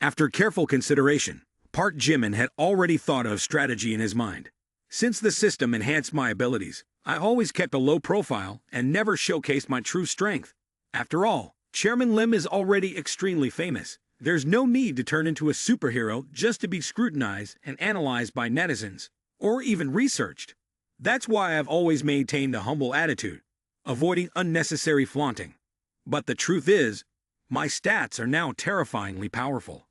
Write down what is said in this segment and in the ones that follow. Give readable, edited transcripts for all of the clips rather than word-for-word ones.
After careful consideration, Park Jimin had already thought of strategy in his mind. Since the system enhanced my abilities, I always kept a low profile and never showcased my true strength. After all, Chairman Lim is already extremely famous. There's no need to turn into a superhero just to be scrutinized and analyzed by netizens, or even researched. That's why I've always maintained a humble attitude, avoiding unnecessary flaunting. But the truth is, my stats are now terrifyingly powerful.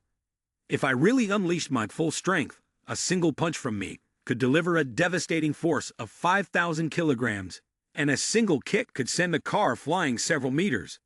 If I really unleashed my full strength, a single punch from me could deliver a devastating force of 5,000 kilograms, and a single kick could send a car flying several meters.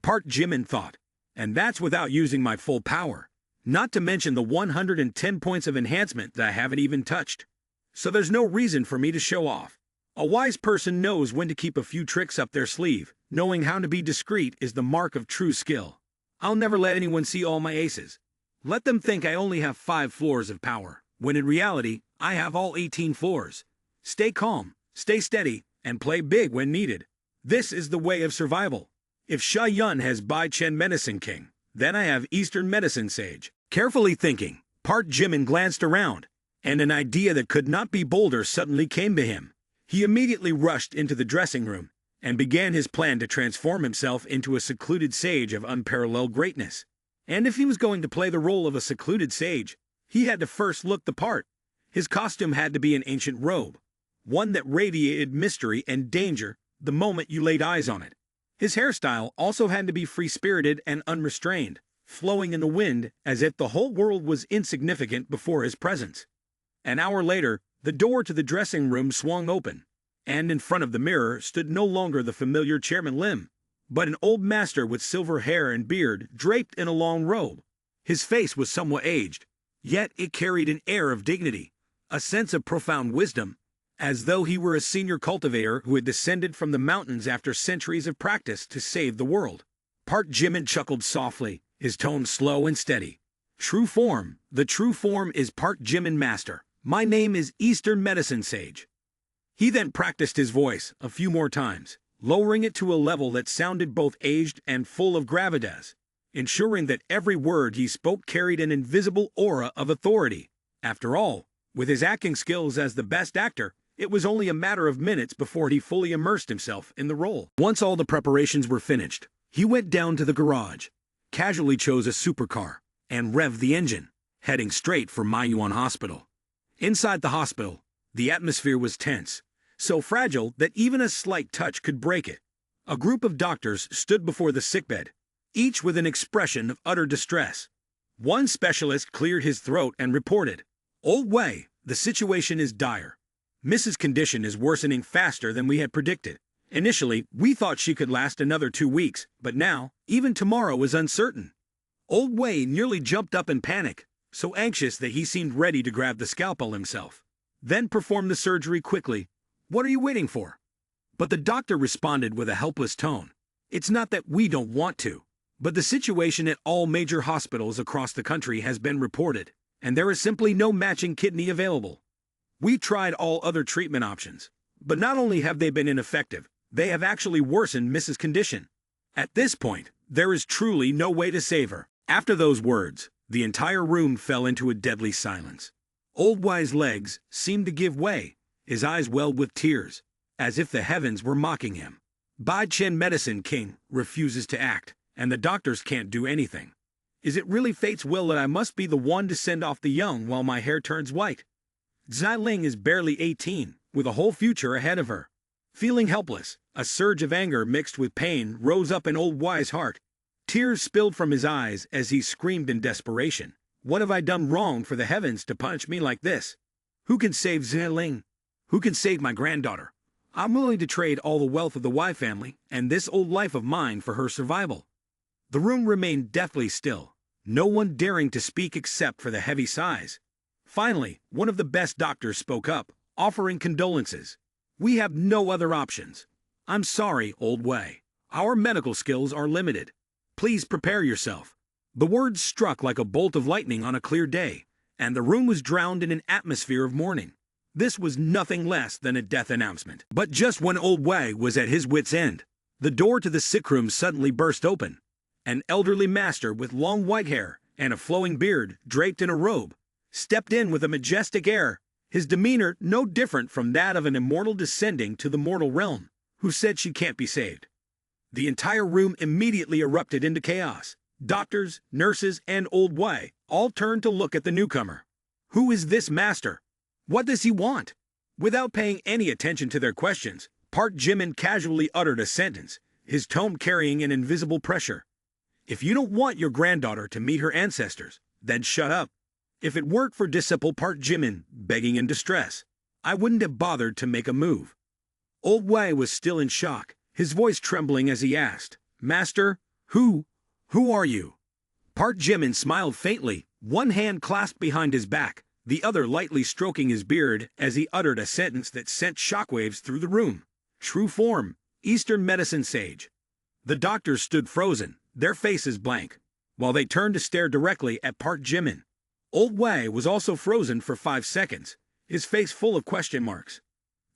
Park Jimin thought, and that's without using my full power, not to mention the 110 points of enhancement that I haven't even touched. So there's no reason for me to show off. A wise person knows when to keep a few tricks up their sleeve. Knowing how to be discreet is the mark of true skill. I'll never let anyone see all my aces. Let them think I only have 5 floors of power, when in reality, I have all 18 floors. Stay calm, stay steady, and play big when needed. This is the way of survival. If Sha Yun has Bai Chen Medicine King, then I have Eastern Medicine Sage. Carefully thinking, Park Jimin glanced around, and an idea that could not be bolder suddenly came to him. He immediately rushed into the dressing room and began his plan to transform himself into a secluded sage of unparalleled greatness. And if he was going to play the role of a secluded sage, he had to first look the part. His costume had to be an ancient robe, one that radiated mystery and danger the moment you laid eyes on it. His hairstyle also had to be free-spirited and unrestrained, flowing in the wind as if the whole world was insignificant before his presence. An hour later, the door to the dressing room swung open, and in front of the mirror stood no longer the familiar Chairman Lim, but an old master with silver hair and beard draped in a long robe. His face was somewhat aged, yet it carried an air of dignity, a sense of profound wisdom, as though he were a senior cultivator who had descended from the mountains after centuries of practice to save the world. Park Jimin chuckled softly, his tone slow and steady. True form, the true form is Park Jimin Master. My name is Eastern Medicine Sage. He then practiced his voice a few more times, lowering it to a level that sounded both aged and full of gravitas, ensuring that every word he spoke carried an invisible aura of authority. After all, with his acting skills as the best actor, it was only a matter of minutes before he fully immersed himself in the role. Once all the preparations were finished, he went down to the garage, casually chose a supercar, and revved the engine, heading straight for Manhwa Hospital. Inside the hospital, the atmosphere was tense, so fragile that even a slight touch could break it. A group of doctors stood before the sickbed, each with an expression of utter distress. One specialist cleared his throat and reported, "Old Wei, the situation is dire. Mrs. condition is worsening faster than we had predicted. Initially, we thought she could last another 2 weeks, but now, even tomorrow is uncertain." Old Wei nearly jumped up in panic, so anxious that he seemed ready to grab the scalpel himself. Then perform the surgery quickly. What are you waiting for? But the doctor responded with a helpless tone. It's not that we don't want to, but the situation at all major hospitals across the country has been reported, and there is simply no matching kidney available. We tried all other treatment options, but not only have they been ineffective, they have actually worsened Mrs. condition. At this point, there is truly no way to save her. After those words, the entire room fell into a deadly silence. Old Wei's legs seemed to give way, his eyes welled with tears, as if the heavens were mocking him. Bai Chen Medicine King refuses to act, and the doctors can't do anything. Is it really fate's will that I must be the one to send off the young while my hair turns white? Xiling is barely 18, with a whole future ahead of her. Feeling helpless, a surge of anger mixed with pain rose up in Old Wei's heart. Tears spilled from his eyes as he screamed in desperation. What have I done wrong for the heavens to punish me like this? Who can save Xiling? Who can save my granddaughter? I'm willing to trade all the wealth of the Wei family and this old life of mine for her survival. The room remained deathly still, no one daring to speak except for the heavy sighs. Finally, one of the best doctors spoke up, offering condolences. We have no other options. I'm sorry, Old Wei. Our medical skills are limited. Please prepare yourself. The words struck like a bolt of lightning on a clear day, and the room was drowned in an atmosphere of mourning. This was nothing less than a death announcement. But just when Old Wei was at his wit's end, the door to the sick room suddenly burst open. An elderly master with long white hair and a flowing beard draped in a robe, stepped in with a majestic air, his demeanor no different from that of an immortal descending to the mortal realm, who said she can't be saved. The entire room immediately erupted into chaos. Doctors, nurses, and Old Wei all turned to look at the newcomer. Who is this master? What does he want? Without paying any attention to their questions, Park Jimin casually uttered a sentence, his tone carrying an invisible pressure. If you don't want your granddaughter to meet her ancestors, then shut up. If it weren't for disciple Park Jimin begging in distress, I wouldn't have bothered to make a move. Old Wei was still in shock, his voice trembling as he asked, Master, who are you? Park Jimin smiled faintly, one hand clasped behind his back, the other lightly stroking his beard as he uttered a sentence that sent shockwaves through the room. True form, Eastern medicine sage. The doctors stood frozen, their faces blank, while they turned to stare directly at Park Jimin. Old Wei was also frozen for 5 seconds, his face full of question marks.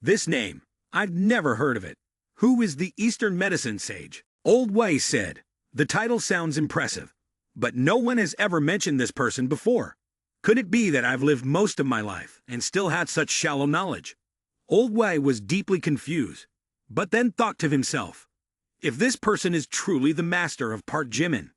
This name, I've never heard of it. Who is the Eastern medicine sage? Old Wei said. The title sounds impressive, but no one has ever mentioned this person before. Could it be that I've lived most of my life and still had such shallow knowledge? Old Wei was deeply confused, but then thought to himself, if this person is truly the master of Park Jimin,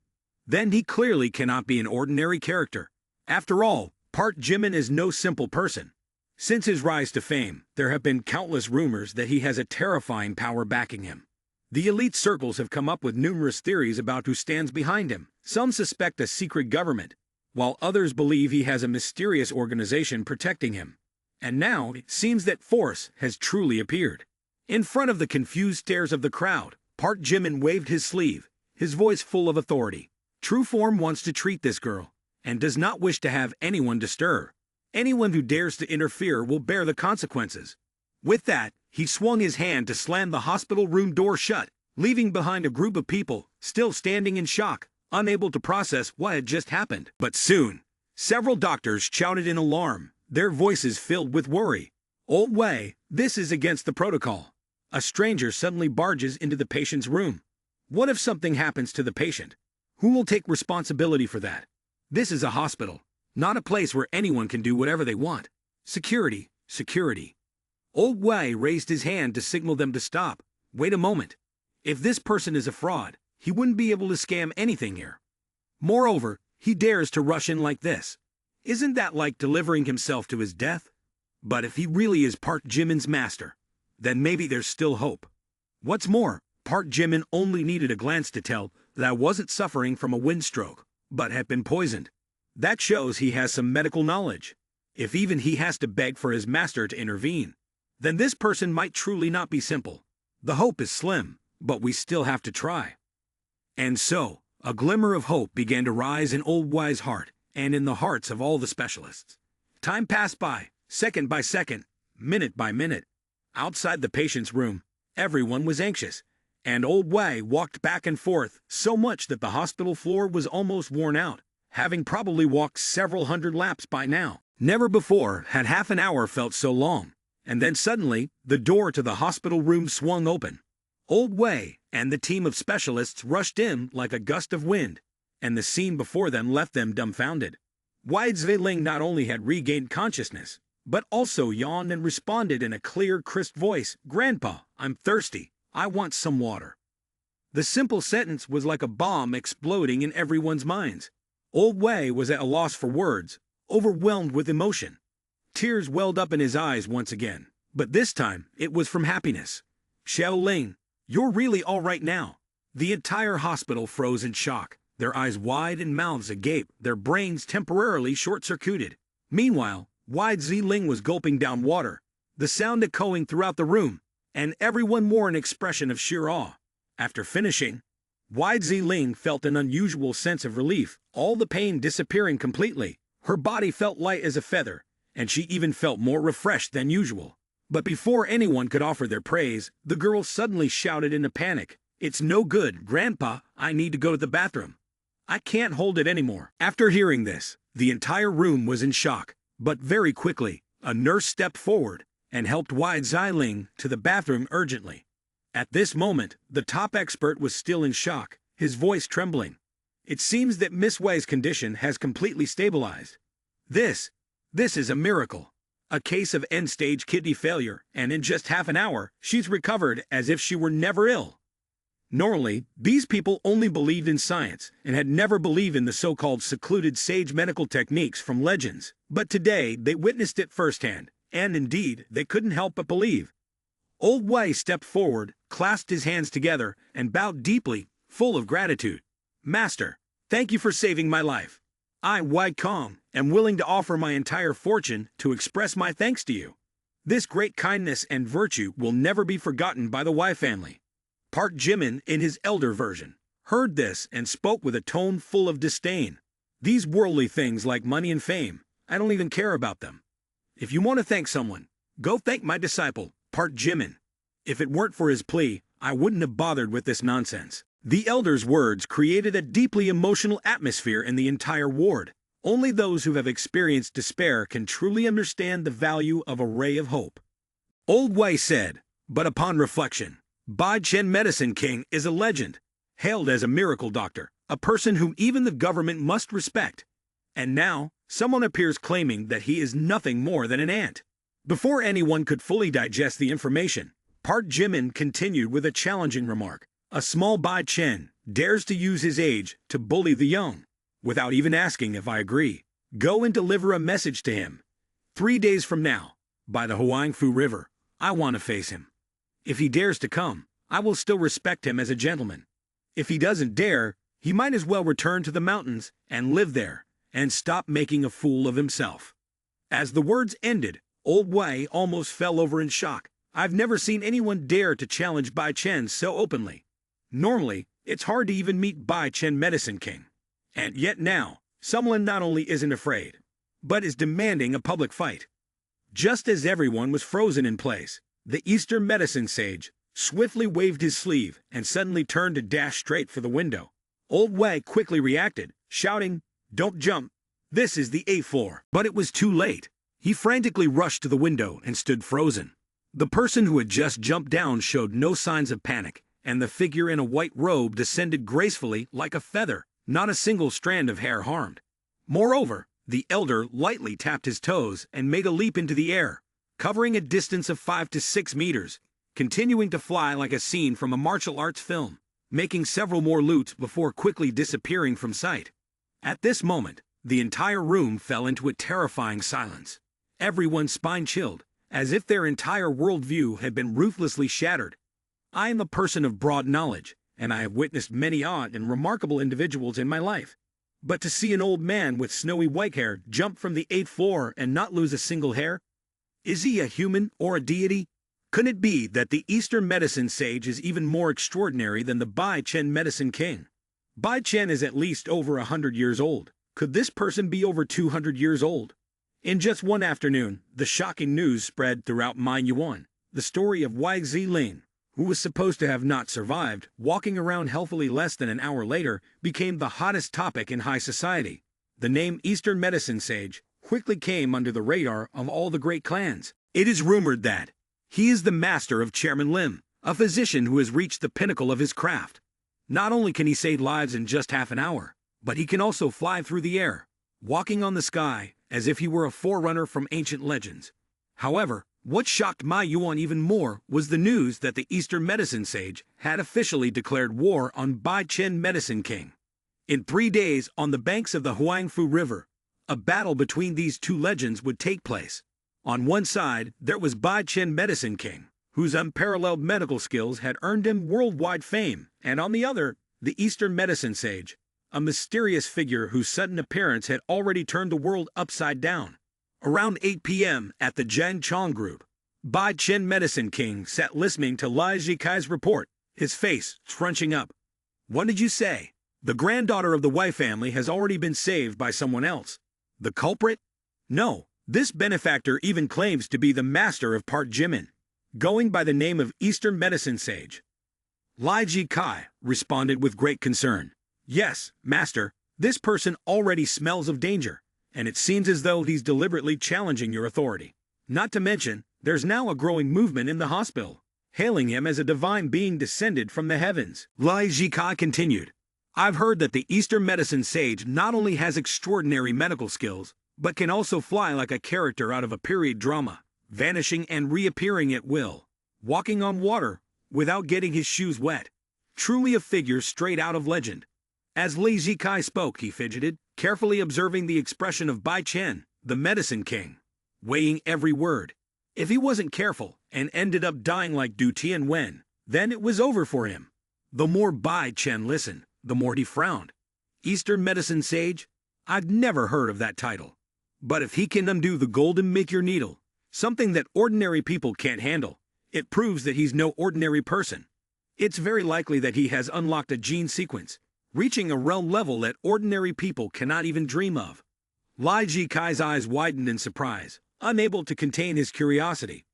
then he clearly cannot be an ordinary character. After all, Park Jimin is no simple person. Since his rise to fame, there have been countless rumors that he has a terrifying power backing him. The elite circles have come up with numerous theories about who stands behind him. Some suspect a secret government, while others believe he has a mysterious organization protecting him. And now it seems that force has truly appeared. In front of the confused stares of the crowd, Park Jimin waved his sleeve, his voice full of authority. True form wants to treat this girl, and does not wish to have anyone disturb. Anyone who dares to interfere will bear the consequences. With that, he swung his hand to slam the hospital room door shut, leaving behind a group of people, still standing in shock, unable to process what had just happened. But soon, several doctors shouted in alarm, their voices filled with worry. Old Wei, this is against the protocol. A stranger suddenly barges into the patient's room. What if something happens to the patient? Who will take responsibility for that? This is a hospital, not a place where anyone can do whatever they want. Security, security. Old Wei raised his hand to signal them to stop. Wait a moment. If this person is a fraud, he wouldn't be able to scam anything here. Moreover, he dares to rush in like this. Isn't that like delivering himself to his death? But if he really is Park Jimin's master, then maybe there's still hope. What's more, Park Jimin only needed a glance to tell that I wasn't suffering from a wind stroke, but had been poisoned. That shows he has some medical knowledge. If even he has to beg for his master to intervene, then this person might truly not be simple. The hope is slim, but we still have to try. And so, a glimmer of hope began to rise in Old Wei's heart and in the hearts of all the specialists. Time passed by, second by second, minute by minute. Outside the patient's room, everyone was anxious, and Old Wei walked back and forth so much that the hospital floor was almost worn out, having probably walked several hundred laps by now. Never before had half an hour felt so long, and then suddenly, the door to the hospital room swung open. Old Wei and the team of specialists rushed in like a gust of wind, and the scene before them left them dumbfounded. Wide Zveling not only had regained consciousness, but also yawned and responded in a clear, crisp voice, Grandpa, I'm thirsty. I want some water. The simple sentence was like a bomb exploding in everyone's minds. Old Wei was at a loss for words, overwhelmed with emotion. Tears welled up in his eyes once again, but this time it was from happiness. Xiao Ling, you're really all right now. The entire hospital froze in shock, their eyes wide and mouths agape, their brains temporarily short-circuited. Meanwhile, Wide Zveling was gulping down water, the sound echoing throughout the room, and everyone wore an expression of sheer awe. After finishing, Wide Zveling felt an unusual sense of relief, all the pain disappearing completely. Her body felt light as a feather, and she even felt more refreshed than usual. But before anyone could offer their praise, the girl suddenly shouted in a panic, It's no good, Grandpa, I need to go to the bathroom. I can't hold it anymore. After hearing this, the entire room was in shock, but very quickly, a nurse stepped forward and helped Wide Zveling to the bathroom urgently. At this moment, the top expert was still in shock, his voice trembling. It seems that Miss Wei's condition has completely stabilized. This, this is a miracle. A case of end-stage kidney failure, and in just half an hour, she's recovered as if she were never ill. Normally, these people only believed in science and had never believed in the so-called secluded sage medical techniques from legends. But today, they witnessed it firsthand, and indeed, they couldn't help but believe. Old Wei stepped forward, clasped his hands together, and bowed deeply, full of gratitude. Master, thank you for saving my life. I, Wei Kong, am willing to offer my entire fortune to express my thanks to you. This great kindness and virtue will never be forgotten by the Wei family. Park Jimin, in his elder version, heard this and spoke with a tone full of disdain. These worldly things like money and fame, I don't even care about them. If you want to thank someone, go thank my disciple, Park Jimin. If it weren't for his plea, I wouldn't have bothered with this nonsense. The elder's words created a deeply emotional atmosphere in the entire ward. Only those who have experienced despair can truly understand the value of a ray of hope. Old Wei said, but upon reflection, Bai Chen Medicine King is a legend, hailed as a miracle doctor, a person whom even the government must respect. And now, someone appears claiming that he is nothing more than an ant. Before anyone could fully digest the information, Park Jimin continued with a challenging remark. A small Bai Chen dares to use his age to bully the young, without even asking if I agree. Go and deliver a message to him. 3 days from now, by the Huangfu River, I want to face him. If he dares to come, I will still respect him as a gentleman. If he doesn't dare, he might as well return to the mountains and live there, and stop making a fool of himself. As the words ended, Old Wei almost fell over in shock. I've never seen anyone dare to challenge Bai Chen so openly. Normally, it's hard to even meet Bai Chen Medicine King. And yet now, someone not only isn't afraid, but is demanding a public fight. Just as everyone was frozen in place, the Eastern medicine sage swiftly waved his sleeve and suddenly turned to dash straight for the window. Old Wei quickly reacted, shouting, "Don't jump! This is the 8th floor." But it was too late. He frantically rushed to the window and stood frozen. The person who had just jumped down showed no signs of panic, and the figure in a white robe descended gracefully like a feather, not a single strand of hair harmed. Moreover, the elder lightly tapped his toes and made a leap into the air, covering a distance of 5 to 6 meters, continuing to fly like a scene from a martial arts film, making several more loops before quickly disappearing from sight. At this moment, the entire room fell into a terrifying silence. Everyone's spine chilled, as if their entire worldview had been ruthlessly shattered. I am a person of broad knowledge, and I have witnessed many odd and remarkable individuals in my life. But to see an old man with snowy white hair jump from the 8th floor and not lose a single hair? Is he a human or a deity? Could it be that the Eastern medicine sage is even more extraordinary than the Bai Chen Medicine King? Bai Chen is at least over 100 years old. Could this person be over 200 years old? In just one afternoon, the shocking news spread throughout Manhwa. The story of Wei Ziling, who was supposed to have not survived, walking around healthily less than an hour later, became the hottest topic in high society. The name Eastern Medicine Sage quickly came under the radar of all the great clans. It is rumored that he is the master of Chairman Lim, a physician who has reached the pinnacle of his craft. Not only can he save lives in just half an hour, but he can also fly through the air, walking on the sky as if he were a forerunner from ancient legends. However, what shocked Ma Yuan even more was the news that the Eastern Medicine Sage had officially declared war on Bai Chen Medicine King. In 3 days, on the banks of the Huangfu River, a battle between these two legends would take place. On one side, there was Bai Chen Medicine King, whose unparalleled medical skills had earned him worldwide fame, and on the other, the Eastern Medicine Sage, a mysterious figure whose sudden appearance had already turned the world upside down. Around 8 p.m. at the Jiang Chong Group, Bai Chen Medicine King sat listening to Lai Zhikai's report, his face scrunching up. "What did you say? The granddaughter of the Wei family has already been saved by someone else. The culprit? No, this benefactor even claims to be the master of Park Jimin, going by the name of Eastern Medicine Sage." Lai Zhikai responded with great concern. "Yes, master, this person already smells of danger, and it seems as though he's deliberately challenging your authority. Not to mention, there's now a growing movement in the hospital, hailing him as a divine being descended from the heavens." Lai Zhikai continued, I've heard that the Eastern medicine sage not only has extraordinary medical skills, but can also fly like a character out of a period drama, vanishing and reappearing at will, walking on water without getting his shoes wet. Truly a figure straight out of legend. As Li Zikai spoke, he fidgeted, carefully observing the expression of Bai Chen, the medicine king, weighing every word. If he wasn't careful and ended up dying like Du Tianwen, then it was over for him. The more Bai Chen listened, the more he frowned. Eastern medicine sage? I've never heard of that title. But if he can undo the golden make-your needle, something that ordinary people can't handle, it proves that he's no ordinary person. It's very likely that he has unlocked a gene sequence, reaching a realm level that ordinary people cannot even dream of. Lai Jikai's eyes widened in surprise, unable to contain his curiosity.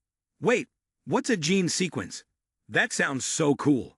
Wait, what's a gene sequence? That sounds so cool.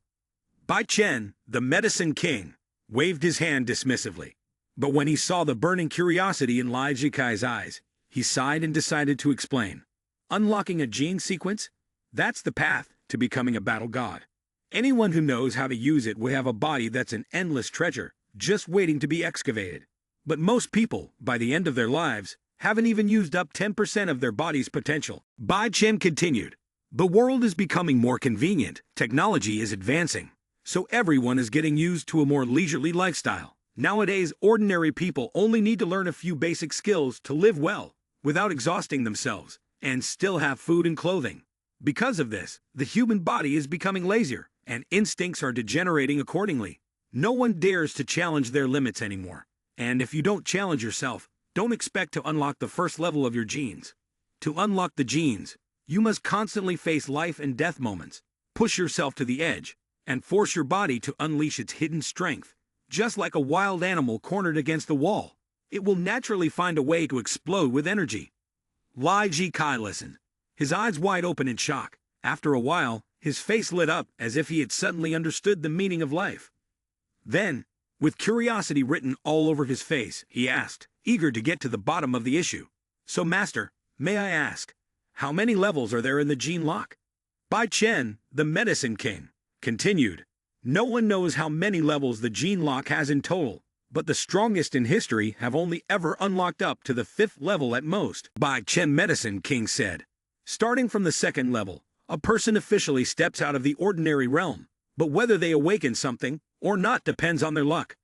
Bai Chen, the medicine king, waved his hand dismissively. But when he saw the burning curiosity in Lai Jikai's eyes, he sighed and decided to explain. Unlocking a gene sequence? That's the path to becoming a battle god. Anyone who knows how to use it will have a body that's an endless treasure, just waiting to be excavated. But most people, by the end of their lives, haven't even used up 10% of their body's potential. Bai Chen continued. The world is becoming more convenient, technology is advancing, so everyone is getting used to a more leisurely lifestyle. Nowadays, ordinary people only need to learn a few basic skills to live well, without exhausting themselves, and still have food and clothing. Because of this, the human body is becoming lazier, and instincts are degenerating accordingly. No one dares to challenge their limits anymore. And if you don't challenge yourself, don't expect to unlock the first level of your genes. To unlock the genes, you must constantly face life and death moments, push yourself to the edge, and force your body to unleash its hidden strength. Just like a wild animal cornered against the wall, it will naturally find a way to explode with energy. Lai Jikai listened, his eyes wide open in shock. After a while, his face lit up as if he had suddenly understood the meaning of life. Then, with curiosity written all over his face, he asked, eager to get to the bottom of the issue. So, Master, may I ask, how many levels are there in the gene lock? Bai Chen, the medicine king, continued. No one knows how many levels the gene lock has in total, but the strongest in history have only ever unlocked up to the 5th level at most. Bai Chen Medicine King said. Starting from the 2nd level, a person officially steps out of the ordinary realm, but whether they awaken something or not depends on their luck.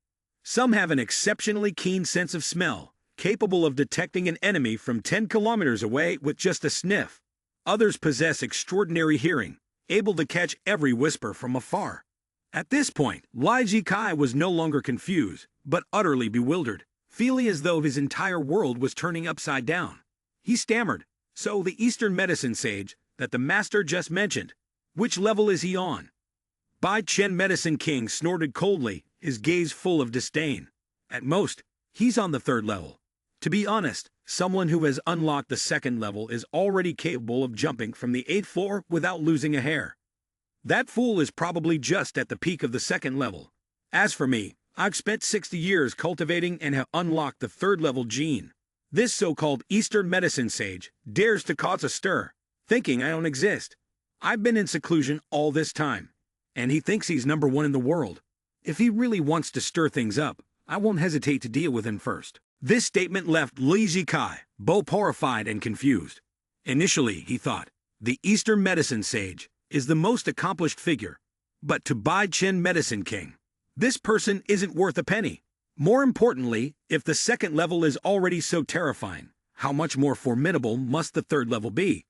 Some have an exceptionally keen sense of smell, capable of detecting an enemy from 10 kilometers away with just a sniff. Others possess extraordinary hearing, able to catch every whisper from afar. At this point, Lai Jikai was no longer confused, but utterly bewildered, feeling as though his entire world was turning upside down. He stammered, so the Eastern medicine sage that the master just mentioned, which level is he on? Bai Chen Medicine King snorted coldly, his gaze full of disdain. At most, he's on the 3rd level. To be honest, someone who has unlocked the 2nd level is already capable of jumping from the 8th floor without losing a hair. That fool is probably just at the peak of the 2nd level. As for me, I've spent 60 years cultivating and have unlocked the 3rd level gene. This so-called Eastern medicine sage dares to cause a stir, thinking I don't exist. I've been in seclusion all this time, and he thinks he's number 1 in the world. If he really wants to stir things up, I won't hesitate to deal with him first. This statement left Li Zikai both horrified and confused. Initially, he thought, the Eastern medicine sage is the most accomplished figure, but to Bai Chen Medicine King, this person isn't worth a penny. More importantly, if the 2nd level is already so terrifying, how much more formidable must the 3rd level be?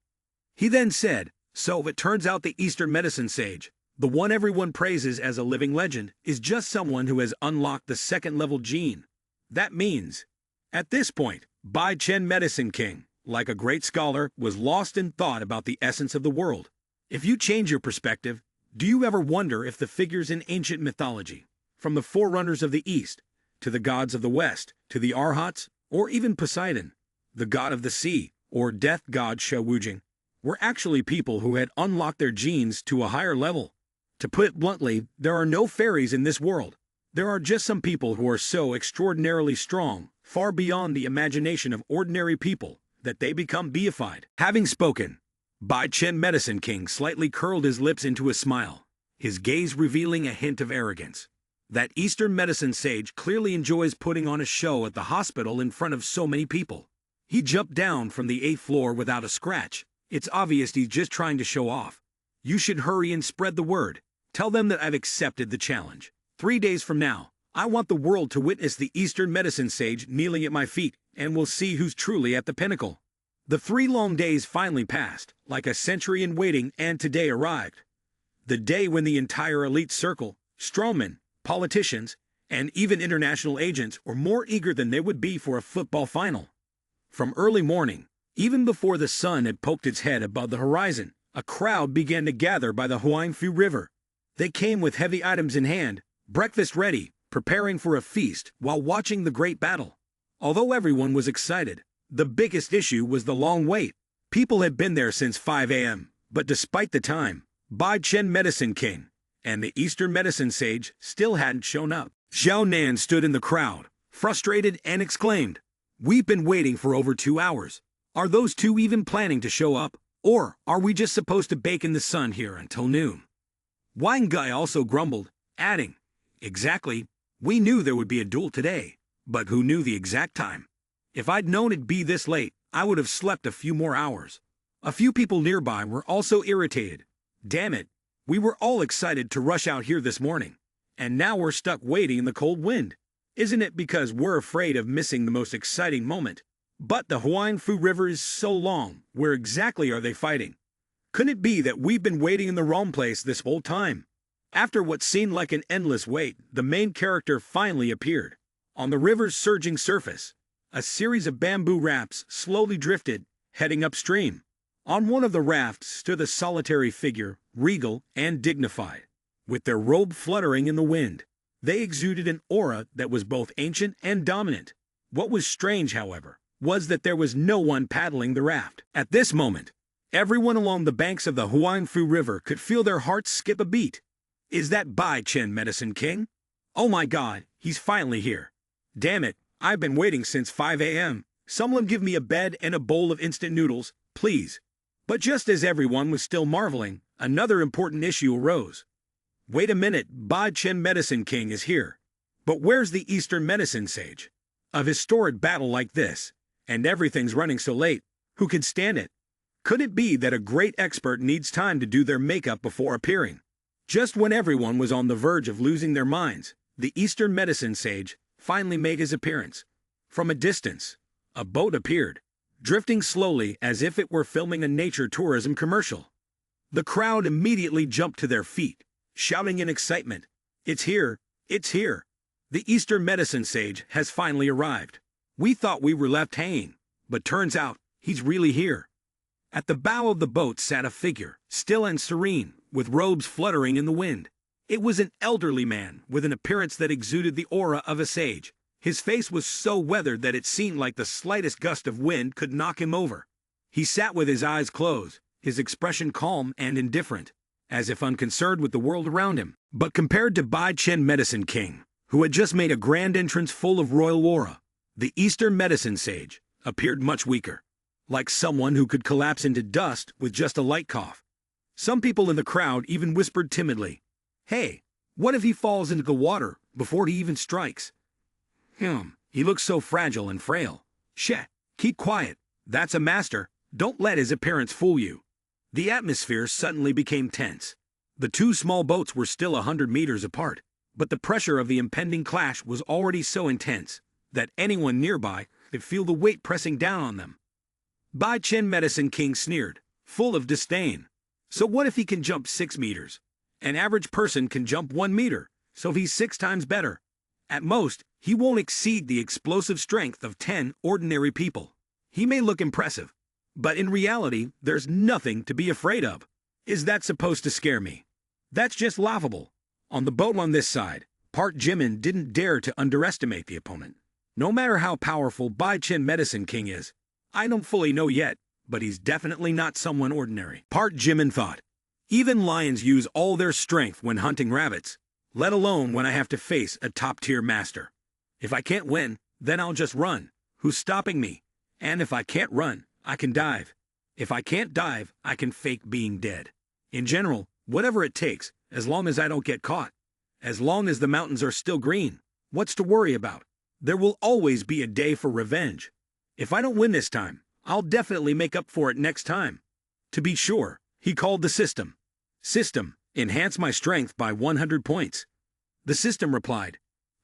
He then said, so if it turns out the Eastern medicine sage, the one everyone praises as a living legend, is just someone who has unlocked the 2nd level gene. That means, at this point, Bai Chen Medicine King, like a great scholar, was lost in thought about the essence of the world. If you change your perspective, do you ever wonder if the figures in ancient mythology, from the forerunners of the East, to the gods of the West, to the Arhats, or even Poseidon, the god of the sea, or death god Shawujing, were actually people who had unlocked their genes to a higher level? To put it bluntly, there are no fairies in this world. There are just some people who are so extraordinarily strong, far beyond the imagination of ordinary people, that they become deified. Having spoken, Bai Chen Medicine King slightly curled his lips into a smile, his gaze revealing a hint of arrogance. That Eastern medicine sage clearly enjoys putting on a show at the hospital in front of so many people. He jumped down from the 8th floor without a scratch. It's obvious he's just trying to show off. You should hurry and spread the word. Tell them that I've accepted the challenge. 3 days from now, I want the world to witness the Eastern medicine sage kneeling at my feet, and we'll see who's truly at the pinnacle. The 3 long days finally passed, like a century in waiting, and today arrived. The day when the entire elite circle, strongmen, politicians, and even international agents were more eager than they would be for a football final. From early morning, even before the sun had poked its head above the horizon, a crowd began to gather by the Huangfu River. They came with heavy items in hand, breakfast ready, preparing for a feast while watching the great battle. Although everyone was excited, the biggest issue was the long wait. People had been there since 5 a.m., but despite the time, Bai Chen Medicine King and the Eastern Medicine Sage still hadn't shown up. Xiao Nan stood in the crowd, frustrated, and exclaimed, "We've been waiting for over 2 hours. Are those two even planning to show up? Or are we just supposed to bake in the sun here until noon?" Wang Gai also grumbled, adding, "Exactly, we knew there would be a duel today, but who knew the exact time? If I'd known it'd be this late, I would have slept a few more hours." A few people nearby were also irritated. "Damn it, we were all excited to rush out here this morning, and now we're stuck waiting in the cold wind. Isn't it because we're afraid of missing the most exciting moment? But the Huangfu River is so long, where exactly are they fighting? Couldn't it be that we've been waiting in the wrong place this whole time?" After what seemed like an endless wait, the main character finally appeared. On the river's surging surface, a series of bamboo rafts slowly drifted, heading upstream. On one of the rafts stood a solitary figure, regal and dignified. With their robe fluttering in the wind, they exuded an aura that was both ancient and dominant. What was strange, however, was that there was no one paddling the raft. At this moment, everyone along the banks of the Huangfu River could feel their hearts skip a beat. Is that Bai Chen Medicine King? Oh my God, he's finally here. Damn it, I've been waiting since 5 a.m. Someone give me a bed and a bowl of instant noodles, please. But just as everyone was still marveling, another important issue arose. Wait a minute, Bai Chen Medicine King is here. But where's the Eastern Medicine Sage? A historic battle like this, and everything's running so late, who could stand it? Could it be that a great expert needs time to do their makeup before appearing? Just when everyone was on the verge of losing their minds, the Eastern Medicine Sage finally made his appearance. From a distance, a boat appeared, drifting slowly as if it were filming a nature tourism commercial. The crowd immediately jumped to their feet, shouting in excitement, "It's here! It's here! The Eastern Medicine Sage has finally arrived. We thought we were left hanging, but turns out he's really here." At the bow of the boat sat a figure, still and serene, with robes fluttering in the wind. It was an elderly man with an appearance that exuded the aura of a sage. His face was so weathered that it seemed like the slightest gust of wind could knock him over. He sat with his eyes closed, his expression calm and indifferent, as if unconcerned with the world around him. But compared to Bai Chen Medicine King, who had just made a grand entrance full of royal aura, the Eastern Medicine Sage appeared much weaker, like someone who could collapse into dust with just a light cough. Some people in the crowd even whispered timidly, "Hey, what if he falls into the water before he even strikes? He looks so fragile and frail. Shh, keep quiet. That's a master. Don't let his appearance fool you." The atmosphere suddenly became tense. The two small boats were still 100 meters apart, but the pressure of the impending clash was already so intense that anyone nearby could feel the weight pressing down on them. Bai Chen Medicine King sneered, full of disdain. "So what if he can jump 6 meters? An average person can jump 1 meter, so he's 6 times better. At most, he won't exceed the explosive strength of 10 ordinary people. He may look impressive, but in reality, there's nothing to be afraid of. Is that supposed to scare me? That's just laughable." On the boat on this side, Park Jimin didn't dare to underestimate the opponent. No matter how powerful Bai Chen Medicine King is, I don't fully know yet, but he's definitely not someone ordinary. Park Jimin thought, even lions use all their strength when hunting rabbits, let alone when I have to face a top-tier master. If I can't win, then I'll just run. Who's stopping me? And if I can't run, I can dive. If I can't dive, I can fake being dead. In general, whatever it takes, as long as I don't get caught. As long as the mountains are still green, what's to worry about? There will always be a day for revenge. If I don't win this time, I'll definitely make up for it next time. To be sure, he called the system. System, enhance my strength by 100 points. The system replied,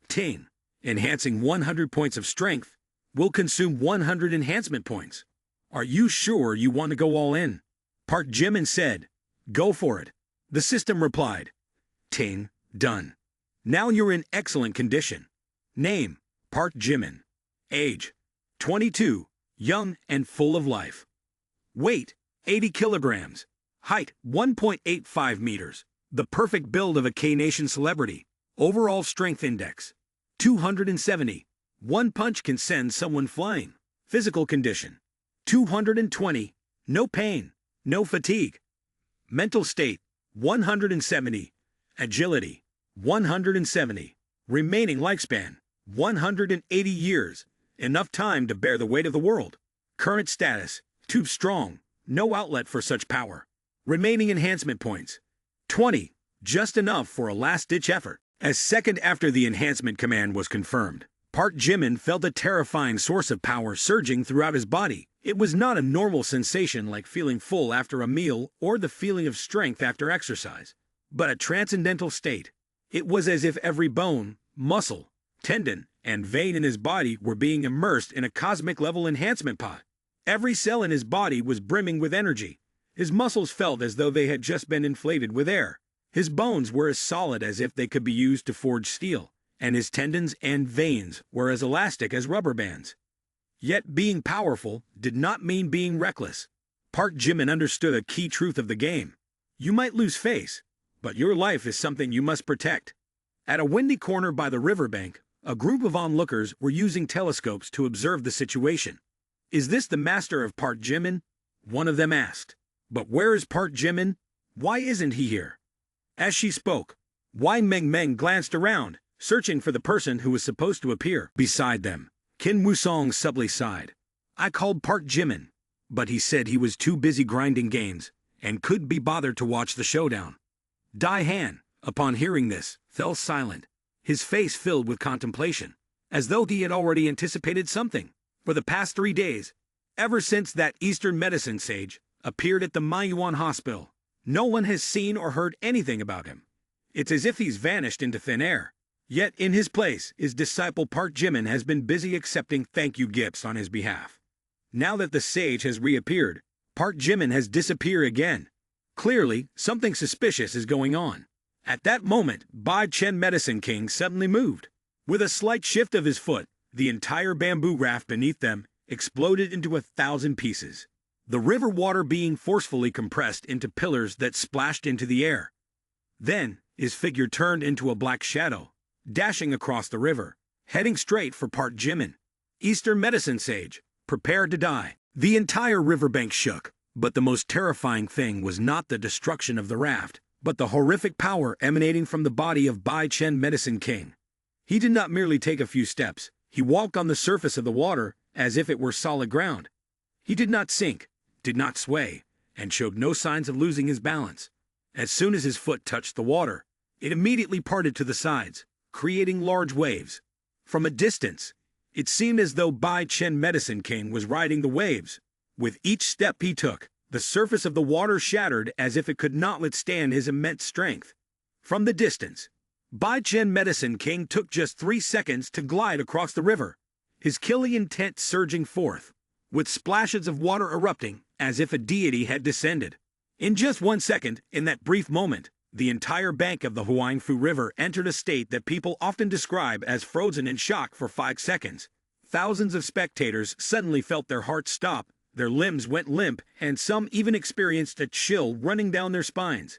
Ting, enhancing 100 points of strength will consume 100 enhancement points. Are you sure you want to go all in? Park Jimin said, go for it. The system replied, Ting, done. Now you're in excellent condition. Name, Park Jimin. Age, 22, young and full of life. Weight, 80 kilograms. Height, 1.85 meters. The perfect build of a K-Nation celebrity. Overall strength index, 270. One punch can send someone flying. Physical condition, 220. No pain, no fatigue. Mental state, 170. Agility, 170. Remaining lifespan, 180 years. Enough time to bear the weight of the world. Current status, too strong. No outlet for such power. Remaining enhancement points, 20. Just enough for a last-ditch effort. As second after the enhancement command was confirmed, Park Jimin felt a terrifying source of power surging throughout his body. It was not a normal sensation like feeling full after a meal or the feeling of strength after exercise, but a transcendental state. It was as if every bone, muscle, tendon, and vein in his body were being immersed in a cosmic-level enhancement pot. Every cell in his body was brimming with energy. His muscles felt as though they had just been inflated with air. His bones were as solid as if they could be used to forge steel, and his tendons and veins were as elastic as rubber bands. Yet being powerful did not mean being reckless. Park Jimin understood a key truth of the game. You might lose face, but your life is something you must protect. At a windy corner by the riverbank, a group of onlookers were using telescopes to observe the situation. Is this the master of Park Jimin? One of them asked. But where is Park Jimin? Why isn't he here? As she spoke, Wang Meng glanced around, searching for the person who was supposed to appear beside them. Qin Wusong subtly sighed. I called Park Jimin, but he said he was too busy grinding games and couldn't be bothered to watch the showdown. Dai Han, upon hearing this, fell silent, his face filled with contemplation, as though he had already anticipated something. For the past 3 days, ever since that Eastern medicine sage appeared at the Manhwa hospital, no one has seen or heard anything about him. It's as if he's vanished into thin air. Yet in his place, his disciple Park Jimin has been busy accepting thank you gifts on his behalf. Now that the sage has reappeared, Park Jimin has disappeared again. Clearly, something suspicious is going on. At that moment, Bai Chen Medicine King suddenly moved. With a slight shift of his foot, the entire bamboo raft beneath them exploded into 1,000 pieces. The river water being forcefully compressed into pillars that splashed into the air. Then, his figure turned into a black shadow, dashing across the river, heading straight for Park Jimin. Eastern medicine sage, prepared to die. The entire riverbank shook, but the most terrifying thing was not the destruction of the raft, but the horrific power emanating from the body of Bai Chen Medicine King. He did not merely take a few steps, he walked on the surface of the water as if it were solid ground. He did not sink, did not sway, and showed no signs of losing his balance. As soon as his foot touched the water, it immediately parted to the sides, creating large waves. From a distance, it seemed as though Bai Chen Medicine King was riding the waves. With each step he took, the surface of the water shattered as if it could not withstand his immense strength. From the distance, Bai Chen Medicine King took just 3 seconds to glide across the river, his killing intent surging forth, with splashes of water erupting as if a deity had descended. In just 1 second, in that brief moment, the entire bank of the Huangfu River entered a state that people often describe as frozen in shock for 5 seconds. Thousands of spectators suddenly felt their hearts stop, their limbs went limp, and some even experienced a chill running down their spines.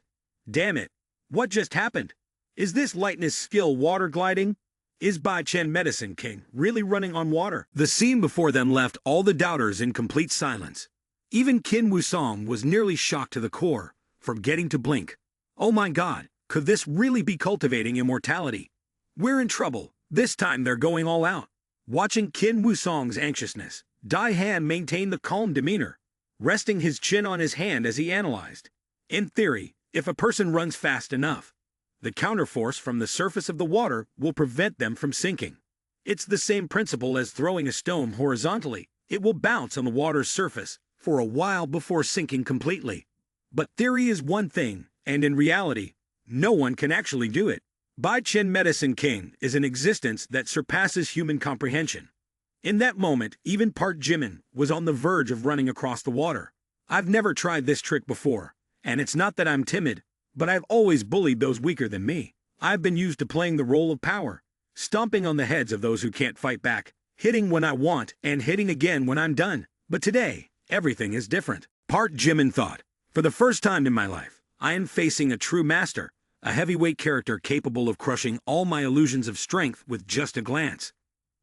Damn it! What just happened? Is this lightness skill water gliding? Is Bai Chen Medicine King really running on water? The scene before them left all the doubters in complete silence. Even Qin Wusong was nearly shocked to the core, forgetting to blink. Oh my God, could this really be cultivating immortality? We're in trouble. This time they're going all out. Watching Qin Wusong's anxiousness, Dai Han maintained the calm demeanor, resting his chin on his hand as he analyzed. In theory, if a person runs fast enough, The counterforce from the surface of the water will prevent them from sinking. It's the same principle as throwing a stone horizontally. It will bounce on the water's surface for a while before sinking completely. But theory is one thing, and in reality, no one can actually do it. Bai Chen Medicine King is an existence that surpasses human comprehension. In that moment, even Park Jimin was on the verge of running across the water. I've never tried this trick before, and it's not that I'm timid, but I've always bullied those weaker than me. I've been used to playing the role of power, stomping on the heads of those who can't fight back, hitting when I want and hitting again when I'm done. But today, everything is different. Park Jimin thought, for the first time in my life, I am facing a true master, a heavyweight character capable of crushing all my illusions of strength with just a glance.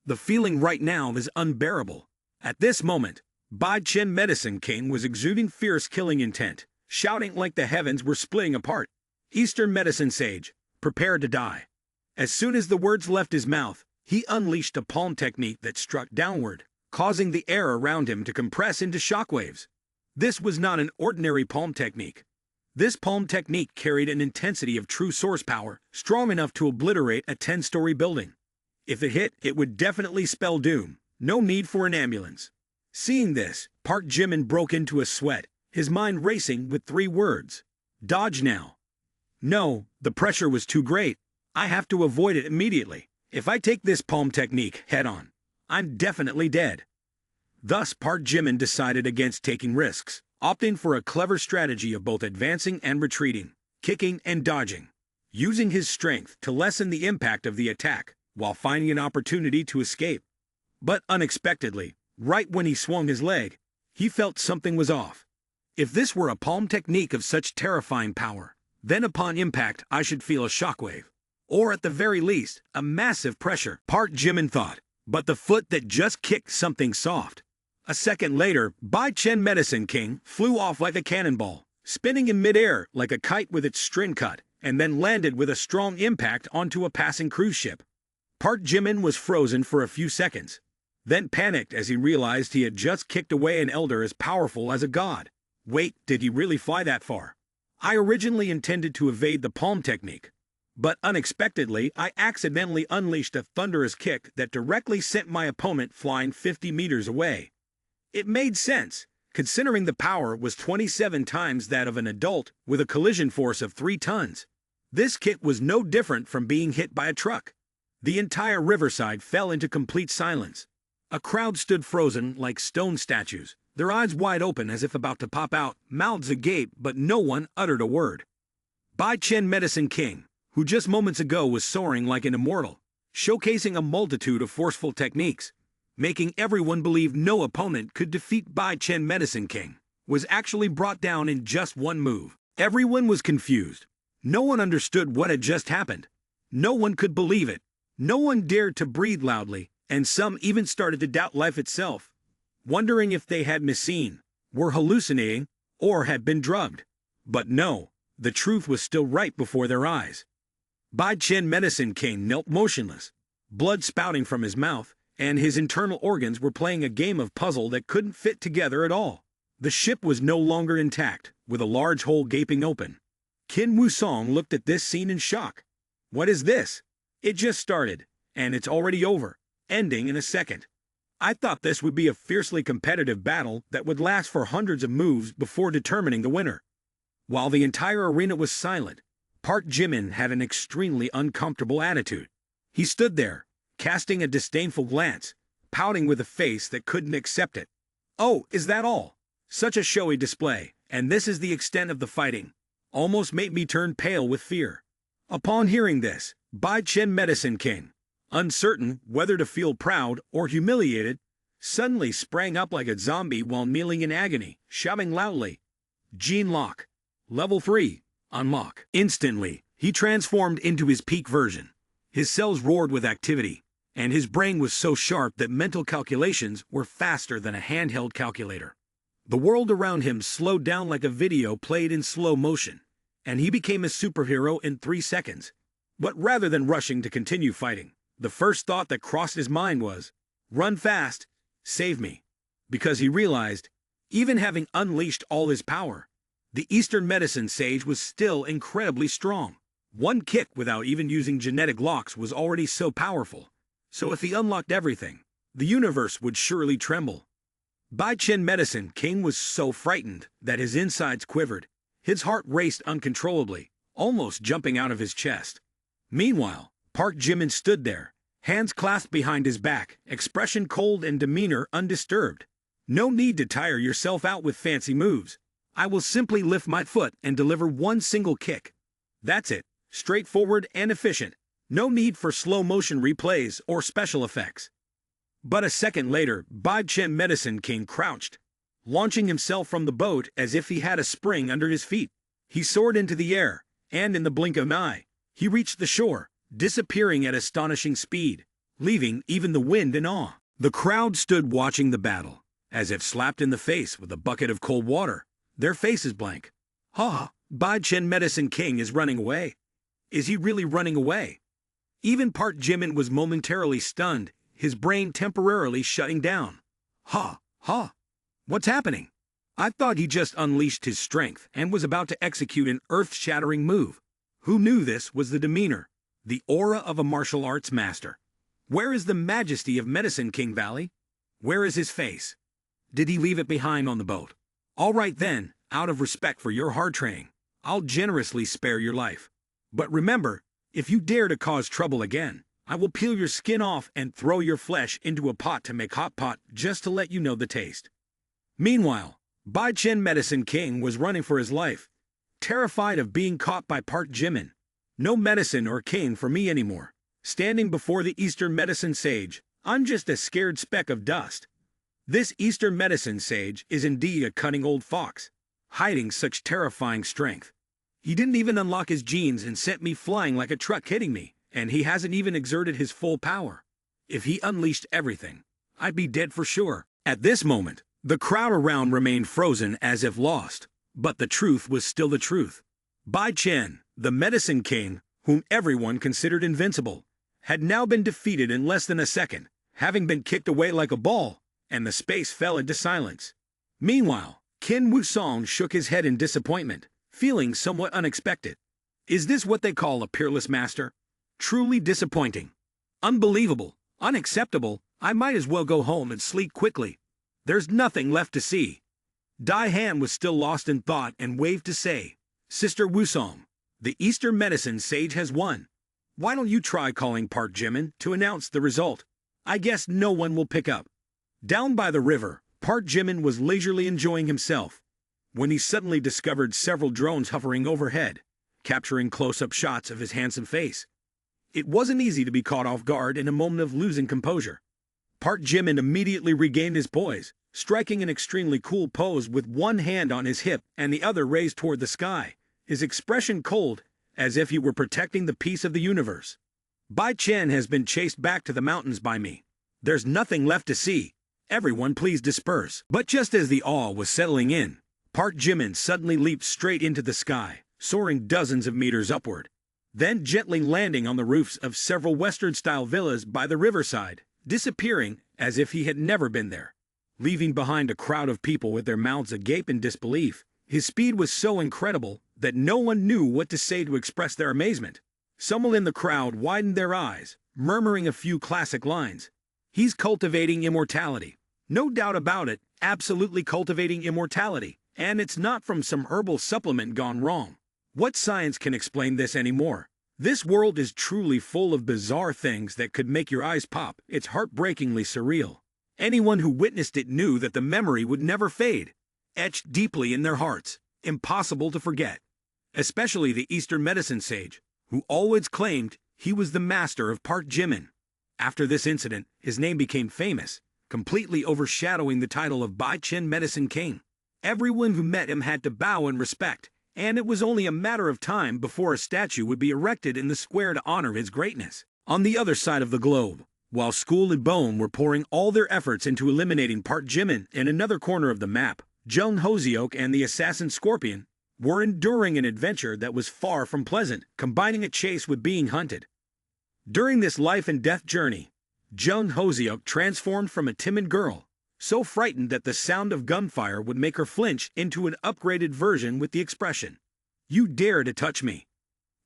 The feeling right now is unbearable. At this moment, Bai Chen Medicine King was exuding fierce killing intent, shouting like the heavens were splitting apart. Eastern Medicine Sage, prepare to die. As soon as the words left his mouth, he unleashed a palm technique that struck downward, causing the air around him to compress into shockwaves. This was not an ordinary palm technique. This palm technique carried an intensity of true source power, strong enough to obliterate a 10-story building. If it hit, it would definitely spell doom. No need for an ambulance. Seeing this, Park Jimin broke into a sweat, his mind racing with 3 words. Dodge now. No, the pressure was too great. I have to avoid it immediately. If I take this palm technique head-on, I'm definitely dead. Thus, Park Jimin decided against taking risks, opting for a clever strategy of both advancing and retreating, kicking and dodging, using his strength to lessen the impact of the attack, while finding an opportunity to escape. But unexpectedly, right when he swung his leg, he felt something was off. If this were a palm technique of such terrifying power, then upon impact I should feel a shockwave, or at the very least, a massive pressure, Park Jimin thought. But the foot that just kicked something soft. A second later, Bai Chen Medicine King flew off like a cannonball, spinning in midair like a kite with its string cut, and then landed with a strong impact onto a passing cruise ship. Park Jimin was frozen for a few seconds, then panicked as he realized he had just kicked away an elder as powerful as a god. Wait, did he really fly that far? I originally intended to evade the palm technique, but unexpectedly I accidentally unleashed a thunderous kick that directly sent my opponent flying 50 meters away. It made sense, considering the power was 27 times that of an adult with a collision force of 3 tons. This kick was no different from being hit by a truck. The entire riverside fell into complete silence. A crowd stood frozen like stone statues, their eyes wide open as if about to pop out, mouths agape, but no one uttered a word. Bai Chen Medicine King, who just moments ago was soaring like an immortal, showcasing a multitude of forceful techniques, making everyone believe no opponent could defeat Bai Chen Medicine King, was actually brought down in just one move. Everyone was confused. No one understood what had just happened. No one could believe it. No one dared to breathe loudly, and some even started to doubt life itself, wondering if they had misseen, were hallucinating, or had been drugged. But no, the truth was still right before their eyes. Bai Chen Medicine King knelt motionless, blood spouting from his mouth, and his internal organs were playing a game of puzzle that couldn't fit together at all. The ship was no longer intact, with a large hole gaping open. Qin Wusong looked at this scene in shock. What is this? It just started, and it's already over, ending in a second. I thought this would be a fiercely competitive battle that would last for hundreds of moves before determining the winner. While the entire arena was silent, Park Jimin had an extremely uncomfortable attitude. He stood there, casting a disdainful glance, pouting with a face that couldn't accept it. Oh, is that all? Such a showy display, and this is the extent of the fighting. Almost made me turn pale with fear. Upon hearing this, Bai Chen Medicine King, uncertain whether to feel proud or humiliated, suddenly sprang up like a zombie while kneeling in agony, shouting loudly, Gene Lock, Level 3, unlock. Instantly, he transformed into his peak version. His cells roared with activity, and his brain was so sharp that mental calculations were faster than a handheld calculator. The world around him slowed down like a video played in slow motion, and he became a superhero in 3 seconds. But rather than rushing to continue fighting, the first thought that crossed his mind was, run fast, save me. Because he realized, even having unleashed all his power, the Eastern Medicine Sage was still incredibly strong. One kick without even using genetic locks was already so powerful. So if he unlocked everything, the universe would surely tremble. Bai Chen Medicine King was so frightened that his insides quivered. His heart raced uncontrollably, almost jumping out of his chest. Meanwhile, Park Jimin stood there, hands clasped behind his back, expression cold and demeanor undisturbed. No need to tire yourself out with fancy moves. I will simply lift my foot and deliver one single kick. That's it, straightforward and efficient. No need for slow-motion replays or special effects. But a second later, Bai Chen Medicine King crouched, launching himself from the boat as if he had a spring under his feet. He soared into the air, and in the blink of an eye, he reached the shore, disappearing at astonishing speed, leaving even the wind in awe. The crowd stood watching the battle, as if slapped in the face with a bucket of cold water, their faces blank. Ha! Bai Chen Medicine King is running away. Is he really running away? Even Park Jimin was momentarily stunned, his brain temporarily shutting down. Ha! Ha! What's happening? I thought he just unleashed his strength and was about to execute an earth-shattering move. Who knew this was the demeanor, the aura of a martial arts master? Where is the majesty of Medicine King Valley? Where is his face? Did he leave it behind on the boat? All right then, out of respect for your hard training, I'll generously spare your life. But remember, if you dare to cause trouble again, I will peel your skin off and throw your flesh into a pot to make hot pot just to let you know the taste. Meanwhile, Bai Chen Medicine King was running for his life, terrified of being caught by Park Jimin. No medicine or king for me anymore. Standing before the Eastern Medicine Sage, I'm just a scared speck of dust. This Eastern Medicine Sage is indeed a cunning old fox, hiding such terrifying strength. He didn't even unlock his genes and sent me flying like a truck hitting me, and he hasn't even exerted his full power. If he unleashed everything, I'd be dead for sure. At this moment, the crowd around remained frozen as if lost, but the truth was still the truth. Bai Chen, the Medicine King, whom everyone considered invincible, had now been defeated in less than a second, having been kicked away like a ball, and the space fell into silence. Meanwhile, Qin Wusong shook his head in disappointment, feeling somewhat unexpected. Is this what they call a peerless master? Truly disappointing. Unbelievable. Unacceptable. I might as well go home and sleep quickly. There's nothing left to see. Dai Han was still lost in thought and waved to say, Sister Wusong, the Eastern Medicine Sage has won. Why don't you try calling Park Jimin to announce the result? I guess no one will pick up. Down by the river, Park Jimin was leisurely enjoying himself, when he suddenly discovered several drones hovering overhead, capturing close-up shots of his handsome face. It wasn't easy to be caught off guard in a moment of losing composure. Park Jimin immediately regained his poise, striking an extremely cool pose with one hand on his hip and the other raised toward the sky, his expression cold, as if he were protecting the peace of the universe. Bai Chen has been chased back to the mountains by me. There's nothing left to see. Everyone please disperse. But just as the awe was settling in, Park Jimin suddenly leaped straight into the sky, soaring dozens of meters upward, then gently landing on the roofs of several Western-style villas by the riverside, disappearing as if he had never been there, leaving behind a crowd of people with their mouths agape in disbelief. His speed was so incredible that no one knew what to say to express their amazement. Someone in the crowd widened their eyes, murmuring a few classic lines. He's cultivating immortality. No doubt about it, absolutely cultivating immortality. And it's not from some herbal supplement gone wrong. What science can explain this anymore? This world is truly full of bizarre things that could make your eyes pop. It's heartbreakingly surreal. Anyone who witnessed it knew that the memory would never fade, etched deeply in their hearts, impossible to forget. Especially the Eastern Medicine Sage, who always claimed he was the master of Park Jimin. After this incident, his name became famous, completely overshadowing the title of Bai Chen Medicine King. Everyone who met him had to bow in respect, and it was only a matter of time before a statue would be erected in the square to honor his greatness. On the other side of the globe, while School and Bone were pouring all their efforts into eliminating Park Jimin, in another corner of the map, Jung Hoseok and the assassin Scorpion were enduring an adventure that was far from pleasant, combining a chase with being hunted. During this life-and-death journey, Jung Hoseok transformed from a timid girl, so frightened that the sound of gunfire would make her flinch, into an upgraded version with the expression, "You dare to touch me."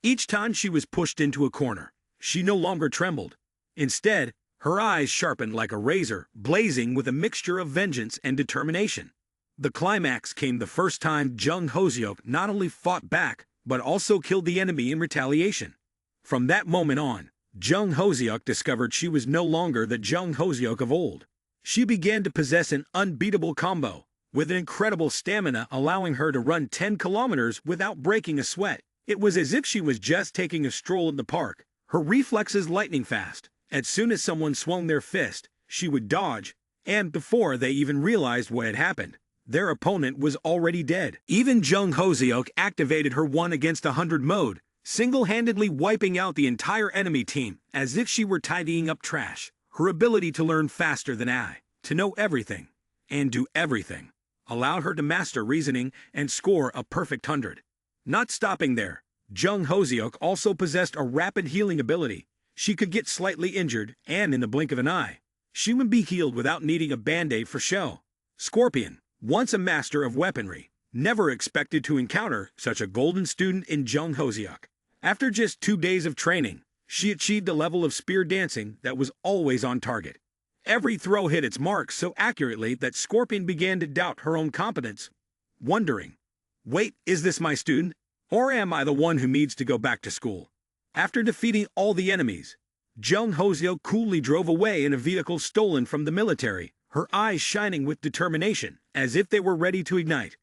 Each time she was pushed into a corner, she no longer trembled. Instead, her eyes sharpened like a razor, blazing with a mixture of vengeance and determination. The climax came the first time Jung Hoseok not only fought back, but also killed the enemy in retaliation. From that moment on, Jung Hoseok discovered she was no longer the Jung Hoseok of old. She began to possess an unbeatable combo, with an incredible stamina allowing her to run 10 kilometers without breaking a sweat. It was as if she was just taking a stroll in the park, her reflexes lightning fast. As soon as someone swung their fist, she would dodge, and before they even realized what had happened, their opponent was already dead. Even Jung Hoseok activated her 1 against 100 mode, single-handedly wiping out the entire enemy team as if she were tidying up trash. Her ability to learn faster than I, to know everything, and do everything, allowed her to master reasoning and score a perfect 100. Not stopping there, Jung Hoseok also possessed a rapid healing ability. She could get slightly injured, and in the blink of an eye, she would be healed without needing a band-aid for show. Scorpion, once a master of weaponry, never expected to encounter such a golden student in Jung Hoseok. After just 2 days of training, she achieved a level of spear dancing that was always on target. Every throw hit its mark so accurately that Scorpion began to doubt her own competence, wondering, wait, is this my student? Or am I the one who needs to go back to school? After defeating all the enemies, Jung Hoseok coolly drove away in a vehicle stolen from the military, her eyes shining with determination, as if they were ready to ignite.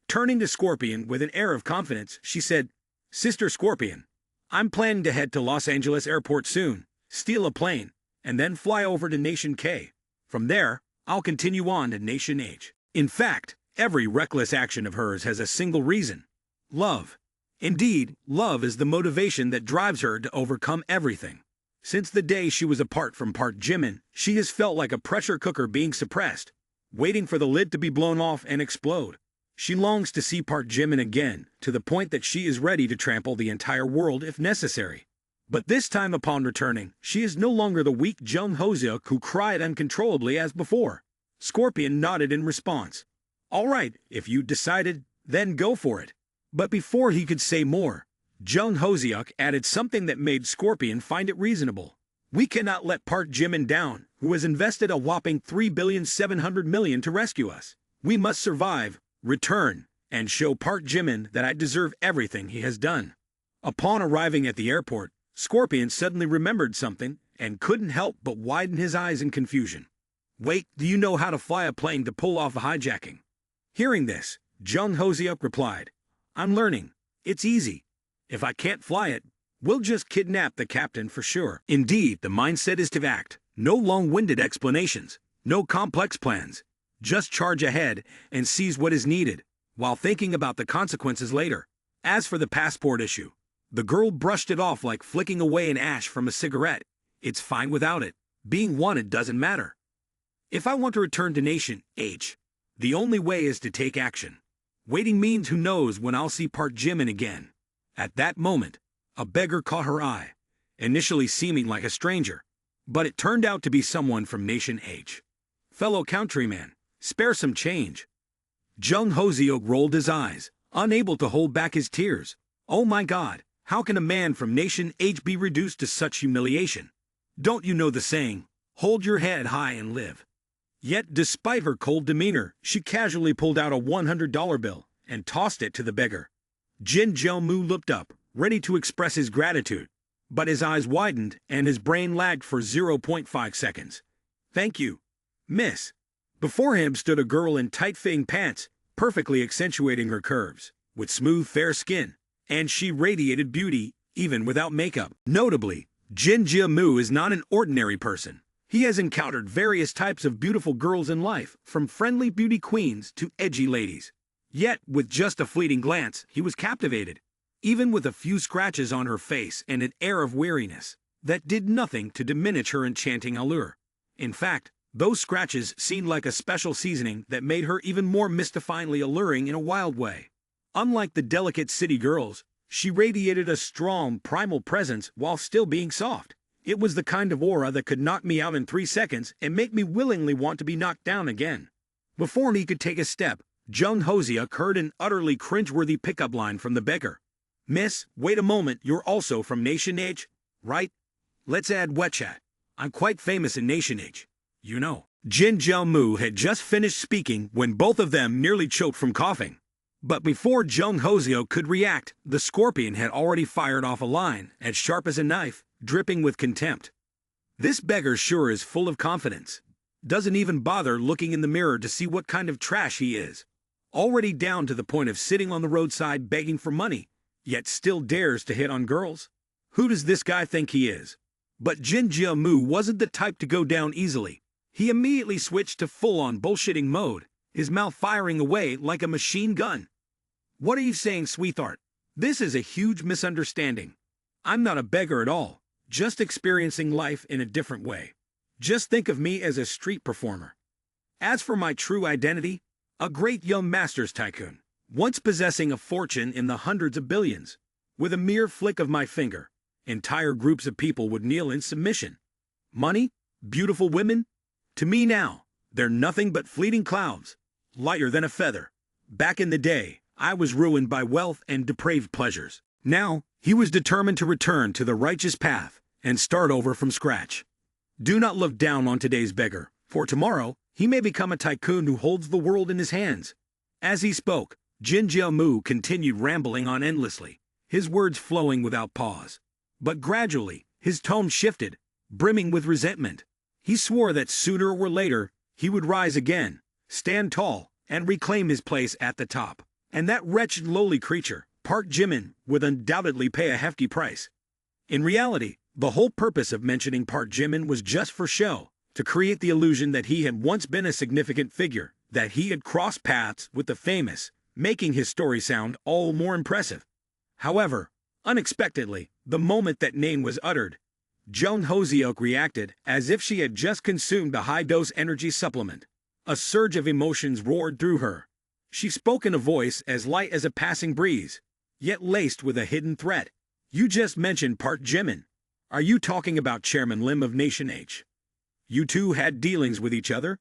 Turning to Scorpion with an air of confidence, she said, Sister Scorpion, I'm planning to head to Los Angeles Airport soon, steal a plane, and then fly over to Nation K. From there, I'll continue on to Nation H. In fact, every reckless action of hers has a single reason: love. Indeed, love is the motivation that drives her to overcome everything. Since the day she was apart from Park Jimin, she has felt like a pressure cooker being suppressed, waiting for the lid to be blown off and explode. She longs to see Park Jimin again, to the point that she is ready to trample the entire world if necessary. But this time upon returning, she is no longer the weak Jung Hoseok who cried uncontrollably as before. Scorpion nodded in response. All right, if you decided, then go for it. But before he could say more, Jung Hoseok added something that made Scorpion find it reasonable. We cannot let Park Jimin down, who has invested a whopping 3,700,000,000 to rescue us. We must survive, return, and show Park Jimin that I deserve everything he has done. Upon arriving at the airport, Scorpion suddenly remembered something and couldn't help but widen his eyes in confusion. Wait, do you know how to fly a plane to pull off a hijacking? Hearing this, Jung Hoseok replied, I'm learning. It's easy. If I can't fly it, we'll just kidnap the captain for sure. Indeed, the mindset is to act. No long-winded explanations, no complex plans. Just charge ahead and seize what is needed, while thinking about the consequences later. As for the passport issue, the girl brushed it off like flicking away an ash from a cigarette. It's fine without it. Being wanted doesn't matter. If I want to return to Nation H, the only way is to take action. Waiting means who knows when I'll see Park Jimin again. At that moment, a beggar caught her eye, initially seeming like a stranger, but it turned out to be someone from Nation H. Fellow countryman, spare some change. Jung Hoseok rolled his eyes, unable to hold back his tears. Oh my God, how can a man from Nation H be reduced to such humiliation? Don't you know the saying, hold your head high and live? Yet, despite her cold demeanor, she casually pulled out a $100 bill and tossed it to the beggar. Jin Jil-mu looked up, ready to express his gratitude, but his eyes widened and his brain lagged for 0.5 seconds. Thank you, miss. Before him stood a girl in tight-fitting pants, perfectly accentuating her curves, with smooth, fair skin, and she radiated beauty, even without makeup. Notably, Jin Jil-mu is not an ordinary person. He has encountered various types of beautiful girls in life, from friendly beauty queens to edgy ladies. Yet, with just a fleeting glance, he was captivated, even with a few scratches on her face and an air of weariness that did nothing to diminish her enchanting allure. In fact, those scratches seemed like a special seasoning that made her even more mystifyingly alluring in a wild way. Unlike the delicate city girls, she radiated a strong, primal presence while still being soft. It was the kind of aura that could knock me out in 3 seconds and make me willingly want to be knocked down again. Before he could take a step, Jung Hoseok heard an utterly cringeworthy pickup line from the beggar. Miss, wait a moment, you're also from Nation Age, right? Let's add WeChat. I'm quite famous in Nation Age. You know. Jin Jiamu had just finished speaking when both of them nearly choked from coughing. But before Jung Hoseok could react, the scorpion had already fired off a line, as sharp as a knife, dripping with contempt. This beggar sure is full of confidence. Doesn't even bother looking in the mirror to see what kind of trash he is. Already down to the point of sitting on the roadside begging for money, yet still dares to hit on girls? Who does this guy think he is? But Jin Jiamu wasn't the type to go down easily. He immediately switched to full-on bullshitting mode, his mouth firing away like a machine gun. What are you saying, sweetheart? This is a huge misunderstanding. I'm not a beggar at all, just experiencing life in a different way. Just think of me as a street performer. As for my true identity, a great young master's tycoon, once possessing a fortune in the hundreds of billions. With a mere flick of my finger, entire groups of people would kneel in submission. Money? Beautiful women? To me now, they're nothing but fleeting clouds, lighter than a feather. Back in the day, I was ruined by wealth and depraved pleasures. Now, he was determined to return to the righteous path and start over from scratch. Do not look down on today's beggar, for tomorrow, he may become a tycoon who holds the world in his hands. As he spoke, Jin Jiamu continued rambling on endlessly, his words flowing without pause. But gradually, his tone shifted, brimming with resentment. He swore that sooner or later, he would rise again, stand tall, and reclaim his place at the top. And that wretched lowly creature, Park Jimin, would undoubtedly pay a hefty price. In reality, the whole purpose of mentioning Park Jimin was just for show, to create the illusion that he had once been a significant figure, that he had crossed paths with the famous, making his story sound all more impressive. However, unexpectedly, the moment that name was uttered, Jung Hoseok reacted as if she had just consumed a high-dose energy supplement. A surge of emotions roared through her. She spoke in a voice as light as a passing breeze, yet laced with a hidden threat. You just mentioned Park Jimin. Are you talking about Chairman Lim of Nation H? You two had dealings with each other?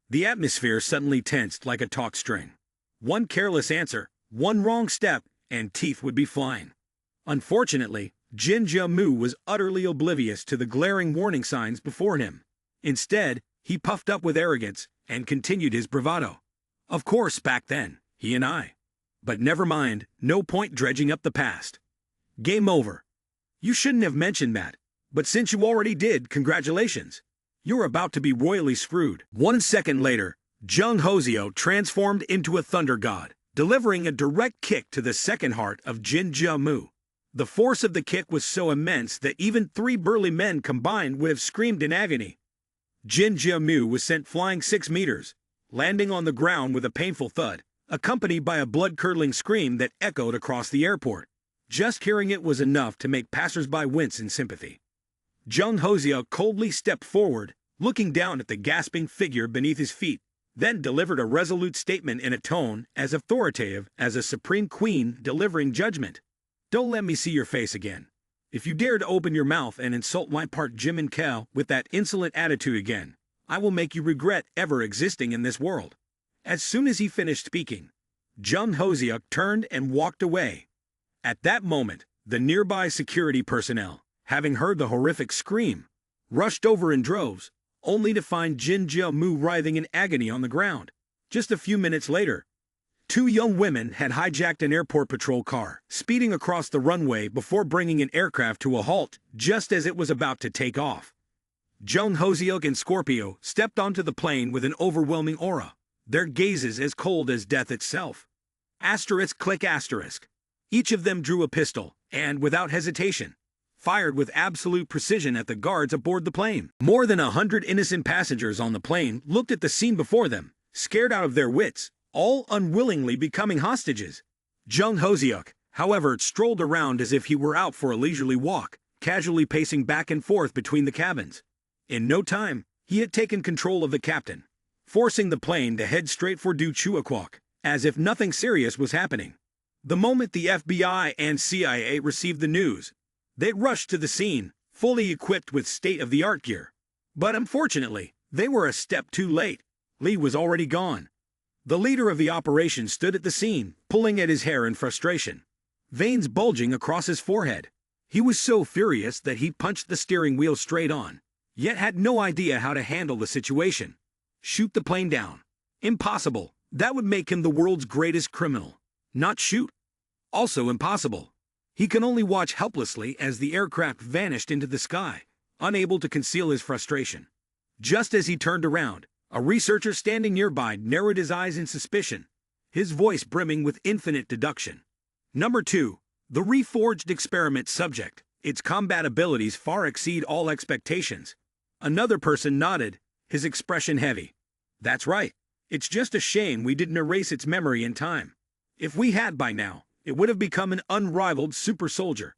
The atmosphere suddenly tensed like a taut string. One careless answer, one wrong step, and teeth would be flying. Unfortunately, Jin Jiamu was utterly oblivious to the glaring warning signs before him. Instead, he puffed up with arrogance and continued his bravado. Of course, back then, he and I. But never mind, no point dredging up the past. Game over. You shouldn't have mentioned that, but since you already did, congratulations. You're about to be royally screwed. 1 second later, Jung Hoseok transformed into a thunder god, delivering a direct kick to the second heart of Jin Jiamu. The force of the kick was so immense that even 3 burly men combined would have screamed in agony. Jin Jiamu was sent flying 6 meters, landing on the ground with a painful thud, accompanied by a blood-curdling scream that echoed across the airport. Just hearing it was enough to make passers-by wince in sympathy. Jung Hoseok coldly stepped forward, looking down at the gasping figure beneath his feet, then delivered a resolute statement in a tone as authoritative as a supreme queen delivering judgment. Don't let me see your face again. If you dare to open your mouth and insult my Park Jimin Kao with that insolent attitude again, I will make you regret ever existing in this world. As soon as he finished speaking, Jung Hoseok turned and walked away. At that moment, the nearby security personnel, having heard the horrific scream, rushed over in droves, only to find Jin Jiamu writhing in agony on the ground. Just a few minutes later, 2 young women had hijacked an airport patrol car, speeding across the runway before bringing an aircraft to a halt just as it was about to take off. Jung Hoseok and Scorpio stepped onto the plane with an overwhelming aura, their gazes as cold as death itself. Asterisk click asterisk. Each of them drew a pistol, and, without hesitation, fired with absolute precision at the guards aboard the plane. More than 100 innocent passengers on the plane looked at the scene before them, scared out of their wits, all unwillingly becoming hostages. Jung Hoseok, however, strolled around as if he were out for a leisurely walk, casually pacing back and forth between the cabins. In no time, he had taken control of the captain, forcing the plane to head straight for Du Chuaquoc, as if nothing serious was happening. The moment the FBI and CIA received the news, they rushed to the scene, fully equipped with state-of-the-art gear. But unfortunately, they were a step too late. Lee was already gone. The leader of the operation stood at the scene, pulling at his hair in frustration. veins bulging across his forehead. He was so furious that he punched the steering wheel straight on, yet had no idea how to handle the situation. Shoot the plane down. Impossible. That would make him the world's greatest criminal. Not shoot. Also impossible. He can only watch helplessly as the aircraft vanished into the sky, unable to conceal his frustration. Just as he turned around, a researcher standing nearby narrowed his eyes in suspicion, his voice brimming with infinite deduction. Number 2. The reforged experiment subject. Its combat abilities far exceed all expectations. Another person nodded, his expression heavy. That's right. It's just a shame we didn't erase its memory in time. If we had by now, it would have become an unrivaled super soldier.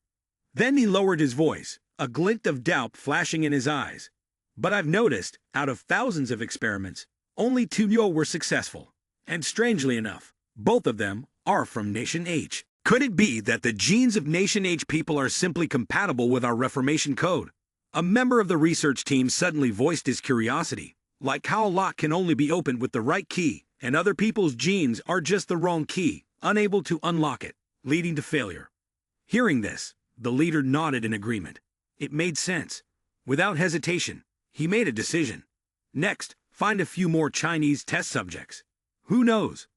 Then he lowered his voice, a glint of doubt flashing in his eyes. But I've noticed, out of thousands of experiments, only 2 were successful. And strangely enough, both of them are from Nation H. Could it be that the genes of Nation H people are simply compatible with our Reformation code? A member of the research team suddenly voiced his curiosity, like how a lock can only be opened with the right key, and other people's genes are just the wrong key, unable to unlock it, leading to failure. Hearing this, the leader nodded in agreement. It made sense. Without hesitation, he made a decision. Next, find a few more Chinese test subjects. Who knows?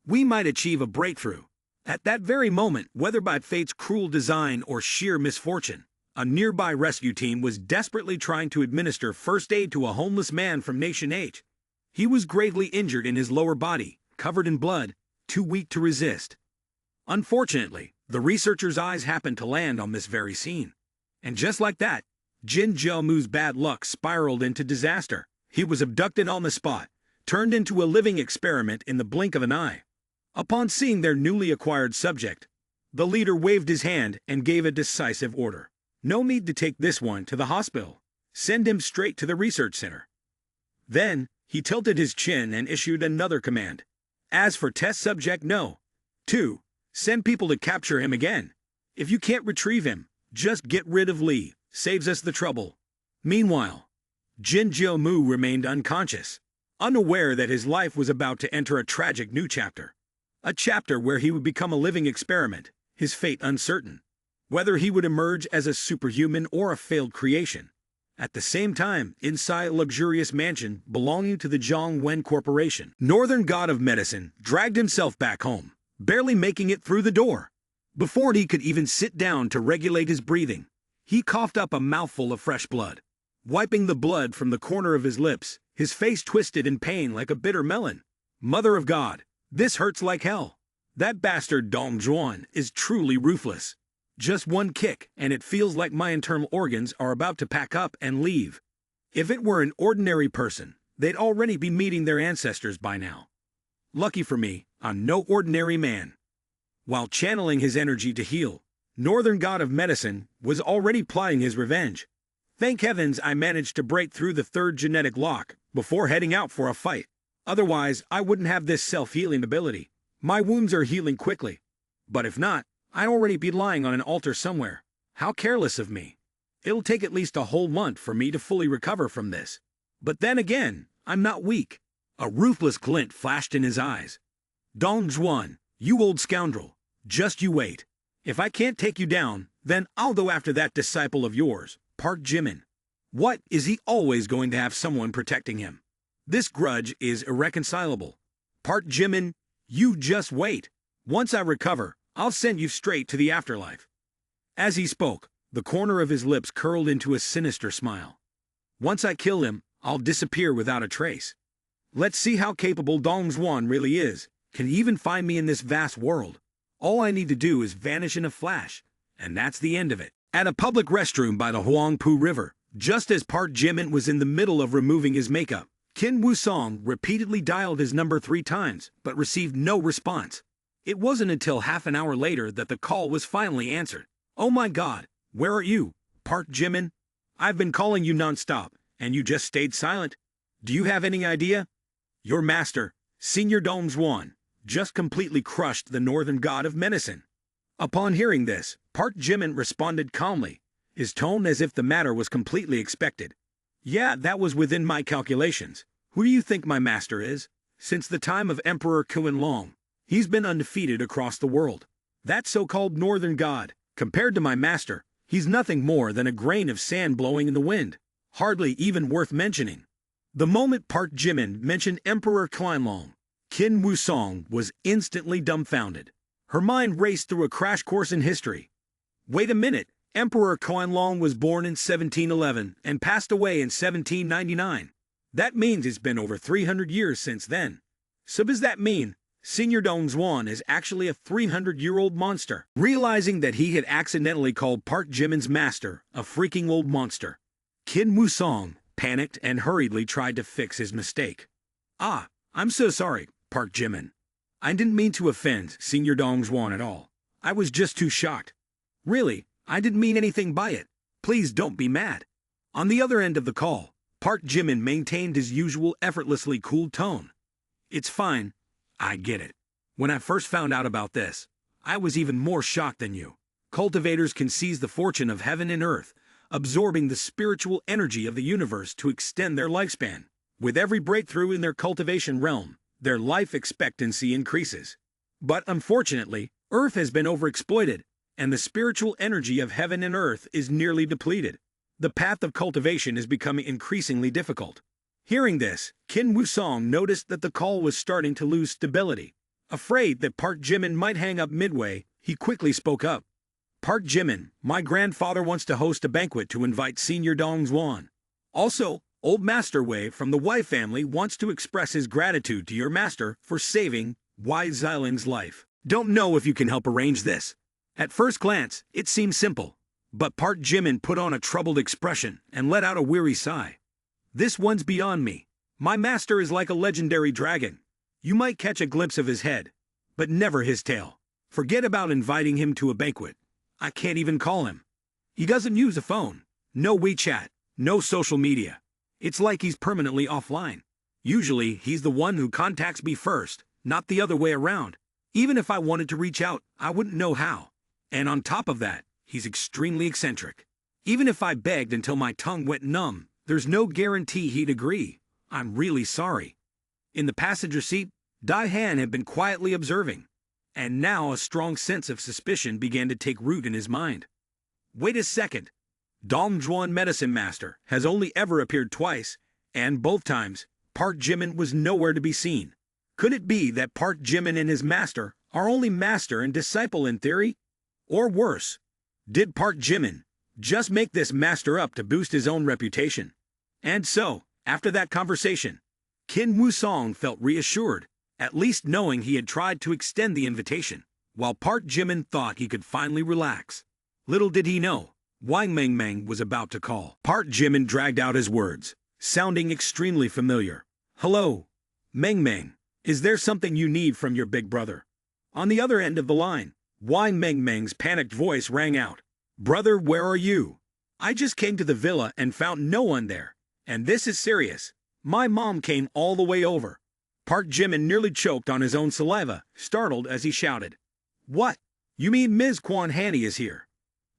We might achieve a breakthrough. At that very moment, whether by fate's cruel design or sheer misfortune, a nearby rescue team was desperately trying to administer first aid to a homeless man from Nation H. He was gravely injured in his lower body, covered in blood, too weak to resist. Unfortunately, the researcher's eyes happened to land on this very scene. And just like that, Jin Jiamu's bad luck spiraled into disaster. He was abducted on the spot, turned into a living experiment in the blink of an eye. Upon seeing their newly acquired subject, the leader waved his hand and gave a decisive order. No need to take this one to the hospital. Send him straight to the research center. Then, he tilted his chin and issued another command. As for test subject no. 2. Send people to capture him again. If you can't retrieve him, just get rid of Lee. Saves us the trouble. Meanwhile, Jin Jiamu remained unconscious, unaware that his life was about to enter a tragic new chapter. A chapter where he would become a living experiment, his fate uncertain. Whether he would emerge as a superhuman or a failed creation. At the same time, inside a luxurious mansion belonging to the Zhang Wen Corporation, Northern God of Medicine dragged himself back home, barely making it through the door. Before he could even sit down to regulate his breathing, he coughed up a mouthful of fresh blood. Wiping the blood from the corner of his lips, his face twisted in pain like a bitter melon. Mother of God, this hurts like hell. That bastard Dong Zhuan is truly ruthless. Just one kick, and it feels like my internal organs are about to pack up and leave. If it were an ordinary person, they'd already be meeting their ancestors by now. Lucky for me, I'm no ordinary man. While channeling his energy to heal, Northern God of Medicine was already plotting his revenge. Thank heavens I managed to break through the 3rd genetic lock before heading out for a fight. Otherwise, I wouldn't have this self-healing ability. My wounds are healing quickly. But if not, I'd already be lying on an altar somewhere. How careless of me. It'll take at least a whole month for me to fully recover from this. But then again, I'm not weak. A ruthless glint flashed in his eyes. Dong Zhuan, you old scoundrel, just you wait. If I can't take you down, then I'll go after that disciple of yours, Park Jimin. What, is he always going to have someone protecting him? This grudge is irreconcilable. Park Jimin, you just wait. Once I recover, I'll send you straight to the afterlife. As he spoke, the corner of his lips curled into a sinister smile. Once I kill him, I'll disappear without a trace. Let's see how capable Dong Zhuan really is. Can he even find me in this vast world? All I need to do is vanish in a flash, and that's the end of it. At a public restroom by the Huangpu River, just as Park Jimin was in the middle of removing his makeup, Qin Wusong repeatedly dialed his number 3 times, but received no response. It wasn't until half an hour later that the call was finally answered. Oh my God, where are you, Park Jimin? I've been calling you non-stop, and you just stayed silent. Do you have any idea? Your master, Senior Dong Zhuan, just completely crushed the Northern God of Medicine. Upon hearing this, Park Jimin responded calmly, his tone as if the matter was completely expected. Yeah, that was within my calculations. Who do you think my master is? Since the time of Emperor Qianlong, he's been undefeated across the world. That so-called northern god, compared to my master, he's nothing more than a grain of sand blowing in the wind, hardly even worth mentioning. The moment Park Jimin mentioned Emperor Qianlong, Qin Wusong was instantly dumbfounded. Her mind raced through a crash course in history. Wait a minute, Emperor Qianlong was born in 1711 and passed away in 1799. That means it's been over 300 years since then. So does that mean Senior Dongzhuan is actually a 300-year-old monster? Realizing that he had accidentally called Park Jimin's master a freaking old monster, Qin Wusong panicked and hurriedly tried to fix his mistake. "Ah, I'm so sorry, Park Jimin. I didn't mean to offend Senior Dongzhuan at all. I was just too shocked. Really, I didn't mean anything by it. Please don't be mad." On the other end of the call, Park Jimin maintained his usual effortlessly cool tone. "It's fine. I get it. When I first found out about this, I was even more shocked than you. Cultivators can seize the fortune of heaven and earth, absorbing the spiritual energy of the universe to extend their lifespan. With every breakthrough in their cultivation realm, their life expectancy increases. But unfortunately, Earth has been overexploited, and the spiritual energy of heaven and earth is nearly depleted. The path of cultivation is becoming increasingly difficult." Hearing this, Qin Wusong noticed that the call was starting to lose stability. Afraid that Park Jimin might hang up midway, he quickly spoke up. "Park Jimin, my grandfather wants to host a banquet to invite Senior Dongzhuan. Also, Old Master Wei from the Wei family wants to express his gratitude to your master for saving Wei Xiling's life. Don't know if you can help arrange this." At first glance, it seemed simple, but Park Jimin put on a troubled expression and let out a weary sigh. "This one's beyond me. My master is like a legendary dragon. You might catch a glimpse of his head, but never his tail. Forget about inviting him to a banquet. I can't even call him. He doesn't use a phone, no WeChat, no social media. It's like he's permanently offline. Usually, he's the one who contacts me first, not the other way around. Even if I wanted to reach out, I wouldn't know how. And on top of that, he's extremely eccentric. Even if I begged until my tongue went numb, there's no guarantee he'd agree. I'm really sorry." In the passenger seat, Dai Han had been quietly observing, and now a strong sense of suspicion began to take root in his mind. Wait a second. Dongzhuan Medicine Master has only ever appeared twice, and both times, Park Jimin was nowhere to be seen. Could it be that Park Jimin and his master are only master and disciple in theory? Or worse, did Park Jimin just make this master up to boost his own reputation? And so, after that conversation, Qin Wusong felt reassured, at least knowing he had tried to extend the invitation, while Park Jimin thought he could finally relax. Little did he know, Wang Mengmeng was about to call. Park Jimin dragged out his words, sounding extremely familiar. "Hello, Mengmeng, is there something you need from your big brother?" On the other end of the line, Wang Mengmeng's panicked voice rang out. "Brother, where are you? I just came to the villa and found no one there. And this is serious. My mom came all the way over." Park Jimin nearly choked on his own saliva, startled as he shouted. "What? You mean Ms. Quan Hanny is here?"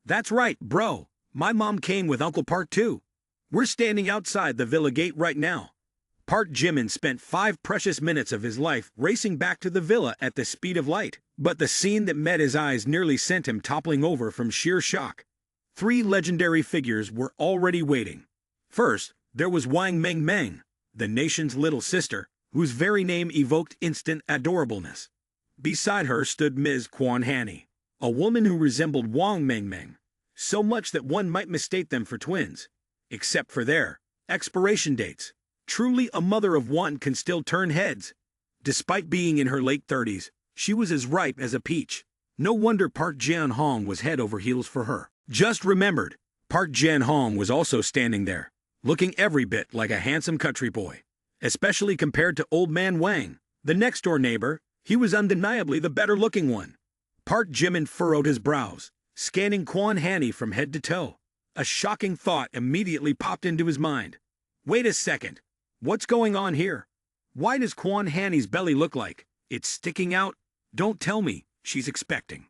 "That's right, bro. My mom came with Uncle Park too. We're standing outside the villa gate right now." Park Jimin spent 5 precious minutes of his life racing back to the villa at the speed of light, but the scene that met his eyes nearly sent him toppling over from sheer shock. 3 legendary figures were already waiting. First, there was Wang Mengmeng, the nation's little sister, whose very name evoked instant adorableness. Beside her stood Ms. Quan Hanny, a woman who resembled Wang Mengmeng, so much that one might mistake them for twins, except for their expiration dates. Truly, a mother of one can still turn heads. Despite being in her late 30s, she was as ripe as a peach. No wonder Park Jian-hong was head over heels for her. Just remembered, Park Jian-hong was also standing there, looking every bit like a handsome country boy. Especially compared to old man Wang, the next-door neighbor, he was undeniably the better-looking one. Park Jimin furrowed his brows, scanning Quan Hanny from head to toe. A shocking thought immediately popped into his mind. Wait a second. What's going on here? Why does Quan Hanny's belly look like it's sticking out? Don't tell me she's expecting.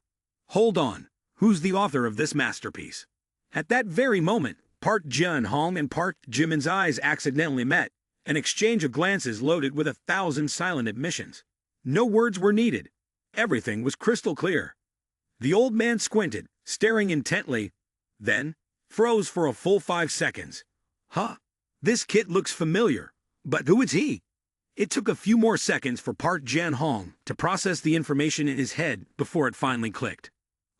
Hold on. Who's the author of this masterpiece? At that very moment, Park Jian-hong and Park Jimin's eyes accidentally met, an exchange of glances loaded with 1,000 silent admissions. No words were needed. Everything was crystal clear. The old man squinted, staring intently, then froze for a full 5 seconds. Huh? This kid looks familiar, but who is he? It took a few more seconds for Park Jimin to process the information in his head before it finally clicked.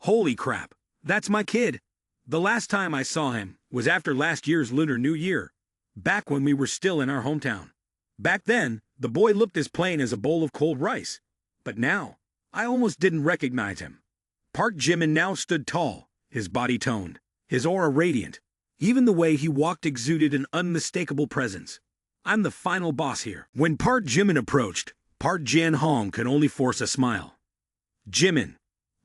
Holy crap, that's my kid. The last time I saw him was after last year's Lunar New Year, back when we were still in our hometown. Back then, the boy looked as plain as a bowl of cold rice. But now, I almost didn't recognize him. Park Jimin now stood tall, his body toned, his aura radiant. Even the way he walked exuded an unmistakable presence. I'm the final boss here. When Park Jimin approached, Park Jimin could only force a smile. Jimin,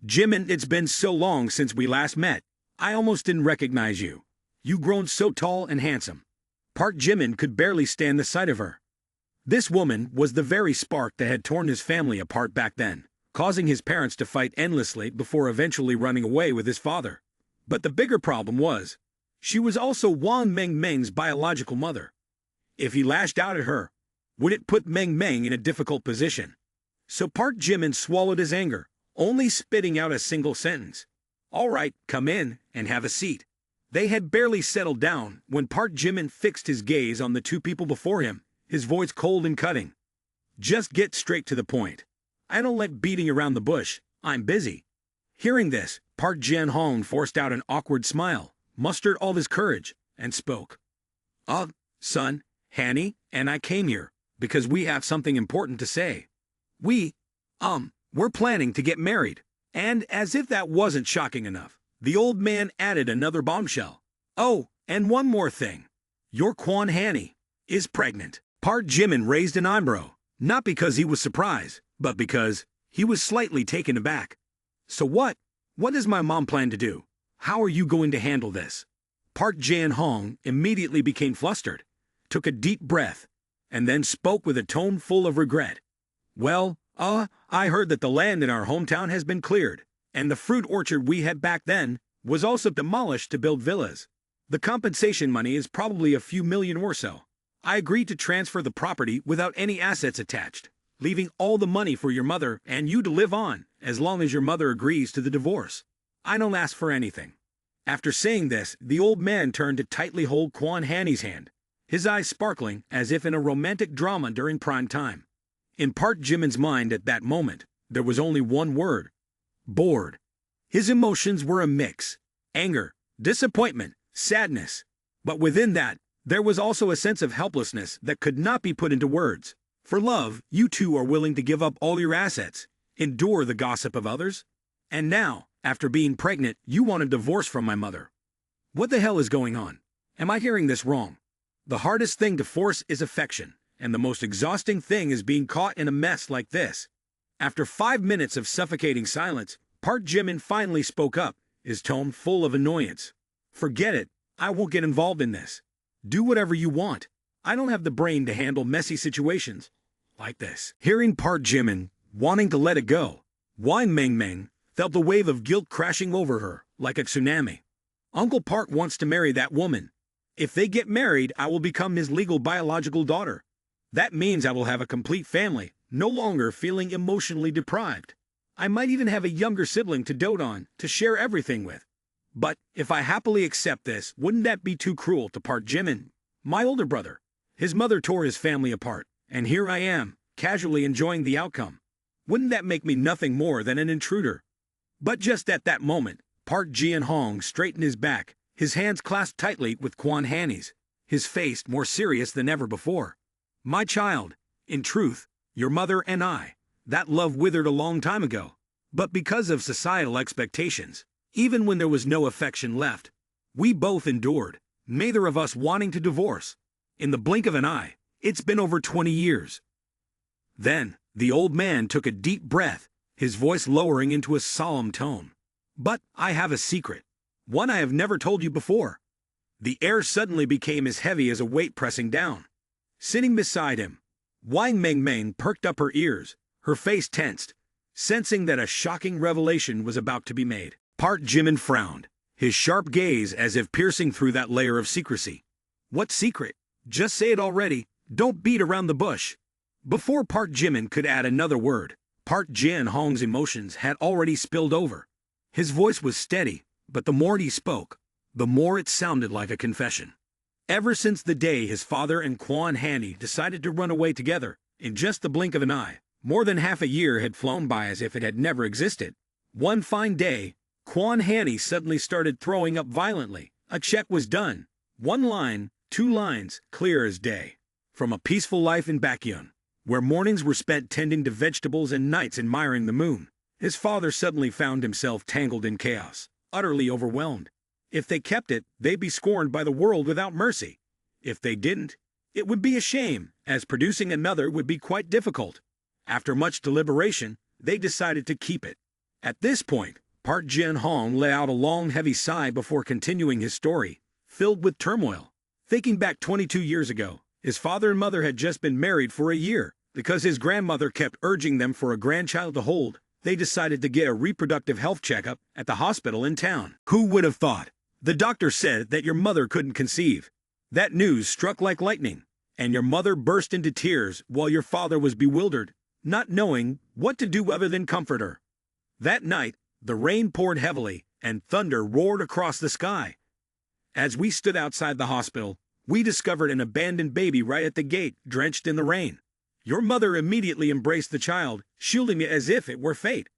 it's been so long since we last met. I almost didn't recognize you. You've grown so tall and handsome. Park Jimin could barely stand the sight of her. This woman was the very spark that had torn his family apart back then, causing his parents to fight endlessly before eventually running away with his father. But the bigger problem was, she was also Wang Mengmeng's biological mother. If he lashed out at her, would it put Mengmeng in a difficult position? So Park Jimin swallowed his anger, only spitting out a single sentence. All right, come in and have a seat. They had barely settled down when Park Jimin fixed his gaze on the two people before him, his voice cold and cutting. Just get straight to the point. I don't like beating around the bush. I'm busy. Hearing this, Park Jimin forced out an awkward smile, mustered all his courage, and spoke. Son, Hanny and I came here because we have something important to say. We're planning to get married. And as if that wasn't shocking enough, the old man added another bombshell. Oh, and one more thing. Your Quan Hanny is pregnant. Park Jimin raised an eyebrow, not because he was surprised, but because he was slightly taken aback. So what? What does my mom plan to do? How are you going to handle this? Park Jimin immediately became flustered, took a deep breath, and then spoke with a tone full of regret. Well, I heard that the land in our hometown has been cleared, and the fruit orchard we had back then was also demolished to build villas. The compensation money is probably a few million or so. I agreed to transfer the property without any assets attached, leaving all the money for your mother and you to live on, as long as your mother agrees to the divorce. I don't ask for anything. After saying this, the old man turned to tightly hold Quan Hanny's hand, his eyes sparkling as if in a romantic drama during prime time. In Park Jimin's mind at that moment, there was only one word: bored. His emotions were a mix: anger, disappointment, sadness. But within that, there was also a sense of helplessness that could not be put into words. For love, you two are willing to give up all your assets, endure the gossip of others. And now, after being pregnant, you want a divorce from my mother. What the hell is going on? Am I hearing this wrong? The hardest thing to force is affection, and the most exhausting thing is being caught in a mess like this. After 5 minutes of suffocating silence, Park Jimin finally spoke up, his tone full of annoyance. Forget it. I won't get involved in this. Do whatever you want. I don't have the brain to handle messy situations like this. Hearing Park Jimin wanting to let it go, Wang Mengmeng felt a wave of guilt crashing over her like a tsunami. Uncle Park wants to marry that woman. If they get married, I will become his legal biological daughter. That means I will have a complete family, no longer feeling emotionally deprived. I might even have a younger sibling to dote on, to share everything with. But if I happily accept this, wouldn't that be too cruel to Park Jimin, my older brother? His mother tore his family apart, and here I am, casually enjoying the outcome. Wouldn't that make me nothing more than an intruder? But just at that moment, Park Jimin straightened his back, his hands clasped tightly with Quan Hanny's, his face more serious than ever before. My child, in truth, your mother and I, that love withered a long time ago. But because of societal expectations, even when there was no affection left, we both endured, neither of us wanting to divorce. In the blink of an eye, it's been over 20 years. Then, the old man took a deep breath, his voice lowering into a solemn tone. But I have a secret, one I have never told you before. The air suddenly became as heavy as a weight pressing down. Sitting beside him, Wang Mengmeng perked up her ears, her face tensed, sensing that a shocking revelation was about to be made. Park Jimin frowned, his sharp gaze as if piercing through that layer of secrecy. What secret? Just say it already, don't beat around the bush. Before Park Jimin could add another word, Park Jimin's emotions had already spilled over. His voice was steady, but the more he spoke, the more it sounded like a confession. Ever since the day his father and Kwon Hanny decided to run away together, in just the blink of an eye, more than half a year had flown by as if it had never existed. One fine day, Kwon Hanny suddenly started throwing up violently. A check was done. 1 line, 2 lines, clear as day. From a peaceful life in Baekhyun, where mornings were spent tending to vegetables and nights admiring the moon, his father suddenly found himself tangled in chaos, utterly overwhelmed. If they kept it, they'd be scorned by the world without mercy. If they didn't, it would be a shame, as producing another would be quite difficult. After much deliberation, they decided to keep it. At this point, Park Jin-hong let out a long, heavy sigh before continuing his story, filled with turmoil. Thinking back 22 years ago, his father and mother had just been married for a year. Because his grandmother kept urging them for a grandchild to hold, they decided to get a reproductive health checkup at the hospital in town. Who would have thought? The doctor said that your mother couldn't conceive. That news struck like lightning, and your mother burst into tears while your father was bewildered, not knowing what to do other than comfort her. That night, the rain poured heavily, and thunder roared across the sky. As we stood outside the hospital, we discovered an abandoned baby right at the gate, drenched in the rain. Your mother immediately embraced the child, shielding it as if it were fate.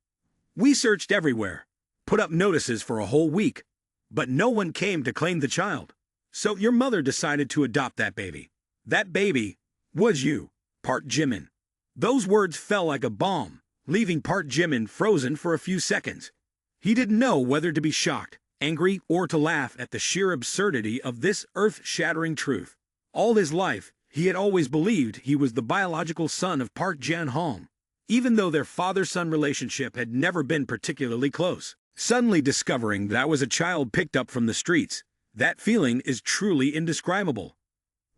We searched everywhere, put up notices for a whole week, but no one came to claim the child. So your mother decided to adopt that baby. That baby was you, Park Jimin. Those words fell like a bomb, leaving Park Jimin frozen for a few seconds. He didn't know whether to be shocked, angry, or to laugh at the sheer absurdity of this earth-shattering truth. All his life, he had always believed he was the biological son of Park Jin-hong, even though their father-son relationship had never been particularly close. Suddenly discovering that was a child picked up from the streets, that feeling is truly indescribable.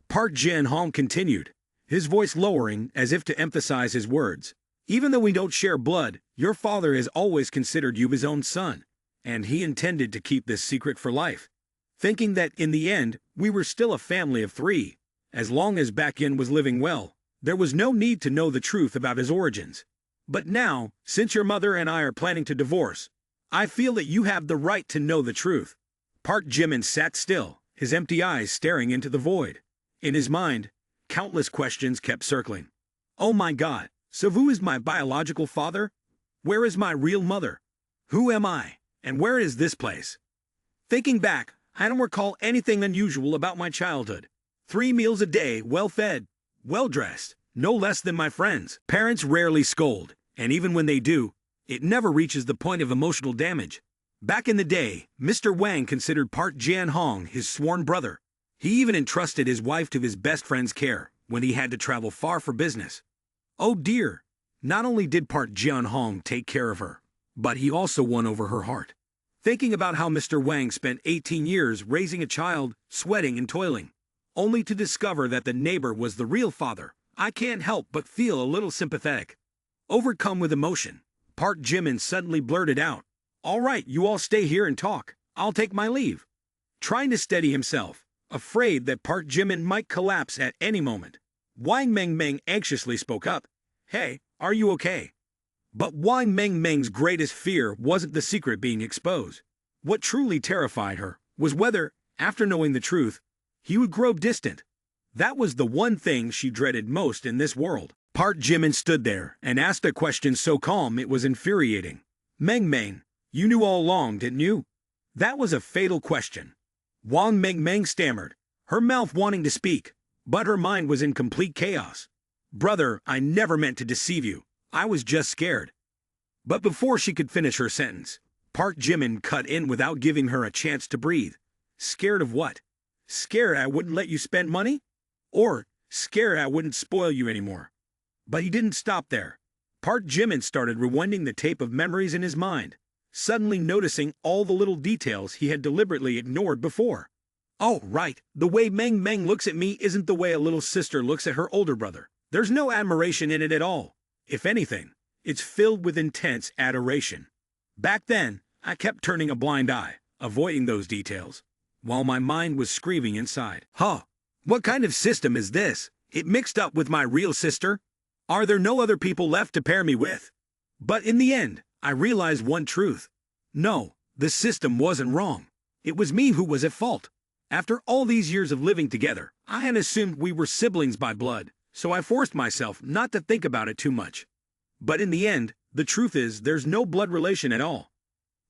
Park Jin-hong continued, his voice lowering as if to emphasize his words. Even though we don't share blood, your father has always considered you his own son, and he intended to keep this secret for life, thinking that in the end, we were still a family of 3. As long as Baekhyun was living well, there was no need to know the truth about his origins. But now, since your mother and I are planning to divorce, I feel that you have the right to know the truth. Park Jimin sat still, his empty eyes staring into the void. In his mind, countless questions kept circling. Oh my God, so who is my biological father? Where is my real mother? Who am I? And where is this place? Thinking back, I don't recall anything unusual about my childhood. 3 meals a day, well-fed, well-dressed, no less than my friends. Parents rarely scold, and even when they do, it never reaches the point of emotional damage. Back in the day, Mr. Wang considered Park Jian-hong his sworn brother. He even entrusted his wife to his best friend's care when he had to travel far for business. Oh dear, not only did Park Jian-hong take care of her, but he also won over her heart. Thinking about how Mr. Wang spent 18 years raising a child, sweating and toiling, only to discover that the neighbor was the real father, I can't help but feel a little sympathetic. Overcome with emotion, Park Jimin suddenly blurted out, "All right, you all stay here and talk. I'll take my leave." Trying to steady himself, afraid that Park Jimin might collapse at any moment, Wang Mengmeng anxiously spoke up, "Hey, are you okay?" But Wang Mengmeng's greatest fear wasn't the secret being exposed. What truly terrified her was whether, after knowing the truth, he would grow distant. That was the one thing she dreaded most in this world. Park Jimin stood there and asked a question so calm it was infuriating. "Mengmeng, you knew all along, didn't you?" That was a fatal question. Wang Mengmeng stammered, her mouth wanting to speak, but her mind was in complete chaos. "Brother, I never meant to deceive you. I was just scared." But before she could finish her sentence, Park Jimin cut in without giving her a chance to breathe. "Scared of what? Scared I wouldn't let you spend money? Or scared I wouldn't spoil you anymore?" But he didn't stop there. Park Jimin started rewinding the tape of memories in his mind, suddenly noticing all the little details he had deliberately ignored before. "Oh, right, the way Meng Meng looks at me isn't the way a little sister looks at her older brother. There's no admiration in it at all. If anything, it's filled with intense adoration." Back then, I kept turning a blind eye, avoiding those details, while my mind was screaming inside. Huh, what kind of system is this? It mixed up with my real sister? Are there no other people left to pair me with? But in the end, I realized one truth. No, the system wasn't wrong. It was me who was at fault. After all these years of living together, I had assumed we were siblings by blood, so I forced myself not to think about it too much. But in the end, the truth is there's no blood relation at all.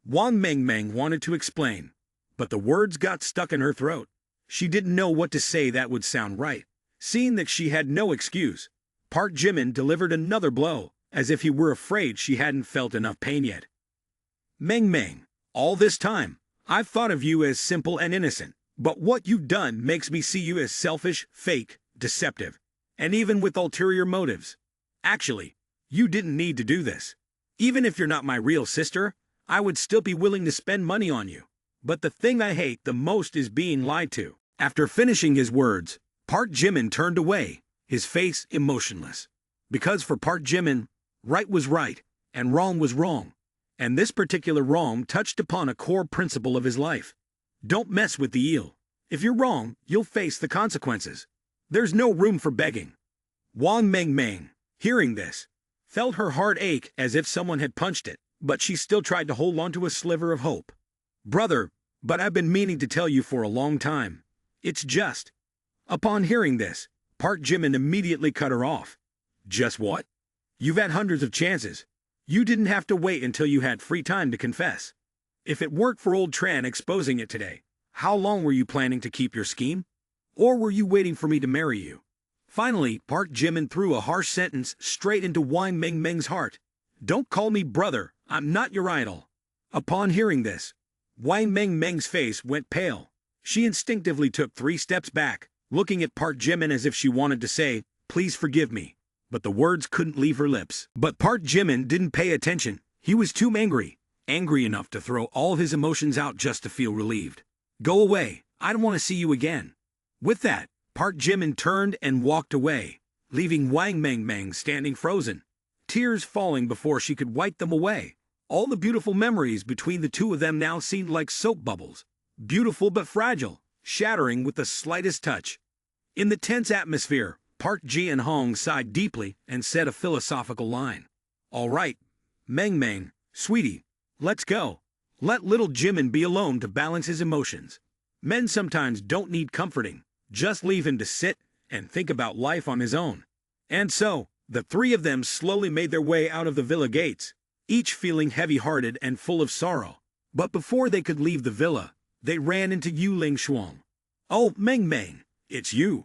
Wang Mengmeng wanted to explain, but the words got stuck in her throat. She didn't know what to say that would sound right. Seeing that she had no excuse, Park Jimin delivered another blow, as if he were afraid she hadn't felt enough pain yet. Meng Meng, all this time, I've thought of you as simple and innocent, but what you've done makes me see you as selfish, fake, deceptive, and even with ulterior motives. Actually, you didn't need to do this. Even if you're not my real sister, I would still be willing to spend money on you. But the thing I hate the most is being lied to. After finishing his words, Park Jimin turned away, his face emotionless. Because for Park Jimin, right was right, and wrong was wrong. And this particular wrong touched upon a core principle of his life. Don't mess with the eel. If you're wrong, you'll face the consequences. There's no room for begging. Wang Mengmeng, hearing this, felt her heart ache as if someone had punched it, but she still tried to hold on to a sliver of hope. Brother, but I've been meaning to tell you for a long time. It's just. Upon hearing this, Park Jimin immediately cut her off. Just what? You've had hundreds of chances. You didn't have to wait until you had free time to confess. If it weren't for old Tran exposing it today, how long were you planning to keep your scheme? Or were you waiting for me to marry you? Finally, Park Jimin threw a harsh sentence straight into Wang Mengmeng's heart. Don't call me brother, I'm not your idol. Upon hearing this, Wang Mengmeng's face went pale. She instinctively took 3 steps back, looking at Park Jimin as if she wanted to say, please forgive me. But the words couldn't leave her lips. But Park Jimin didn't pay attention. He was too angry enough to throw all his emotions out just to feel relieved. Go away, I don't want to see you again. With that, Park Jimin turned and walked away, leaving Wang Mengmeng standing frozen, tears falling before she could wipe them away. All the beautiful memories between the two of them now seemed like soap bubbles, beautiful but fragile, shattering with the slightest touch. In the tense atmosphere, Park Ji-hong sighed deeply and said a philosophical line. All right, Mengmeng, sweetie, let's go. Let little Jimin be alone to balance his emotions. Men sometimes don't need comforting. Just leave him to sit and think about life on his own. And so, the 3 of them slowly made their way out of the villa gates, each feeling heavy-hearted and full of sorrow. But before they could leave the villa, they ran into Yuling Shuang. Oh, Mengmeng, it's you.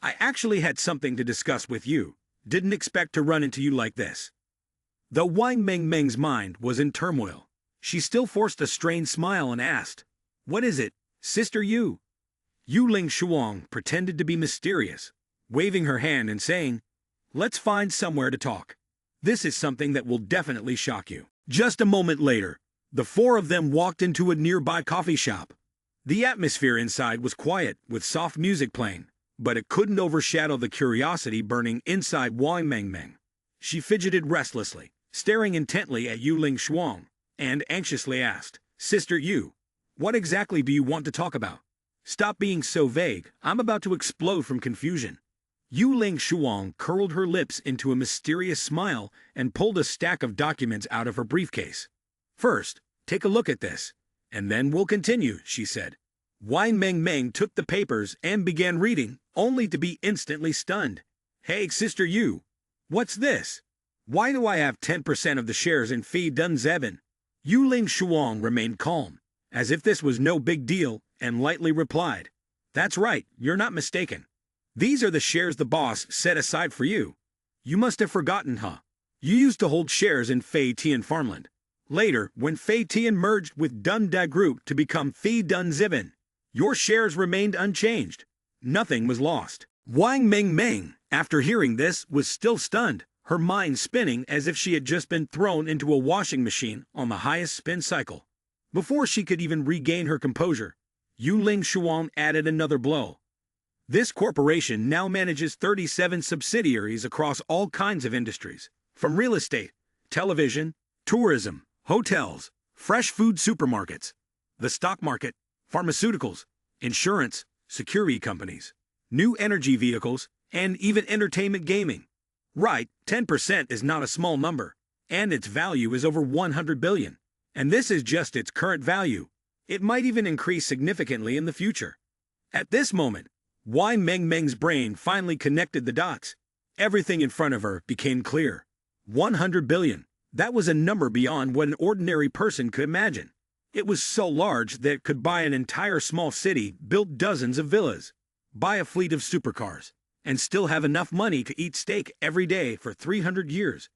I actually had something to discuss with you. Didn't expect to run into you like this. Though Wang Mengmeng's mind was in turmoil, she still forced a strained smile and asked, what is it, Sister Yu? Yuling Shuang pretended to be mysterious, waving her hand and saying, let's find somewhere to talk. This is something that will definitely shock you. Just a moment later, the 4 of them walked into a nearby coffee shop. The atmosphere inside was quiet, with soft music playing, but it couldn't overshadow the curiosity burning inside Wang Mengmeng. She fidgeted restlessly, staring intently at Yuling Shuang, and anxiously asked, Sister Yu, what exactly do you want to talk about? Stop being so vague, I'm about to explode from confusion. Yuling Shuang curled her lips into a mysterious smile and pulled a stack of documents out of her briefcase. First, take a look at this, and then we'll continue, she said. Wang Mengmeng took the papers and began reading, only to be instantly stunned. Hey, Sister Yu, what's this? Why do I have 10% of the shares in Fei Dun Zeben? Yuling Shuang remained calm, as if this was no big deal, and lightly replied, that's right, you're not mistaken. These are the shares the boss set aside for you. You must have forgotten, huh? You used to hold shares in Fei Tian Farmland. Later, when Fei Tian merged with Dun Da Group to become Fei Dun Zeben, your shares remained unchanged. Nothing was lost. Wang Mengmeng, after hearing this, was still stunned, her mind spinning as if she had just been thrown into a washing machine on the highest spin cycle. Before she could even regain her composure, Yuling Shuang added another blow. This corporation now manages 37 subsidiaries across all kinds of industries, from real estate, television, tourism, hotels, fresh food supermarkets, the stock market, pharmaceuticals, insurance, security companies, new energy vehicles, and even entertainment gaming. Right, 10% is not a small number, and its value is over 100 billion. And this is just its current value. It might even increase significantly in the future. At this moment, Wang Mengmeng's brain finally connected the dots. Everything in front of her became clear. 100 billion. That was a number beyond what an ordinary person could imagine. It was so large that it could buy an entire small city, build dozens of villas, buy a fleet of supercars, and still have enough money to eat steak every day for 300 years.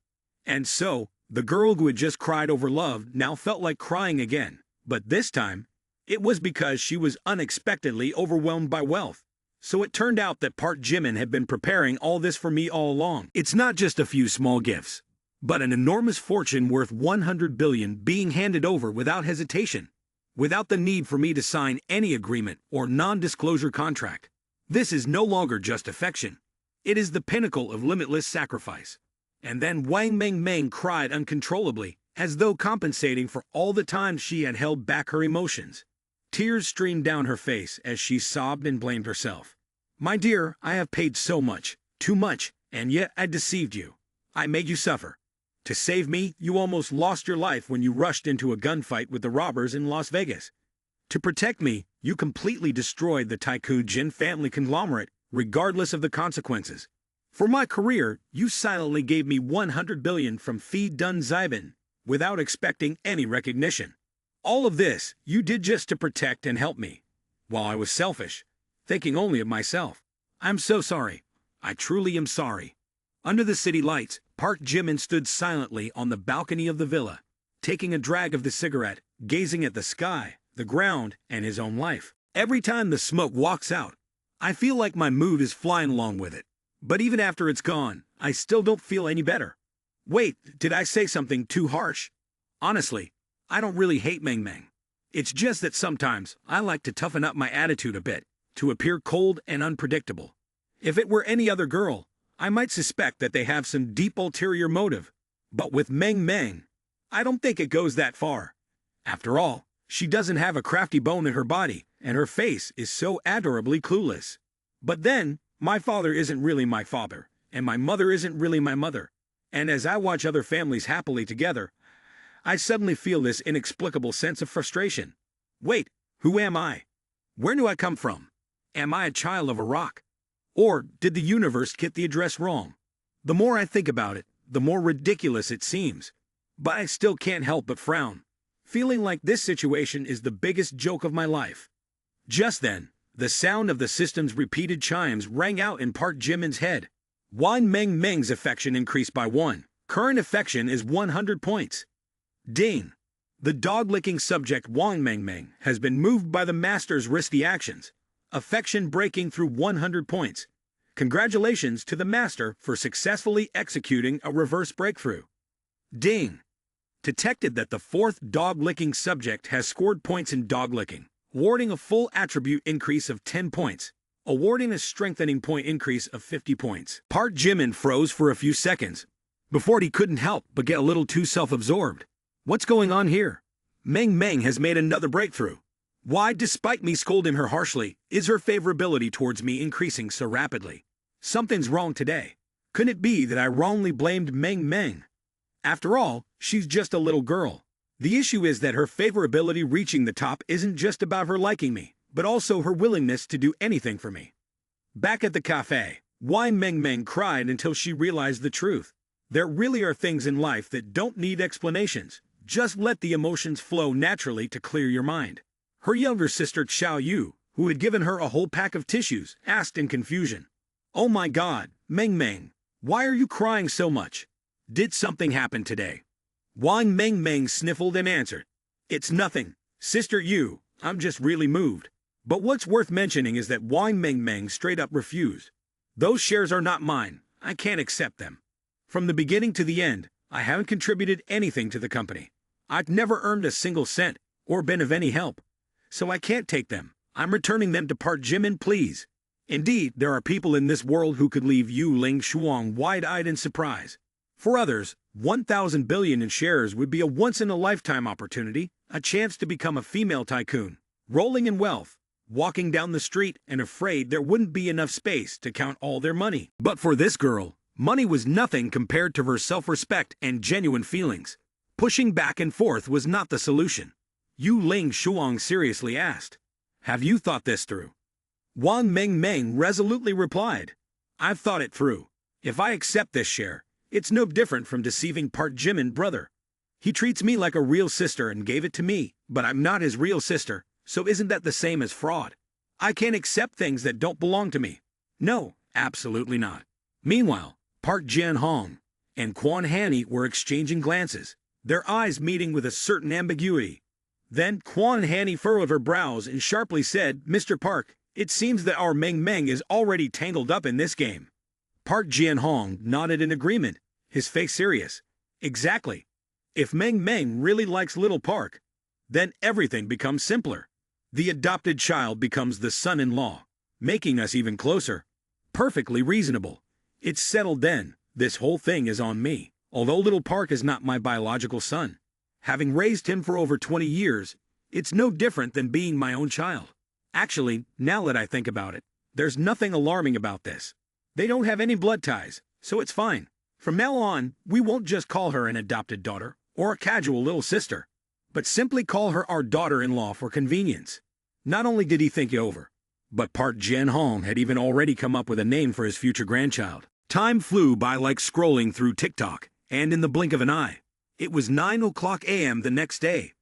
And so, the girl who had just cried over love now felt like crying again. But this time, it was because she was unexpectedly overwhelmed by wealth. So it turned out that Park Jimin had been preparing all this for me all along. It's not just a few small gifts, but an enormous fortune worth 100 billion being handed over without hesitation, without the need for me to sign any agreement or non-disclosure contract. This is no longer just affection. It is the pinnacle of limitless sacrifice. And then Wang Mengmeng cried uncontrollably, as though compensating for all the time she had held back her emotions. Tears streamed down her face as she sobbed and blamed herself. My dear, I have paid so much, too much, and yet I deceived you. I made you suffer. To save me, you almost lost your life when you rushed into a gunfight with the robbers in Las Vegas. To protect me, you completely destroyed the Tycoon Jin family conglomerate, regardless of the consequences. For my career, you silently gave me 100 billion from Fee Dun Zibin, without expecting any recognition. All of this you did just to protect and help me, while I was selfish, thinking only of myself. I'm so sorry. I truly am sorry. Under the city lights, Park Jimin stood silently on the balcony of the villa, taking a drag of the cigarette, gazing at the sky, the ground, and his own life. Every time the smoke walks out, I feel like my mood is flying along with it. But even after it's gone, I still don't feel any better. Wait, did I say something too harsh? Honestly, I don't really hate Meng Meng. It's just that sometimes I like to toughen up my attitude a bit, to appear cold and unpredictable. If it were any other girl, I might suspect that they have some deep ulterior motive. But with Meng Meng, I don't think it goes that far. After all, she doesn't have a crafty bone in her body, and her face is so adorably clueless. But then, my father isn't really my father, and my mother isn't really my mother. And as I watch other families happily together, I suddenly feel this inexplicable sense of frustration. Wait, who am I? Where do I come from? Am I a child of a rock? Or did the universe get the address wrong? The more I think about it, the more ridiculous it seems. But I still can't help but frown, feeling like this situation is the biggest joke of my life. Just then, the sound of the system's repeated chimes rang out in Park Jimin's head. Wang Meng Meng's affection increased by 1. Current affection is 100 points. Ding! The dog-licking subject Wang Meng Meng has been moved by the master's risky actions. Affection breaking through 100 points. Congratulations to the master for successfully executing a reverse breakthrough. Ding! Detected that the 4th dog-licking subject has scored points in dog-licking, awarding a full attribute increase of 10 points, awarding a strengthening point increase of 50 points. Park Jimin froze for a few seconds, before he couldn't help but get a little too self-absorbed. What's going on here? Meng Meng has made another breakthrough. Why, despite me scolding her harshly, is her favorability towards me increasing so rapidly? Something's wrong today. Couldn't it be that I wrongly blamed Meng Meng? After all, she's just a little girl. The issue is that her favorability reaching the top isn't just about her liking me, but also her willingness to do anything for me. Back at the cafe, Wang Meng Meng cried until she realized the truth. There really are things in life that don't need explanations. Just let the emotions flow naturally to clear your mind. Her younger sister Xiao Yu, who had given her a whole pack of tissues, asked in confusion, "Oh my God, Meng Meng, why are you crying so much? Did something happen today?" Wang Meng Meng sniffled and answered, "It's nothing, Sister Yu, I'm just really moved." But what's worth mentioning is that Wang Meng Meng straight up refused. "Those shares are not mine, I can't accept them. From the beginning to the end, I haven't contributed anything to the company. I've never earned a single cent, or been of any help. So I can't take them. I'm returning them to Park Jimin, please." Indeed, there are people in this world who could leave Yu Ling Shuang wide-eyed in surprise. For others, 1,000 billion in shares would be a once-in-a-lifetime opportunity, a chance to become a female tycoon, rolling in wealth, walking down the street and afraid there wouldn't be enough space to count all their money. But for this girl, money was nothing compared to her self-respect and genuine feelings. Pushing back and forth was not the solution. Yu Ling Shuang seriously asked, "Have you thought this through?" Wang Meng resolutely replied, "I've thought it through. If I accept this share, it's no different from deceiving Park Jimin brother. He treats me like a real sister and gave it to me, but I'm not his real sister, so isn't that the same as fraud? I can't accept things that don't belong to me. No, absolutely not." Meanwhile, Park Jian Hong and Quan Hanny were exchanging glances, their eyes meeting with a certain ambiguity. Then Quan Hanny furrowed her brows and sharply said, "Mr. Park, it seems that our Meng is already tangled up in this game." Park Jian Hong nodded in agreement, his face serious. "Exactly. If Meng really likes little Park, then everything becomes simpler. The adopted child becomes the son-in-law, making us even closer. Perfectly reasonable. It's settled then. This whole thing is on me, although little Park is not my biological son. Having raised him for over 20 years, it's no different than being my own child. Actually, now that I think about it, there's nothing alarming about this. They don't have any blood ties, so it's fine. From now on, we won't just call her an adopted daughter or a casual little sister, but simply call her our daughter-in-law for convenience." Not only did he think it over, but Park Jian Hong had even already come up with a name for his future grandchild. Time flew by like scrolling through TikTok, and in the blink of an eye, it was 9 a.m. the next day.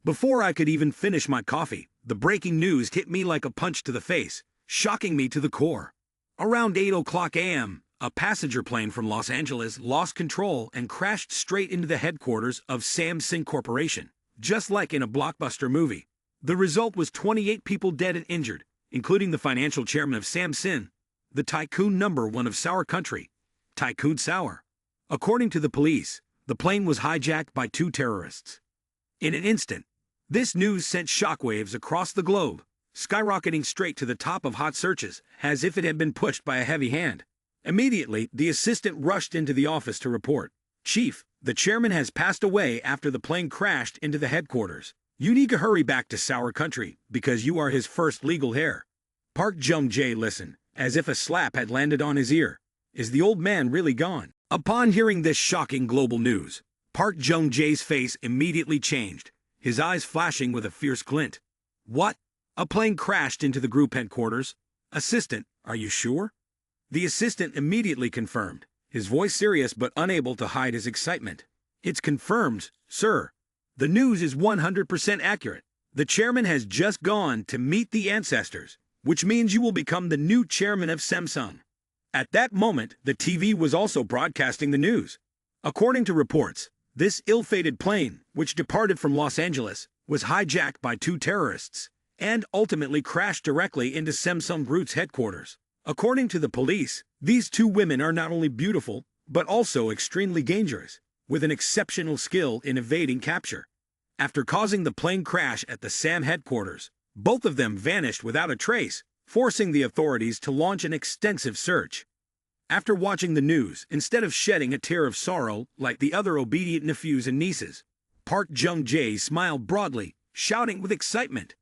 Before I could even finish my coffee, the breaking news hit me like a punch to the face, shocking me to the core. Around 8 a.m., a passenger plane from Los Angeles lost control and crashed straight into the headquarters of Samsung Corporation, just like in a blockbuster movie. The result was 28 people dead and injured, including the financial chairman of Samsung, the Tycoon #1 of Sour Country, Tycoon Sour. According to the police, the plane was hijacked by 2 terrorists. In an instant, this news sent shockwaves across the globe, skyrocketing straight to the top of hot searches, as if it had been pushed by a heavy hand. Immediately, the assistant rushed into the office to report, "Chief, the chairman has passed away after the plane crashed into the headquarters. You need to hurry back to Sour Country, because you are his first legal heir." Park Jung-jae listened, as if a slap had landed on his ear. Is the old man really gone? Upon hearing this shocking global news, Park Jung-jae's face immediately changed, his eyes flashing with a fierce glint. "What? A plane crashed into the group headquarters? Assistant, are you sure?" The assistant immediately confirmed, his voice serious but unable to hide his excitement. "It's confirmed, sir. The news is 100% accurate. The chairman has just gone to meet the ancestors, which means you will become the new chairman of Samsung." At that moment, the TV was also broadcasting the news. According to reports, this ill-fated plane, which departed from Los Angeles, was hijacked by 2 terrorists and ultimately crashed directly into Samsung Group's headquarters. According to the police, these 2 women are not only beautiful, but also extremely dangerous, with an exceptional skill in evading capture. After causing the plane crash at the SAM headquarters, both of them vanished without a trace, forcing the authorities to launch an extensive search. After watching the news, instead of shedding a tear of sorrow like the other obedient nephews and nieces, Park Jung-jae smiled broadly, shouting with excitement,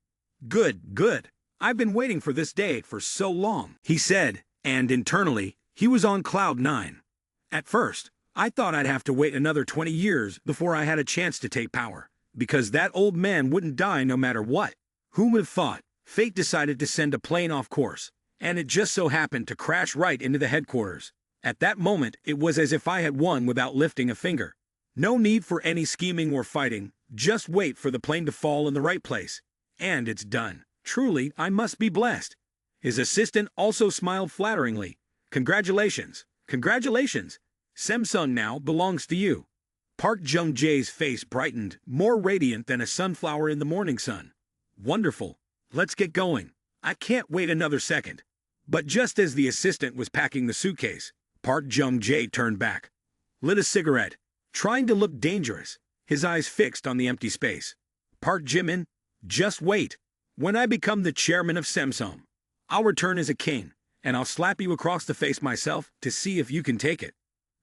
"Good, good. I've been waiting for this day for so long," he said, and internally, he was on cloud 9. "At first, I thought I'd have to wait another 20 years before I had a chance to take power, because that old man wouldn't die no matter what. Who would have thought? Fate decided to send a plane off course, and it just so happened to crash right into the headquarters. At that moment, it was as if I had won without lifting a finger. No need for any scheming or fighting, just wait for the plane to fall in the right place. And it's done. Truly, I must be blessed." His assistant also smiled flatteringly. "Congratulations, congratulations. Samsung now belongs to you." Park Jung-jae's face brightened, more radiant than a sunflower in the morning sun. "Wonderful. Let's get going. I can't wait another second." But just as the assistant was packing the suitcase, Park Jung-jae turned back, lit a cigarette, trying to look dangerous, his eyes fixed on the empty space. "Park Jimin, just wait. When I become the chairman of Samsung, I'll return as a king, and I'll slap you across the face myself to see if you can take it."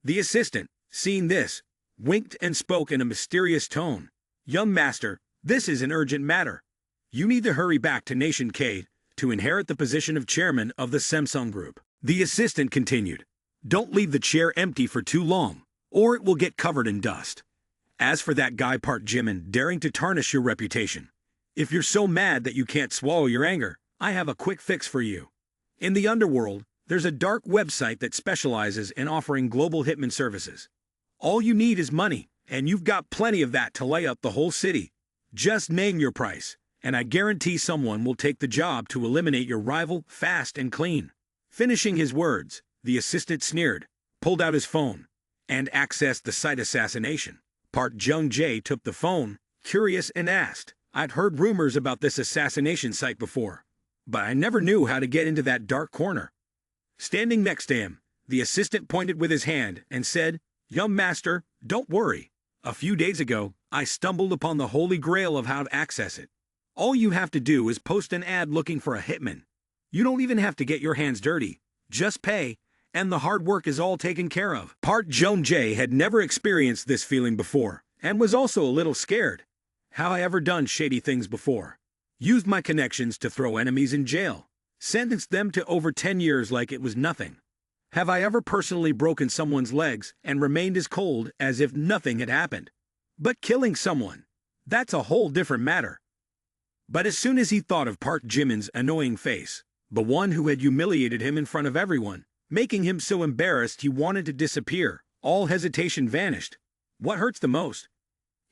The assistant, seeing this, winked and spoke in a mysterious tone. "Young master, this is an urgent matter. You need to hurry back to Nation K to inherit the position of chairman of the Samsung Group." The assistant continued, "Don't leave the chair empty for too long, or it will get covered in dust. As for that guy Park Jimin daring to tarnish your reputation, if you're so mad that you can't swallow your anger, I have a quick fix for you. In the underworld, there's a dark website that specializes in offering global hitman services. All you need is money, and you've got plenty of that to lay up the whole city. Just name your price, and I guarantee someone will take the job to eliminate your rival fast and clean. Finishing his words, the assistant sneered, pulled out his phone, and accessed the site assassination. Park Jung-jae took the phone, curious, and asked, I'd heard rumors about this assassination site before, but I never knew how to get into that dark corner. Standing next to him, the assistant pointed with his hand and said, Young master, don't worry. A few days ago, I stumbled upon the holy grail of how to access it. All you have to do is post an ad looking for a hitman. You don't even have to get your hands dirty. Just pay, and the hard work is all taken care of. Park Jung-jae had never experienced this feeling before, and was also a little scared. Have I ever done shady things before? Used my connections to throw enemies in jail. Sentenced them to over 10 years like it was nothing. Have I ever personally broken someone's legs and remained as cold as if nothing had happened? But killing someone, that's a whole different matter. But as soon as he thought of Park Jimin's annoying face, the one who had humiliated him in front of everyone, making him so embarrassed he wanted to disappear, all hesitation vanished. What hurts the most?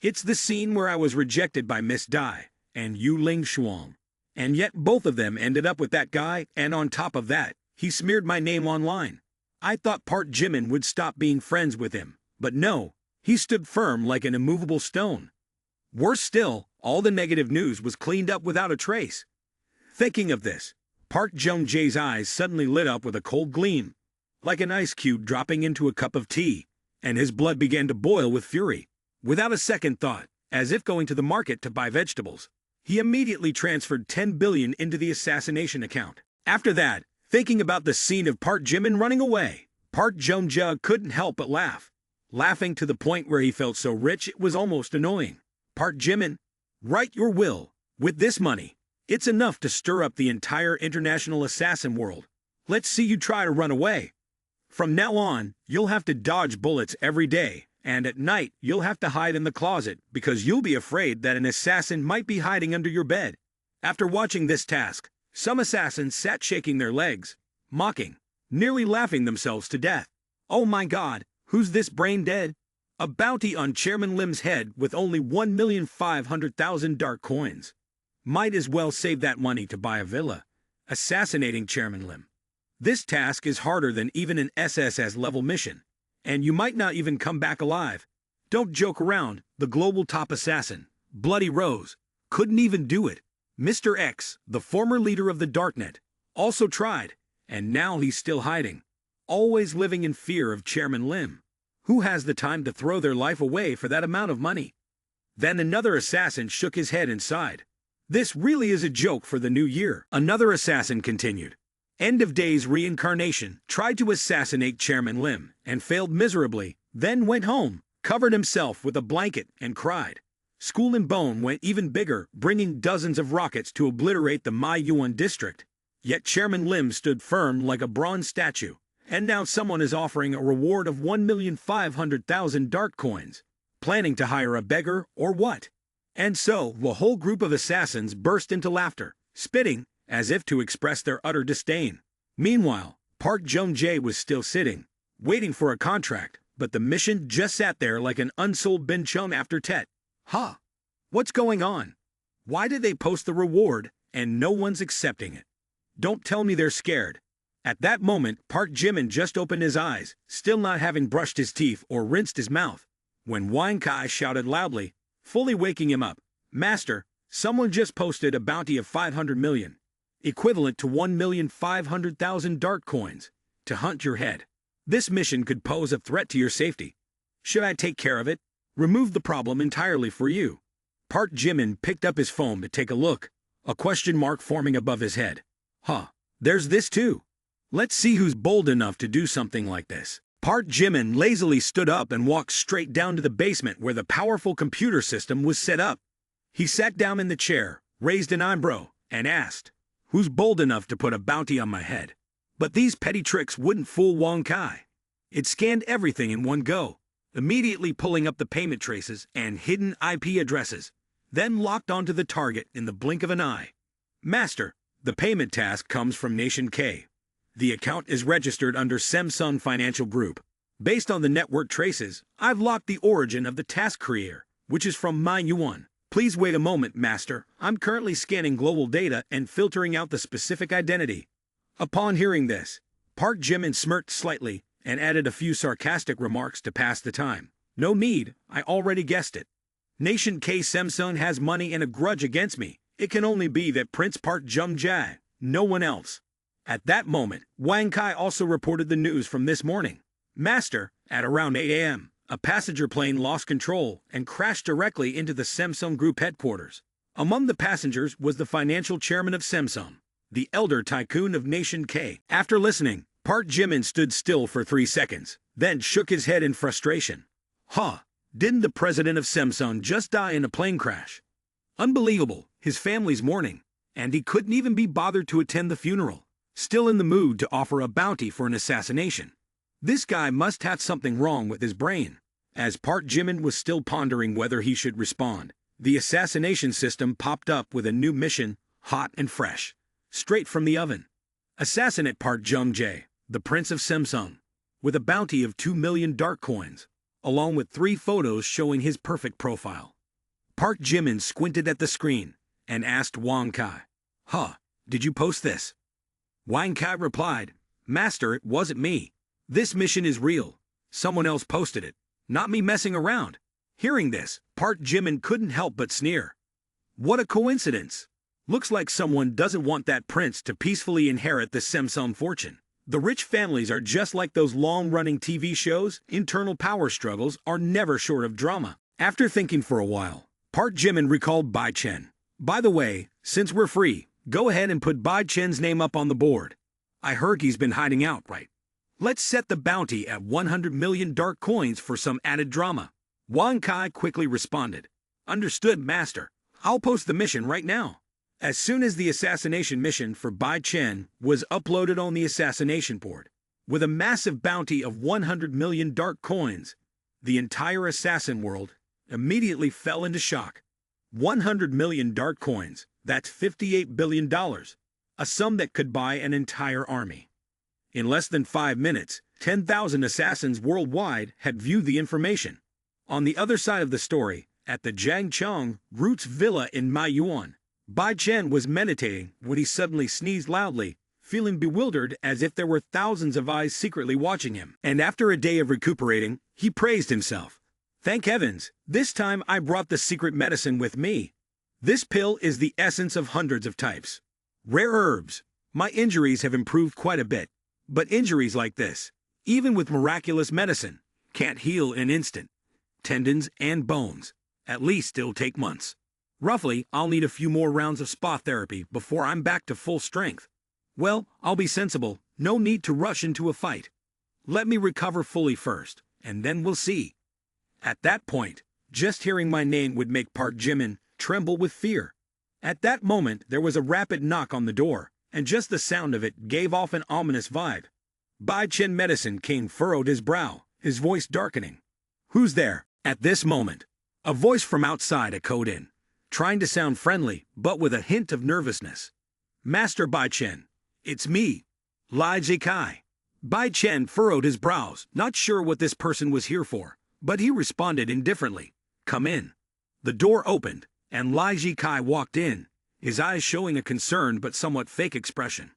It's the scene where I was rejected by Miss Dai and Yu Ling Shuang. And yet both of them ended up with that guy, and on top of that, he smeared my name online. I thought Park Jimin would stop being friends with him, but no, he stood firm like an immovable stone. Worse still, all the negative news was cleaned up without a trace. Thinking of this, Park Jung-jae's eyes suddenly lit up with a cold gleam, like an ice cube dropping into a cup of tea, and his blood began to boil with fury. Without a second thought, as if going to the market to buy vegetables, he immediately transferred 10 billion into the assassination account. After that, thinking about the scene of Park Jimin running away, Park Jung-jae couldn't help but laugh, laughing to the point where he felt so rich it was almost annoying. Park Jimin, write your will. With this money, it's enough to stir up the entire international assassin world. Let's see you try to run away. From now on, you'll have to dodge bullets every day, and at night you'll have to hide in the closet because you'll be afraid that an assassin might be hiding under your bed. After watching this task, some assassins sat shaking their legs, mocking, nearly laughing themselves to death. Oh my God, who's this brain dead? A bounty on Chairman Lim's head with only 1,500,000 dark coins. Might as well save that money to buy a villa. Assassinating Chairman Lim. This task is harder than even an SSS-level mission, and you might not even come back alive. Don't joke around, the global top assassin, Bloody Rose, couldn't even do it. Mr. X, the former leader of the Darknet, also tried, and now he's still hiding, always living in fear of Chairman Lim. Who has the time to throw their life away for that amount of money? Then another assassin shook his head and sighed. This really is a joke for the new year. Another assassin continued. End of Days Reincarnation tried to assassinate Chairman Lim and failed miserably, then went home, covered himself with a blanket and cried. School and Bone went even bigger, bringing dozens of rockets to obliterate the Mai Yuan district. Yet Chairman Lim stood firm like a bronze statue. And now someone is offering a reward of 1,500,000 dark coins. Planning to hire a beggar or what? And so, the whole group of assassins burst into laughter, spitting, as if to express their utter disdain. Meanwhile, Park Jung-jae was still sitting, waiting for a contract, but the mission just sat there like an unsold binchung after Tet. Huh? What's going on? Why did they post the reward, and no one's accepting it? Don't tell me they're scared. At that moment, Park Jimin just opened his eyes, still not having brushed his teeth or rinsed his mouth, when Wang Kai shouted loudly, fully waking him up, Master, someone just posted a bounty of 500 million, equivalent to 1,500,000 dark coins, to hunt your head. This mission could pose a threat to your safety. Should I take care of it? Remove the problem entirely for you. Park Jimin picked up his phone to take a look, a question mark forming above his head. Huh, there's this too. Let's see who's bold enough to do something like this. Park Jimin lazily stood up and walked straight down to the basement where the powerful computer system was set up. He sat down in the chair, raised an eyebrow, and asked, Who's bold enough to put a bounty on my head? But these petty tricks wouldn't fool Wang Kai. It scanned everything in one go. immediately pulling up the payment traces and hidden IP addresses, then locked onto the target in the blink of an eye. Master, the payment task comes from Nation K. The account is registered under Samsung Financial Group. Based on the network traces, I've locked the origin of the task creator, which is from manhwa. Please wait a moment, Master. I'm currently scanning global data and filtering out the specific identity. Upon hearing this, Park Jimin smirked slightly and added a few sarcastic remarks to pass the time. No need, I already guessed it. Nation K Samsung has money and a grudge against me. It can only be that Prince Park Jung Jae, no one else. At that moment, Wang Kai also reported the news from this morning. Master, at around 8 a.m., a passenger plane lost control and crashed directly into the Samsung Group headquarters. Among the passengers was the financial chairman of Samsung, the elder Tycoon of Nation K. After listening, Park Jimin stood still for 3 seconds, then shook his head in frustration. Didn't the president of Samsung just die in a plane crash? Unbelievable, his family's mourning, and he couldn't even be bothered to attend the funeral. Still in the mood to offer a bounty for an assassination. This guy must have something wrong with his brain. As Park Jimin was still pondering whether he should respond, the assassination system popped up with a new mission, hot and fresh, straight from the oven. Assassinate Park Jung Jae, the Prince of Samsung, with a bounty of 2 million dark coins, along with 3 photos showing his perfect profile. Park Jimin squinted at the screen and asked Wang Kai, did you post this? Wang Kai replied, Master, it wasn't me. This mission is real. Someone else posted it, not me messing around. Hearing this, Park Jimin couldn't help but sneer. What a coincidence. Looks like someone doesn't want that prince to peacefully inherit the Samsung fortune. The rich families are just like those long-running TV shows. Internal power struggles are never short of drama. After thinking for a while, Park Jimin recalled Bai Chen. By the way, since we're free, go ahead and put Bai Chen's name up on the board. I heard he's been hiding out, right? Let's set the bounty at 100 million dark coins for some added drama. Wang Kai quickly responded. Understood, Master. I'll post the mission right now. As soon as the assassination mission for Bai Chen was uploaded on the assassination board, with a massive bounty of 100 million dark coins, the entire assassin world immediately fell into shock. 100 million dark coins, that's $58 billion, a sum that could buy an entire army. In less than 5 minutes, 10,000 assassins worldwide had viewed the information. On the other side of the story, at the Jiangchong Roots Villa in Maiyuan, Bai Chen was meditating when he suddenly sneezed loudly, feeling bewildered as if there were thousands of eyes secretly watching him. And after a day of recuperating, he praised himself. Thank heavens, this time I brought the secret medicine with me. This pill is the essence of hundreds of types. Rare herbs. My injuries have improved quite a bit. But injuries like this, even with miraculous medicine, can't heal in an instant. Tendons and bones, at least still take months. Roughly, I'll need a few more rounds of spa therapy before I'm back to full strength. Well, I'll be sensible, no need to rush into a fight. Let me recover fully first, and then we'll see. At that point, just hearing my name would make Park Jimin tremble with fear. At that moment, there was a rapid knock on the door, and just the sound of it gave off an ominous vibe. Bai Chen Medicine King furrowed his brow, his voice darkening. Who's there? At this moment, a voice from outside echoed in, trying to sound friendly, but with a hint of nervousness. Master Bai Chen, it's me, Lai Jikai. Bai Chen furrowed his brows, not sure what this person was here for, but he responded indifferently. Come in. The door opened, and Lai Jikai walked in, his eyes showing a concerned but somewhat fake expression.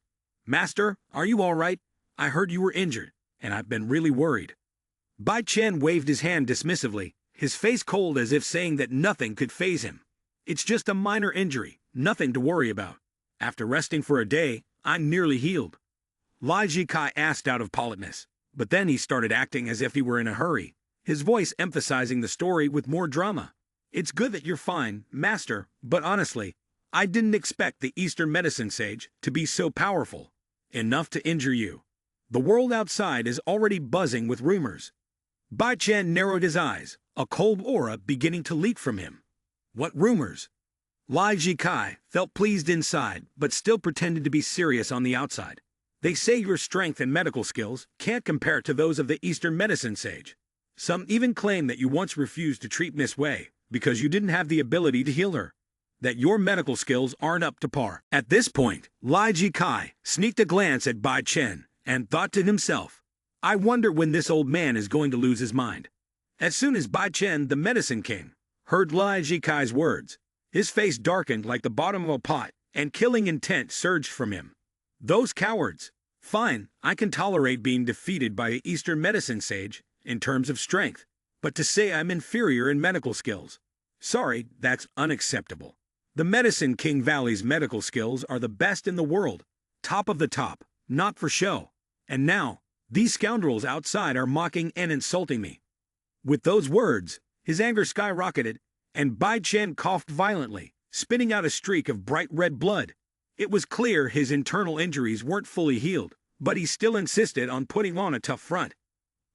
Master, are you all right? I heard you were injured, and I've been really worried. Bai Chen waved his hand dismissively, his face cold as if saying that nothing could faze him. It's just a minor injury, nothing to worry about. After resting for a day, I'm nearly healed. Lai Jikai asked out of politeness, but then he started acting as if he were in a hurry, his voice emphasizing the story with more drama. It's good that you're fine, Master, but honestly, I didn't expect the Eastern medicine sage to be so powerful, enough to injure you. The world outside is already buzzing with rumors. Bai Chen narrowed his eyes, a cold aura beginning to leak from him. What rumors? Lai Jikai felt pleased inside, but still pretended to be serious on the outside. They say your strength and medical skills can't compare to those of the Eastern medicine sage. Some even claim that you once refused to treat Miss Wei because you didn't have the ability to heal her, that your medical skills aren't up to par. At this point, Lai Jikai sneaked a glance at Bai Chen and thought to himself, I wonder when this old man is going to lose his mind. As soon as Bai Chen, the medicine king, heard Lai Jikai's words, his face darkened like the bottom of a pot, and killing intent surged from him. Those cowards. Fine, I can tolerate being defeated by an Eastern medicine sage in terms of strength, but to say I'm inferior in medical skills, sorry, that's unacceptable. The Medicine King Valley's medical skills are the best in the world, top of the top, not for show. And now, these scoundrels outside are mocking and insulting me. With those words, his anger skyrocketed, and Bai Chen coughed violently, spitting out a streak of bright red blood. It was clear his internal injuries weren't fully healed, but he still insisted on putting on a tough front.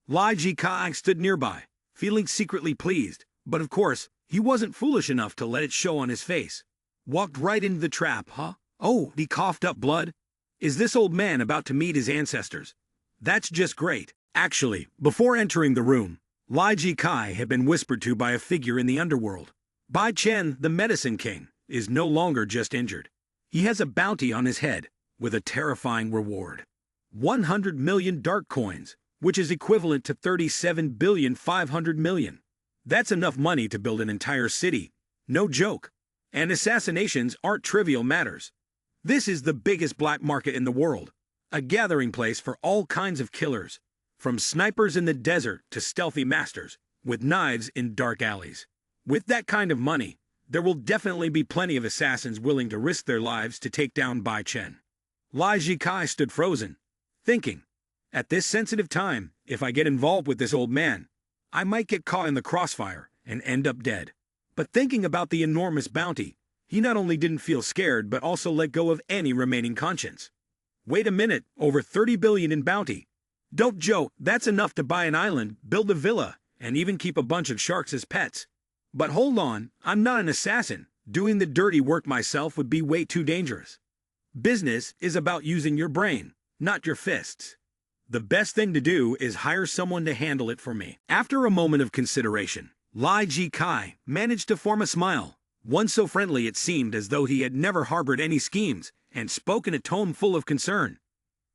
Lai Jikai stood nearby, feeling secretly pleased, but of course, he wasn't foolish enough to let it show on his face. Walked right into the trap, huh? Oh, he coughed up blood? Is this old man about to meet his ancestors? That's just great. Actually, before entering the room, Lai Jikai had been whispered to by a figure in the underworld. Bai Chen, the medicine king, is no longer just injured. He has a bounty on his head, with a terrifying reward. 100 million dark coins, which is equivalent to 37,500,000,000. That's enough money to build an entire city. No joke. And assassinations aren't trivial matters. This is the biggest black market in the world, a gathering place for all kinds of killers, from snipers in the desert to stealthy masters, with knives in dark alleys. With that kind of money, there will definitely be plenty of assassins willing to risk their lives to take down Bai Chen. Lai Jikai stood frozen, thinking, at this sensitive time, if I get involved with this old man, I might get caught in the crossfire and end up dead. But thinking about the enormous bounty, he not only didn't feel scared but also let go of any remaining conscience. Wait a minute, over 30 billion in bounty. Don't joke, that's enough to buy an island, build a villa, and even keep a bunch of sharks as pets. But hold on, I'm not an assassin. Doing the dirty work myself would be way too dangerous. Business is about using your brain, not your fists. The best thing to do is hire someone to handle it for me. After a moment of consideration, Lai Jikai managed to form a smile, one so friendly it seemed as though he had never harbored any schemes, and spoke in a tone full of concern.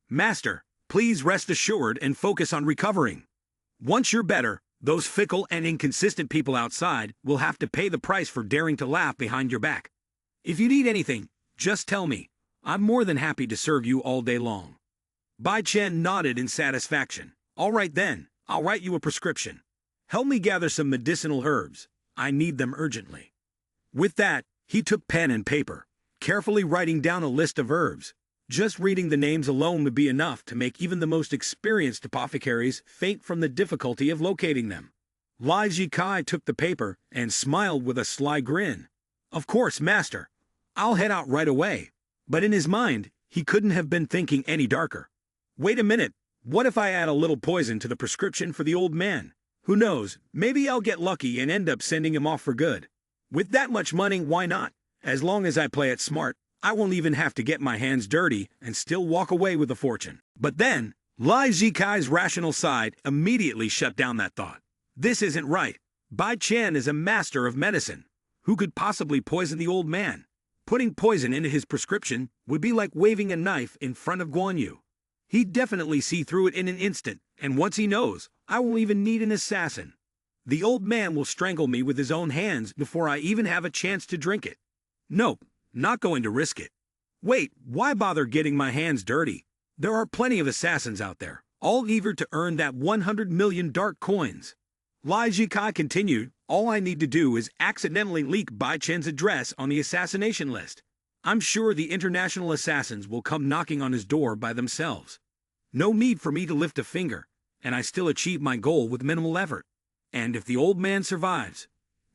Master, please rest assured and focus on recovering. Once you're better, those fickle and inconsistent people outside will have to pay the price for daring to laugh behind your back. If you need anything, just tell me. I'm more than happy to serve you all day long. Bai Chen nodded in satisfaction. All right then, I'll write you a prescription. Help me gather some medicinal herbs. I need them urgently. With that, he took pen and paper, carefully writing down a list of herbs. Just reading the names alone would be enough to make even the most experienced apothecaries faint from the difficulty of locating them. Lai Jikai took the paper and smiled with a sly grin. Of course, master. I'll head out right away. But in his mind, he couldn't have been thinking any darker. Wait a minute, what if I add a little poison to the prescription for the old man? Who knows, maybe I'll get lucky and end up sending him off for good. With that much money, why not? As long as I play it smart, I won't even have to get my hands dirty and still walk away with a fortune. But then, Lai Jikai's rational side immediately shut down that thought. This isn't right. Bai Chen is a master of medicine. Who could possibly poison the old man? Putting poison into his prescription would be like waving a knife in front of Guan Yu. He'd definitely see through it in an instant, and once he knows, I won't even need an assassin. The old man will strangle me with his own hands before I even have a chance to drink it. Nope, not going to risk it. Wait, why bother getting my hands dirty? There are plenty of assassins out there, all eager to earn that 100 million dark coins. Lai Jikai continued, all I need to do is accidentally leak Bai Chen's address on the assassination list. I'm sure the international assassins will come knocking on his door by themselves. No need for me to lift a finger, and I still achieve my goal with minimal effort. And if the old man survives,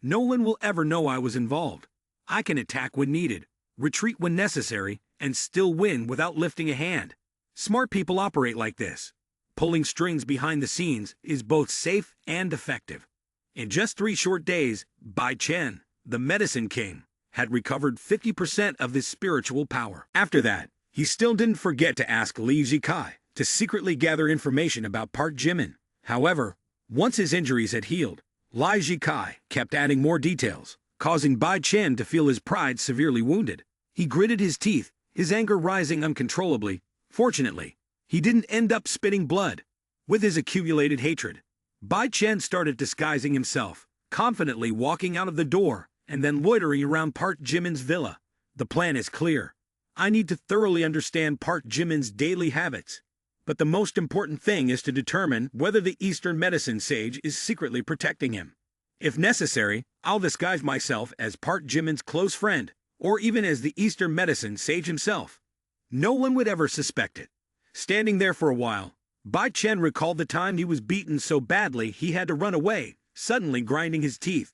no one will ever know I was involved. I can attack when needed, retreat when necessary, and still win without lifting a hand. Smart people operate like this. Pulling strings behind the scenes is both safe and effective. In just 3 short days, Bai Chen, the medicine king, had recovered 50% of his spiritual power. After that, he still didn't forget to ask Li Jikai to secretly gather information about Park Jimin. However, Once his injuries had healed, Lai Jikai kept adding more details, causing Bai Chen to feel his pride severely wounded. He gritted his teeth, his anger rising uncontrollably. Fortunately, he didn't end up spitting blood. With his accumulated hatred, Bai Chen started disguising himself, confidently walking out of the door and then loitering around Park Jimin's villa. The plan is clear. I need to thoroughly understand Park Jimin's daily habits. But the most important thing is to determine whether the Eastern medicine sage is secretly protecting him. If necessary, I'll disguise myself as Park Jimin's close friend, or even as the Eastern medicine sage himself. No one would ever suspect it. Standing there for a while, Bai Chen recalled the time he was beaten so badly he had to run away, suddenly grinding his teeth.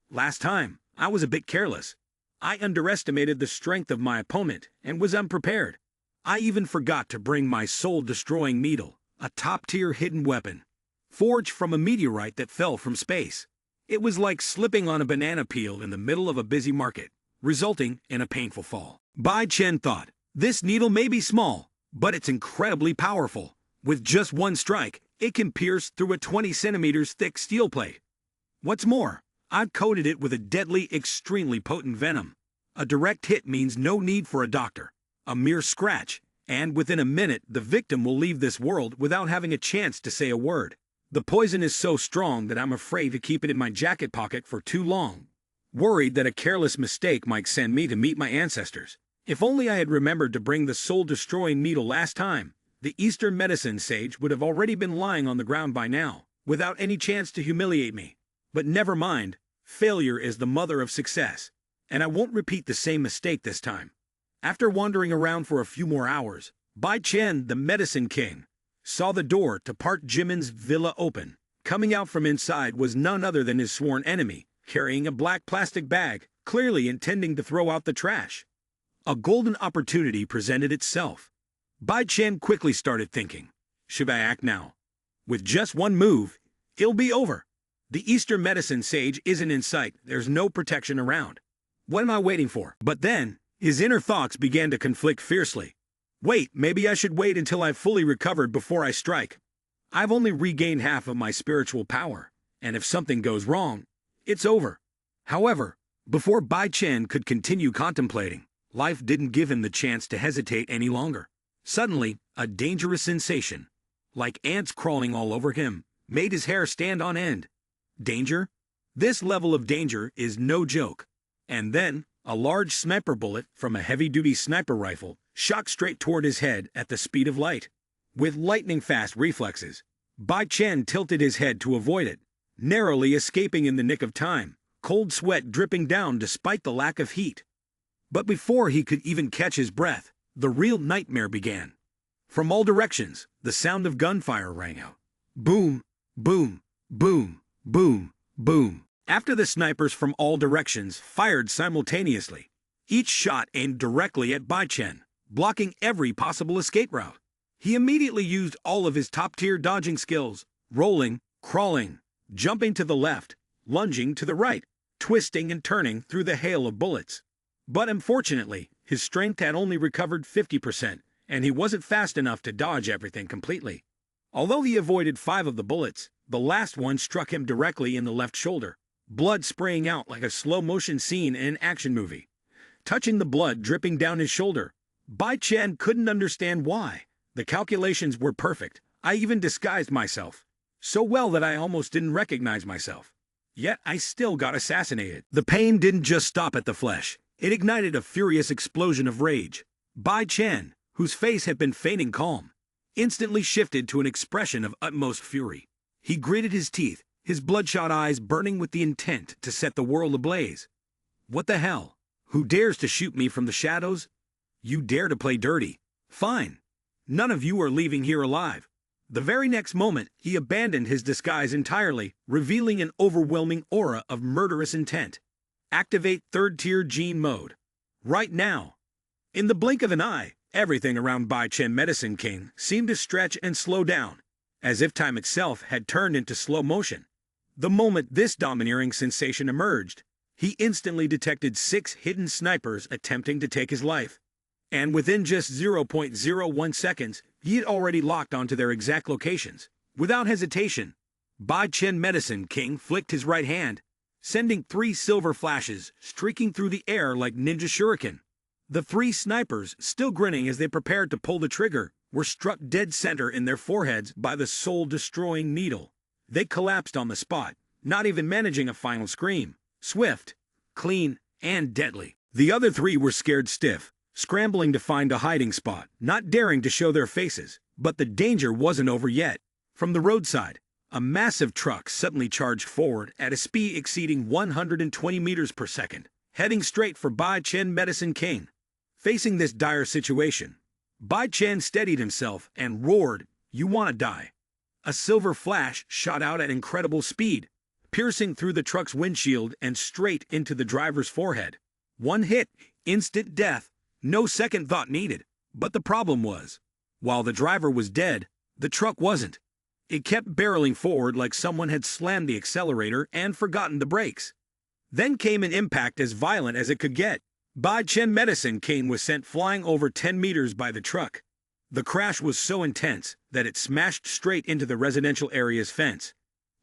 Last time, I was a bit careless. I underestimated the strength of my opponent and was unprepared. I even forgot to bring my soul-destroying needle, a top-tier hidden weapon, forged from a meteorite that fell from space. It was like slipping on a banana peel in the middle of a busy market, resulting in a painful fall. Bai Chen thought, this needle may be small, but it's incredibly powerful. With just one strike, it can pierce through a 20 centimeters thick steel plate. What's more, I've coated it with a deadly, extremely potent venom. A direct hit means no need for a doctor. A mere scratch, and within a minute the victim will leave this world without having a chance to say a word. The poison is so strong that I'm afraid to keep it in my jacket pocket for too long, worried that a careless mistake might send me to meet my ancestors. If only I had remembered to bring the soul-destroying needle last time, the Eastern medicine sage would have already been lying on the ground by now, without any chance to humiliate me. But never mind, failure is the mother of success, and I won't repeat the same mistake this time. After wandering around for a few more hours, Bai Chen, the medicine king, saw the door to Park Jimin's villa open. Coming out from inside was none other than his sworn enemy, carrying a black plastic bag, clearly intending to throw out the trash. A golden opportunity presented itself. Bai Chen quickly started thinking, should I act now? With just one move, it'll be over. The Eastern medicine sage isn't in sight, there's no protection around. What am I waiting for? But then, his inner thoughts began to conflict fiercely. Wait, maybe I should wait until I've fully recovered before I strike. I've only regained half of my spiritual power, and if something goes wrong, it's over. However, before Bai Chen could continue contemplating, life didn't give him the chance to hesitate any longer. Suddenly, a dangerous sensation, like ants crawling all over him, made his hair stand on end. Danger? This level of danger is no joke. And then, a large sniper bullet from a heavy-duty sniper rifle shot straight toward his head at the speed of light. With lightning-fast reflexes, Bai Chen tilted his head to avoid it, narrowly escaping in the nick of time, cold sweat dripping down despite the lack of heat. But before he could even catch his breath, the real nightmare began. From all directions, the sound of gunfire rang out. Boom, boom, boom, boom, boom. After the snipers from all directions fired simultaneously, each shot aimed directly at Bai Chen, blocking every possible escape route. He immediately used all of his top-tier dodging skills, rolling, crawling, jumping to the left, lunging to the right, twisting and turning through the hail of bullets. But unfortunately, his strength had only recovered 50%, and he wasn't fast enough to dodge everything completely. Although he avoided 5 of the bullets, the last one struck him directly in the left shoulder, blood spraying out like a slow-motion scene in an action movie. Touching the blood dripping down his shoulder, Bai Chen couldn't understand why. The calculations were perfect. I even disguised myself so well that I almost didn't recognize myself. Yet I still got assassinated. The pain didn't just stop at the flesh. It ignited a furious explosion of rage. Bai Chen, whose face had been feigning calm, instantly shifted to an expression of utmost fury. He gritted his teeth, his bloodshot eyes burning with the intent to set the world ablaze. What the hell? Who dares to shoot me from the shadows? You dare to play dirty? Fine. None of you are leaving here alive. The very next moment, he abandoned his disguise entirely, revealing an overwhelming aura of murderous intent. Activate third-tier gene mode. Right now. In the blink of an eye, everything around Bai Chen Medicine King seemed to stretch and slow down, as if time itself had turned into slow motion. The moment this domineering sensation emerged, he instantly detected 6 hidden snipers attempting to take his life. And within just 0.01 seconds, he had already locked onto their exact locations. Without hesitation, Bai Chen Medicine King flicked his right hand, sending 3 silver flashes streaking through the air like ninja shuriken. The 3 snipers, still grinning as they prepared to pull the trigger, were struck dead center in their foreheads by the soul-destroying needle. They collapsed on the spot, not even managing a final scream. Swift, clean, and deadly. The other 3 were scared stiff, scrambling to find a hiding spot, not daring to show their faces. But the danger wasn't over yet. From the roadside, a massive truck suddenly charged forward at a speed exceeding 120 meters per second, heading straight for Bai Chen Medicine King. Facing this dire situation, Bai Chen steadied himself and roared, "You wanna die." A silver flash shot out at incredible speed, piercing through the truck's windshield and straight into the driver's forehead. One hit, instant death, no second thought needed. But the problem was, while the driver was dead, the truck wasn't. It kept barreling forward like someone had slammed the accelerator and forgotten the brakes. Then came an impact as violent as it could get. Bai Chen Medicine King was sent flying over 10 meters by the truck. The crash was so intense that it smashed straight into the residential area's fence,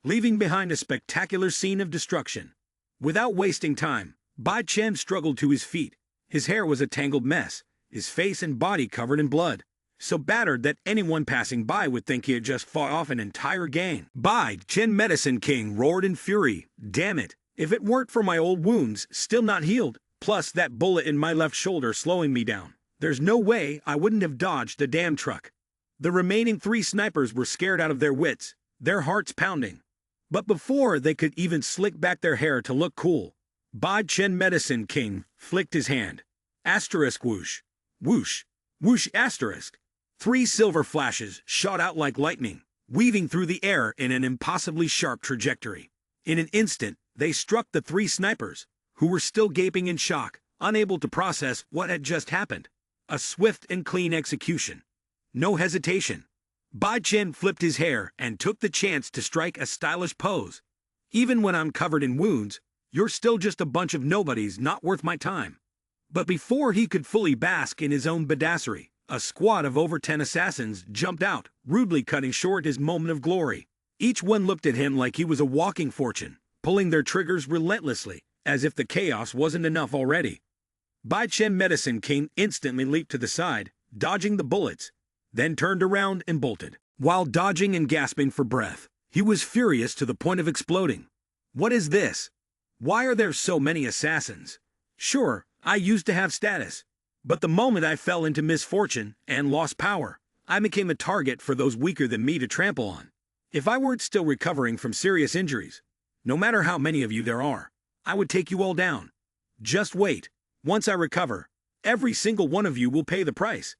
leaving behind a spectacular scene of destruction. Without wasting time, Bai Chen struggled to his feet. His hair was a tangled mess, his face and body covered in blood, so battered that anyone passing by would think he had just fought off an entire gang. Bai Chen Medicine King roared in fury, "Damn it, if it weren't for my old wounds still not healed, plus that bullet in my left shoulder slowing me down, there's no way I wouldn't have dodged the damn truck." The remaining 3 snipers were scared out of their wits, their hearts pounding. But before they could even slick back their hair to look cool, Bai Chen Medicine King flicked his hand. Asterisk whoosh, whoosh, whoosh asterisk. 3 silver flashes shot out like lightning, weaving through the air in an impossibly sharp trajectory. In an instant, they struck the 3 snipers, who were still gaping in shock, unable to process what had just happened. A swift and clean execution. No hesitation. Bai Chen flipped his hair and took the chance to strike a stylish pose. "Even when I'm covered in wounds, you're still just a bunch of nobodies not worth my time." But before he could fully bask in his own badassery, a squad of over 10 assassins jumped out, rudely cutting short his moment of glory. Each one looked at him like he was a walking fortune, pulling their triggers relentlessly, as if the chaos wasn't enough already. Bai Chen Medicine King instantly leaped to the side, dodging the bullets, then turned around and bolted. While dodging and gasping for breath, he was furious to the point of exploding. What is this? Why are there so many assassins? Sure, I used to have status, but the moment I fell into misfortune and lost power, I became a target for those weaker than me to trample on. If I weren't still recovering from serious injuries, no matter how many of you there are, I would take you all down. Just wait. Once I recover, every single one of you will pay the price."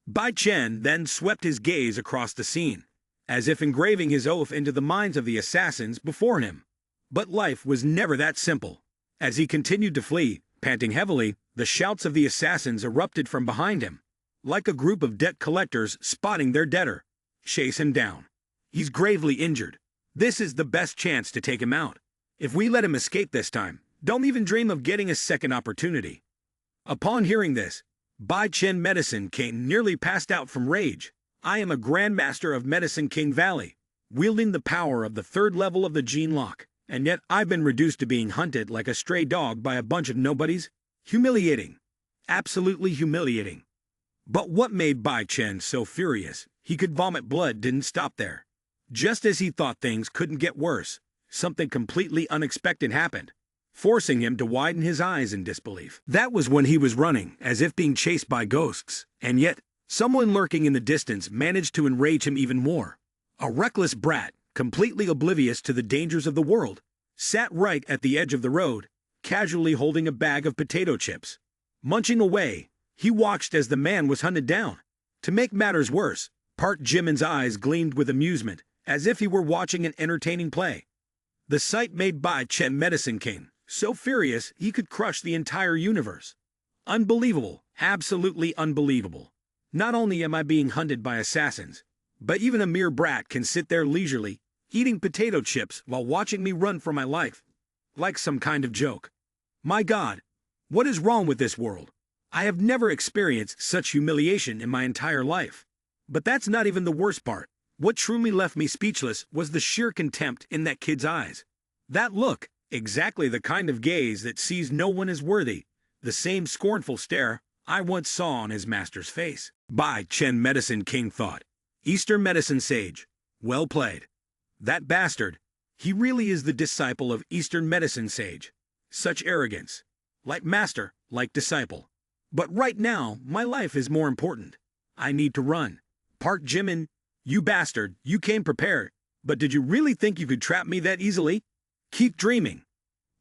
Bai Chen then swept his gaze across the scene, as if engraving his oath into the minds of the assassins before him. But life was never that simple. As he continued to flee, panting heavily, the shouts of the assassins erupted from behind him, like a group of debt collectors spotting their debtor. "Chase him down. He's gravely injured. This is the best chance to take him out. If we let him escape this time, don't even dream of getting a second opportunity." Upon hearing this, Bai Chen Medicine King nearly passed out from rage. "I am a Grandmaster of Medicine King Valley, wielding the power of the 3rd level of the Gene Lock, and yet I've been reduced to being hunted like a stray dog by a bunch of nobodies? Humiliating. Absolutely humiliating." But what made Bai Chen so furious he could vomit blood didn't stop there. Just as he thought things couldn't get worse, something completely unexpected happened, forcing him to widen his eyes in disbelief. That was when he was running, as if being chased by ghosts, and yet, someone lurking in the distance managed to enrage him even more. A reckless brat, completely oblivious to the dangers of the world, sat right at the edge of the road, casually holding a bag of potato chips. Munching away, he watched as the man was hunted down. To make matters worse, Park Jimin's eyes gleamed with amusement, as if he were watching an entertaining play. The sight made Bai Chen Medicine King so furious he could crush the entire universe. Unbelievable, absolutely unbelievable. Not only am I being hunted by assassins, but even a mere brat can sit there leisurely, eating potato chips while watching me run for my life. Like some kind of joke. My God, what is wrong with this world? I have never experienced such humiliation in my entire life. But that's not even the worst part. What truly left me speechless was the sheer contempt in that kid's eyes. That look, exactly the kind of gaze that sees no one as worthy, the same scornful stare I once saw on his master's face. Bai Chen Medicine King thought. Eastern medicine sage. Well played. That bastard. He really is the disciple of Eastern medicine sage. Such arrogance. Like master, like disciple. But right now, my life is more important. I need to run. Park Jimin, you bastard, you came prepared. But did you really think you could trap me that easily? Keep dreaming.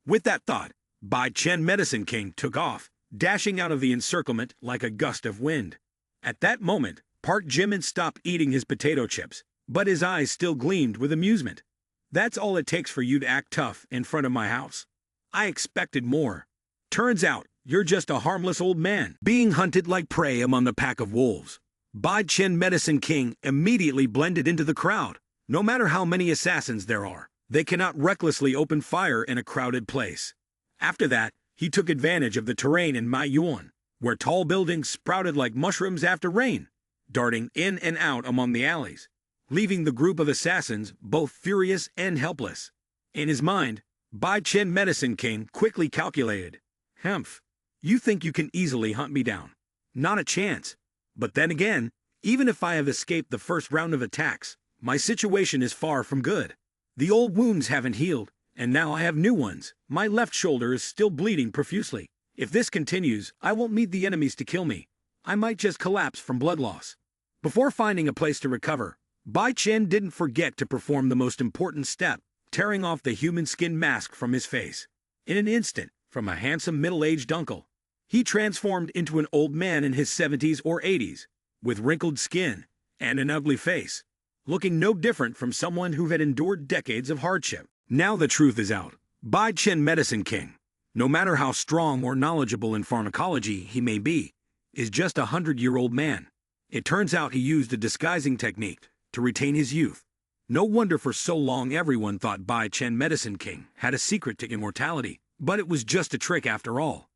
With that thought, Bai Chen Medicine King took off, dashing out of the encirclement like a gust of wind. At that moment, Park Jimin stopped eating his potato chips, but his eyes still gleamed with amusement. That's all it takes for you to act tough in front of my house. I expected more. Turns out, you're just a harmless old man, being hunted like prey among a pack of wolves. Bai Chen Medicine King immediately blended into the crowd. No matter how many assassins there are, they cannot recklessly open fire in a crowded place. After that, he took advantage of the terrain in Manhwa, where tall buildings sprouted like mushrooms after rain, darting in and out among the alleys, leaving the group of assassins both furious and helpless. In his mind, Bai Chen Medicine King quickly calculated, "Humph, you think you can easily hunt me down? Not a chance. But then again, even if I have escaped the first round of attacks, my situation is far from good. The old wounds haven't healed, and now I have new ones. My left shoulder is still bleeding profusely. If this continues, I won't need the enemies to kill me. I might just collapse from blood loss." Before finding a place to recover, Bai Chen didn't forget to perform the most important step, tearing off the human skin mask from his face. In an instant, from a handsome middle-aged uncle, he transformed into an old man in his 70s or 80s, with wrinkled skin and an ugly face, looking no different from someone who had endured decades of hardship. Now the truth is out. Bai Chen Medicine King, no matter how strong or knowledgeable in pharmacology he may be, is just a 100-year-old man. It turns out he used a disguising technique to retain his youth. No wonder for so long everyone thought Bai Chen Medicine King had a secret to immortality, but it was just a trick after all.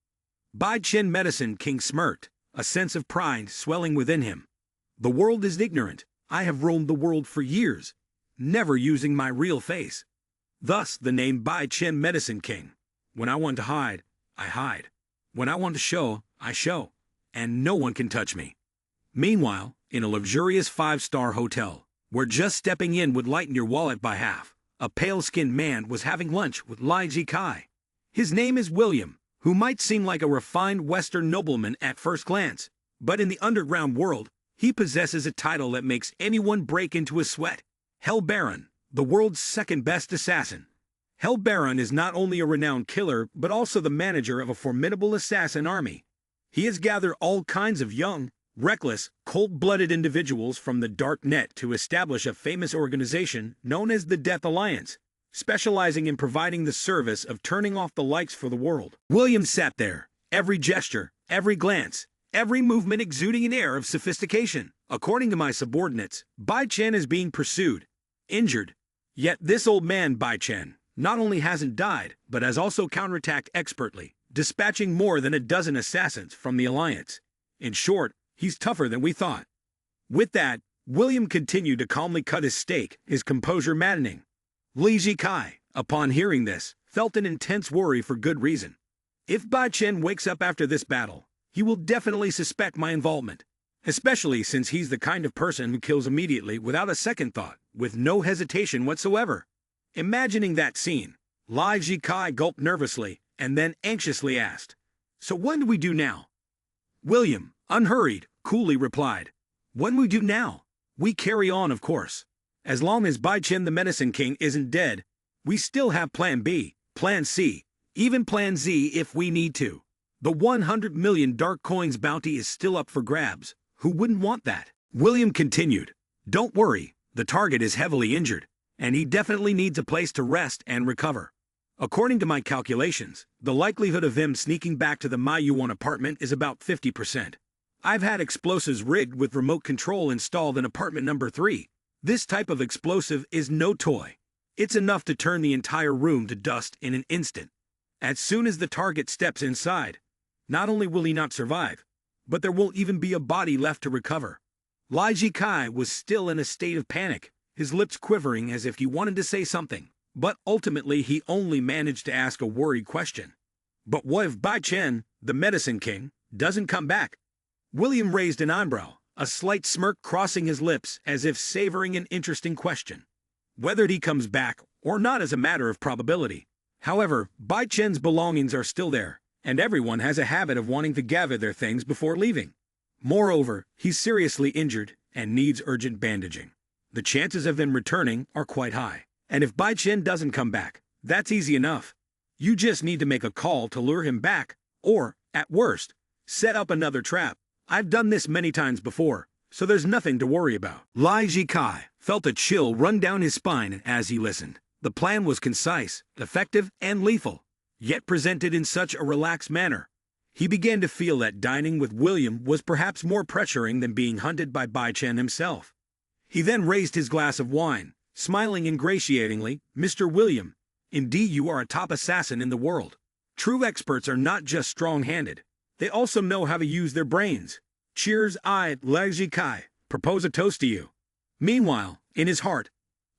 Bai Chen Medicine King smirked, a sense of pride swelling within him. The world is ignorant. I have roamed the world for years, never using my real face. Thus the name Bai Chen Medicine King. When I want to hide, I hide. When I want to show, I show. And no one can touch me. Meanwhile, in a luxurious 5-star hotel, where just stepping in would lighten your wallet by half, a pale-skinned man was having lunch with Li Jikai. His name is William, who might seem like a refined Western nobleman at first glance, but in the underground world, he possesses a title that makes anyone break into a sweat. Hell Baron, the world's second-best assassin. Hell Baron is not only a renowned killer, but also the manager of a formidable assassin army. He has gathered all kinds of young, reckless, cold-blooded individuals from the dark net to establish a famous organization known as the Death Alliance, specializing in providing the service of turning off the lights for the world. William sat there, every gesture, every glance, every movement exuding an air of sophistication. According to my subordinates, Bai Chen is being pursued, injured. Yet this old man, Bai Chen, not only hasn't died, but has also counterattacked expertly, dispatching more than a dozen assassins from the Alliance. In short, he's tougher than we thought. With that, William continued to calmly cut his steak, his composure maddening. Li Jikai, upon hearing this, felt an intense worry for good reason. If Bai Chen wakes up after this battle, he will definitely suspect my involvement, especially since he's the kind of person who kills immediately without a second thought, with no hesitation whatsoever. Imagining that scene, Li Jikai gulped nervously and then anxiously asked, "So what do we do now?" William, unhurried, coolly replied, "What we do now? We carry on, of course. As long as Bai Chen the Medicine King isn't dead, we still have Plan B, Plan C, even Plan Z if we need to. The 100 million dark coins bounty is still up for grabs. Who wouldn't want that?" William continued, "Don't worry, the target is heavily injured, and he definitely needs a place to rest and recover. According to my calculations, the likelihood of him sneaking back to the Manhwa apartment is about 50%. I've had explosives rigged with remote control installed in apartment number 3. This type of explosive is no toy. It's enough to turn the entire room to dust in an instant. As soon as the target steps inside, not only will he not survive, but there won't even be a body left to recover." Lai Jikai was still in a state of panic, his lips quivering as if he wanted to say something, but ultimately he only managed to ask a worried question. But what if Bai Chen, the medicine king, doesn't come back? William raised an eyebrow, a slight smirk crossing his lips as if savoring an interesting question. Whether he comes back or not is a matter of probability. However, Bai Chen's belongings are still there, and everyone has a habit of wanting to gather their things before leaving. Moreover, he's seriously injured and needs urgent bandaging. The chances of him returning are quite high, and if Bai Chen doesn't come back, that's easy enough. You just need to make a call to lure him back, or, at worst, set up another trap. I've done this many times before, so there's nothing to worry about. Lai Jikai felt a chill run down his spine as he listened. The plan was concise, effective, and lethal, yet presented in such a relaxed manner. He began to feel that dining with William was perhaps more pressuring than being hunted by Bai Chen himself. He then raised his glass of wine, smiling ingratiatingly. "Mr. William, indeed you are a top assassin in the world. True experts are not just strong-handed. They also know how to use their brains. Cheers, I, Lai Jikai, propose a toast to you." Meanwhile, in his heart,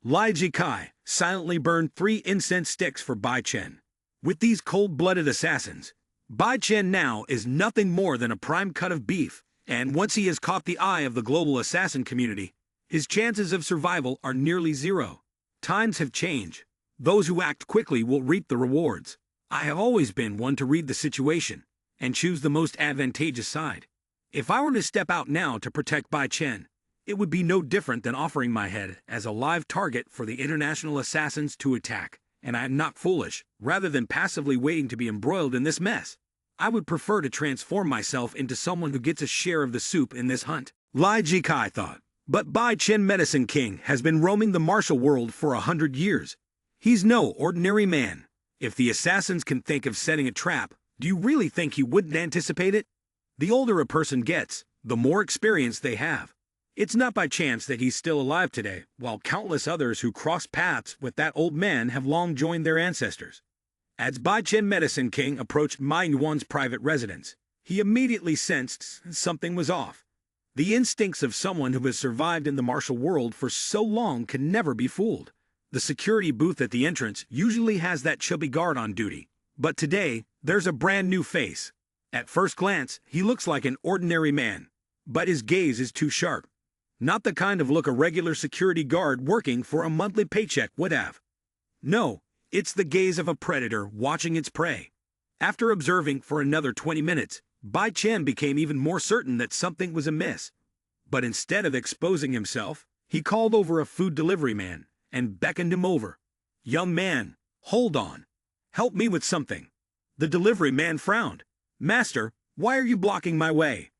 Lai Jikai silently burned 3 incense sticks for Bai Chen. With these cold-blooded assassins, Bai Chen now is nothing more than a prime cut of beef, and once he has caught the eye of the global assassin community, his chances of survival are nearly zero. Times have changed. Those who act quickly will reap the rewards. I have always been one to read the situation and choose the most advantageous side. If I were to step out now to protect Bai Chen, it would be no different than offering my head as a live target for the international assassins to attack, and I am not foolish. Rather than passively waiting to be embroiled in this mess, I would prefer to transform myself into someone who gets a share of the soup in this hunt. Lai Jikai thought. But Bai Chen Medicine King has been roaming the martial world for 100 years. He's no ordinary man. If the assassins can think of setting a trap, do you really think he wouldn't anticipate it? The older a person gets, the more experience they have. It's not by chance that he's still alive today, while countless others who crossed paths with that old man have long joined their ancestors. As Bai Chen Medicine King approached Manhwa's private residence, he immediately sensed something was off. The instincts of someone who has survived in the martial world for so long can never be fooled. The security booth at the entrance usually has that chubby guard on duty, but today, there's a brand new face. At first glance, he looks like an ordinary man, but his gaze is too sharp. Not the kind of look a regular security guard working for a monthly paycheck would have. No, it's the gaze of a predator watching its prey. After observing for another 20 minutes, Bai Chen became even more certain that something was amiss. But instead of exposing himself, he called over a food delivery man and beckoned him over. "Young man, hold on. Help me with something." The delivery man frowned. "Master, why are you blocking my way?"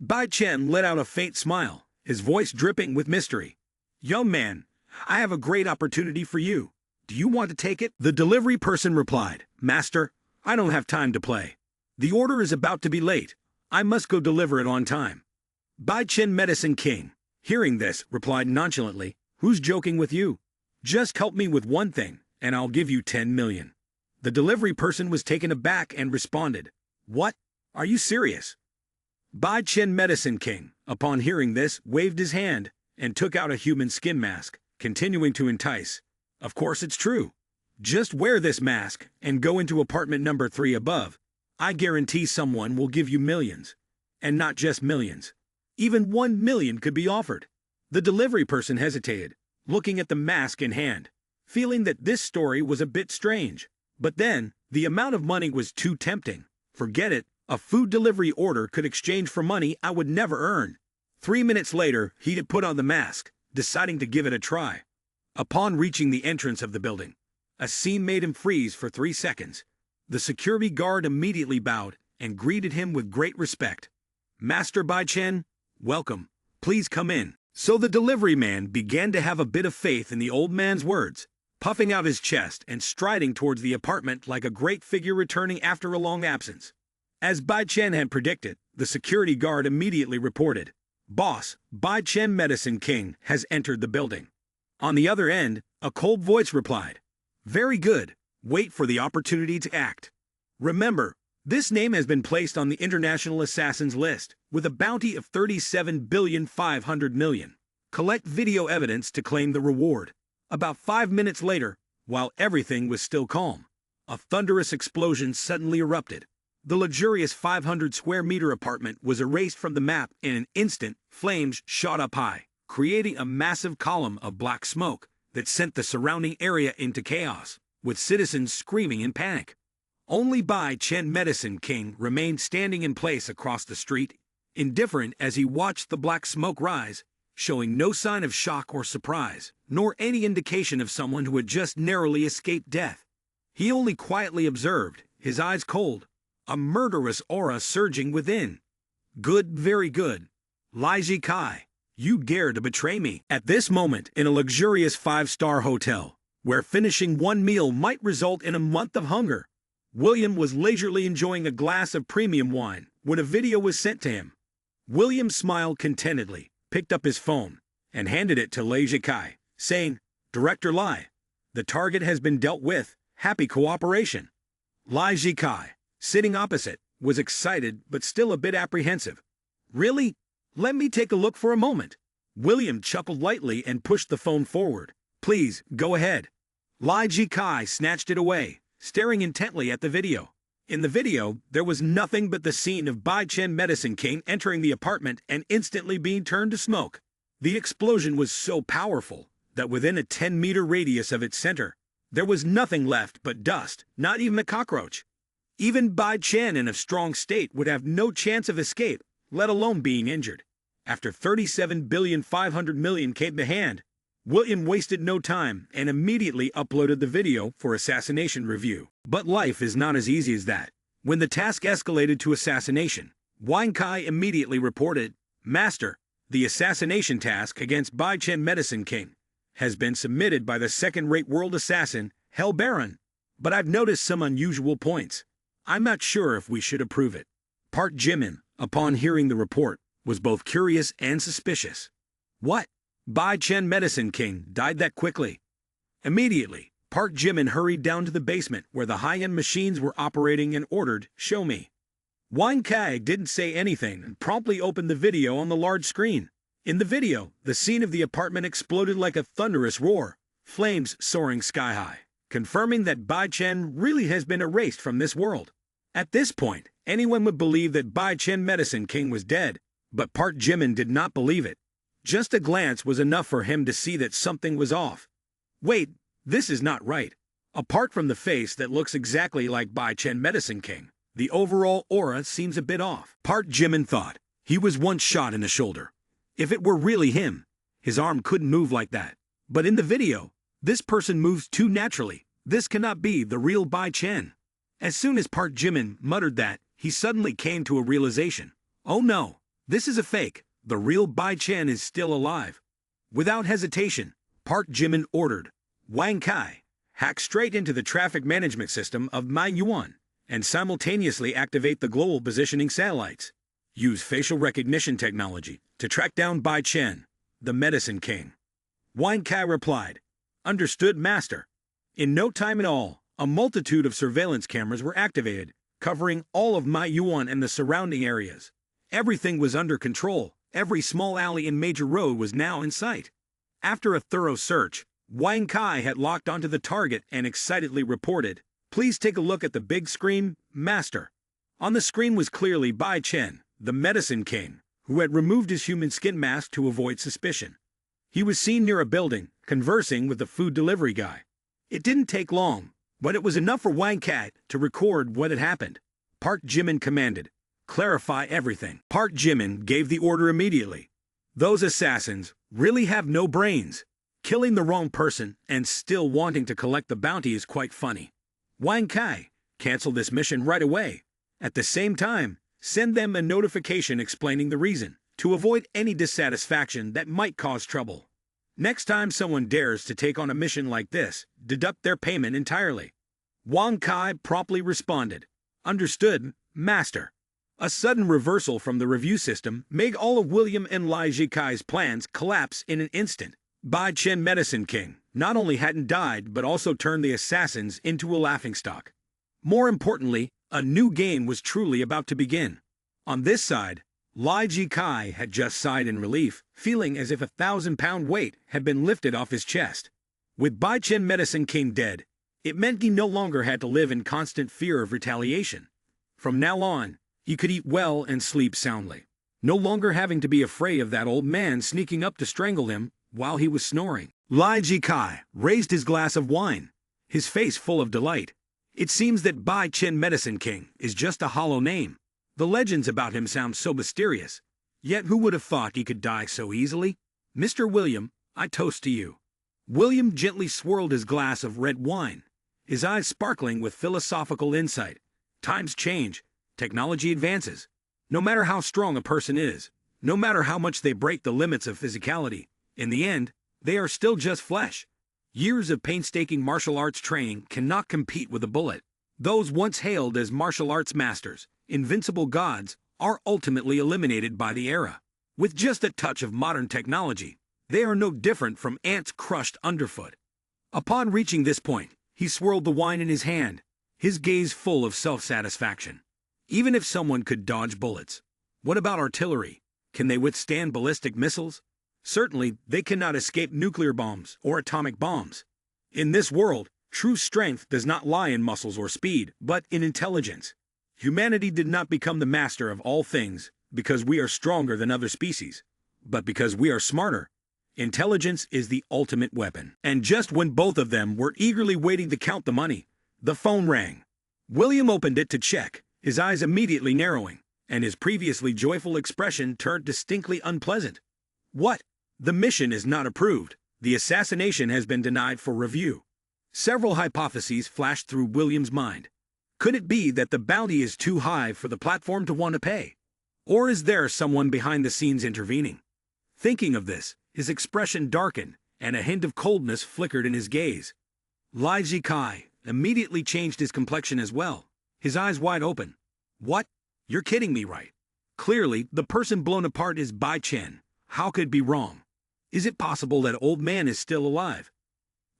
Bai Chen let out a faint smile, his voice dripping with mystery. "Young man, I have a great opportunity for you. Do you want to take it?" The delivery person replied, "Master, I don't have time to play. The order is about to be late. I must go deliver it on time." Bai Chen Medicine King, hearing this, replied nonchalantly, "Who's joking with you? Just help me with one thing, and I'll give you 10 million. The delivery person was taken aback and responded, "What? Are you serious?" Bai Chen Medicine King, upon hearing this, waved his hand and took out a human skin mask, continuing to entice. "Of course it's true. Just wear this mask and go into apartment number 3 above. I guarantee someone will give you millions. And not just millions. Even 1 million could be offered." The delivery person hesitated, looking at the mask in hand, feeling that this story was a bit strange. But then, the amount of money was too tempting. Forget it, a food delivery order could exchange for money I would never earn. 3 minutes later, he had put on the mask, deciding to give it a try. Upon reaching the entrance of the building, a scene made him freeze for 3 seconds. The security guard immediately bowed and greeted him with great respect. "Master Bai Chen, welcome. Please come in." So the delivery man began to have a bit of faith in the old man's words, puffing out his chest and striding towards the apartment like a great figure returning after a long absence. As Bai Chen had predicted, the security guard immediately reported, "Boss, Bai Chen Medicine King has entered the building." On the other end, a cold voice replied, "Very good. Wait for the opportunity to act. Remember, This name has been placed on the International Assassins list, with a bounty of 37,500,000,000. Collect video evidence to claim the reward. About 5 minutes later, while everything was still calm, a thunderous explosion suddenly erupted. The luxurious 500-square-meter apartment was erased from the map in an instant. Flames shot up high, creating a massive column of black smoke that sent the surrounding area into chaos, with citizens screaming in panic. Only Bai Chen Medicine King remained standing in place across the street, indifferent as he watched the black smoke rise, showing no sign of shock or surprise, nor any indication of someone who had just narrowly escaped death. He only quietly observed, his eyes cold, a murderous aura surging within. Good, very good. Lai Jikai, you dare to betray me. At this moment, in a luxurious 5-star hotel, where finishing one meal might result in a month of hunger, William was leisurely enjoying a glass of premium wine when a video was sent to him. William smiled contentedly, picked up his phone, and handed it to Lai Jikai, saying, "Director Lai, the target has been dealt with. Happy cooperation." Lai Jikai, sitting opposite, was excited but still a bit apprehensive. "Really? Let me take a look for a moment." William chuckled lightly and pushed the phone forward. "Please, go ahead." Lai Jikai snatched it away, staring intently at the video. In the video, there was nothing but the scene of Bai Chen Medicine King entering the apartment and instantly being turned to smoke. The explosion was so powerful that within a 10-meter radius of its center, there was nothing left but dust, not even a cockroach. Even Bai Chen in a strong state would have no chance of escape, let alone being injured. After 37,500,000,000 came to hand, William wasted no time and immediately uploaded the video for assassination review. But life is not as easy as that. When the task escalated to assassination, Wang Kai immediately reported, "Master, the assassination task against Bai Chen Medicine King has been submitted by the second-rate world assassin, Hell Baron. But I've noticed some unusual points. I'm not sure if we should approve it." Park Jimin, upon hearing the report, was both curious and suspicious. "What? Bai Chen Medicine King died that quickly?" Immediately, Park Jimin hurried down to the basement where the high-end machines were operating and ordered, "Show me." Wang Kai didn't say anything and promptly opened the video on the large screen. In the video, the scene of the apartment exploded like a thunderous roar, flames soaring sky-high, confirming that Bai Chen really has been erased from this world. At this point, anyone would believe that Bai Chen Medicine King was dead, but Park Jimin did not believe it. Just a glance was enough for him to see that something was off. Wait, this is not right. Apart from the face that looks exactly like Bai Chen Medicine King, the overall aura seems a bit off. Park Jimin thought. He was once shot in the shoulder. If it were really him, his arm couldn't move like that. But in the video, this person moves too naturally. This cannot be the real Bai Chen. As soon as Park Jimin muttered that, he suddenly came to a realization. Oh no, this is a fake. The real Bai Chen is still alive. Without hesitation, Park Jimin ordered, "Wang Kai, hack straight into the traffic management system of manhwa and simultaneously activate the global positioning satellites. Use facial recognition technology to track down Bai Chen, the Medicine King." Wang Kai replied, "Understood, Master." In no time at all, a multitude of surveillance cameras were activated, covering all of manhwa and the surrounding areas. Everything was under control. Every small alley and major road was now in sight. After a thorough search, Wang Kai had locked onto the target and excitedly reported, "Please take a look at the big screen, Master." On the screen was clearly Bai Chen, the Medicine King, who had removed his human skin mask to avoid suspicion. He was seen near a building, conversing with the food delivery guy. It didn't take long, but it was enough for Wang Kai to record what had happened. Park Jimin commanded, "Clarify everything." Park Jimin gave the order immediately. Those assassins really have no brains. Killing the wrong person and still wanting to collect the bounty is quite funny. Wang Kai, cancel this mission right away. At the same time, send them a notification explaining the reason, to avoid any dissatisfaction that might cause trouble. Next time someone dares to take on a mission like this, deduct their payment entirely. Wang Kai promptly responded, "Understood, Master." A sudden reversal from the review system made all of William and Lai Jikai's plans collapse in an instant. Bai Chen Medicine King not only hadn't died but also turned the assassins into a laughingstock. More importantly, A new game was truly about to begin. On this side, Lai Ji Kai had just sighed in relief, feeling as if a 1,000-pound weight had been lifted off his chest. With Bai Chen Medicine King dead, it meant he no longer had to live in constant fear of retaliation. From now on, he could eat well and sleep soundly, no longer having to be afraid of that old man sneaking up to strangle him while he was snoring. Lai Ji Kai raised his glass of wine, his face full of delight. It seems that Bai Chen Medicine King is just a hollow name. The legends about him sound so mysterious. Yet who would have thought he could die so easily? Mr. William, I toast to you. William gently swirled his glass of red wine, his eyes sparkling with philosophical insight. Times change, technology advances. No matter how strong a person is, no matter how much they break the limits of physicality, in the end, they are still just flesh. Years of painstaking martial arts training cannot compete with a bullet. Those once hailed as martial arts masters, invincible gods, are ultimately eliminated by the era. With just a touch of modern technology, they are no different from ants crushed underfoot. Upon reaching this point, he swirled the wine in his hand, his gaze full of self-satisfaction. Even if someone could dodge bullets, what about artillery? Can they withstand ballistic missiles? Certainly, they cannot escape nuclear bombs or atomic bombs. In this world, true strength does not lie in muscles or speed, but in intelligence. Humanity did not become the master of all things because we are stronger than other species, but because we are smarter. Intelligence is the ultimate weapon. And just when both of them were eagerly waiting to count the money, the phone rang. William opened it to check, his eyes immediately narrowing, and his previously joyful expression turned distinctly unpleasant. What? The mission is not approved. The assassination has been denied for review. Several hypotheses flashed through William's mind. Could it be that the bounty is too high for the platform to want to pay? Or is there someone behind the scenes intervening? Thinking of this, his expression darkened, and a hint of coldness flickered in his gaze. Lai Ji Kai immediately changed his complexion as well, his eyes wide open. What? You're kidding me, right? Clearly, the person blown apart is Bai Chen. How could it be wrong? Is it possible that old man is still alive?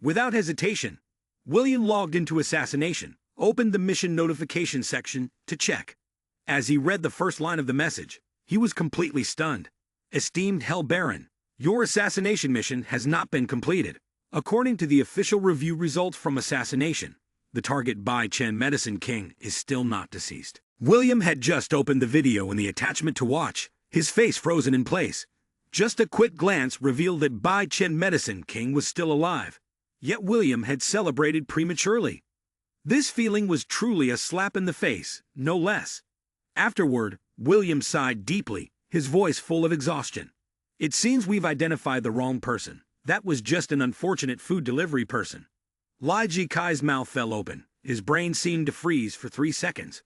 Without hesitation, William logged into Assassination, opened the mission notification section to check. As he read the first line of the message, he was completely stunned. Esteemed Hell Baron, your assassination mission has not been completed. According to the official review results from Assassination, the target Bai Chen Medicine King is still not deceased. William had just opened the video in the attachment to watch, his face frozen in place. Just a quick glance revealed that Bai Chen Medicine King was still alive, yet William had celebrated prematurely. This feeling was truly a slap in the face, no less. Afterward, William sighed deeply, his voice full of exhaustion. It seems we've identified the wrong person. That was just an unfortunate food delivery person. Lai Ji Kai's mouth fell open, his brain seemed to freeze for 3 seconds.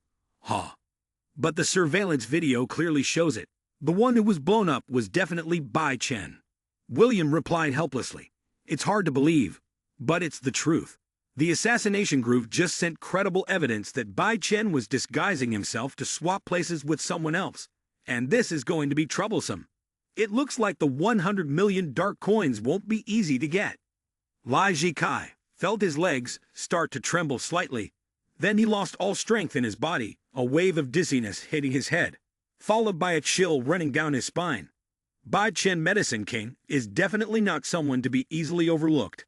But the surveillance video clearly shows it. The one who was blown up was definitely Bai Chen. William replied helplessly. It's hard to believe, but it's the truth. The assassination group just sent credible evidence that Bai Chen was disguising himself to swap places with someone else, and this is going to be troublesome. It looks like the 100 million dark coins won't be easy to get. Lai Ji Kai felt his legs start to tremble slightly. Then he lost all strength in his body, a wave of dizziness hitting his head, followed by a chill running down his spine. Bai Chen Medicine King is definitely not someone to be easily overlooked.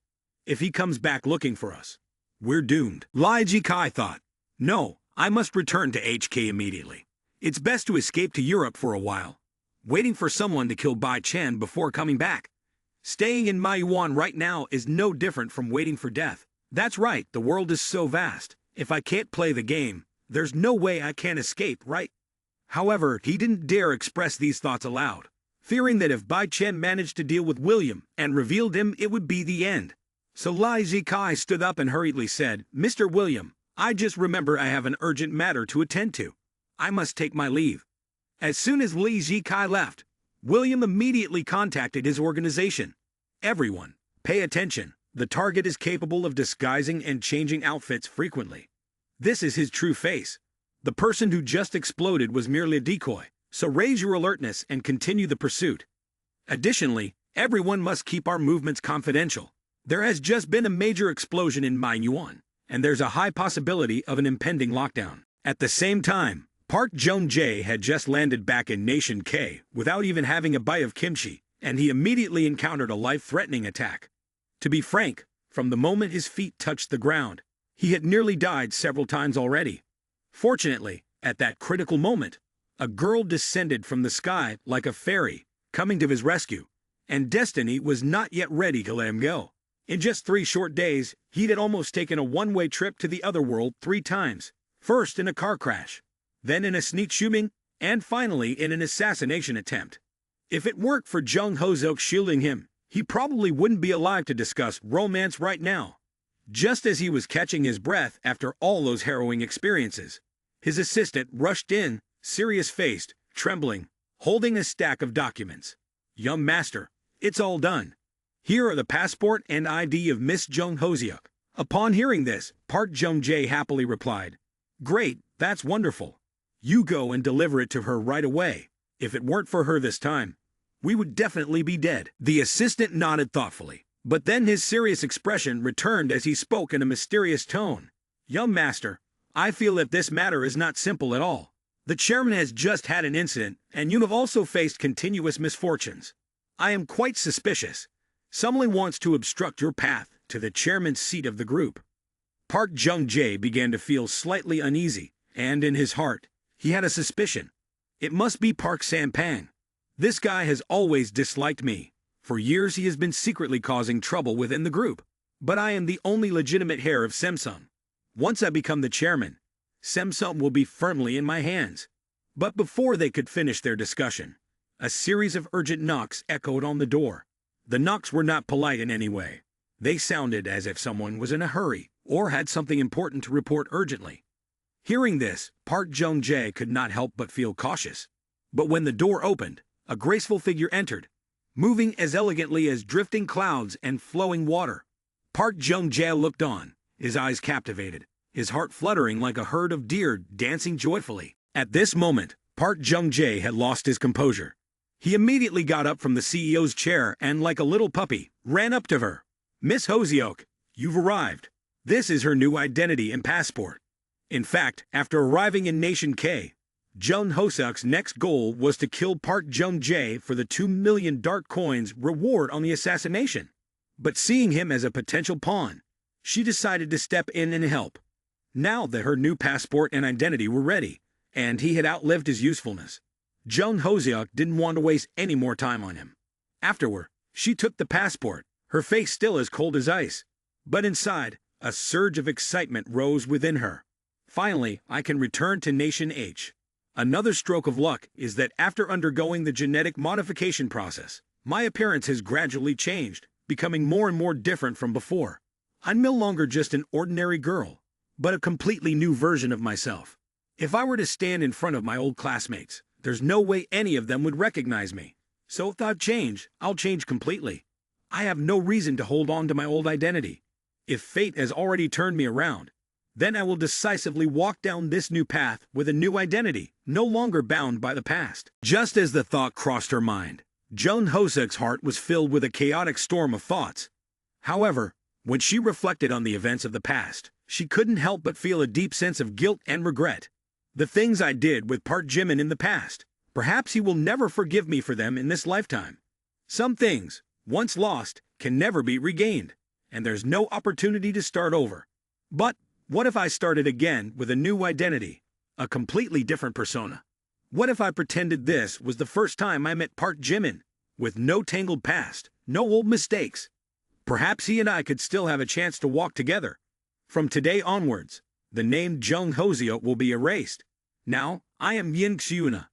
If he comes back looking for us, we're doomed. Lai Ji Kai thought. No, I must return to HK immediately. It's best to escape to Europe for a while, waiting for someone to kill Bai Chen before coming back. Staying in Manhwa right now is no different from waiting for death. That's right, the world is so vast. If I can't play the game, there's no way I can escape, right? However, he didn't dare express these thoughts aloud, fearing that if Bai Chen managed to deal with William and revealed him, it would be the end. So Lai Ji Kai stood up and hurriedly said, Mr. William, I just remember I have an urgent matter to attend to. I must take my leave. As soon as Lai Ji Kai left, William immediately contacted his organization. Everyone, pay attention. The target is capable of disguising and changing outfits frequently. This is his true face. The person who just exploded was merely a decoy, so raise your alertness and continue the pursuit. Additionally, everyone must keep our movements confidential. There has just been a major explosion in Manhwa, and there's a high possibility of an impending lockdown. At the same time, Park Jung-jae had just landed back in Nation K without even having a bite of kimchi, and he immediately encountered a life-threatening attack. To be frank, from the moment his feet touched the ground, he had nearly died several times already. Fortunately, at that critical moment, a girl descended from the sky like a fairy, coming to his rescue, and destiny was not yet ready to let him go. In just 3 short days, he had almost taken a one-way trip to the other world 3 times, first in a car crash, then in a sneak shooting, and finally in an assassination attempt. If it weren't for Jung Hoseok shielding him, he probably wouldn't be alive to discuss romance right now. Just as he was catching his breath after all those harrowing experiences, his assistant rushed in, serious-faced, trembling, holding a stack of documents. "Young master, it's all done. Here are the passport and ID of Miss Jung Hoseok." Upon hearing this, Park Jung-jae happily replied, "Great, that's wonderful. You go and deliver it to her right away. If it weren't for her this time, we would definitely be dead." The assistant nodded thoughtfully, but then his serious expression returned as he spoke in a mysterious tone. "Young master, I feel that this matter is not simple at all. The chairman has just had an incident, and you have also faced continuous misfortunes. I am quite suspicious. Someone wants to obstruct your path to the chairman's seat of the group." Park Jung-jae began to feel slightly uneasy, and in his heart, he had a suspicion. It must be Park Sampang. This guy has always disliked me. For years he has been secretly causing trouble within the group. But I am the only legitimate heir of Samsung. Once I become the chairman, Samsung will be firmly in my hands. But before they could finish their discussion, a series of urgent knocks echoed on the door. The knocks were not polite in any way. They sounded as if someone was in a hurry or had something important to report urgently. Hearing this, Park Jung-jae could not help but feel cautious. But when the door opened, a graceful figure entered, moving as elegantly as drifting clouds and flowing water. Park Jung-jae looked on, his eyes captivated, his heart fluttering like a herd of deer dancing joyfully. At this moment, Park Jung-jae had lost his composure. He immediately got up from the CEO's chair and, like a little puppy, ran up to her. "Miss Hoseok, you've arrived. This is her new identity and passport." In fact, after arriving in Nation K, Jung Hoseok's next goal was to kill Park Jung-jae for the 2 million dark coins reward on the assassination. But seeing him as a potential pawn, she decided to step in and help. Now that her new passport and identity were ready, and he had outlived his usefulness, Jung Hoseok didn't want to waste any more time on him. Afterward, she took the passport, her face still as cold as ice. But inside, a surge of excitement rose within her. "Finally, I can return to Nation H. Another stroke of luck is that after undergoing the genetic modification process, my appearance has gradually changed, becoming more and more different from before. I'm no longer just an ordinary girl, but a completely new version of myself. If I were to stand in front of my old classmates, there's no way any of them would recognize me. So if I change, I'll change completely. I have no reason to hold on to my old identity. If fate has already turned me around, then I will decisively walk down this new path with a new identity, no longer bound by the past." Just as the thought crossed her mind, Jung Hoseok's heart was filled with a chaotic storm of thoughts. However, when she reflected on the events of the past, she couldn't help but feel a deep sense of guilt and regret. The things I did with Park Jimin in the past, perhaps he will never forgive me for them in this lifetime. Some things, once lost, can never be regained, and there's no opportunity to start over. But what if I started again with a new identity, a completely different persona? What if I pretended this was the first time I met Park Jimin, with no tangled past, no old mistakes? Perhaps he and I could still have a chance to walk together. From today onwards, the name Jung Hoseok will be erased. Now, I am Yin Xiuna.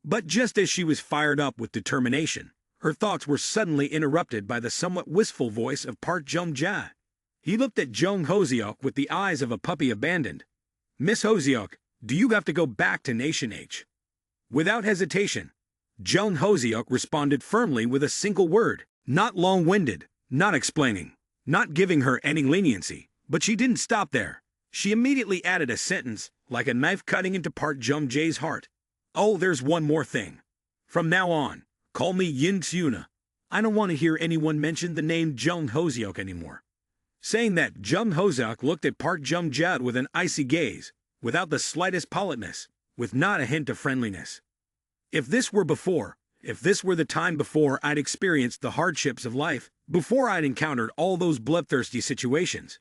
But just as she was fired up with determination, her thoughts were suddenly interrupted by the somewhat wistful voice of Park Jung-jae. He looked at Jung Hoseok with the eyes of a puppy abandoned. "Miss Hoseok, do you have to go back to Nation H?" Without hesitation, Jung Hoseok responded firmly with a single word, not long-winded, not explaining, not giving her any leniency. But she didn't stop there. She immediately added a sentence, like a knife cutting into Park Jung-jae's heart. "Oh, there's one more thing. From now on, call me Yin Xiuna. I don't want to hear anyone mention the name Jung Hoseok anymore." Saying that, Jung Hoseok looked at Park Jung-jae with an icy gaze, without the slightest politeness, with not a hint of friendliness. If this were the time before I'd experienced the hardships of life, before I'd encountered all those bloodthirsty situations,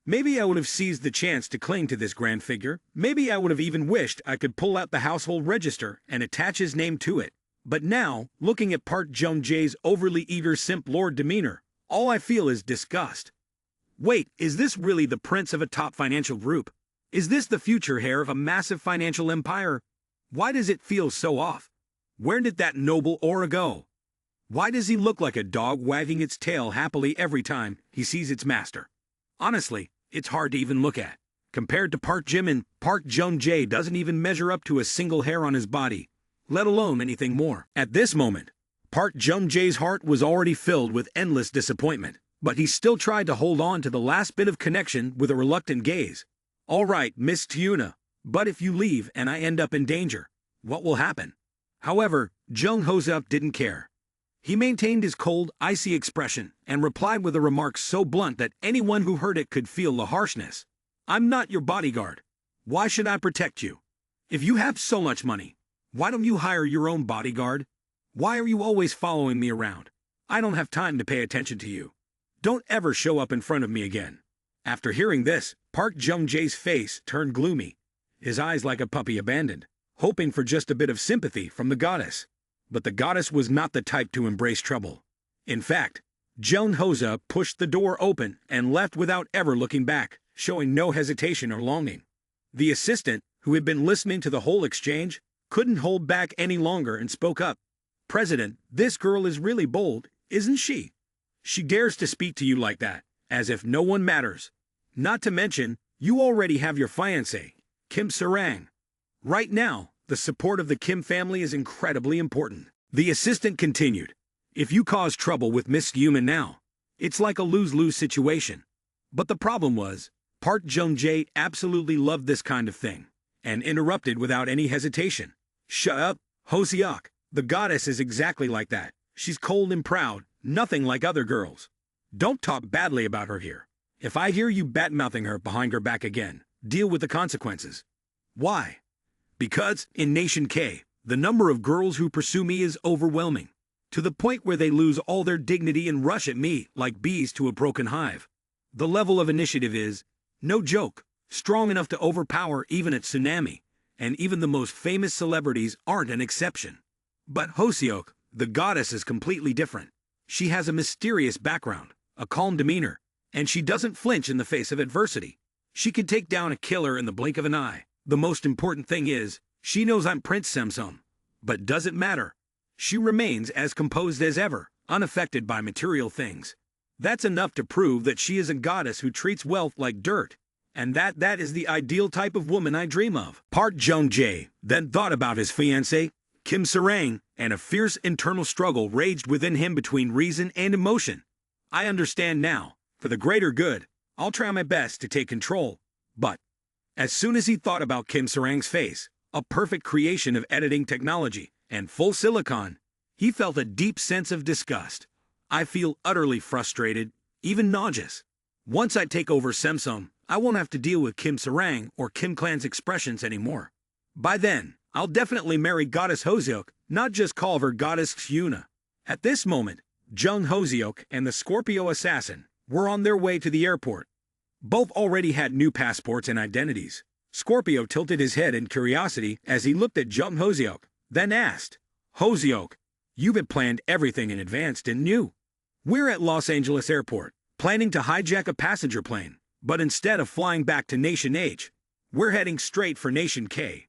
maybe I would have seized the chance to cling to this grand figure. Maybe I would have even wished I could pull out the household register and attach his name to it. But now, looking at Park Jung-jae's overly eager simp lord demeanor, all I feel is disgust. Wait, is this really the prince of a top financial group? Is this the future heir of a massive financial empire? Why does it feel so off? Where did that noble aura go? Why does he look like a dog wagging its tail happily every time he sees its master? Honestly, it's hard to even look at. Compared to Park Jimin, Park Jung-jae doesn't even measure up to a single hair on his body, let alone anything more. At this moment, Park Jung-jae's heart was already filled with endless disappointment, but he still tried to hold on to the last bit of connection with a reluctant gaze. All right, Miss Tyuna, but if you leave and I end up in danger, what will happen? However, Jung Hoseok didn't care. He maintained his cold, icy expression and replied with a remark so blunt that anyone who heard it could feel the harshness. I'm not your bodyguard. Why should I protect you? If you have so much money, why don't you hire your own bodyguard? Why are you always following me around? I don't have time to pay attention to you. Don't ever show up in front of me again. After hearing this, Park Jung-jae's face turned gloomy, his eyes like a puppy abandoned, hoping for just a bit of sympathy from the goddess. But the goddess was not the type to embrace trouble. In fact, Jung Hoseok pushed the door open and left without ever looking back, showing no hesitation or longing. The assistant, who had been listening to the whole exchange, couldn't hold back any longer and spoke up. President, this girl is really bold, isn't she? She dares to speak to you like that, as if no one matters. Not to mention, you already have your fiancé, Kim Sarang. Right now, the support of the Kim family is incredibly important. The assistant continued. If you cause trouble with Miss Yuman now, it's like a lose-lose situation. But the problem was, Park Jung-jae absolutely loved this kind of thing, and interrupted without any hesitation. Shut up, Hoseok. The goddess is exactly like that. She's cold and proud, nothing like other girls. Don't talk badly about her here. If I hear you bad-mouthing her behind her back again, deal with the consequences. Why? Because, in Nation K, the number of girls who pursue me is overwhelming, to the point where they lose all their dignity and rush at me like bees to a broken hive. The level of initiative is, no joke, strong enough to overpower even a tsunami, and even the most famous celebrities aren't an exception. But Hoseok, the goddess, is completely different. She has a mysterious background, a calm demeanor, and she doesn't flinch in the face of adversity. She can take down a killer in the blink of an eye. The most important thing is, she knows I'm Prince Samsung. But doesn't matter. She remains as composed as ever, unaffected by material things. That's enough to prove that she is a goddess who treats wealth like dirt, and that is the ideal type of woman I dream of. Park Jung-jae then thought about his fiancée, Kim Sarang, and a fierce internal struggle raged within him between reason and emotion. I understand now. For the greater good, I'll try my best to take control. But as soon as he thought about Kim Sarang's face, a perfect creation of editing technology and full silicon, he felt a deep sense of disgust. I feel utterly frustrated, even nauseous. Once I take over Samsung, I won't have to deal with Kim Sarang or Kim Clan's expressions anymore. By then, I'll definitely marry Goddess Hoseok, not just call her Goddess Hyuna. At this moment, Jung Hoseok and the Scorpio assassin were on their way to the airport. Both already had new passports and identities. Scorpio tilted his head in curiosity as he looked at Jung Hoseok, then asked, Hoseok, you had planned everything in advance, didn't you? We're at Los Angeles Airport, planning to hijack a passenger plane, but instead of flying back to Nation H, we're heading straight for Nation K.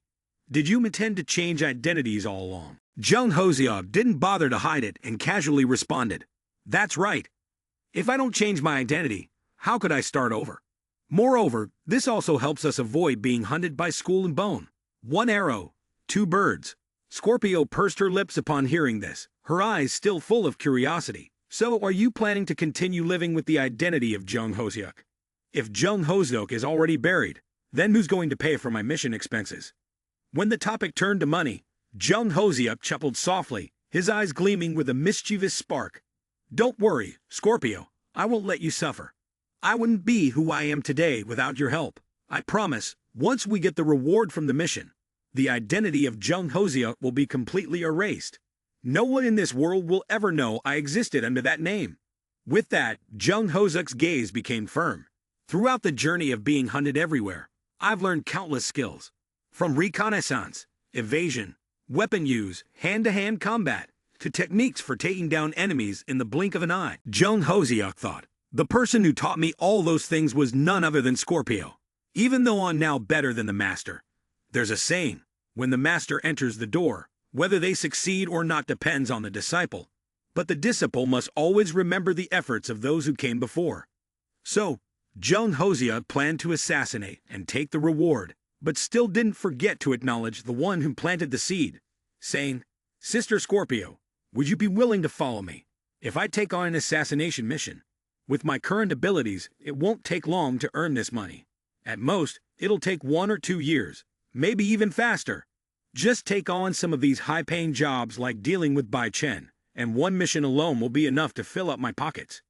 Did you intend to change identities all along? Jung Hoseok didn't bother to hide it and casually responded, That's right. If I don't change my identity, how could I start over? Moreover, this also helps us avoid being hunted by Skull and Bone. One arrow, two birds. Scorpio pursed her lips upon hearing this, her eyes still full of curiosity. So are you planning to continue living with the identity of Jung Hoseok? If Jung Hoseok is already buried, then who's going to pay for my mission expenses? When the topic turned to money, Jung Hoseok chuckled softly, his eyes gleaming with a mischievous spark. Don't worry, Scorpio, I won't let you suffer. I wouldn't be who I am today without your help. I promise, Once we get the reward from the mission, the identity of Jung Hoseok will be completely erased. No one in this world will ever know I existed under that name. With that, Jung Hoseok's gaze became firm. Throughout the journey of being hunted everywhere, I've learned countless skills. From reconnaissance, evasion, weapon use, hand-to-hand combat, to techniques for taking down enemies in the blink of an eye. Jung Hoseok thought, the person who taught me all those things was none other than Scorpio. Even though I'm now better than the master, there's a saying, when the master enters the door, whether they succeed or not depends on the disciple. But the disciple must always remember the efforts of those who came before. So, Jung Hoseok planned to assassinate and take the reward, but still didn't forget to acknowledge the one who planted the seed, saying, Sister Scorpio, would you be willing to follow me? If I take on an assassination mission, with my current abilities, it won't take long to earn this money. At most, it'll take 1 or 2 years, maybe even faster. Just take on some of these high-paying jobs like dealing with Bai Chen, and one mission alone will be enough to fill up my pockets.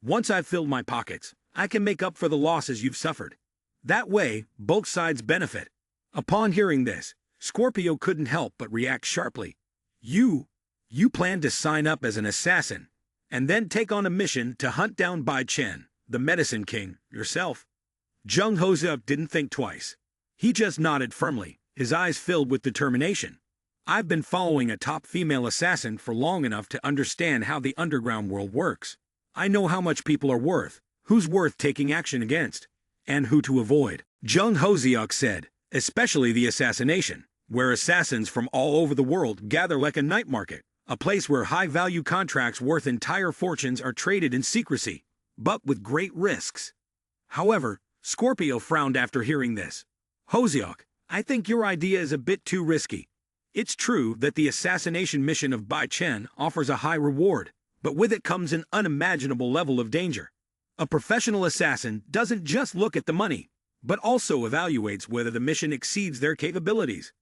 Once I've filled my pockets, I can make up for the losses you've suffered. That way, both sides benefit. Upon hearing this, Scorpio couldn't help but react sharply. You plan to sign up as an assassin, and then take on a mission to hunt down Bai Chen, the Medicine King, yourself? Jung Hoseok didn't think twice. He just nodded firmly, his eyes filled with determination. I've been following a top female assassin for long enough to understand how the underground world works. I know how much people are worth, who's worth taking action against, and who to avoid. Jung Hoseok said, especially the assassination, where assassins from all over the world gather like a night market, a place where high-value contracts worth entire fortunes are traded in secrecy, but with great risks. However, Scorpio frowned after hearing this. Hoseok, I think your idea is a bit too risky. It's true that the assassination mission of Bai Chen offers a high reward, but with it comes an unimaginable level of danger. A professional assassin doesn't just look at the money, but also evaluates whether the mission exceeds their capabilities.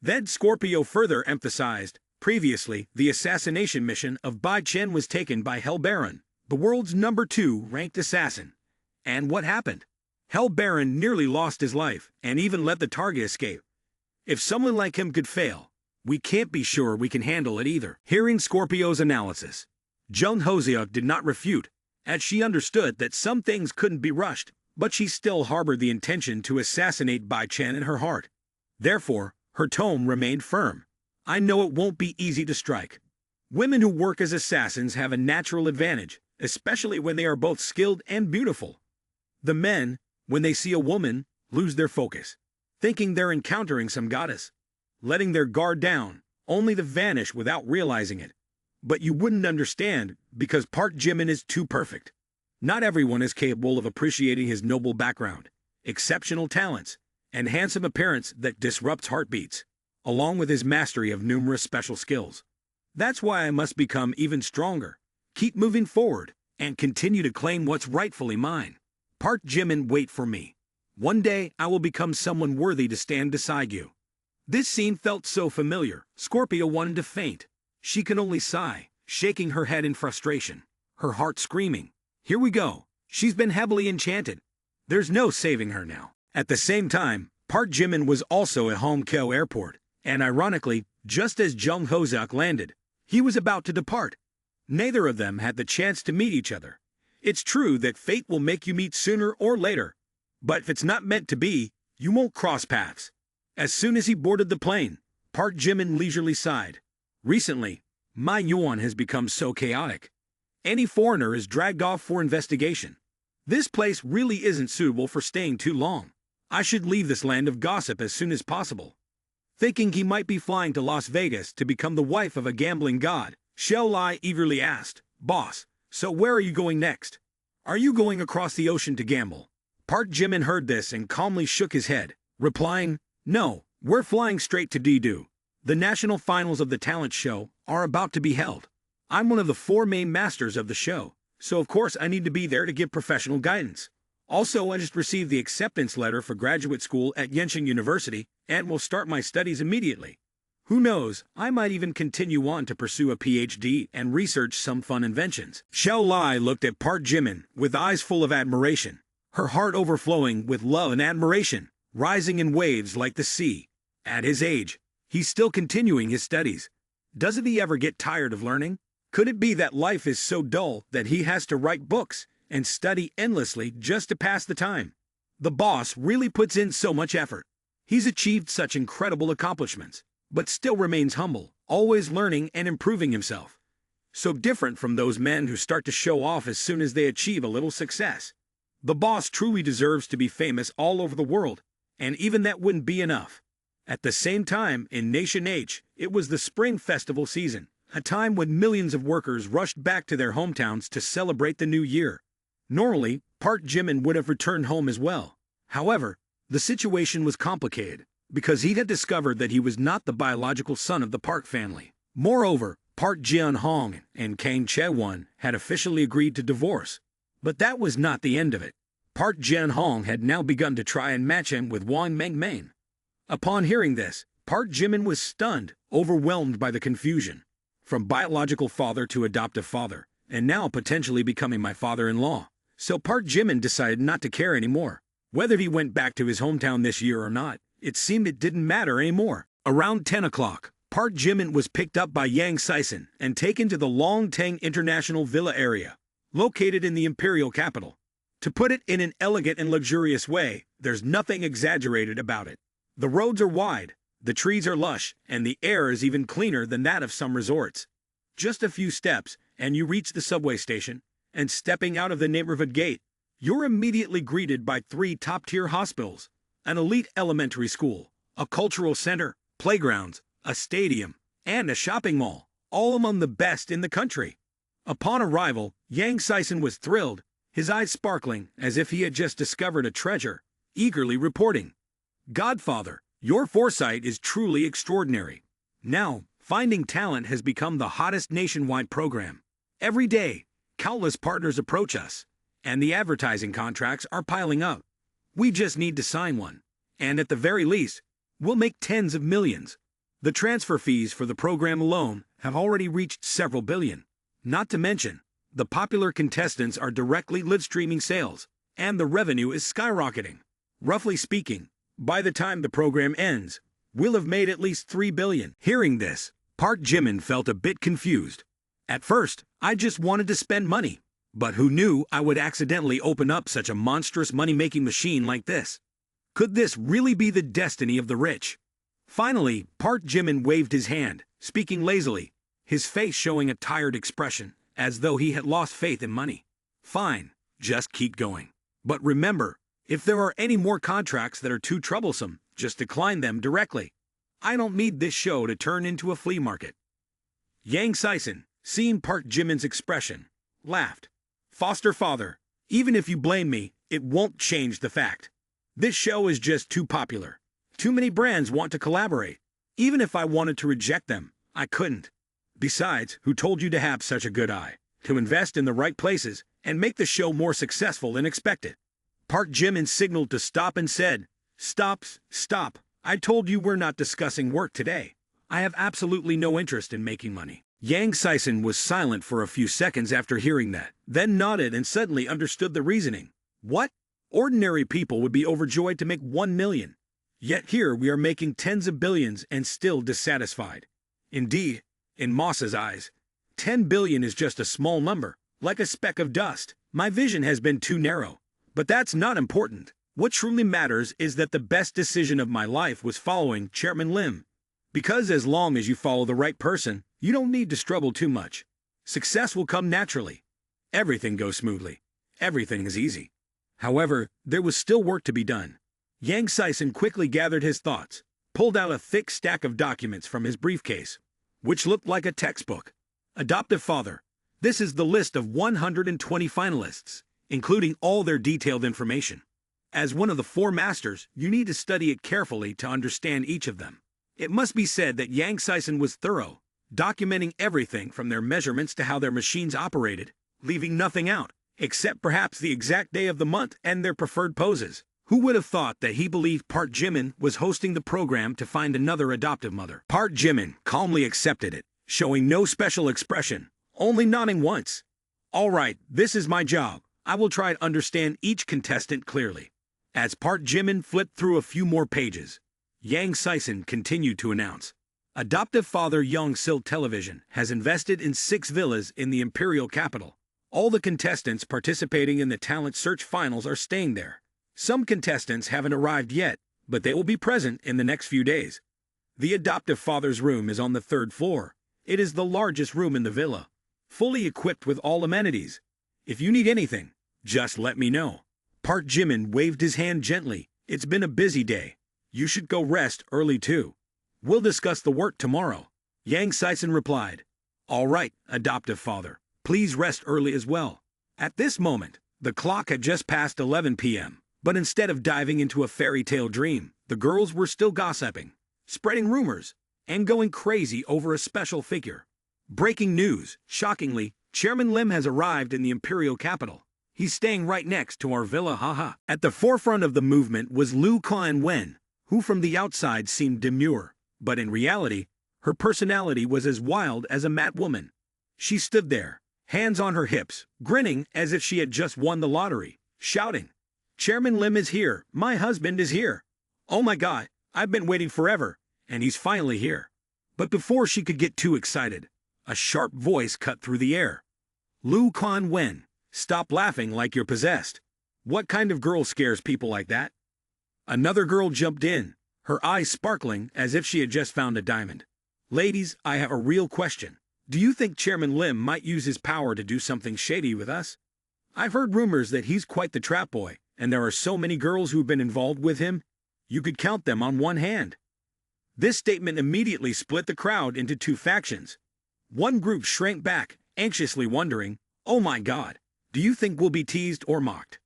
Then Scorpio further emphasized, previously, the assassination mission of Bai Chen was taken by Hell Baron, the world's #2 ranked assassin. And what happened? Hell Baron nearly lost his life and even let the target escape. If someone like him could fail, we can't be sure we can handle it either. Hearing Scorpio's analysis, Jung Hoseok did not refute, as she understood that some things couldn't be rushed, but she still harbored the intention to assassinate Bai Chen in her heart. Therefore, her tone remained firm. I know it won't be easy to strike. Women who work as assassins have a natural advantage, especially when they are both skilled and beautiful. The men, when they see a woman, lose their focus, thinking they're encountering some goddess, letting their guard down, only to vanish without realizing it. But you wouldn't understand because Park Jimin is too perfect. Not everyone is capable of appreciating his noble background, exceptional talents, and handsome appearance that disrupts heartbeats, along with his mastery of numerous special skills. That's why I must become even stronger, keep moving forward, and continue to claim what's rightfully mine. Park Jimin, wait for me. One day I will become someone worthy to stand beside you. This scene felt so familiar, Scorpio wanted to faint. She could only sigh, shaking her head in frustration, her heart screaming, here we go, she's been heavily enchanted. There's no saving her now. At the same time, Park Jimin was also at Homekyo Airport, and ironically, just as Jung Hoseok landed, he was about to depart. Neither of them had the chance to meet each other. It's true that fate will make you meet sooner or later, but if it's not meant to be, you won't cross paths. As soon as he boarded the plane, Park Jimin leisurely sighed. Recently, my yuan has become so chaotic. Any foreigner is dragged off for investigation. This place really isn't suitable for staying too long. I should leave this land of gossip as soon as possible. Thinking he might be flying to Las Vegas to become the wife of a gambling god, Xiao Lai eagerly asked, Boss, so where are you going next? Are you going across the ocean to gamble? Park Jimin heard this and calmly shook his head, replying, No, we're flying straight to Didu. The national finals of the talent show are about to be held. I'm one of the 4 main masters of the show, so of course I need to be there to give professional guidance. Also, I just received the acceptance letter for graduate school at Yenching University and will start my studies immediately. Who knows, I might even continue on to pursue a PhD and research some fun inventions. Xiao Lai looked at Park Jimin with eyes full of admiration, her heart overflowing with love and admiration. rising in waves like the sea. At his age, he's still continuing his studies. Doesn't he ever get tired of learning? Could it be that life is so dull that he has to write books and study endlessly just to pass the time? The boss really puts in so much effort. He's achieved such incredible accomplishments, but still remains humble, always learning and improving himself. So different from those men who start to show off as soon as they achieve a little success. The boss truly deserves to be famous all over the world, and even that wouldn't be enough. At the same time, in Nation H, it was the Spring Festival season, a time when millions of workers rushed back to their hometowns to celebrate the new year. Normally, Park Jimin would have returned home as well. However, the situation was complicated, because he had discovered that he was not the biological son of the Park family. Moreover, Park Jian-hong and Kang Chae-won had officially agreed to divorce. But that was not the end of it. Park Jian-hong had now begun to try and match him with Wang Mengmain. Upon hearing this, Park Jimin was stunned, overwhelmed by the confusion. From biological father to adoptive father, and now potentially becoming my father-in-law. So Park Jimin decided not to care anymore. Whether he went back to his hometown this year or not, it seemed it didn't matter anymore. Around 10 o'clock, Park Jimin was picked up by Yang Saisen and taken to the Longtang International Villa area, located in the imperial capital. To put it in an elegant and luxurious way, there's nothing exaggerated about it. The roads are wide, the trees are lush, and the air is even cleaner than that of some resorts. Just a few steps, and you reach the subway station, and stepping out of the neighborhood gate, you're immediately greeted by 3 top-tier hospitals, an elite elementary school, a cultural center, playgrounds, a stadium, and a shopping mall, all among the best in the country. Upon arrival, Yang Saisen was thrilled, his eyes sparkling as if he had just discovered a treasure, eagerly reporting, "Godfather, your foresight is truly extraordinary. Now, finding talent has become the hottest nationwide program. Every day, countless partners approach us, and the advertising contracts are piling up. We just need to sign one, and at the very least, we'll make tens of millions. The transfer fees for the program alone have already reached several billion. Not to mention, the popular contestants are directly live-streaming sales, and the revenue is skyrocketing. Roughly speaking, by the time the program ends, we'll have made at least 3 billion. Hearing this, Park Jimin felt a bit confused. At first, I just wanted to spend money, but who knew I would accidentally open up such a monstrous money-making machine like this? Could this really be the destiny of the rich? Finally, Park Jimin waved his hand, speaking lazily, his face showing a tired expression, as though he had lost faith in money. Fine, just keep going. But remember, if there are any more contracts that are too troublesome, just decline them directly. I don't need this show to turn into a flea market." Yang Saisen, seeing Park Jimin's expression, laughed. "Foster father, even if you blame me, it won't change the fact. This show is just too popular. Too many brands want to collaborate. Even if I wanted to reject them, I couldn't. Besides, who told you to have such a good eye, to invest in the right places, and make the show more successful than expected?" Park Jimin signaled to stop and said, Stop. I told you we're not discussing work today. I have absolutely no interest in making money." Yang Saisen was silent for a few seconds after hearing that, then nodded and suddenly understood the reasoning. What? Ordinary people would be overjoyed to make 1 million. Yet here we are making tens of billions and still dissatisfied. Indeed, in Moss's eyes, 10 billion is just a small number, like a speck of dust. My vision has been too narrow. But that's not important. What truly matters is that the best decision of my life was following Chairman Lim. Because as long as you follow the right person, you don't need to struggle too much. Success will come naturally. Everything goes smoothly. Everything is easy. However, there was still work to be done. Yang Saisen quickly gathered his thoughts, pulled out a thick stack of documents from his briefcase, which looked like a textbook. Adoptive father. This is the list of 120 finalists, including all their detailed information. As one of the 4 masters, you need to study it carefully to understand each of them. It must be said that Yang Saisen was thorough, documenting everything from their measurements to how their machines operated, leaving nothing out, except perhaps the exact day of the month and their preferred poses. Who would have thought that he believed Park Jimin was hosting the program to find another adoptive mother? Park Jimin calmly accepted it, showing no special expression, only nodding once. "All right, this is my job. I will try to understand each contestant clearly. As Park Jimin flipped through a few more pages, Yang Sison continued to announce, adoptive father Jung Hoseok Television has invested in 6 villas in the imperial capital. All the contestants participating in the talent search finals are staying there. Some contestants haven't arrived yet, but they will be present in the next few days. The adoptive father's room is on the 3rd floor. It is the largest room in the villa, fully equipped with all amenities. If you need anything, just let me know. Park Jimin waved his hand gently. It's been a busy day. You should go rest early too. We'll discuss the work tomorrow. Yang Sison replied, all right, adoptive father. Please rest early as well. At this moment, the clock had just passed 11 p.m., but instead of diving into a fairy tale dream, the girls were still gossiping, spreading rumors, and going crazy over a special figure. Breaking news, shockingly, Chairman Lim has arrived in the imperial capital. He's staying right next to our villa, haha. At the forefront of the movement was Liu Wen, who from the outside seemed demure, but in reality, her personality was as wild as a mad woman. She stood there, hands on her hips, grinning as if she had just won the lottery, shouting, Chairman Lim is here, my husband is here. Oh my god, I've been waiting forever, and he's finally here. But before she could get too excited, a sharp voice cut through the air. Liu Wen, stop laughing like you're possessed. What kind of girl scares people like that? Another girl jumped in, her eyes sparkling as if she had just found a diamond. Ladies, I have a real question. Do you think Chairman Lim might use his power to do something shady with us? I've heard rumors that he's quite the trap boy, and there are so many girls who've been involved with him, you could count them on one hand. This statement immediately split the crowd into 2 factions. One group shrank back, anxiously wondering, oh my god, do you think we'll be teased or mocked?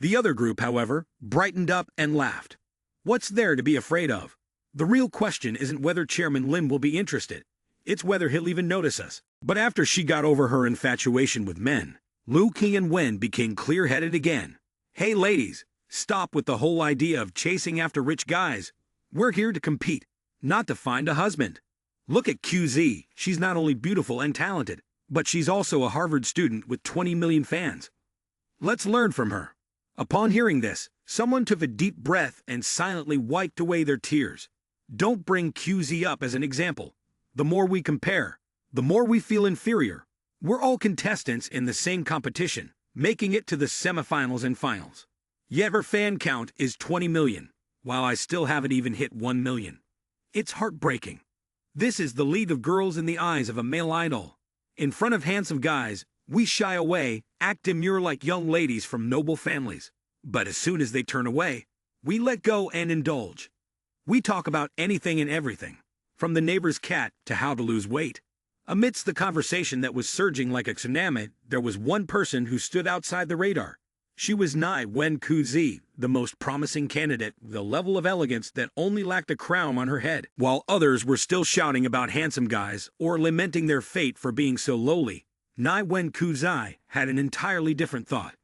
The other group, however, brightened up and laughed. What's there to be afraid of? The real question isn't whether Chairman Lim will be interested. It's whether he'll even notice us. But after she got over her infatuation with men, Liu Wen became clear-headed again. Hey ladies, stop with the whole idea of chasing after rich guys. We're here to compete, not to find a husband. Look at QZ, she's not only beautiful and talented, but she's also a Harvard student with 20 million fans. Let's learn from her. Upon hearing this, someone took a deep breath and silently wiped away their tears. Don't bring QZ up as an example. The more we compare, the more we feel inferior. We're all contestants in the same competition, making it to the semifinals and finals. Yet her fan count is 20 million, while I still haven't even hit 1 million. It's heartbreaking. This is the lead of girls in the eyes of a male idol. In front of handsome guys, we shy away, act demure like young ladies from noble families. But as soon as they turn away, we let go and indulge. We talk about anything and everything, from the neighbor's cat to how to lose weight. Amidst the conversation that was surging like a tsunami, there was one person who stood outside the radar. She was Nai Wen Kuzi, the most promising candidate with a level of elegance that only lacked a crown on her head. While others were still shouting about handsome guys or lamenting their fate for being so lowly, Nai Wen Kuzi had an entirely different thought.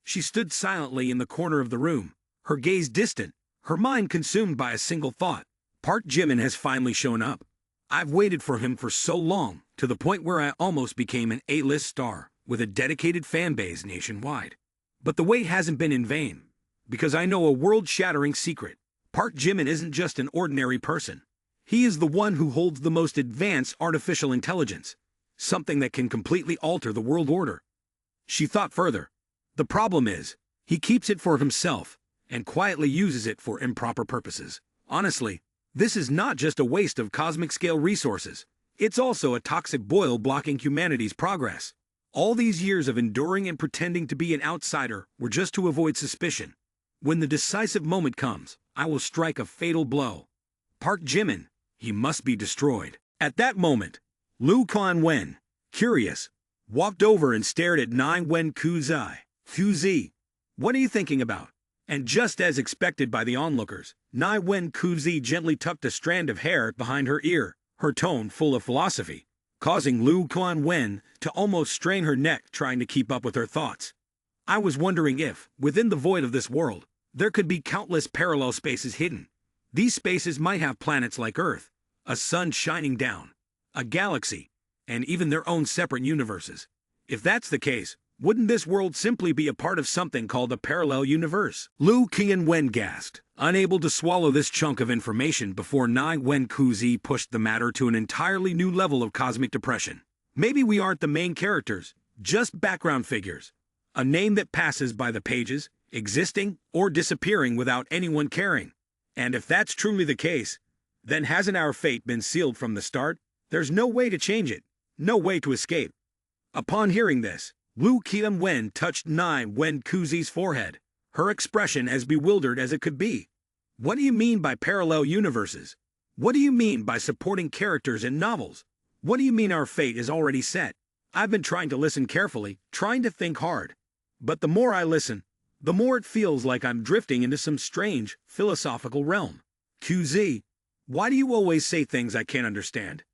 She stood silently in the corner of the room, her gaze distant, her mind consumed by a single thought. Park Jimin has finally shown up. I've waited for him for so long, to the point where I almost became an A-list star, with a dedicated fan base nationwide. But the wait hasn't been in vain, because I know a world-shattering secret. Park Jimin isn't just an ordinary person. He is the one who holds the most advanced artificial intelligence, something that can completely alter the world order. She thought further. The problem is, he keeps it for himself, and quietly uses it for improper purposes. Honestly, this is not just a waste of cosmic-scale resources. It's also a toxic boil blocking humanity's progress. All these years of enduring and pretending to be an outsider were just to avoid suspicion. When the decisive moment comes, I will strike a fatal blow. Park Jimin, he must be destroyed. At that moment, Liu Wen, curious, walked over and stared at Nai Wen Kuzi. Kuzi, what are you thinking about? And just as expected by the onlookers, Nai Wen Kuzi gently tucked a strand of hair behind her ear, her tone full of philosophy, causing Liu Wen to almost strain her neck trying to keep up with her thoughts. I was wondering if, within the void of this world, there could be countless parallel spaces hidden. These spaces might have planets like Earth, a sun shining down, a galaxy, and even their own separate universes. If that's the case, Wouldn't this world simply be a part of something called a parallel universe? Liu Qianwen gasped, unable to swallow this chunk of information before Nai Wen Kuzi pushed the matter to an entirely new level of cosmic depression. Maybe we aren't the main characters, just background figures. A name that passes by the pages, existing or disappearing without anyone caring. And if that's truly the case, then hasn't our fate been sealed from the start? There's no way to change it, no way to escape. Upon hearing this, Liu Qianwen touched Nai Wen Kuzi's forehead, her expression as bewildered as it could be. What do you mean by parallel universes? What do you mean by supporting characters in novels? What do you mean our fate is already set? I've been trying to listen carefully, trying to think hard. But the more I listen, the more it feels like I'm drifting into some strange, philosophical realm. QZ, why do you always say things I can't understand?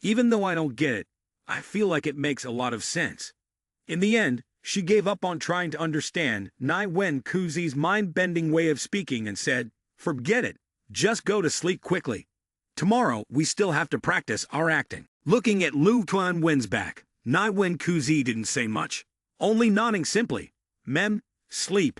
Even though I don't get it, I feel like it makes a lot of sense. In the end, she gave up on trying to understand Nai Wen Kuzi's mind-bending way of speaking and said, "Forget it, just go to sleep quickly. Tomorrow, we still have to practice our acting." Looking at Liu Qianwen's back, Nai Wen Kuzi didn't say much, only nodding simply. Mem, sleep.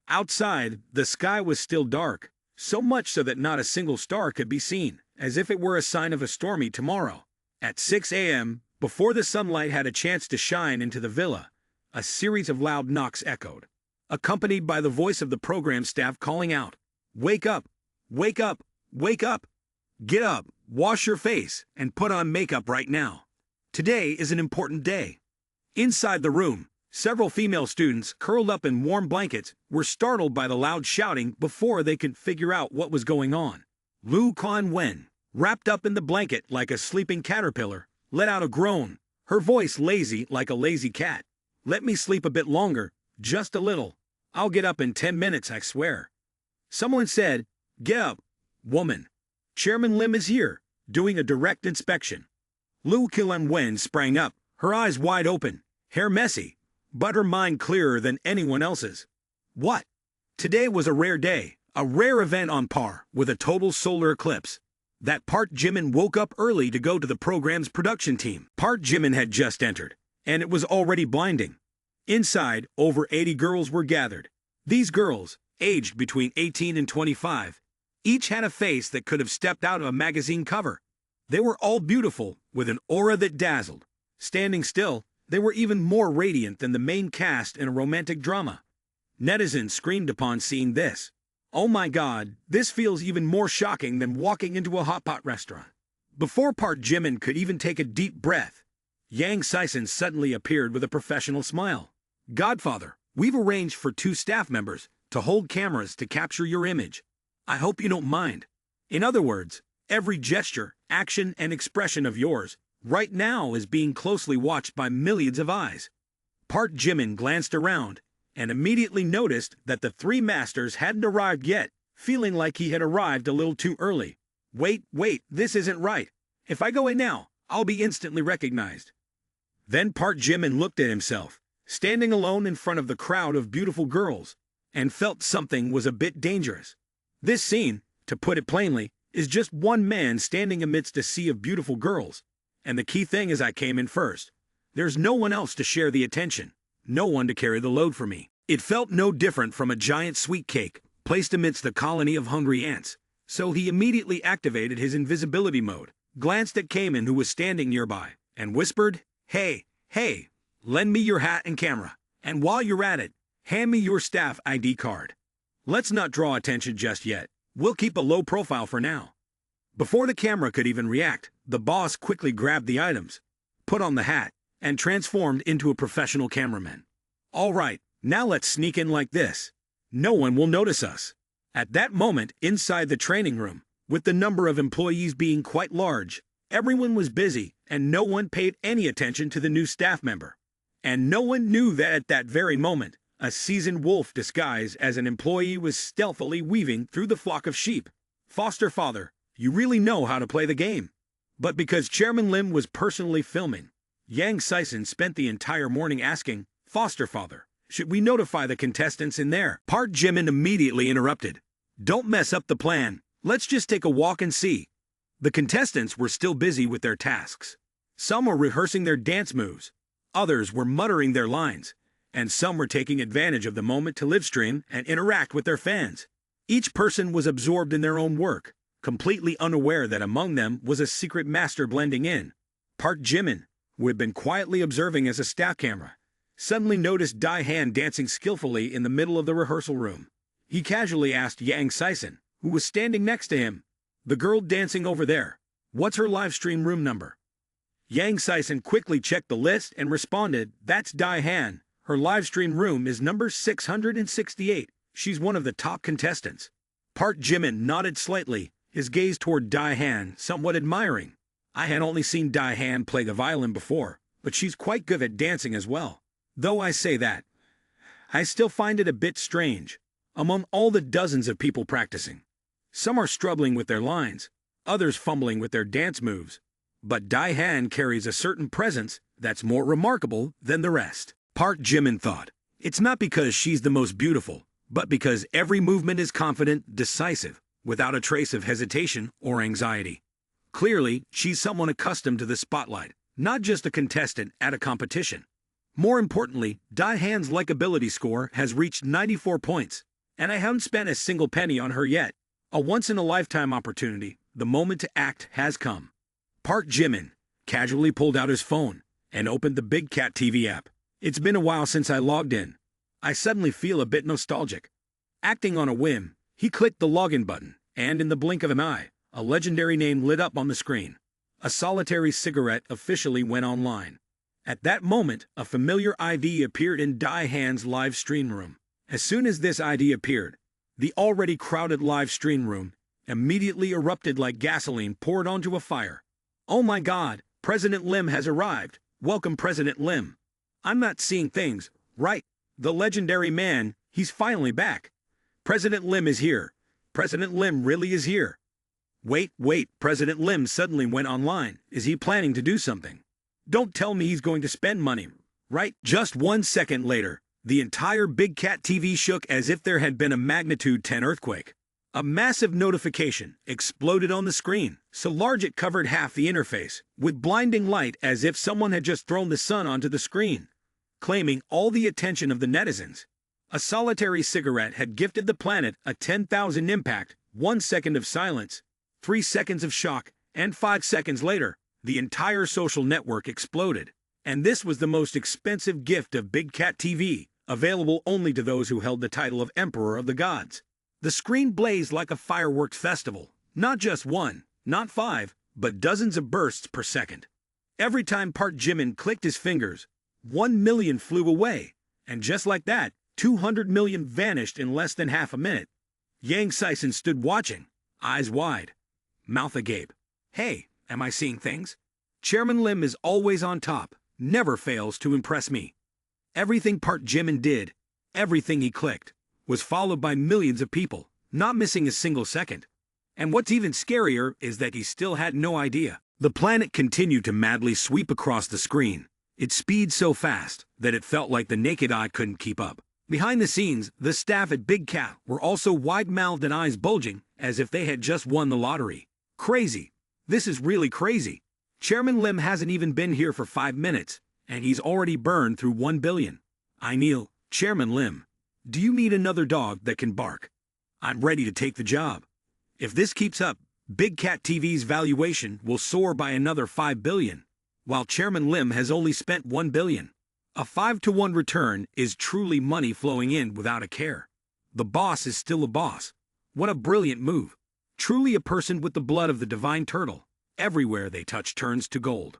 Outside, the sky was still dark, so much so that not a single star could be seen, as if it were a sign of a stormy tomorrow. At 6 a.m., before the sunlight had a chance to shine into the villa, a series of loud knocks echoed, accompanied by the voice of the program staff calling out, "Wake up! Wake up! Wake up! Get up, wash your face, and put on makeup right now. Today is an important day." Inside the room, several female students, curled up in warm blankets, were startled by the loud shouting before they could figure out what was going on. Liu Qianwen, wrapped up in the blanket like a sleeping caterpillar, let out a groan, her voice lazy like a lazy cat. "Let me sleep a bit longer, just a little. I'll get up in 10 minutes, I swear." Someone said, "Get up, woman. Chairman Lim is here, doing a direct inspection." Liu Qianwen sprang up, her eyes wide open, hair messy, but her mind clearer than anyone else's. What? Today was a rare day, a rare event on par with a total solar eclipse. That Park Jimin woke up early to go to the program's production team. Park Jimin had just entered, and it was already blinding. Inside, over 80 girls were gathered. These girls, aged between 18 and 25, each had a face that could have stepped out of a magazine cover. They were all beautiful, with an aura that dazzled. Standing still, they were even more radiant than the main cast in a romantic drama. Netizens screamed upon seeing this. "Oh my God, this feels even more shocking than walking into a hot pot restaurant." Before Park Jimin could even take a deep breath, Yang Sison suddenly appeared with a professional smile. "Godfather, we've arranged for 2 staff members to hold cameras to capture your image. I hope you don't mind. In other words, every gesture, action, and expression of yours right now is being closely watched by millions of eyes." Park Jimin glanced around and immediately noticed that the 3 masters hadn't arrived yet, feeling like he had arrived a little too early. Wait, this isn't right. If I go in now, I'll be instantly recognized." Then Park Jimin looked at himself, standing alone in front of the crowd of beautiful girls, and felt something was a bit dangerous. This scene, to put it plainly, is just one man standing amidst a sea of beautiful girls. And the key thing is I came in first. There's no one else to share the attention, no one to carry the load for me. It felt no different from a giant sweet cake placed amidst the colony of hungry ants. So he immediately activated his invisibility mode, glanced at Cayman who was standing nearby, and whispered, Hey, lend me your hat and camera. And while you're at it, hand me your staff ID card. Let's not draw attention just yet. We'll keep a low profile for now." Before the camera could even react, the boss quickly grabbed the items, put on the hat, and transformed into a professional cameraman. "All right, now let's sneak in like this. No one will notice us." At that moment, inside the training room, with the number of employees being quite large, everyone was busy and no one paid any attention to the new staff member. And no one knew that at that very moment, a seasoned wolf disguised as an employee was stealthily weaving through the flock of sheep. "Foster father, you really know how to play the game." But because Chairman Lim was personally filming, Yang Sison spent the entire morning asking, "Foster father, should we notify the contestants in there?" Park Jimin immediately interrupted. "Don't mess up the plan. Let's just take a walk and see." The contestants were still busy with their tasks. Some were rehearsing their dance moves. Others were muttering their lines. and some were taking advantage of the moment to livestream and interact with their fans. Each person was absorbed in their own work, completely unaware that among them was a secret master blending in. Park Jimin, who had been quietly observing as a staff camera, suddenly noticed Dai-Han dancing skillfully in the middle of the rehearsal room. He casually asked Yang Sison, who was standing next to him, "The girl dancing over there, what's her livestream room number?" Yang Sison quickly checked the list and responded, "That's Dai-Han. Her livestream room is number 668. She's one of the top contestants." Park Jimin nodded slightly, his gaze toward Dai-Han somewhat admiring. I had only seen Dai-Han play the violin before, but she's quite good at dancing as well. Though I say that, I still find it a bit strange. Among all the dozens of people practicing, some are struggling with their lines, others fumbling with their dance moves, but Dai-Han carries a certain presence that's more remarkable than the rest. Park Jimin thought, it's not because she's the most beautiful, but because every movement is confident, decisive, without a trace of hesitation or anxiety. Clearly, she's someone accustomed to the spotlight, not just a contestant at a competition. More importantly, Dai-Han's likability score has reached 94 points, and I haven't spent a single penny on her yet. A once-in-a-lifetime opportunity, the moment to act has come. Park Jimin casually pulled out his phone and opened the Big Cat TV app. It's been a while since I logged in. I suddenly feel a bit nostalgic. Acting on a whim, he clicked the login button, and in the blink of an eye, a legendary name lit up on the screen. A solitary cigarette officially went online. At that moment, a familiar ID appeared in Dai-Han's live stream room. As soon as this ID appeared, the already crowded live stream room immediately erupted like gasoline poured onto a fire. "Oh my God, President Lim has arrived. Welcome, President Lim. I'm not seeing things right. The legendary man, he's finally back. President Lim is here. President Lim really is here. Wait, President Lim suddenly went online. Is he planning to do something? Don't tell me he's going to spend money, right?" Just 1 second later, the entire Big Cat TV shook as if there had been a magnitude 10 earthquake. A massive notification exploded on the screen, so large it covered half the interface, with blinding light as if someone had just thrown the sun onto the screen, claiming all the attention of the netizens. A solitary cigarette had gifted the planet a 10,000 impact, 1 second of silence, 3 seconds of shock, and 5 seconds later, the entire social network exploded. And this was the most expensive gift of Big Cat TV, available only to those who held the title of Emperor of the Gods. The screen blazed like a fireworks festival, not just one, not 5, but dozens of bursts per second. Every time Park Jimin clicked his fingers, 1 million flew away, and just like that, 200 million vanished in less than half a minute. Yang Sison stood watching, eyes wide, mouth agape. Hey, am I seeing things? Chairman Lim is always on top, never fails to impress me. Everything Park Jimin did, everything he clicked, was followed by millions of people, not missing a single second. And what's even scarier is that he still had no idea. The planet continued to madly sweep across the screen, its speed so fast that it felt like the naked eye couldn't keep up. Behind the scenes, the staff at Big Cat were also wide-mouthed and eyes bulging, as if they had just won the lottery. Crazy. This is really crazy. Chairman Lim hasn't even been here for 5 minutes, and he's already burned through 1 billion. I kneel, Chairman Lim. Do you need another dog that can bark? I'm ready to take the job. If this keeps up, Big Cat TV's valuation will soar by another 5 billion, while Chairman Lim has only spent 1 billion. A 5-to-1 return is truly money flowing in without a care. The boss is still a boss. What a brilliant move. Truly a person with the blood of the divine turtle. Everywhere they touch turns to gold.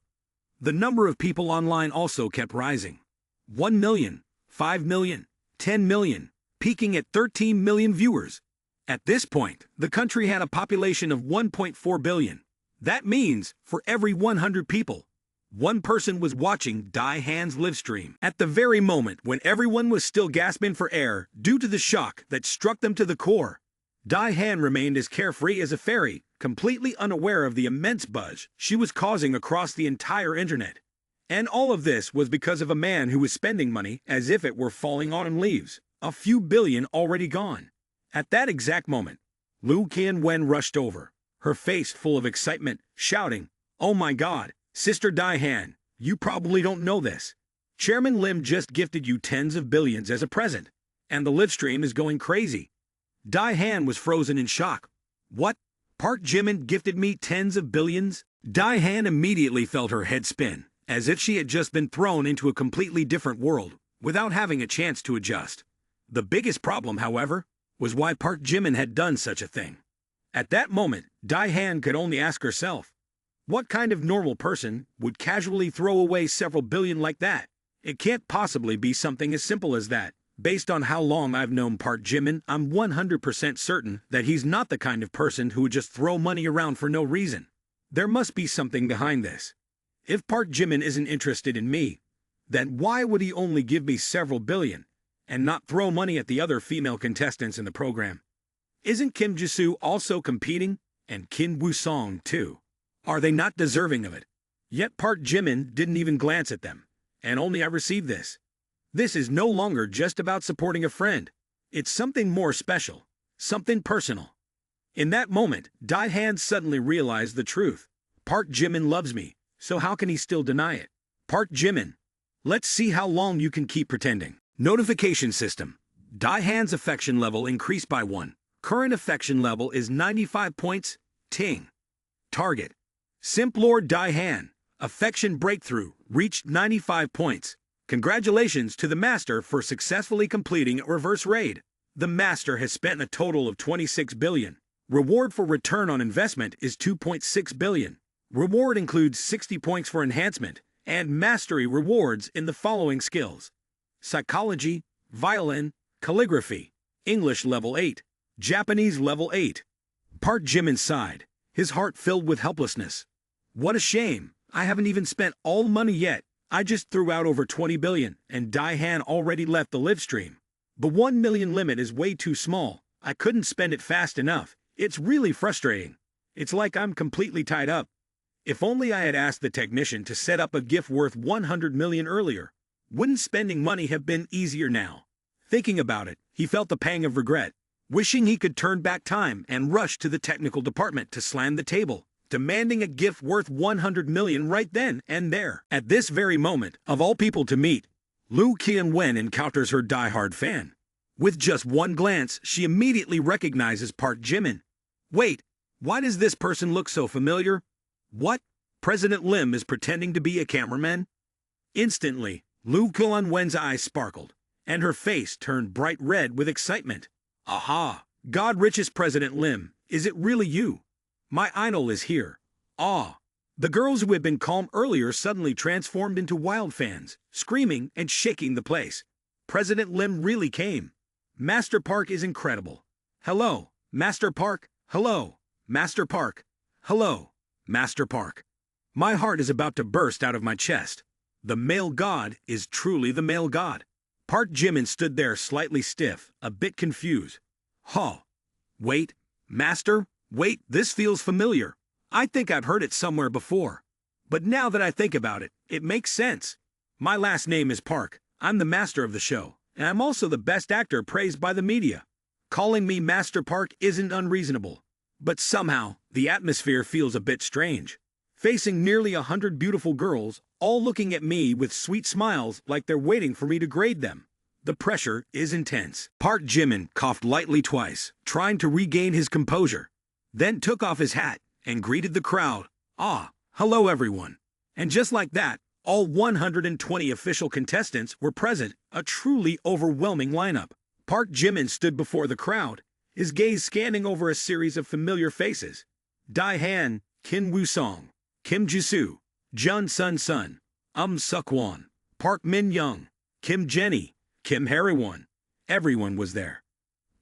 The number of people online also kept rising. 1 million, 5 million, 10 million, peaking at 13 million viewers. At this point, the country had a population of 1.4 billion. That means, for every 100 people, one person was watching Dai-Han's livestream. At the very moment when everyone was still gasping for air due to the shock that struck them to the core, Dai-Han remained as carefree as a fairy, completely unaware of the immense buzz she was causing across the entire internet. And all of this was because of a man who was spending money as if it were falling on leaves, a few billion already gone. At that exact moment, Liu Qianwen rushed over, her face full of excitement, shouting, "Oh my God, Sister Dai-Han, you probably don't know this. Chairman Lim just gifted you tens of billions as a present, and the live stream is going crazy. Dai Han was frozen in shock. What? Park Jimin gifted me tens of billions? Dai Han immediately felt her head spin, as if she had just been thrown into a completely different world, without having a chance to adjust. The biggest problem, however, was why Park Jimin had done such a thing. At that moment, Dai Han could only ask herself, what kind of normal person would casually throw away several billion like that? It can't possibly be something as simple as that. Based on how long I've known Park Jimin, I'm 100% certain that he's not the kind of person who would just throw money around for no reason. There must be something behind this. If Park Jimin isn't interested in me, then why would he only give me several billion, and not throw money at the other female contestants in the program? Isn't Kim Jisoo also competing, and Kim Woo-song too? Are they not deserving of it? Yet Park Jimin didn't even glance at them, and only I received this. This is no longer just about supporting a friend. It's something more special, something personal. In that moment, Dai Han suddenly realized the truth. Park Jimin loves me, so how can he still deny it? Park Jimin, let's see how long you can keep pretending. Notification system. Dai Han's affection level increased by 1. Current affection level is 95 points. Ting. Target. Simp Lord Dai Han. Affection breakthrough reached 95 points. Congratulations to the Master for successfully completing a reverse raid. The Master has spent a total of 26 billion. Reward for return on investment is 2.6 billion. Reward includes 60 points for enhancement and mastery rewards in the following skills: psychology, violin, calligraphy, English level 8, Japanese level 8. Park Jimin sighed, his heart filled with helplessness. What a shame, I haven't even spent all the money yet. I just threw out over 20 billion, and Dai Han already left the live stream. The 1 million limit is way too small. I couldn't spend it fast enough. It's really frustrating. It's like I'm completely tied up. If only I had asked the technician to set up a gift worth 100 million earlier. Wouldn't spending money have been easier now? Thinking about it, he felt a pang of regret, wishing he could turn back time and rush to the technical department to slam the table, demanding a gift worth 100 million right then and there. At this very moment, of all people to meet, Liu Qianwen encounters her diehard fan. With just one glance, she immediately recognizes Park Jimin. Wait, why does this person look so familiar? What? President Lim is pretending to be a cameraman? Instantly, Liu Qianwen's eyes sparkled, and her face turned bright red with excitement. Aha! God richest President Lim, is it really you? My idol is here. Ah! The girls who had been calm earlier suddenly transformed into wild fans, screaming and shaking the place. President Lim really came. Master Park is incredible. Hello, Master Park. Hello, Master Park. Hello, Master Park. My heart is about to burst out of my chest. The male god is truly the male god. Park Jimin stood there slightly stiff, a bit confused. Huh. Wait, Master? Wait, this feels familiar. I think I've heard it somewhere before. But now that I think about it, it makes sense. My last name is Park. I'm the master of the show, and I'm also the best actor praised by the media. Calling me Master Park isn't unreasonable. But somehow, the atmosphere feels a bit strange. Facing nearly 100 beautiful girls, all looking at me with sweet smiles like they're waiting for me to grade them. The pressure is intense. Park Jimin coughed lightly twice, trying to regain his composure, then took off his hat and greeted the crowd. Ah, hello everyone. And just like that, all 120 official contestants were present, a truly overwhelming lineup. Park Jimin stood before the crowd, his gaze scanning over a series of familiar faces. Dai Han, Kim Woo-song, Kim Jisoo, Jun Sun, Seok-won, Park Min-young, Kim Jenny, Kim Hae-won. Everyone was there.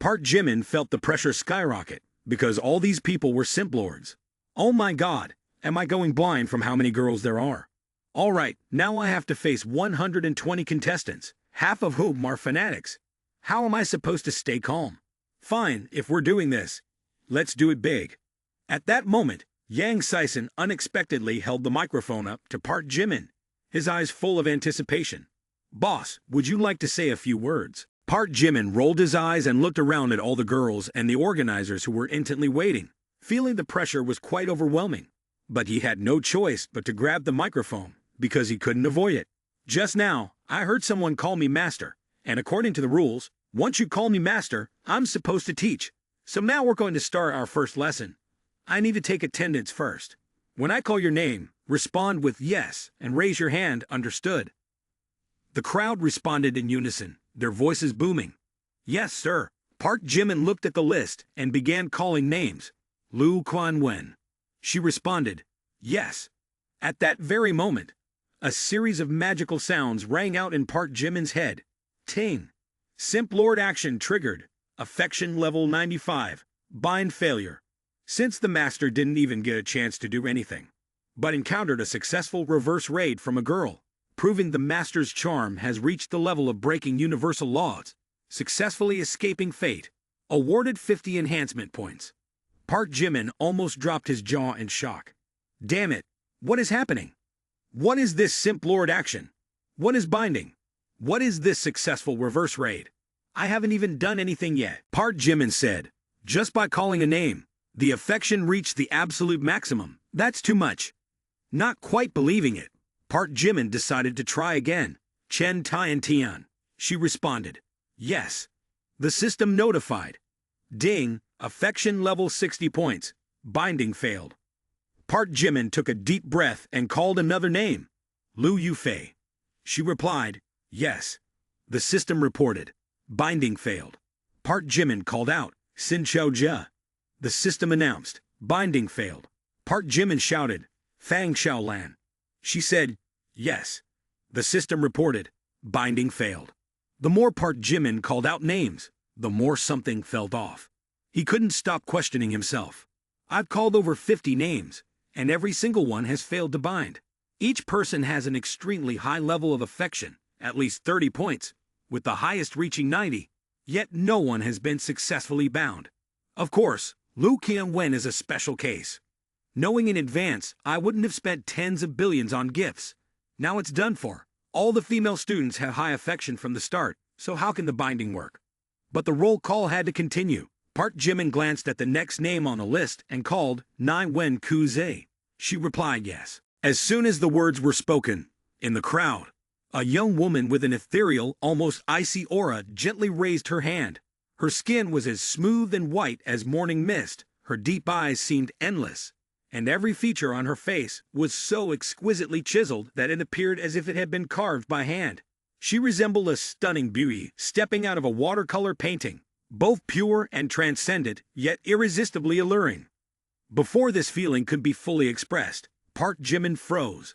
Park Jimin felt the pressure skyrocket, because all these people were simp lords. Oh my god, am I going blind from how many girls there are? Alright, now I have to face 120 contestants, half of whom are fanatics. How am I supposed to stay calm? Fine, if we're doing this, let's do it big. At that moment, Yang Sison unexpectedly held the microphone up to Park Jimin, his eyes full of anticipation. Boss, would you like to say a few words? Park Jimin rolled his eyes and looked around at all the girls and the organizers who were intently waiting, feeling the pressure was quite overwhelming. But he had no choice but to grab the microphone, because he couldn't avoid it. Just now, I heard someone call me master, and according to the rules, once you call me master, I'm supposed to teach. So now we're going to start our first lesson. I need to take attendance first. When I call your name, respond with yes and raise your hand, understood? The crowd responded in unison, their voices booming. Yes, sir. Park Jimin looked at the list and began calling names. Lu Quan-wen. She responded, yes. At that very moment, a series of magical sounds rang out in Park Jimin's head. Ting. Simp Lord action triggered. Affection level 95. Bind failure. Since the master didn't even get a chance to do anything, but encountered a successful reverse raid from a girl, proving the master's charm has reached the level of breaking universal laws, successfully escaping fate, awarded 50 enhancement points. Park Jimin almost dropped his jaw in shock. Damn it, what is happening? What is this simp lord action? What is binding? What is this successful reverse raid? I haven't even done anything yet. Park Jimin said, just by calling a name, the affection reached the absolute maximum. That's too much. Not quite believing it, Park Jimin decided to try again. Chen Tian Tian. She responded, yes. The system notified. Ding, affection level 60 points. Binding failed. Park Jimin took a deep breath and called another name. Lu Yufei. She replied, yes. The system reported. Binding failed. Park Jimin called out, Xin Xiaojia. The system announced, binding failed. Park Jimin shouted, Fang Xiaolan. She said, yes. The system reported, binding failed. The more Park Jimin called out names, the more something felt off. He couldn't stop questioning himself. I've called over 50 names, and every single one has failed to bind. Each person has an extremely high level of affection, at least 30 points, with the highest reaching 90, yet no one has been successfully bound. Of course, Lu Qianwen is a special case. Knowing in advance, I wouldn't have spent tens of billions on gifts. Now it's done for. All the female students have high affection from the start, so how can the binding work? But the roll call had to continue. Park Jimin glanced at the next name on the list and called Nai Wen Kuze. She replied yes. As soon as the words were spoken, in the crowd, a young woman with an ethereal, almost icy aura gently raised her hand. Her skin was as smooth and white as morning mist, her deep eyes seemed endless, and every feature on her face was so exquisitely chiseled that it appeared as if it had been carved by hand. She resembled a stunning beauty stepping out of a watercolor painting, both pure and transcendent, yet irresistibly alluring. Before this feeling could be fully expressed, Park Jimin froze.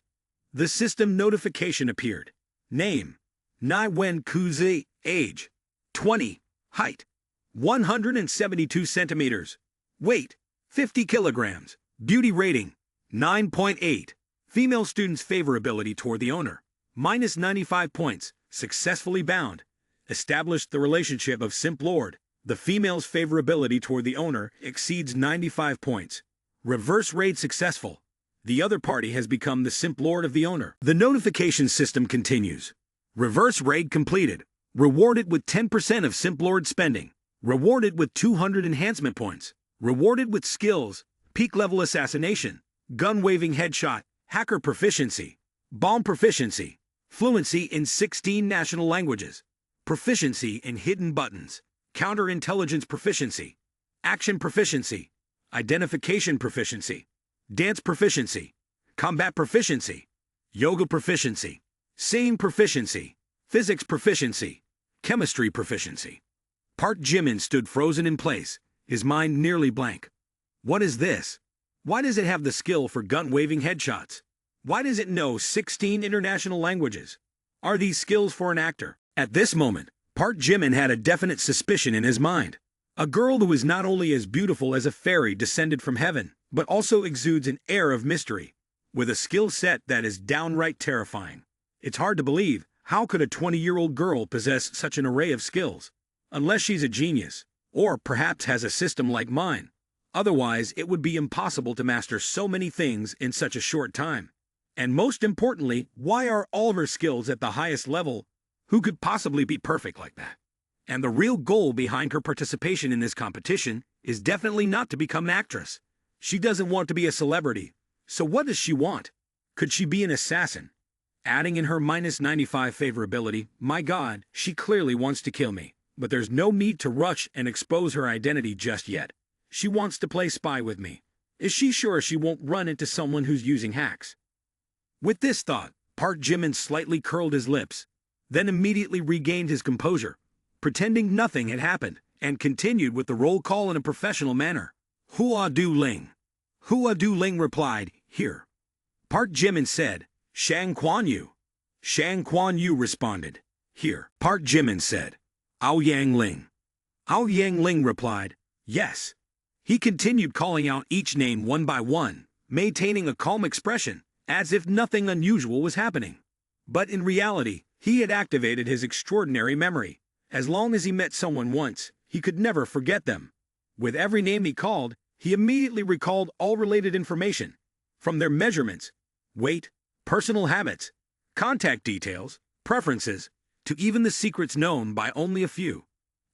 The system notification appeared. Name: Nai Wen Kuzi. Age: 20. Height: 172 centimeters. Weight: 50 kilograms. Beauty rating: 9.8. Female student's favorability toward the owner: minus 95 points. Successfully bound. Established the relationship of simp lord. The female's favorability toward the owner exceeds 95 points. Reverse raid successful. The other party has become the simp lord of the owner. The notification system continues. Reverse raid completed. Rewarded with 10% of simp lord spending. Rewarded with 200 enhancement points. Rewarded with skills: peak level assassination, gun waving headshot, hacker proficiency, bomb proficiency, fluency in 16 national languages, proficiency in hidden buttons, counterintelligence proficiency, action proficiency, identification proficiency, dance proficiency, combat proficiency, yoga proficiency, singing proficiency, physics proficiency, chemistry proficiency. Park Jimin stood frozen in place, his mind nearly blank. What is this? Why does it have the skill for gun-waving headshots? Why does it know 16 international languages? Are these skills for an actor? At this moment, Park Jimin had a definite suspicion in his mind. A girl who is not only as beautiful as a fairy descended from heaven, but also exudes an air of mystery, with a skill set that is downright terrifying. It's hard to believe, how could a 20-year-old girl possess such an array of skills? Unless she's a genius, or perhaps has a system like mine. Otherwise, it would be impossible to master so many things in such a short time. And most importantly, why are all of her skills at the highest level? Who could possibly be perfect like that? And the real goal behind her participation in this competition is definitely not to become an actress. She doesn't want to be a celebrity. So what does she want? Could she be an assassin? adding in her -95 favorability. My god, she clearly wants to kill me, but there's no need to rush and expose her identity just yet. She wants to play spy with me. Is she sure she won't run into someone who's using hacks? With this thought, Park Jimin slightly curled his lips, then immediately regained his composure, pretending nothing had happened, and continued with the roll call in a professional manner. Hua Du Ling. Hua Du Ling replied, "Here." Park Jimin said, "Shang Quan Yu." Shang Quan Yu responded, "Here." Park Jimin said, "Ao Yang Ling." Ao Yang Ling replied, "Yes." He continued calling out each name one by one, maintaining a calm expression, as if nothing unusual was happening. But in reality, he had activated his extraordinary memory. As long as he met someone once, he could never forget them. With every name he called, he immediately recalled all related information, from their measurements, weight, personal habits, contact details, preferences, to even the secrets known by only a few.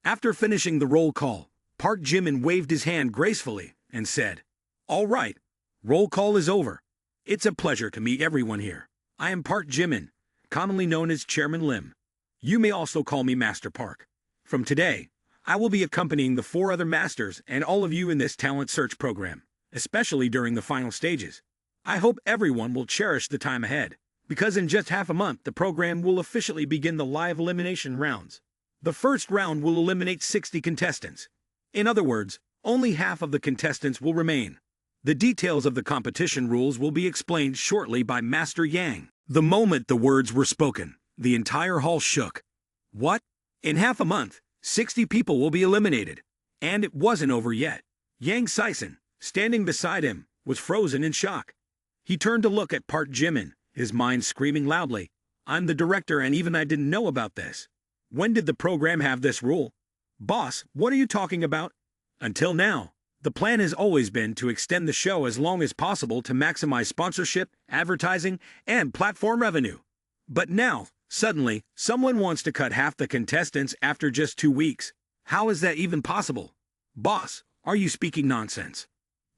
After finishing the roll call, Park Jimin waved his hand gracefully and said, "All right, roll call is over. It's a pleasure to meet everyone here. I am Park Jimin, commonly known as Chairman Lim. You may also call me Master Park. From today, I will be accompanying the 4 other masters and all of you in this talent search program, especially during the final stages. I hope everyone will cherish the time ahead, because in just half a month the program will officially begin the live elimination rounds. The first round will eliminate 60 contestants. In other words, only half of the contestants will remain. The details of the competition rules will be explained shortly by Master Yang." The moment the words were spoken, the entire hall shook. What? In half a month, 60 people will be eliminated. And it wasn't over yet. Yang Sison, standing beside him, was frozen in shock. He turned to look at Park Jimin, his mind screaming loudly, "I'm the director and even I didn't know about this. When did the program have this rule? Boss, what are you talking about?" Until now, the plan has always been to extend the show as long as possible to maximize sponsorship, advertising, and platform revenue. But now, suddenly, someone wants to cut half the contestants after just 2 weeks. How is that even possible? Boss, are you speaking nonsense?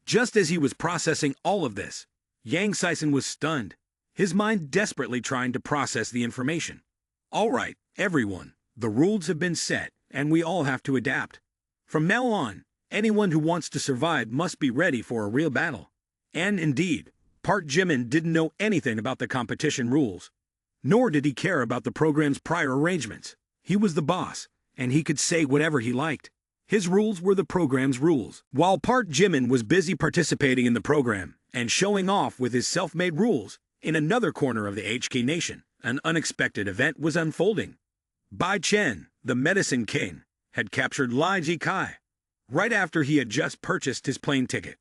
Just as he was processing all of this, Yang Sison was stunned, his mind desperately trying to process the information. All right, everyone, the rules have been set, and we all have to adapt. From now on, anyone who wants to survive must be ready for a real battle. And indeed, Park Jimin didn't know anything about the competition rules, nor did he care about the program's prior arrangements. He was the boss, and he could say whatever he liked. His rules were the program's rules. While Park Jimin was busy participating in the program and showing off with his self-made rules, in another corner of the HK Nation, an unexpected event was unfolding. Bai Chen, the Medicine King, had captured Lai Ji-kai right after he had just purchased his plane ticket.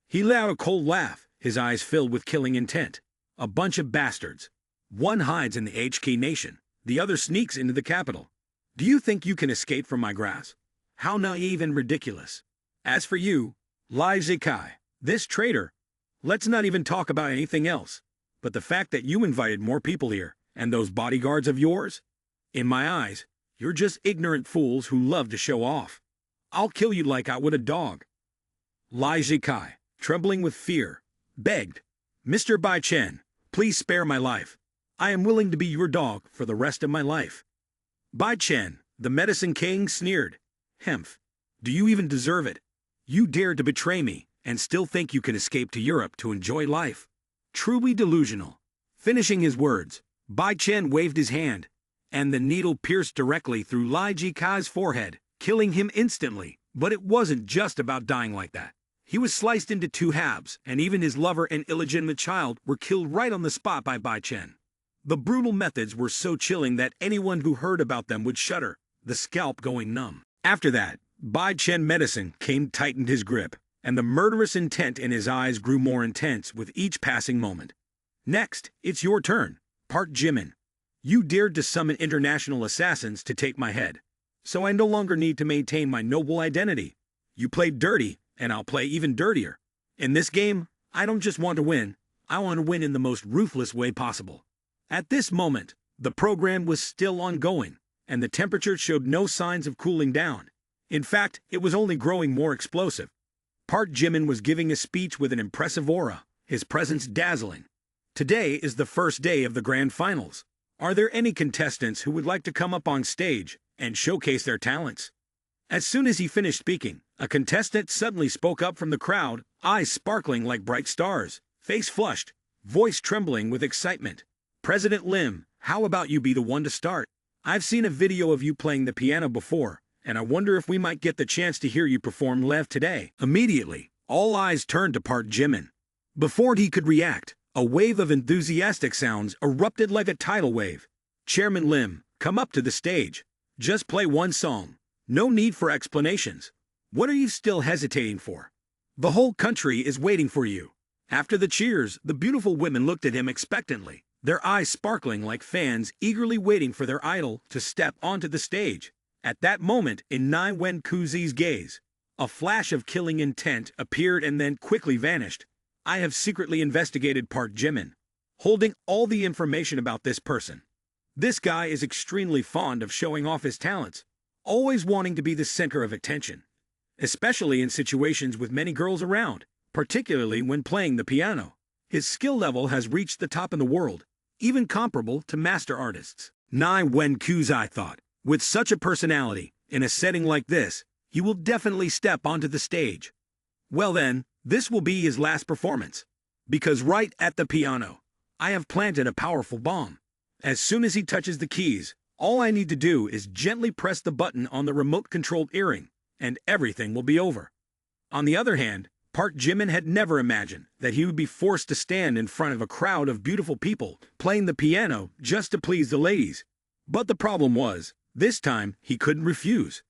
He let out a cold laugh, his eyes filled with killing intent. A bunch of bastards. One hides in the HK Nation, the other sneaks into the capital. Do you think you can escape from my grasp? How naive and ridiculous. As for you, Lai Ji-kai, this traitor, let's not even talk about anything else, but the fact that you invited more people here, and those bodyguards of yours? In my eyes, you're just ignorant fools who love to show off. I'll kill you like I would a dog." Lai Ji-kai, trembling with fear, begged, "Mr. Bai Chen, please spare my life. I am willing to be your dog for the rest of my life." Bai Chen, the Medicine King, sneered, "Hemph, do you even deserve it? You dared to betray me and still think you can escape to Europe to enjoy life. Truly delusional." Finishing his words, Bai Chen waved his hand, and the needle pierced directly through Lai Ji-kai's forehead, killing him instantly. But it wasn't just about dying like that. He was sliced into 2 halves, and even his lover and illegitimate child were killed right on the spot by Bai Chen. The brutal methods were so chilling that anyone who heard about them would shudder, the scalp going numb. After that, Bai Chen Medicine King tightened his grip, and the murderous intent in his eyes grew more intense with each passing moment. "Next, it's your turn, Park Jimin. You dared to summon international assassins to take my head, so I no longer need to maintain my noble identity. You played dirty, and I'll play even dirtier. In this game, I don't just want to win, I want to win in the most ruthless way possible." At this moment, the program was still ongoing, and the temperature showed no signs of cooling down. In fact, it was only growing more explosive. Park Jimin was giving a speech with an impressive aura, his presence dazzling. Today is the first day of the grand finals. Are there any contestants who would like to come up on stage and showcase their talents? As soon as he finished speaking, a contestant suddenly spoke up from the crowd, eyes sparkling like bright stars, face flushed, voice trembling with excitement. President Lim, how about you be the one to start? I've seen a video of you playing the piano before, and I wonder if we might get the chance to hear you perform live today. Immediately, all eyes turned to Park Jimin. Before he could react, a wave of enthusiastic sounds erupted like a tidal wave. Chairman Lim, come up to the stage. Just play one song. No need for explanations. What are you still hesitating for? The whole country is waiting for you. After the cheers, the beautiful women looked at him expectantly, their eyes sparkling like fans eagerly waiting for their idol to step onto the stage. At that moment, in Nai Wen Kuzi's gaze, a flash of killing intent appeared and then quickly vanished. I have secretly investigated Park Jimin, holding all the information about this person. This guy is extremely fond of showing off his talents, always wanting to be the center of attention, especially in situations with many girls around, particularly when playing the piano. His skill level has reached the top in the world, even comparable to master artists. Nai Wen Kuzi thought, with such a personality, in a setting like this, he will definitely step onto the stage. Well then, this will be his last performance. Because right at the piano, I have planted a powerful bomb. As soon as he touches the keys, all I need to do is gently press the button on the remote-controlled earring, and everything will be over. On the other hand, Park Jimin had never imagined that he would be forced to stand in front of a crowd of beautiful people playing the piano just to please the ladies. But the problem was, this time he couldn't refuse.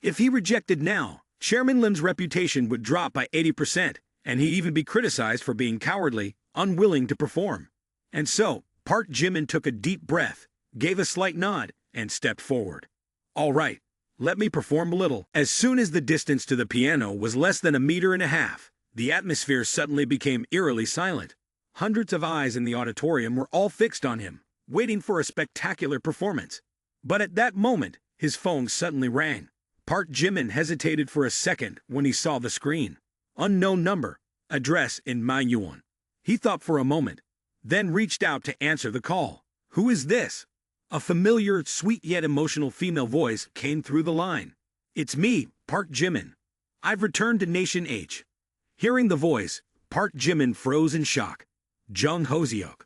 If he rejected now, Chairman Lim's reputation would drop by 80%, and he'd even be criticized for being cowardly, unwilling to perform. And so, Park Jimin took a deep breath, gave a slight nod, and stepped forward. All right, let me perform a little. As soon as the distance to the piano was less than 1.5 meters, the atmosphere suddenly became eerily silent. Hundreds of eyes in the auditorium were all fixed on him, waiting for a spectacular performance. But at that moment, his phone suddenly rang. Park Jimin hesitated for a second when he saw the screen. Unknown number, address in manhwa. He thought for a moment, then reached out to answer the call. Who is this? A familiar, sweet yet emotional female voice came through the line. It's me, Park Jimin. I've returned to Nation H. Hearing the voice, Park Jimin froze in shock. Jung Hoseok.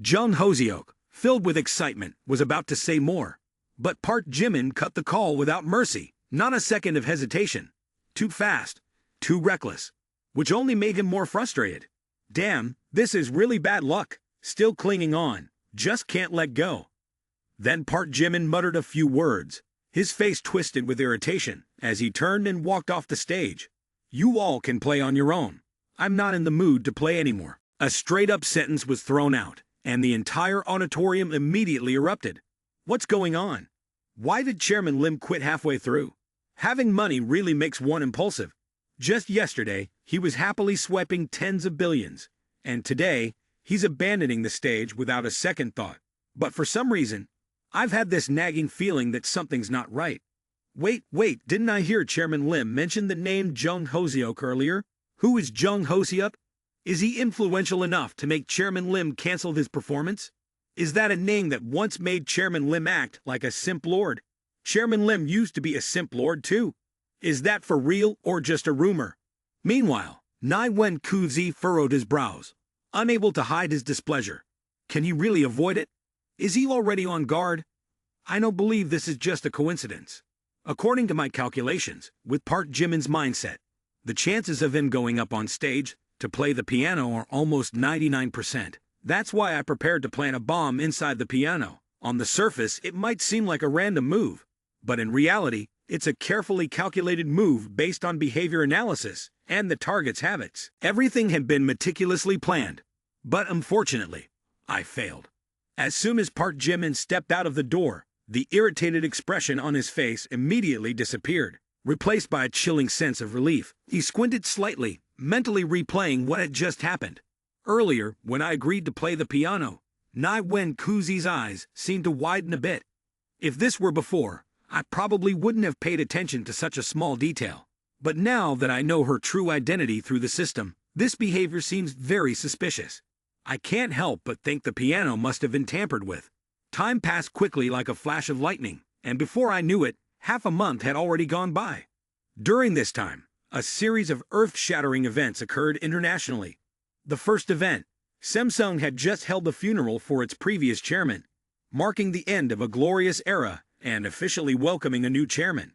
Jung Hoseok, filled with excitement, was about to say more. But Park Jimin cut the call without mercy, not a second of hesitation. Too fast, too reckless, which only made him more frustrated. Damn, this is really bad luck. Still clinging on, just can't let go. Then Park Jimin muttered a few words, his face twisted with irritation, as he turned and walked off the stage. You all can play on your own. I'm not in the mood to play anymore. A straight-up sentence was thrown out, and the entire auditorium immediately erupted. What's going on? Why did Chairman Lim quit halfway through? Having money really makes one impulsive. Just yesterday, he was happily swiping tens of billions, and today, he's abandoning the stage without a second thought. But for some reason, I've had this nagging feeling that something's not right. Wait, didn't I hear Chairman Lim mention the name Jung Hoseok earlier? Who is Jung Hoseok? Is he influential enough to make Chairman Lim cancel his performance? Is that a name that once made Chairman Lim act like a simp lord? Chairman Lim used to be a simp lord too. Is that for real or just a rumor? Meanwhile, Nai Wen Kuzi furrowed his brows, unable to hide his displeasure. Can he really avoid it? Is he already on guard? I don't believe this is just a coincidence. According to my calculations, with Park Jimin's mindset, the chances of him going up on stage to play the piano are almost 99%. That's why I prepared to plant a bomb inside the piano. On the surface, it might seem like a random move, but in reality, it's a carefully calculated move based on behavior analysis and the target's habits. Everything had been meticulously planned, but unfortunately, I failed. As soon as Park Jimin stepped out of the door, the irritated expression on his face immediately disappeared, replaced by a chilling sense of relief. He squinted slightly, mentally replaying what had just happened. Earlier, when I agreed to play the piano, Nai Wen Kuzi's eyes seemed to widen a bit. If this were before, I probably wouldn't have paid attention to such a small detail. But now that I know her true identity through the system, this behavior seems very suspicious. I can't help but think the piano must have been tampered with. Time passed quickly like a flash of lightning, and before I knew it, half a month had already gone by. During this time, a series of earth-shattering events occurred internationally. The first event, Samsung had just held the funeral for its previous chairman, marking the end of a glorious era and officially welcoming a new chairman.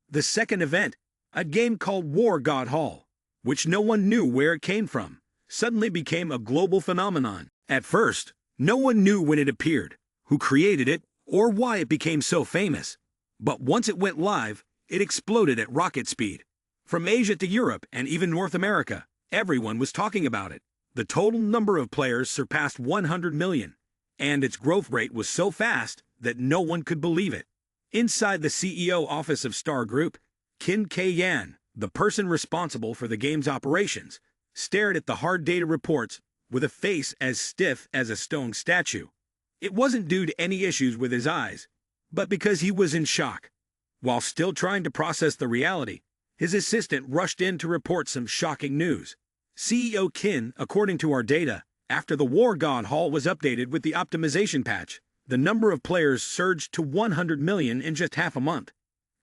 The second event, a game called War God Hall, which no one knew where it came from, suddenly became a global phenomenon. At first, no one knew when it appeared, who created it, or why it became so famous. But once it went live, it exploded at rocket speed. From Asia to Europe and even North America, everyone was talking about it. The total number of players surpassed 100 million, and its growth rate was so fast that no one could believe it. Inside the CEO office of Star Group, Kim K-yan, the person responsible for the game's operations, stared at the hard data reports with a face as stiff as a stone statue. It wasn't due to any issues with his eyes, but because he was in shock. While still trying to process the reality, his assistant rushed in to report some shocking news. CEO Kim, according to our data, after the War God Hall was updated with the optimization patch, the number of players surged to 100 million in just half a month.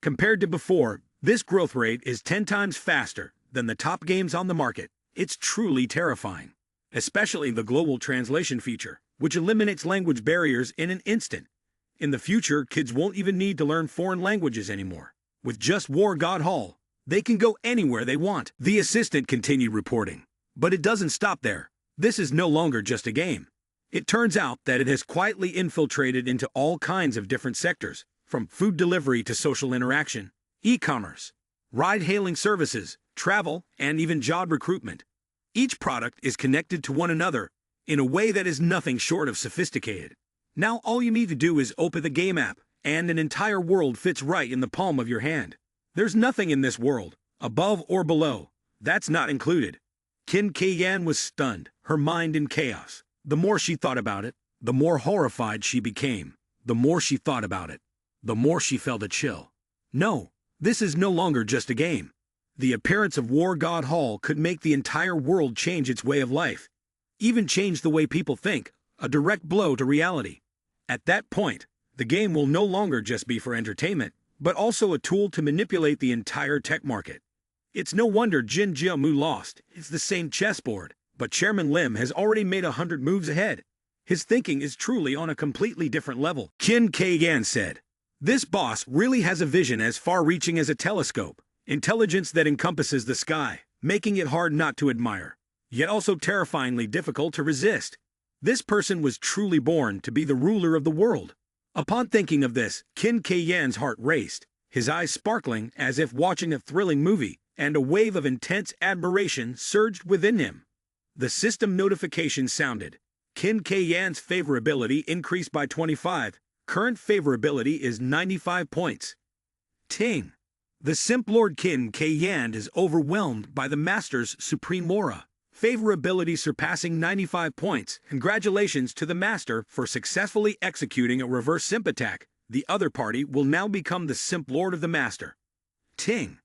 Compared to before, this growth rate is 10 times faster than the top games on the market. It's truly terrifying. Especially the global translation feature, which eliminates language barriers in an instant. In the future, kids won't even need to learn foreign languages anymore. With just War God Hall, they can go anywhere they want. The assistant continued reporting. But it doesn't stop there. This is no longer just a game. It turns out that it has quietly infiltrated into all kinds of different sectors, from food delivery to social interaction, e-commerce, ride-hailing services, travel, and even job recruitment. Each product is connected to one another in a way that is nothing short of sophisticated. Now all you need to do is open the game app, and an entire world fits right in the palm of your hand. There's nothing in this world, above or below, that's not included. Kim K-yan was stunned, her mind in chaos. The more she thought about it, the more horrified she became. The more she thought about it, the more she felt a chill. No, this is no longer just a game. The appearance of War God Hall could make the entire world change its way of life. Even change the way people think, a direct blow to reality. At that point, the game will no longer just be for entertainment, but also a tool to manipulate the entire tech market. It's no wonder Jin Jiamu lost. It's the same chessboard, but Chairman Lim has already made 100 moves ahead. His thinking is truly on a completely different level. Kim K-yan said, "This boss really has a vision as far-reaching as a telescope, intelligence that encompasses the sky, making it hard not to admire, yet also terrifyingly difficult to resist. This person was truly born to be the ruler of the world." Upon thinking of this, Kim K-yan's heart raced, his eyes sparkling as if watching a thrilling movie, and a wave of intense admiration surged within him. The system notification sounded. Kim K-yan's favorability increased by 25. Current favorability is 95 points. Ting. The Simp Lord Kim K-yan is overwhelmed by the Master's supreme aura. Favorability surpassing 95 points. Congratulations to the Master for successfully executing a reverse Simp attack. The other party will now become the Simp Lord of the Master. Ting.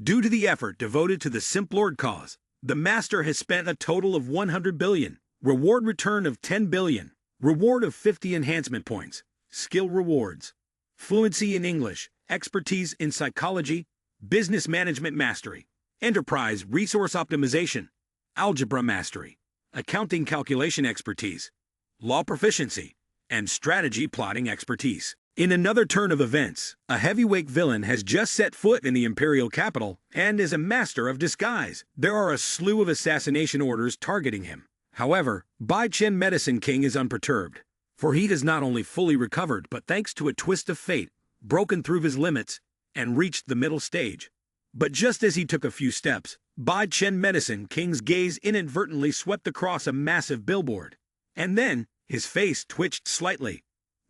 Due to the effort devoted to the Simp Lord cause, the Master has spent a total of 100 billion. Reward return of 10 billion. Reward of 50 enhancement points. Skill rewards. Fluency in English. Expertise in psychology. Business management mastery. Enterprise resource optimization. Algebra mastery. Accounting calculation expertise. Law proficiency. And strategy plotting expertise. In another turn of events, a heavyweight villain has just set foot in the imperial capital and is a master of disguise. There are a slew of assassination orders targeting him. However, Bai Chen Medicine King is unperturbed, for he has not only fully recovered but thanks to a twist of fate, broken through his limits and reached the middle stage. But just as he took a few steps, Bai Chen Medicine King's gaze inadvertently swept across a massive billboard. And then, his face twitched slightly.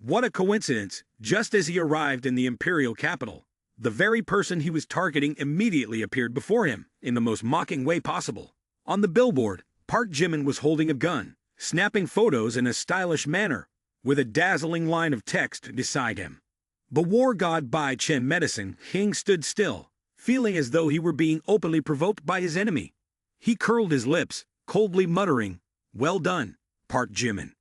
What a coincidence! Just as he arrived in the imperial capital, the very person he was targeting immediately appeared before him, in the most mocking way possible. On the billboard, Park Jimin was holding a gun, snapping photos in a stylish manner, with a dazzling line of text beside him. The war god Bai Chen Medicine King stood still, feeling as though he were being openly provoked by his enemy. He curled his lips, coldly muttering, "Well done, Park Jimin.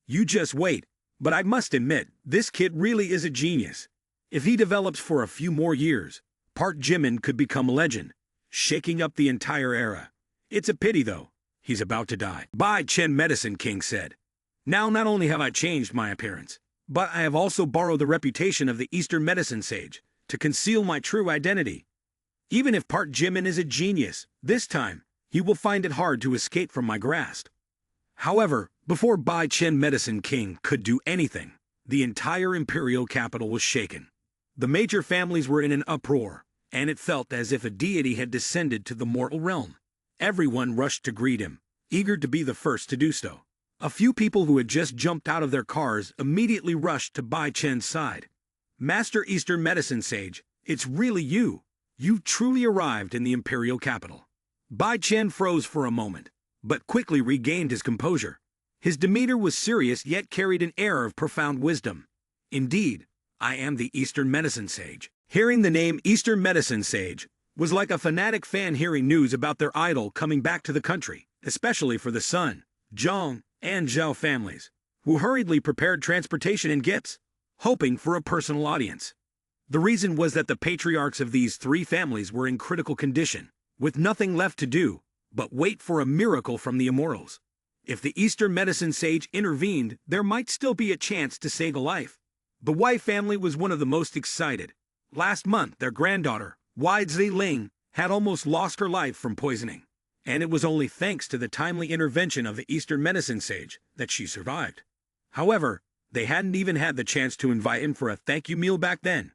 You just wait, but I must admit, this kid really is a genius. If he develops for a few more years, Park Jimin could become a legend, shaking up the entire era. It's a pity though, he's about to die. Bai Chen Medicine King said. Now not only have I changed my appearance, but I have also borrowed the reputation of the Eastern medicine sage to conceal my true identity. Even if Park Jimin is a genius, this time, he will find it hard to escape from my grasp. However, before Bai Chen Medicine King could do anything, the entire imperial capital was shaken. The major families were in an uproar, and it felt as if a deity had descended to the mortal realm. Everyone rushed to greet him, eager to be the first to do so. A few people who had just jumped out of their cars immediately rushed to Bai Chen's side. Master Eastern Medicine Sage, it's really you. You've truly arrived in the imperial capital. Bai Chen froze for a moment, but quickly regained his composure. His demeanor was serious yet carried an air of profound wisdom. Indeed, I am the Eastern Medicine Sage. Hearing the name Eastern Medicine Sage was like a fanatic fan hearing news about their idol coming back to the country, especially for the Sun, Zhang, and Zhao families, who hurriedly prepared transportation and gifts, hoping for a personal audience. The reason was that the patriarchs of these three families were in critical condition, with nothing left to do but wait for a miracle from the immortals. If the Eastern Medicine Sage intervened, there might still be a chance to save a life. The Wei family was one of the most excited. Last month, their granddaughter, Wei Ziling, had almost lost her life from poisoning, and it was only thanks to the timely intervention of the Eastern Medicine Sage that she survived. However, they hadn't even had the chance to invite him for a thank you meal back then.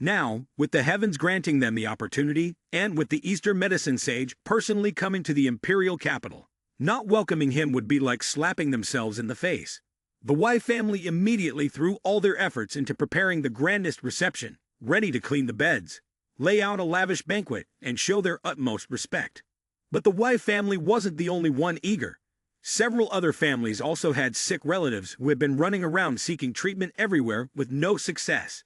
Now, with the heavens granting them the opportunity, and with the Eastern Medicine Sage personally coming to the imperial capital, not welcoming him would be like slapping themselves in the face. The Wei family immediately threw all their efforts into preparing the grandest reception, ready to clean the beds, lay out a lavish banquet, and show their utmost respect. But the Wei family wasn't the only one eager. Several other families also had sick relatives who had been running around seeking treatment everywhere with no success.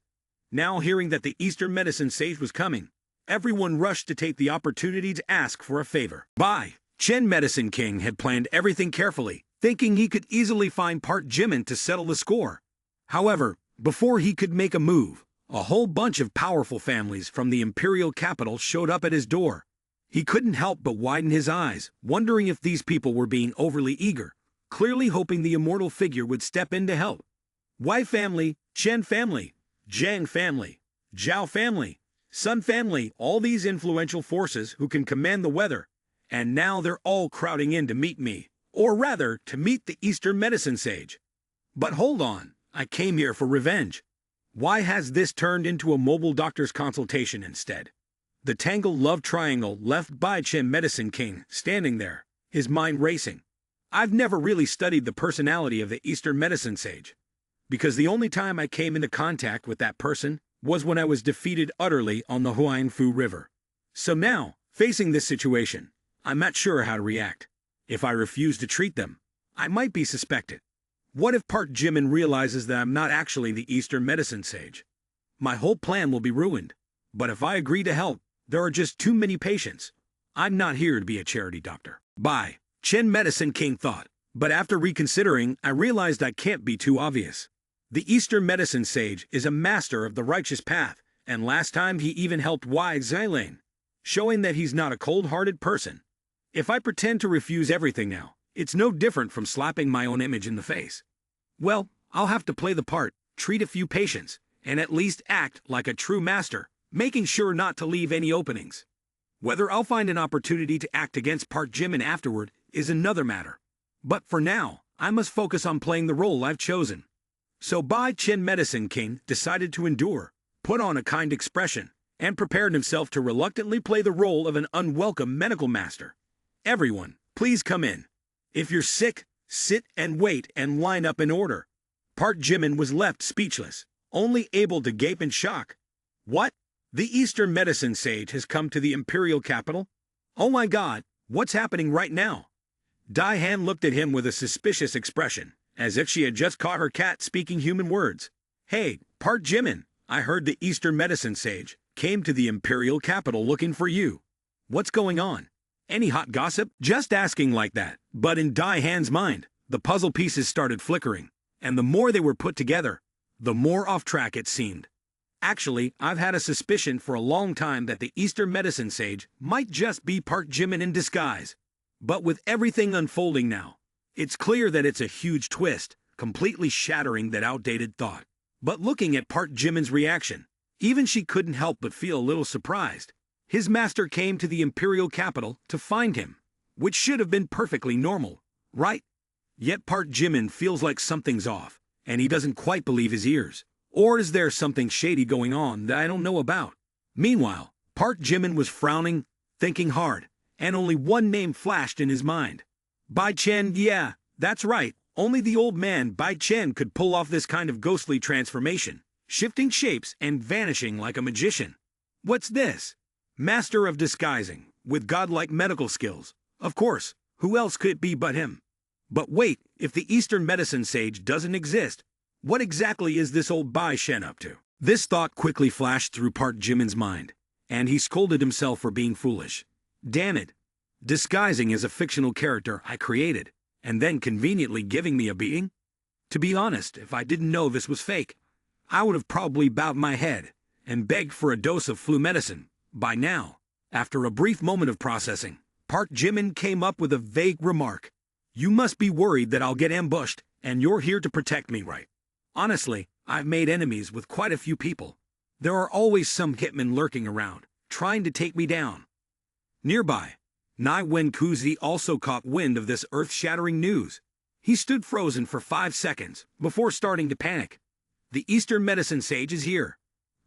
Now hearing that the Eastern Medicine Sage was coming, everyone rushed to take the opportunity to ask for a favor. Bai Chen Medicine King had planned everything carefully, thinking he could easily find Park Jimin to settle the score. However, before he could make a move, a whole bunch of powerful families from the imperial capital showed up at his door. He couldn't help but widen his eyes, wondering if these people were being overly eager, clearly hoping the immortal figure would step in to help. Wei family, Chen family, Zhang family, Zhao family, Sun family, all these influential forces who can command the weather, and now they're all crowding in to meet me, or rather, to meet the Eastern Medicine Sage. But hold on, I came here for revenge. Why has this turned into a mobile doctor's consultation instead? The tangled love triangle left Bai Chen Medicine King standing there, his mind racing. I've never really studied the personality of the Eastern Medicine Sage, because the only time I came into contact with that person was when I was defeated utterly on the Huangfu River. So now, facing this situation, I'm not sure how to react. If I refuse to treat them, I might be suspected. What if Park Jimin realizes that I'm not actually the Eastern Medicine Sage? My whole plan will be ruined. But if I agree to help, there are just too many patients. I'm not here to be a charity doctor. Bai Chen Medicine King thought. But after reconsidering, I realized I can't be too obvious. The Eastern Medicine Sage is a master of the righteous path, and last time he even helped Wei Ziling, showing that he's not a cold-hearted person. If I pretend to refuse everything now, it's no different from slapping my own image in the face. Well, I'll have to play the part, treat a few patients, and at least act like a true master, making sure not to leave any openings. Whether I'll find an opportunity to act against Park Jimin afterward is another matter. But for now, I must focus on playing the role I've chosen. So Bai Chen Medicine King decided to endure, put on a kind expression, and prepared himself to reluctantly play the role of an unwelcome medical master. Everyone, please come in. If you're sick, sit and wait and line up in order. Park Jimin was left speechless, only able to gape in shock. What? The Eastern Medicine Sage has come to the imperial capital? Oh my God, what's happening right now? Dai-Han looked at him with a suspicious expression, as if she had just caught her cat speaking human words. Hey, Park Jimin, I heard the Eastern Medicine Sage came to the imperial capital looking for you. What's going on? Any hot gossip? Just asking like that, but in Dai-Han's mind, The puzzle pieces started flickering, and the more they were put together, the more off track it seemed. Actually, I've had a suspicion for a long time that the Eastern medicine sage might just be Park Jimin in disguise. But with everything unfolding now, it's clear that it's a huge twist, completely shattering that outdated thought. But looking at Park Jimin's reaction, even she couldn't help but feel a little surprised. His master came to the imperial capital to find him, which should have been perfectly normal, right? Yet Park Jimin feels like something's off, and he doesn't quite believe his ears. Or is there something shady going on that I don't know about? Meanwhile, Park Jimin was frowning, thinking hard, and only one name flashed in his mind. Bai Chen, yeah, that's right. Only the old man Bai Chen could pull off this kind of ghostly transformation, shifting shapes and vanishing like a magician. What's this? Master of disguising, with godlike medical skills. Of course, who else could it be but him? But wait, if the Eastern medicine sage doesn't exist, what exactly is this old Bai Shen up to? This thought quickly flashed through Park Jimin's mind, and he scolded himself for being foolish. Damn it! Disguising as a fictional character I created, and then conveniently giving me a beating? To be honest, if I didn't know this was fake, I would have probably bowed my head and begged for a dose of flu medicine by now. After a brief moment of processing, Park Jimin came up with a vague remark. You must be worried that I'll get ambushed, and you're here to protect me, right? Honestly, I've made enemies with quite a few people. There are always some hitmen lurking around, trying to take me down. Nearby, Nai Wen Kuzi also caught wind of this earth-shattering news. He stood frozen for 5 seconds before starting to panic. The Eastern medicine sage is here.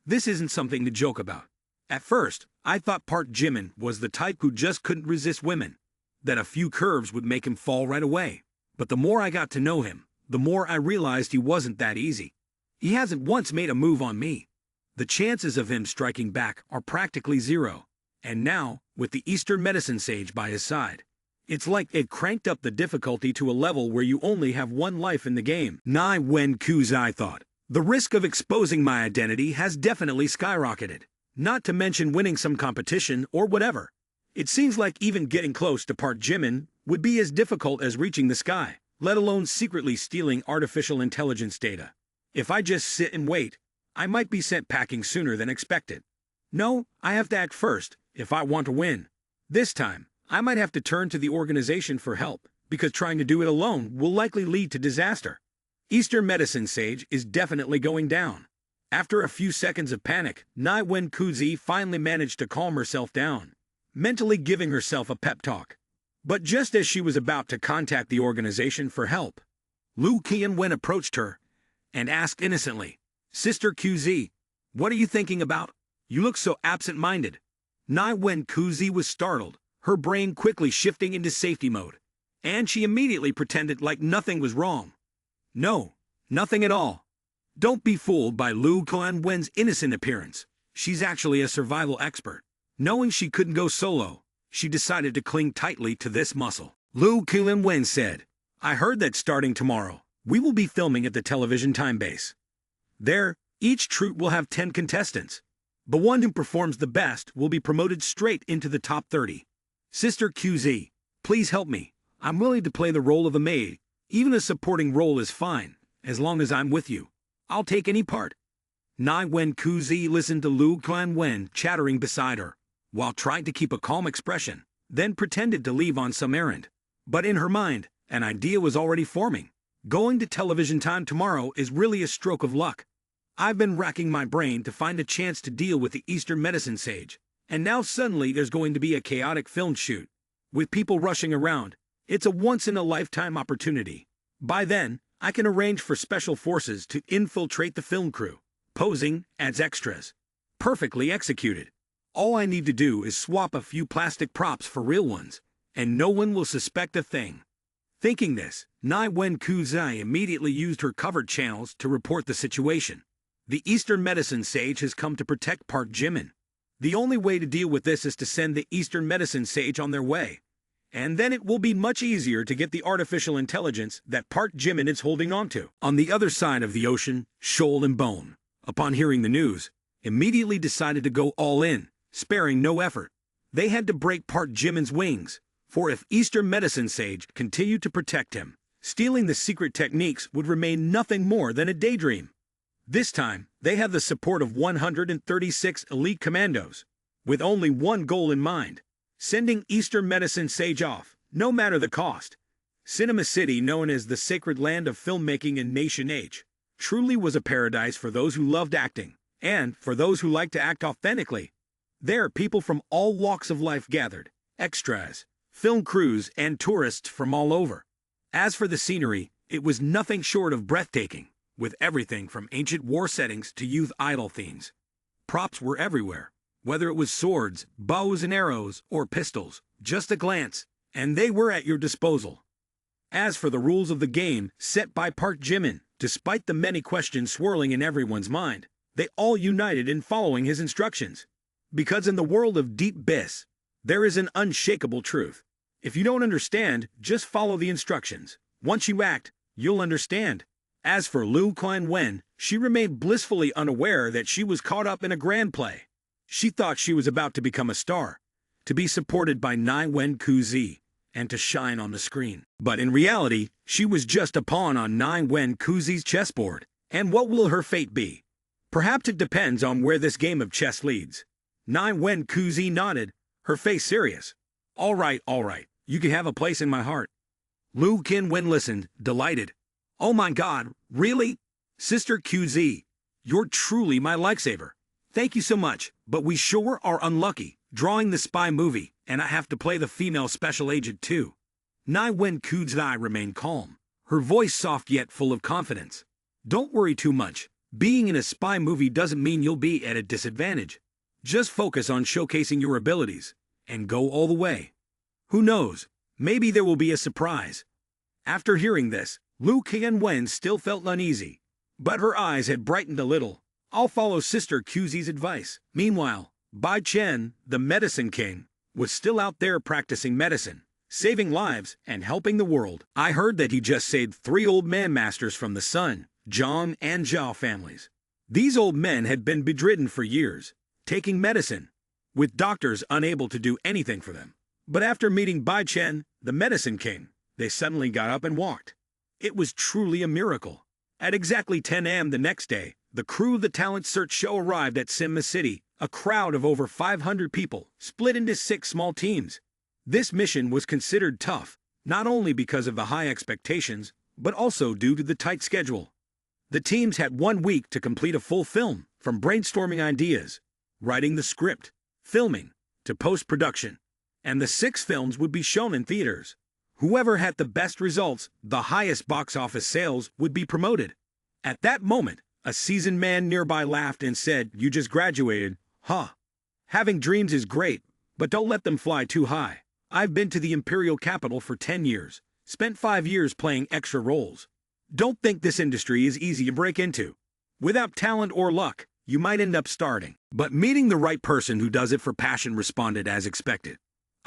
This isn't something to joke about. At first, I thought Park Jimin was the type who just couldn't resist women, that a few curves would make him fall right away. But the more I got to know him, the more I realized he wasn't that easy. He hasn't once made a move on me. The chances of him striking back are practically zero. And now, with the Eastern medicine sage by his side, it's like it cranked up the difficulty to a level where you only have one life in the game. Nai Wen Kuzai thought. The risk of exposing my identity has definitely skyrocketed. Not to mention winning some competition or whatever. It seems like even getting close to Park Jimin would be as difficult as reaching the sky, let alone secretly stealing artificial intelligence data. If I just sit and wait, I might be sent packing sooner than expected. No, I have to act first if I want to win. This time, I might have to turn to the organization for help, because trying to do it alone will likely lead to disaster. Eastern medicine sage is definitely going down. After a few seconds of panic, Nai Wen Kuzi finally managed to calm herself down, mentally giving herself a pep talk. But just as she was about to contact the organization for help, Lu Qianwen approached her and asked innocently, Sister QZ, what are you thinking about? You look so absent-minded. Nai Wen Kuzi was startled, her brain quickly shifting into safety mode, and she immediately pretended like nothing was wrong. No, nothing at all. Don't be fooled by Lu Qianwen's innocent appearance. She's actually a survival expert. Knowing she couldn't go solo, she decided to cling tightly to this muscle. Lu Qianwen said, I heard that starting tomorrow, we will be filming at the television time base. There, each troupe will have 10 contestants. The one who performs the best will be promoted straight into the top 30. Sister QZ, please help me. I'm willing to play the role of a maid. Even a supporting role is fine, as long as I'm with you. I'll take any part. Nai Wen Kuzi listened to Lu Qianwen chattering beside her, while trying to keep a calm expression, then pretended to leave on some errand. But in her mind, an idea was already forming. Going to television time tomorrow is really a stroke of luck. I've been racking my brain to find a chance to deal with the Eastern medicine sage, and now suddenly there's going to be a chaotic film shoot. With people rushing around, it's a once-in-a-lifetime opportunity. By then, I can arrange for special forces to infiltrate the film crew, posing as extras. Perfectly executed. All I need to do is swap a few plastic props for real ones, and no one will suspect a thing. Thinking this, Nai Wen Kuzai immediately used her covered channels to report the situation. The Eastern medicine sage has come to protect Park Jimin. The only way to deal with this is to send the Eastern medicine sage on their way. And then it will be much easier to get the artificial intelligence that Park Jimin is holding onto. On the other side of the ocean, Shoal and Bone, upon hearing the news, immediately decided to go all in, sparing no effort. They had to break Park Jimin's wings, for if Eastern medicine sage continued to protect him, Stealing the secret techniques would remain nothing more than a daydream. This time, they have the support of 136 elite commandos, with only one goal in mind: sending Eastern medicine sage off, no matter the cost. Cinema City, known as the sacred land of filmmaking in Nation H, truly was a paradise for those who loved acting, and for those who liked to act authentically. There, people from all walks of life gathered: extras, film crews, and tourists from all over. As for the scenery, it was nothing short of breathtaking, with everything from ancient war settings to youth idol themes. Props were everywhere, whether it was swords, bows and arrows, or pistols. Just a glance, and they were at your disposal. As for the rules of the game set by Park Jimin, despite the many questions swirling in everyone's mind, they all united in following his instructions. Because in the world of Deep Bis, there is an unshakable truth. If you don't understand, just follow the instructions. Once you act, you'll understand. As for Liu Wen, she remained blissfully unaware that she was caught up in a grand play. She thought she was about to become a star, to be supported by Wen Kuzi, and to shine on the screen. But in reality, she was just a pawn on Wen Kuzi's chessboard. And what will her fate be? Perhaps it depends on where this game of chess leads. Wen Kuzi nodded, her face serious. All right, you can have a place in my heart. Liu Wen listened, delighted. Oh my God, really? Sister QZ, you're truly my lifesaver. Thank you so much, but we sure are unlucky, drawing the spy movie, and I have to play the female special agent too. Wen Kuzi remained calm, her voice soft yet full of confidence. Don't worry too much. Being in a spy movie doesn't mean you'll be at a disadvantage. Just focus on showcasing your abilities, and go all the way. Who knows, maybe there will be a surprise. After hearing this, Liu Wen still felt uneasy, but her eyes had brightened a little. I'll follow Sister QZ's advice. Meanwhile, Bai Chen, the medicine king, was still out there practicing medicine, saving lives and helping the world. I heard that he just saved 3 old man masters from the Sun, Zhang and Zhao families. These old men had been bedridden for years, taking medicine, with doctors unable to do anything for them. But after meeting Bai Chen, the medicine king, they suddenly got up and walked. It was truly a miracle. At exactly 10 a.m. the next day, the crew of the talent search show arrived at Cinema City, a crowd of over 500 people, split into 6 small teams. This mission was considered tough, not only because of the high expectations, but also due to the tight schedule. The teams had 1 week to complete a full film, from brainstorming ideas, writing the script, filming, to post-production, and the 6 films would be shown in theaters. Whoever had the best results, the highest box office sales, would be promoted. At that moment, a seasoned man nearby laughed and said, "You just graduated, huh? Having dreams is great, but don't let them fly too high. I've been to the imperial capital for 10 years, spent 5 years playing extra roles. Don't think this industry is easy to break into. Without talent or luck, you might end up starting. But meeting the right person who does it for passion responded as expected.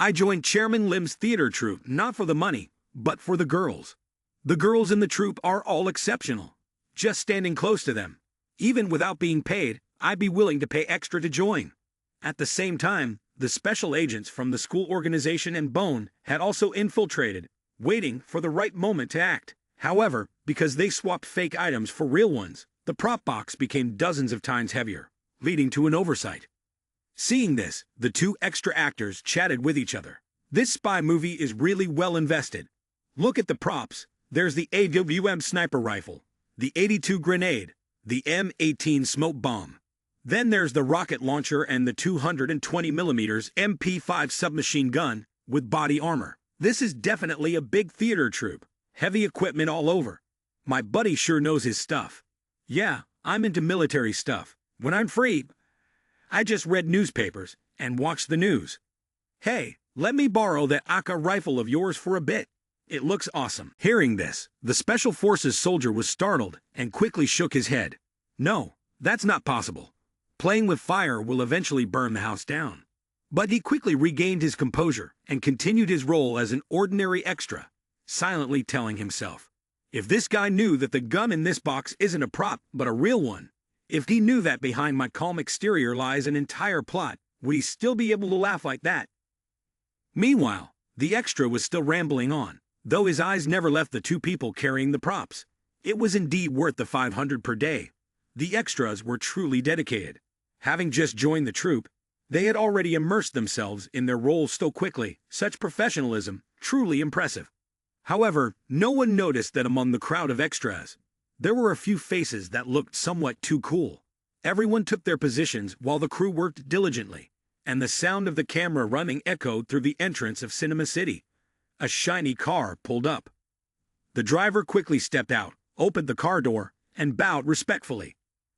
I joined Chairman Lim's theater troupe not for the money, but for the girls. The girls in the troupe are all exceptional. Just standing close to them, even without being paid, I'd be willing to pay extra to join." At the same time, the special agents from the school organization and Bone had also infiltrated, waiting for the right moment to act. However, because they swapped fake items for real ones, the prop box became dozens of times heavier, leading to an oversight. Seeing this, the 2 extra actors chatted with each other. This spy movie is really well invested. Look at the props. There's the AWM sniper rifle, the 82 grenade, the M18 smoke bomb. Then there's the rocket launcher and the 220mm MP5 submachine gun with body armor. This is definitely a big theater troupe. Heavy equipment all over. My buddy sure knows his stuff. Yeah, I'm into military stuff. When I'm free, I just read newspapers and watched the news. Hey, let me borrow that AK rifle of yours for a bit. It looks awesome. Hearing this, the Special Forces soldier was startled and quickly shook his head. No, that's not possible. Playing with fire will eventually burn the house down. But he quickly regained his composure and continued his role as an ordinary extra, silently telling himself, if this guy knew that the gun in this box isn't a prop but a real one, if he knew that behind my calm exterior lies an entire plot, would he still be able to laugh like that? Meanwhile, the extra was still rambling on, though his eyes never left the two people carrying the props. It was indeed worth the 500 per day. The extras were truly dedicated. Having just joined the troupe, they had already immersed themselves in their roles so quickly, such professionalism, truly impressive. However, no one noticed that among the crowd of extras, there were a few faces that looked somewhat too cool. Everyone took their positions while the crew worked diligently, and the sound of the camera running echoed through the entrance of Cinema City. A shiny car pulled up. The driver quickly stepped out, opened the car door, and bowed respectfully.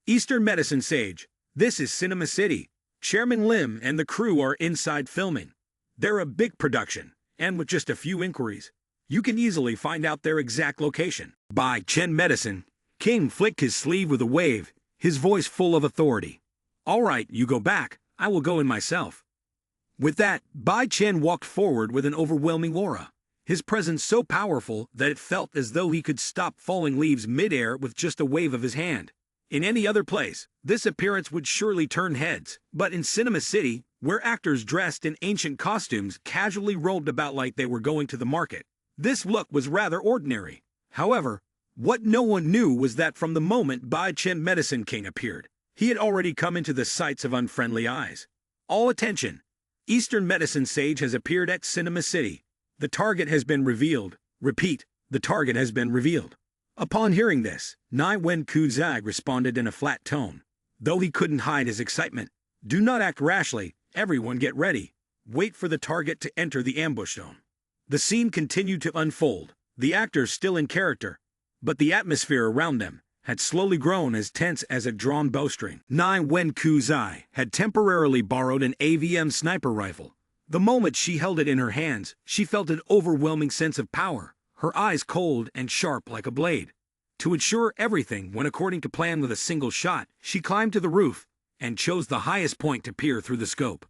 Eastern Medicine Sage, this is Cinema City. Chairman Lim and the crew are inside filming. They're a big production, and with just a few inquiries, you can easily find out their exact location. By Chen Medicine, King flicked his sleeve with a wave, his voice full of authority. All right, you go back, I will go in myself. With that, Bai Chen walked forward with an overwhelming aura, his presence so powerful that it felt as though he could stop falling leaves mid-air with just a wave of his hand. In any other place, this appearance would surely turn heads, but in Cinema City, where actors dressed in ancient costumes casually rolled about like they were going to the market, this look was rather ordinary. However, what no one knew was that from the moment Bai Chen Medicine King appeared, he had already come into the sights of unfriendly eyes. All attention! Eastern Medicine Sage has appeared at Cinema City. The target has been revealed. Repeat, the target has been revealed. Upon hearing this, Nai Wen Kuzag responded in a flat tone. Though he couldn't hide his excitement, do not act rashly, everyone get ready. Wait for the target to enter the ambush zone. The scene continued to unfold, the actors still in character, but the atmosphere around them had slowly grown as tense as a drawn bowstring. Nai Wen Kuzai had temporarily borrowed an AVM sniper rifle. The moment she held it in her hands, she felt an overwhelming sense of power, her eyes cold and sharp like a blade. To ensure everything went according to plan with a single shot, she climbed to the roof and chose the highest point to peer through the scope.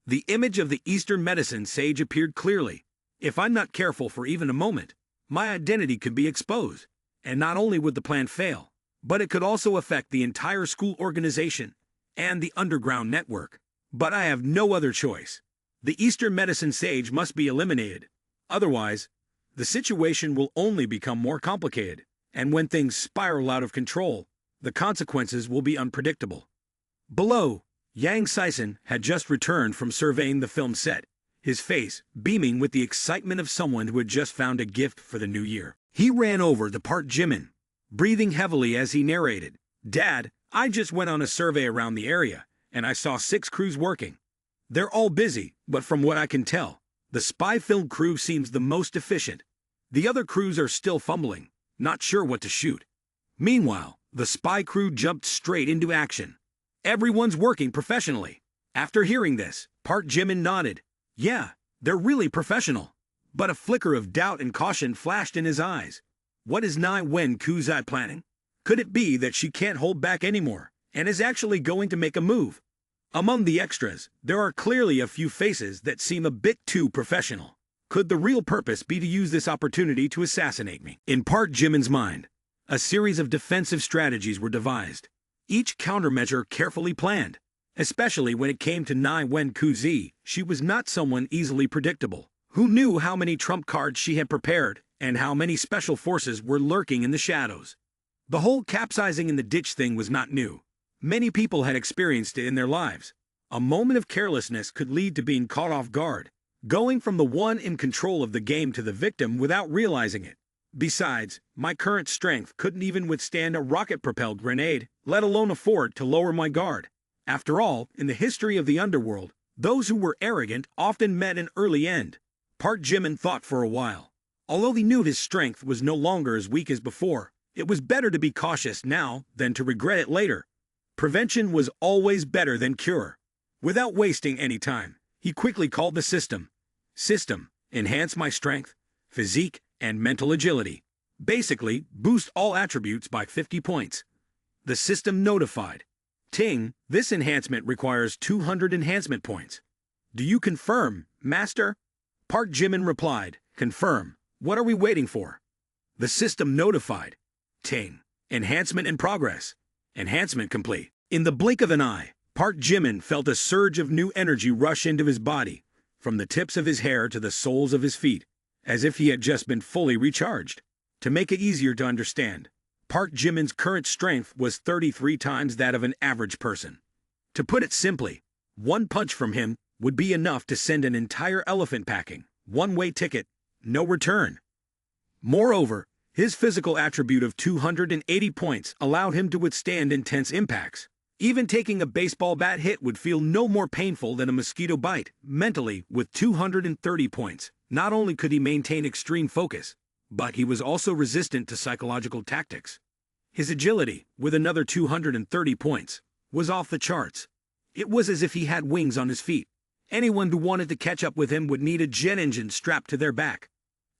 The image of the Eastern Medicine Sage appeared clearly. If I'm not careful for even a moment, my identity could be exposed, and not only would the plan fail, but it could also affect the entire school organization and the underground network. But I have no other choice. The Eastern Medicine Sage must be eliminated. Otherwise, the situation will only become more complicated, and when things spiral out of control, the consequences will be unpredictable. Below, Yang Sison had just returned from surveying the film set, his face beaming with the excitement of someone who had just found a gift for the new year. He ran over to Park Jimin, breathing heavily as he narrated, "Dad, I just went on a survey around the area, and I saw 6 crews working. They're all busy, but from what I can tell, the spy film crew seems the most efficient. The other crews are still fumbling, not sure what to shoot. Meanwhile, the spy crew jumped straight into action. Everyone's working professionally." After hearing this, Park Jimin nodded. Yeah, they're really professional. But a flicker of doubt and caution flashed in his eyes. What is Nai Wen Kuzai planning? Could it be that she can't hold back anymore, and is actually going to make a move? Among the extras, there are clearly a few faces that seem a bit too professional. Could the real purpose be to use this opportunity to assassinate me? In Park Jimin's mind, a series of defensive strategies were devised, each countermeasure carefully planned. Especially when it came to Nai Wen Kuzi, she was not someone easily predictable. Who knew how many trump cards she had prepared, and how many special forces were lurking in the shadows? The whole capsizing in the ditch thing was not new. Many people had experienced it in their lives. A moment of carelessness could lead to being caught off guard, going from the one in control of the game to the victim without realizing it. Besides, my current strength couldn't even withstand a rocket-propelled grenade, let alone afford to lower my guard. After all, in the history of the underworld, those who were arrogant often met an early end. Park Jimin thought for a while. Although he knew his strength was no longer as weak as before, it was better to be cautious now than to regret it later. Prevention was always better than cure. Without wasting any time, he quickly called the system. System, enhance my strength, physique, and mental agility. Basically, boost all attributes by 50 points. The system notified. Ting, this enhancement requires 200 enhancement points. Do you confirm, Master? Park Jimin replied, confirm. What are we waiting for? The system notified. Ting, enhancement in progress. Enhancement complete. In the blink of an eye, Park Jimin felt a surge of new energy rush into his body, from the tips of his hair to the soles of his feet. as if he had just been fully recharged. To make it easier to understand, Park Jimin's current strength was 33 times that of an average person. To put it simply, one punch from him would be enough to send an entire elephant packing, one-way ticket, no return. Moreover, his physical attribute of 280 points allowed him to withstand intense impacts. Even taking a baseball bat hit would feel no more painful than a mosquito bite. Mentally, with 230 points, not only could he maintain extreme focus, but he was also resistant to psychological tactics. His agility, with another 230 points, was off the charts. It was as if he had wings on his feet. Anyone who wanted to catch up with him would need a jet engine strapped to their back.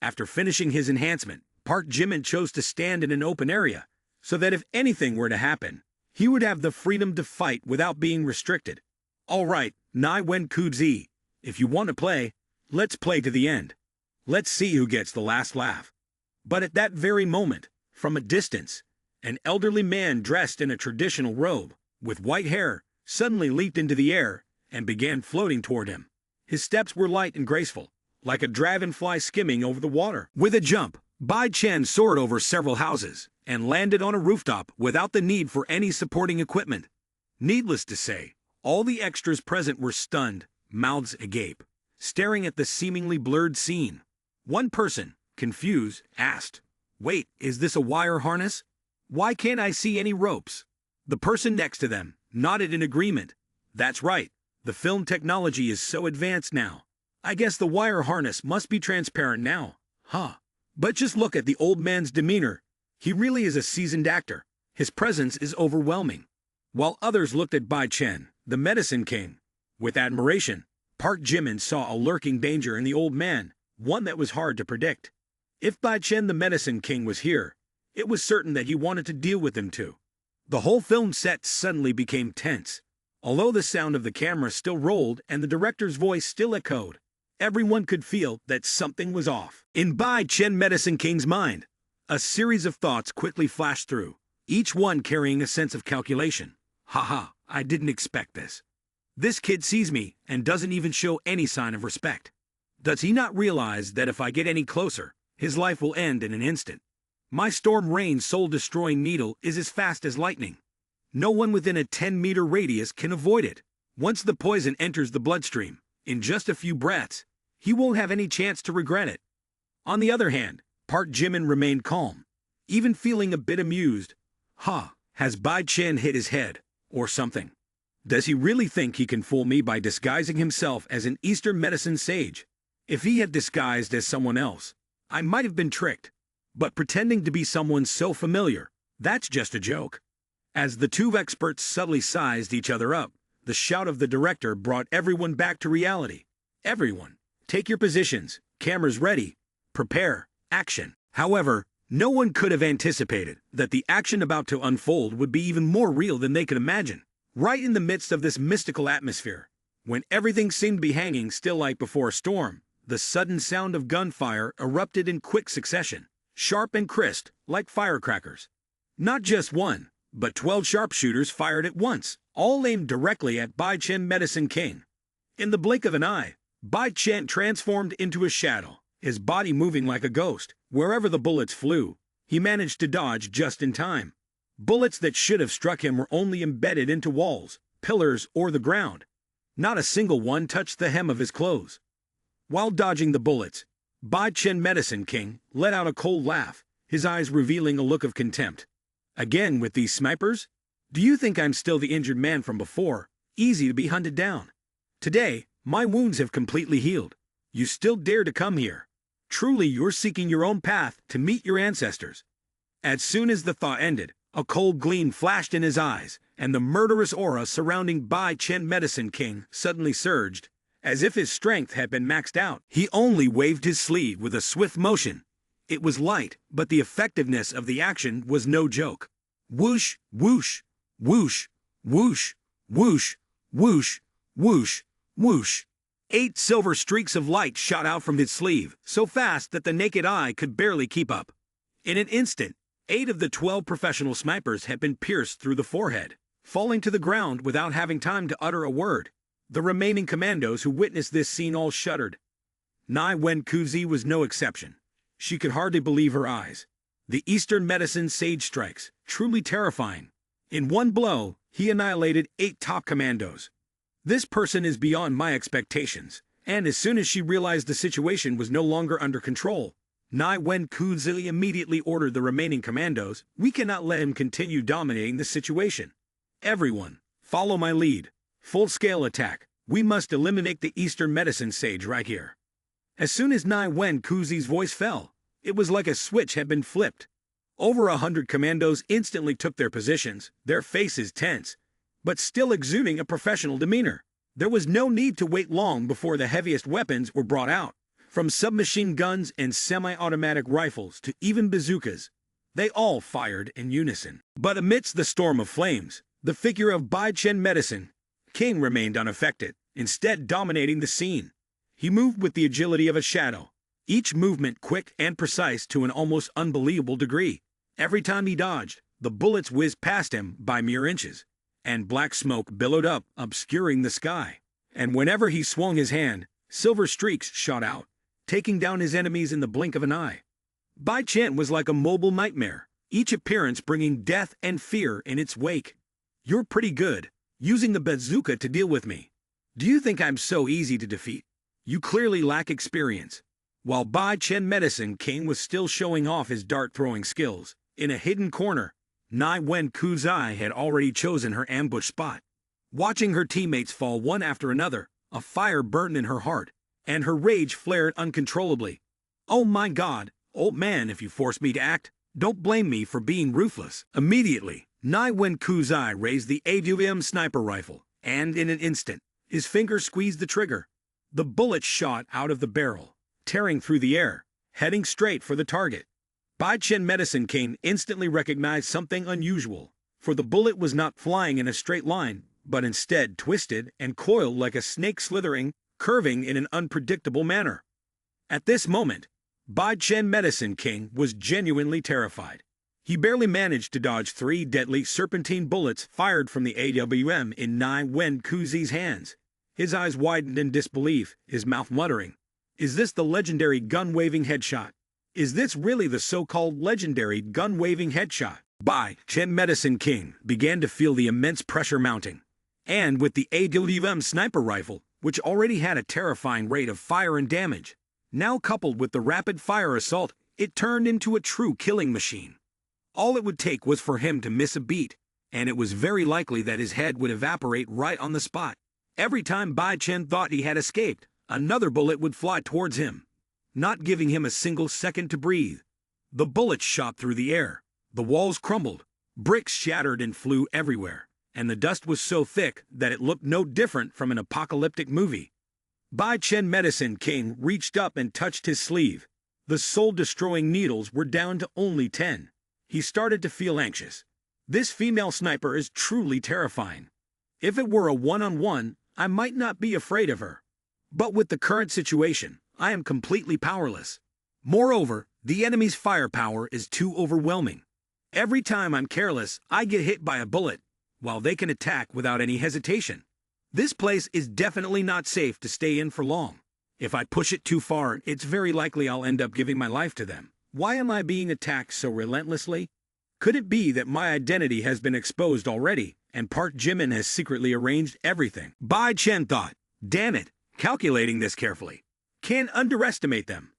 After finishing his enhancement, Park Jimin chose to stand in an open area, so that if anything were to happen, he would have the freedom to fight without being restricted. All right, Nai Wen Kudzi, if you want to play, let's play to the end. Let's see who gets the last laugh. But at that very moment, from a distance, an elderly man dressed in a traditional robe, with white hair, suddenly leaped into the air and began floating toward him. His steps were light and graceful, like a dragonfly skimming over the water. With a jump, Bai Chen soared over several houses and landed on a rooftop without the need for any supporting equipment. Needless to say, all the extras present were stunned, mouths agape, staring at the seemingly blurred scene. One person, confused, asked, "Wait, is this a wire harness? Why can't I see any ropes?" The person next to them nodded in agreement. "That's right, the film technology is so advanced now. I guess the wire harness must be transparent now, huh? But just look at the old man's demeanor. He really is a seasoned actor. His presence is overwhelming." While others looked at Bai Chen, the medicine king, with admiration, Park Jimin saw a lurking danger in the old man, one that was hard to predict. If Bai Chen the medicine king was here, it was certain that he wanted to deal with him too. The whole film set suddenly became tense. Although the sound of the camera still rolled and the director's voice still echoed, everyone could feel that something was off. In Bai Chen Medicine King's mind, a series of thoughts quickly flashed through, each one carrying a sense of calculation. Haha, I didn't expect this. This kid sees me and doesn't even show any sign of respect. Does he not realize that if I get any closer, his life will end in an instant? My storm rain soul-destroying needle is as fast as lightning. No one within a 10-meter radius can avoid it. Once the poison enters the bloodstream, in just a few breaths, he won't have any chance to regret it. On the other hand, Park Jimin remained calm, even feeling a bit amused. Has Bai Chen hit his head, or something? Does he really think he can fool me by disguising himself as an Eastern medicine sage? If he had disguised as someone else, I might have been tricked. But pretending to be someone so familiar, that's just a joke. As the two experts subtly sized each other up, the shout of the director brought everyone back to reality. Everyone, take your positions, cameras ready, prepare, action. However, no one could have anticipated that the action about to unfold would be even more real than they could imagine. Right in the midst of this mystical atmosphere, when everything seemed to be hanging still like before a storm, the sudden sound of gunfire erupted in quick succession, sharp and crisp, like firecrackers. Not just one, but 12 sharpshooters fired at once, all aimed directly at Bai Chen Medicine King. In the blink of an eye, Bai Chen transformed into a shadow, his body moving like a ghost. Wherever the bullets flew, he managed to dodge just in time. Bullets that should have struck him were only embedded into walls, pillars, or the ground. Not a single one touched the hem of his clothes. While dodging the bullets, Bai Chen Medicine King let out a cold laugh, his eyes revealing a look of contempt. "Again with these snipers? Do you think I'm still the injured man from before, easy to be hunted down? Today, my wounds have completely healed. You still dare to come here? Truly you're seeking your own path to meet your ancestors." As soon as the thought ended, a cold gleam flashed in his eyes, and the murderous aura surrounding Bai Chen Medicine King suddenly surged, as if his strength had been maxed out. He only waved his sleeve with a swift motion. It was light, but the effectiveness of the action was no joke. Whoosh, whoosh, whoosh, whoosh, whoosh, whoosh, whoosh, whoosh. 8 silver streaks of light shot out from his sleeve, so fast that the naked eye could barely keep up. In an instant, 8 of the 12 professional snipers had been pierced through the forehead, falling to the ground without having time to utter a word. The remaining commandos who witnessed this scene all shuddered. Nai Wen Kuzi was no exception. She could hardly believe her eyes. The Eastern medicine sage strikes, truly terrifying. In one blow, he annihilated 8 top commandos. This person is beyond my expectations, and as soon as she realized the situation was no longer under control, Nai Wen Kuzi immediately ordered the remaining commandos, "We cannot let him continue dominating the situation. Everyone, follow my lead. Full-scale attack. We must eliminate the Eastern medicine sage right here." As soon as Nai Wen Kuzi's voice fell, it was like a switch had been flipped. Over 100 commandos instantly took their positions, their faces tense, but still exuding a professional demeanor. There was no need to wait long before the heaviest weapons were brought out. From submachine guns and semi-automatic rifles to even bazookas, they all fired in unison. But amidst the storm of flames, the figure of Bai Chen Medicine King remained unaffected, instead dominating the scene. He moved with the agility of a shadow, each movement quick and precise to an almost unbelievable degree. Every time he dodged, the bullets whizzed past him by mere inches, and black smoke billowed up, obscuring the sky. And whenever he swung his hand, silver streaks shot out, taking down his enemies in the blink of an eye. Bai Chen was like a mobile nightmare, each appearance bringing death and fear in its wake. "You're pretty good, using the bazooka to deal with me. Do you think I'm so easy to defeat? You clearly lack experience." While Bai Chen Medicine King was still showing off his dart-throwing skills, in a hidden corner, Nai Wen Kuzi had already chosen her ambush spot. Watching her teammates fall one after another, a fire burned in her heart, and her rage flared uncontrollably. "Oh my God, old man, if you force me to act, don't blame me for being ruthless." Immediately, Nai Wen Kuzi raised the AWM sniper rifle, and in an instant, his finger squeezed the trigger. The bullet shot out of the barrel, tearing through the air, heading straight for the target. Bai Chen Medicine King instantly recognized something unusual, for the bullet was not flying in a straight line, but instead twisted and coiled like a snake slithering, curving in an unpredictable manner. At this moment, Bai Chen Medicine King was genuinely terrified. He barely managed to dodge 3 deadly serpentine bullets fired from the AWM in Nai Wen Kuzi's hands. His eyes widened in disbelief, his mouth muttering, "Is this the legendary gun-waving headshot? Is this really the so-called legendary gun-waving headshot?" Bai Chen Medicine King began to feel the immense pressure mounting. And with the AWM sniper rifle, which already had a terrifying rate of fire and damage, now coupled with the rapid-fire assault, it turned into a true killing machine. All it would take was for him to miss a beat, and it was very likely that his head would evaporate right on the spot. Every time Bai Chen thought he had escaped, another bullet would fly towards him, not giving him a single second to breathe. The bullets shot through the air, the walls crumbled, bricks shattered and flew everywhere, and the dust was so thick that it looked no different from an apocalyptic movie. Bai Chen Medicine King reached up and touched his sleeve. The soul-destroying needles were down to only 10. He started to feel anxious. This female sniper is truly terrifying. If it were a one-on-one, I might not be afraid of her. But with the current situation, I am completely powerless. Moreover, the enemy's firepower is too overwhelming. Every time I'm careless, I get hit by a bullet, while they can attack without any hesitation. This place is definitely not safe to stay in for long. If I push it too far, it's very likely I'll end up giving my life to them. Why am I being attacked so relentlessly? Could it be that my identity has been exposed already, and Park Jimin has secretly arranged everything? Bai Chen thought, "Damn it, calculating this carefully. Can't underestimate them.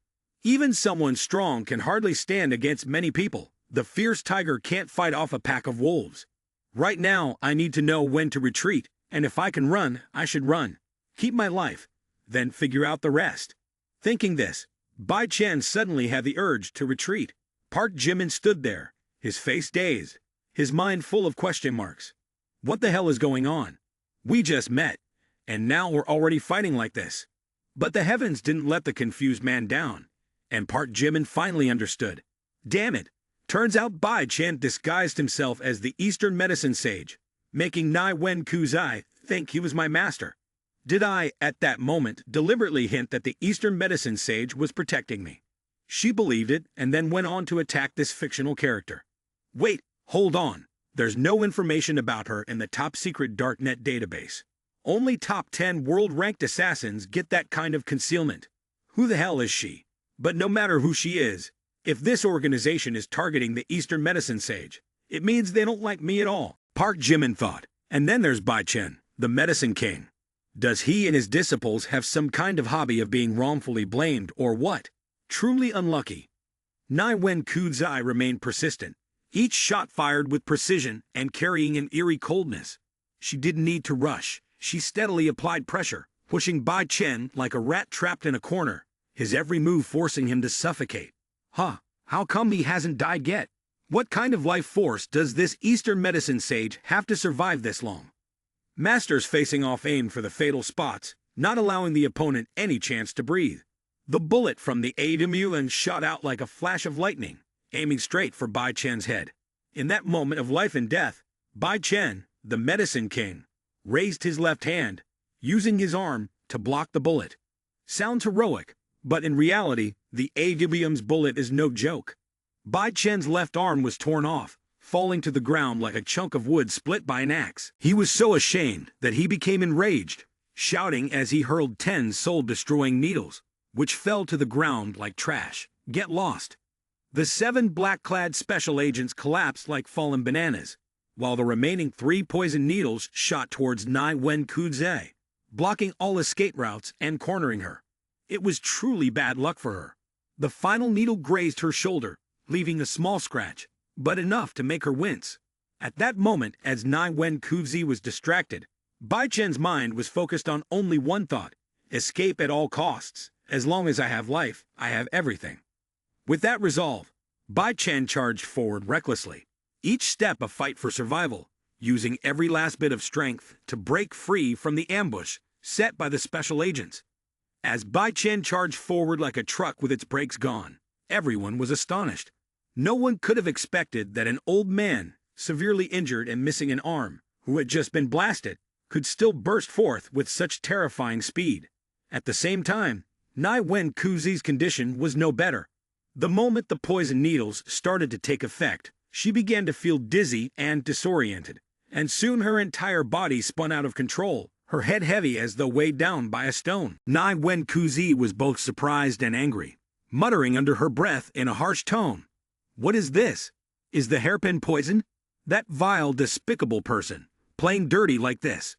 Even someone strong can hardly stand against many people. The fierce tiger can't fight off a pack of wolves. Right now, I need to know when to retreat, and if I can run, I should run. Keep my life, then figure out the rest." Thinking this, Bai Chen suddenly had the urge to retreat. Park Jimin stood there, his face dazed, his mind full of question marks. What the hell is going on? We just met, and now we're already fighting like this. But the heavens didn't let the confused man down, and Park Jimin finally understood. Damn it! Turns out Bai Chen disguised himself as the Eastern medicine sage, making Nai Wen Kuzi think he was my master. Did I, at that moment, deliberately hint that the Eastern medicine sage was protecting me? She believed it and then went on to attack this fictional character. Wait, hold on. There's no information about her in the top-secret Darknet database. Only top 10 world-ranked assassins get that kind of concealment. Who the hell is she? But no matter who she is, if this organization is targeting the Eastern medicine sage, it means they don't like me at all. Park Jimin thought. And then there's Bai Chen, the medicine king. Does he and his disciples have some kind of hobby of being wrongfully blamed or what? Truly unlucky. Nai Wen Ku's eye remained persistent, each shot fired with precision and carrying an eerie coldness. She didn't need to rush. She steadily applied pressure, pushing Bai Chen like a rat trapped in a corner, his every move forcing him to suffocate. How come he hasn't died yet? What kind of life force does this Eastern medicine sage have to survive this long? Masters facing off aimed for the fatal spots, not allowing the opponent any chance to breathe. The bullet from the ambulance shot out like a flash of lightning, aiming straight for Bai Chen's head. In that moment of life and death, Bai Chen, the medicine king, raised his left hand, using his arm to block the bullet. Sounds heroic, but in reality, the ambulance bullet is no joke. Bai Chen's left arm was torn off, falling to the ground like a chunk of wood split by an axe. He was so ashamed that he became enraged, shouting as he hurled 10 soul-destroying needles, which fell to the ground like trash. Get lost. The 7 black-clad special agents collapsed like fallen bananas, while the remaining 3 poison needles shot towards Nai Wen Kuze, blocking all escape routes and cornering her. It was truly bad luck for her. The final needle grazed her shoulder, leaving a small scratch, but enough to make her wince. At that moment, as Nai Wen Kuze was distracted, Bai Chen's mind was focused on only one thought: escape at all costs. As long as I have life, I have everything. With that resolve, Bai Chen charged forward recklessly, each step a fight for survival, using every last bit of strength to break free from the ambush set by the special agents. As Bai Chen charged forward like a truck with its brakes gone, everyone was astonished. No one could have expected that an old man, severely injured and missing an arm, who had just been blasted, could still burst forth with such terrifying speed. At the same time, Nai Wen Kuze's condition was no better. The moment the poison needles started to take effect, she began to feel dizzy and disoriented, and soon her entire body spun out of control, her head heavy as though weighed down by a stone. Nai Wen Kuze was both surprised and angry, muttering under her breath in a harsh tone. What is this? Is the hairpin poison? That vile, despicable person, playing dirty like this.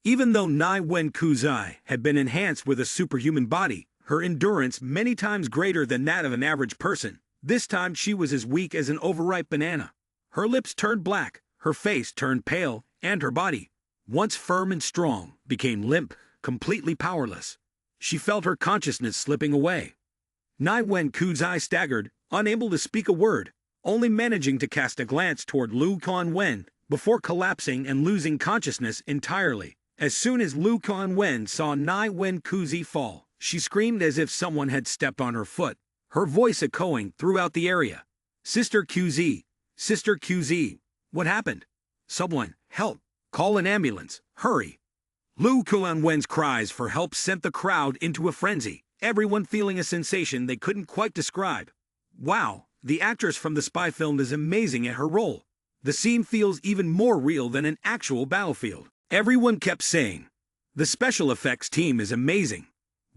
Even though Nai Wen Kuze had been enhanced with a superhuman body, her endurance many times greater than that of an average person, this time she was as weak as an overripe banana. Her lips turned black, her face turned pale, and her body, once firm and strong, became limp, completely powerless. She felt her consciousness slipping away. Nai Wen Kuze staggered, unable to speak a word, only managing to cast a glance toward Lu Kuan-wen before collapsing and losing consciousness entirely. As soon as Lu Kuan-wen saw Nai Wen Kuze fall, she screamed as if someone had stepped on her foot, her voice echoing throughout the area. Sister Kuze! Sister Kuze! What happened? Someone, help! Call an ambulance, hurry! Lu Kuan-wen's cries for help sent the crowd into a frenzy, everyone feeling a sensation they couldn't quite describe. Wow, the actress from the spy film is amazing at her role. The scene feels even more real than an actual battlefield. Everyone kept saying, the special effects team is amazing.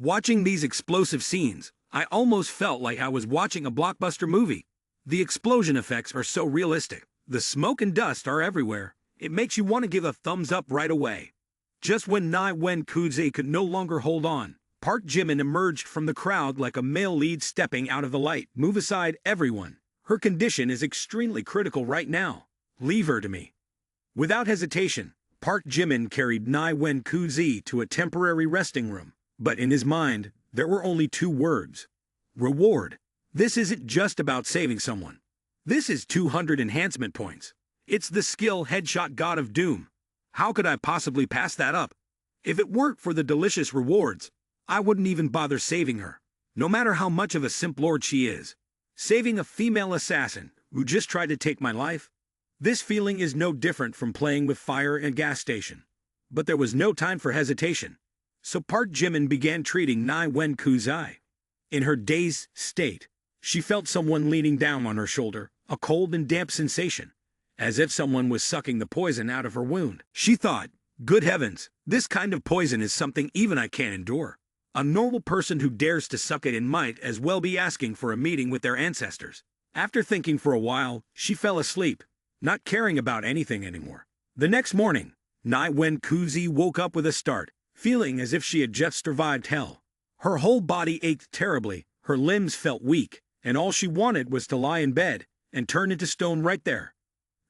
Watching these explosive scenes, I almost felt like I was watching a blockbuster movie. The explosion effects are so realistic. The smoke and dust are everywhere. It makes you want to give a thumbs up right away. Just when Nai Wen Kuze could no longer hold on, Park Jimin emerged from the crowd like a male lead stepping out of the light. Move aside, everyone. Her condition is extremely critical right now. Leave her to me. Without hesitation, Park Jimin carried Nai Wen Kuze to a temporary resting room. But in his mind, there were only 2 words. Reward. This isn't just about saving someone. This is 200 enhancement points. It's the skill headshot god of doom. How could I possibly pass that up? If it weren't for the delicious rewards, I wouldn't even bother saving her, no matter how much of a simp lord she is. Saving a female assassin who just tried to take my life? This feeling is no different from playing with fire at a gas station. But there was no time for hesitation. So Park Jimin began treating Nai Wen Kuze. In her dazed state, she felt someone leaning down on her shoulder, a cold and damp sensation, as if someone was sucking the poison out of her wound. She thought, good heavens, this kind of poison is something even I can't endure. A normal person who dares to suck it in might as well be asking for a meeting with their ancestors. After thinking for a while, she fell asleep, not caring about anything anymore. The next morning, Nai Wen Kuzi woke up with a start, feeling as if she had just survived hell. Her whole body ached terribly, her limbs felt weak, and all she wanted was to lie in bed and turn into stone right there.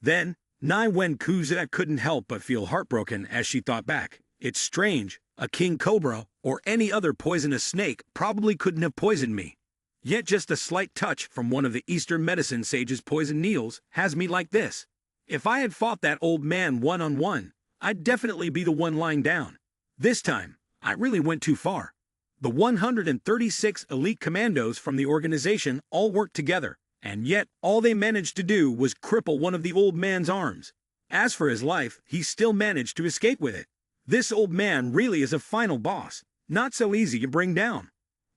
Then, Nai Wen Kuzi couldn't help but feel heartbroken as she thought back. It's strange, a king cobra or any other poisonous snake probably couldn't have poisoned me. Yet just a slight touch from one of the Eastern medicine sage's poison needles has me like this. If I had fought that old man one-on-one, I'd definitely be the one lying down. This time, I really went too far. The 136 elite commandos from the organization all worked together, and yet all they managed to do was cripple one of the old man's arms. As for his life, he still managed to escape with it. This old man really is a final boss, not so easy to bring down.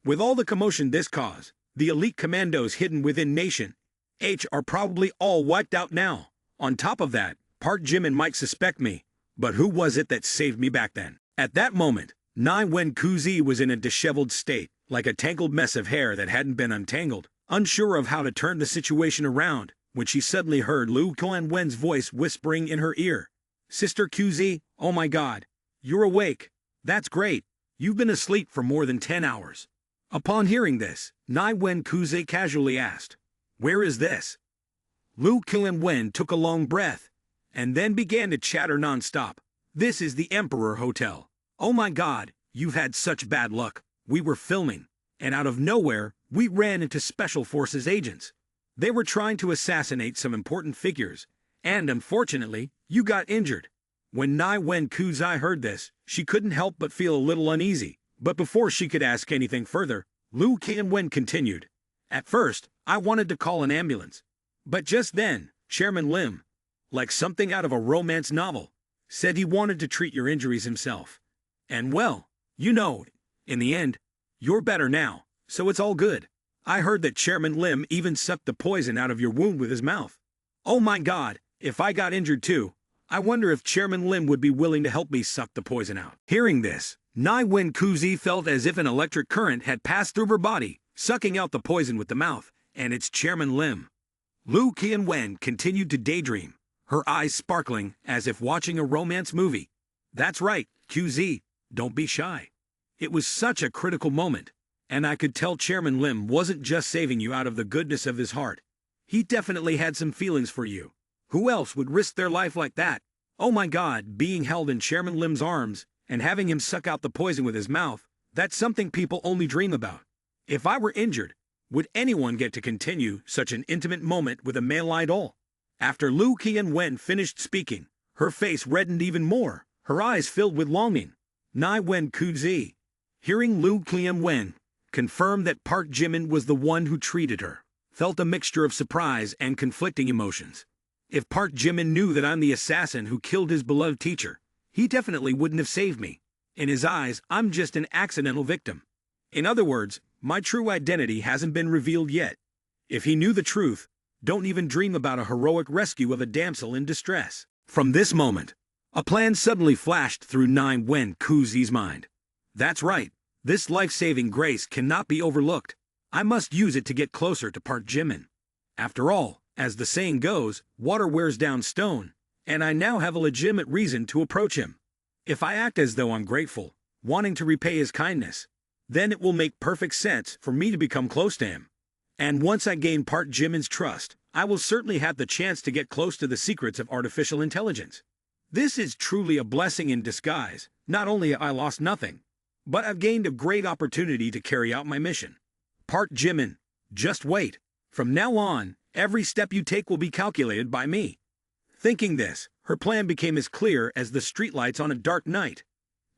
With all the commotion this caused, the elite commandos hidden within Nation H are probably all wiped out now. On top of that, Park Jimin might suspect me, but who was it that saved me back then? At that moment, Nai Wen Kuzi was in a disheveled state, like a tangled mess of hair that hadn't been untangled, unsure of how to turn the situation around, when she suddenly heard Lu Qianwen's voice whispering in her ear. Sister Kuzi, oh my god, you're awake. That's great. You've been asleep for more than 10 hours. Upon hearing this, Nai Wen Kuzi casually asked, where is this? Lu Qianwen took a long breath, and then began to chatter non-stop. This is the Emperor Hotel. Oh my god, you've had such bad luck. We were filming, and out of nowhere, we ran into Special Forces agents. They were trying to assassinate some important figures, and unfortunately, you got injured. When Nai Wen Kuzi heard this, she couldn't help but feel a little uneasy. But before she could ask anything further, Lu Qianwen continued. At first, I wanted to call an ambulance. But just then, Chairman Lim, like something out of a romance novel, said he wanted to treat your injuries himself. And well, you know, in the end, you're better now, so it's all good. I heard that Chairman Lim even sucked the poison out of your wound with his mouth. Oh my god, if I got injured too, I wonder if Chairman Lim would be willing to help me suck the poison out. Hearing this, Nai Wen Kuzi felt as if an electric current had passed through her body, sucking out the poison with the mouth, and it's Chairman Lim. Lu Qianwen continued to daydream, her eyes sparkling as if watching a romance movie. That's right, QZ, don't be shy. It was such a critical moment, and I could tell Chairman Lim wasn't just saving you out of the goodness of his heart. He definitely had some feelings for you. Who else would risk their life like that? Oh my god, being held in Chairman Lim's arms and having him suck out the poison with his mouth, that's something people only dream about. If I were injured, would anyone get to continue such an intimate moment with a male idol? After Lu Qianwen finished speaking, her face reddened even more, her eyes filled with longing. Nai Wen Kuzi, hearing Lu Qianwen, confirmed that Park Jimin was the one who treated her, felt a mixture of surprise and conflicting emotions. If Park Jimin knew that I'm the assassin who killed his beloved teacher, he definitely wouldn't have saved me. In his eyes, I'm just an accidental victim. In other words, my true identity hasn't been revealed yet. If he knew the truth, don't even dream about a heroic rescue of a damsel in distress. From this moment, a plan suddenly flashed through Nai Wen Kuzi's mind. That's right, this life-saving grace cannot be overlooked. I must use it to get closer to Park Jimin. After all, as the saying goes, water wears down stone, and I now have a legitimate reason to approach him. If I act as though I'm grateful, wanting to repay his kindness, then it will make perfect sense for me to become close to him. And once I gain Park Jimin's trust, I will certainly have the chance to get close to the secrets of artificial intelligence. This is truly a blessing in disguise. Not only have I lost nothing, but I've gained a great opportunity to carry out my mission. Park Jimin, just wait. From now on, every step you take will be calculated by me. Thinking this, her plan became as clear as the streetlights on a dark night.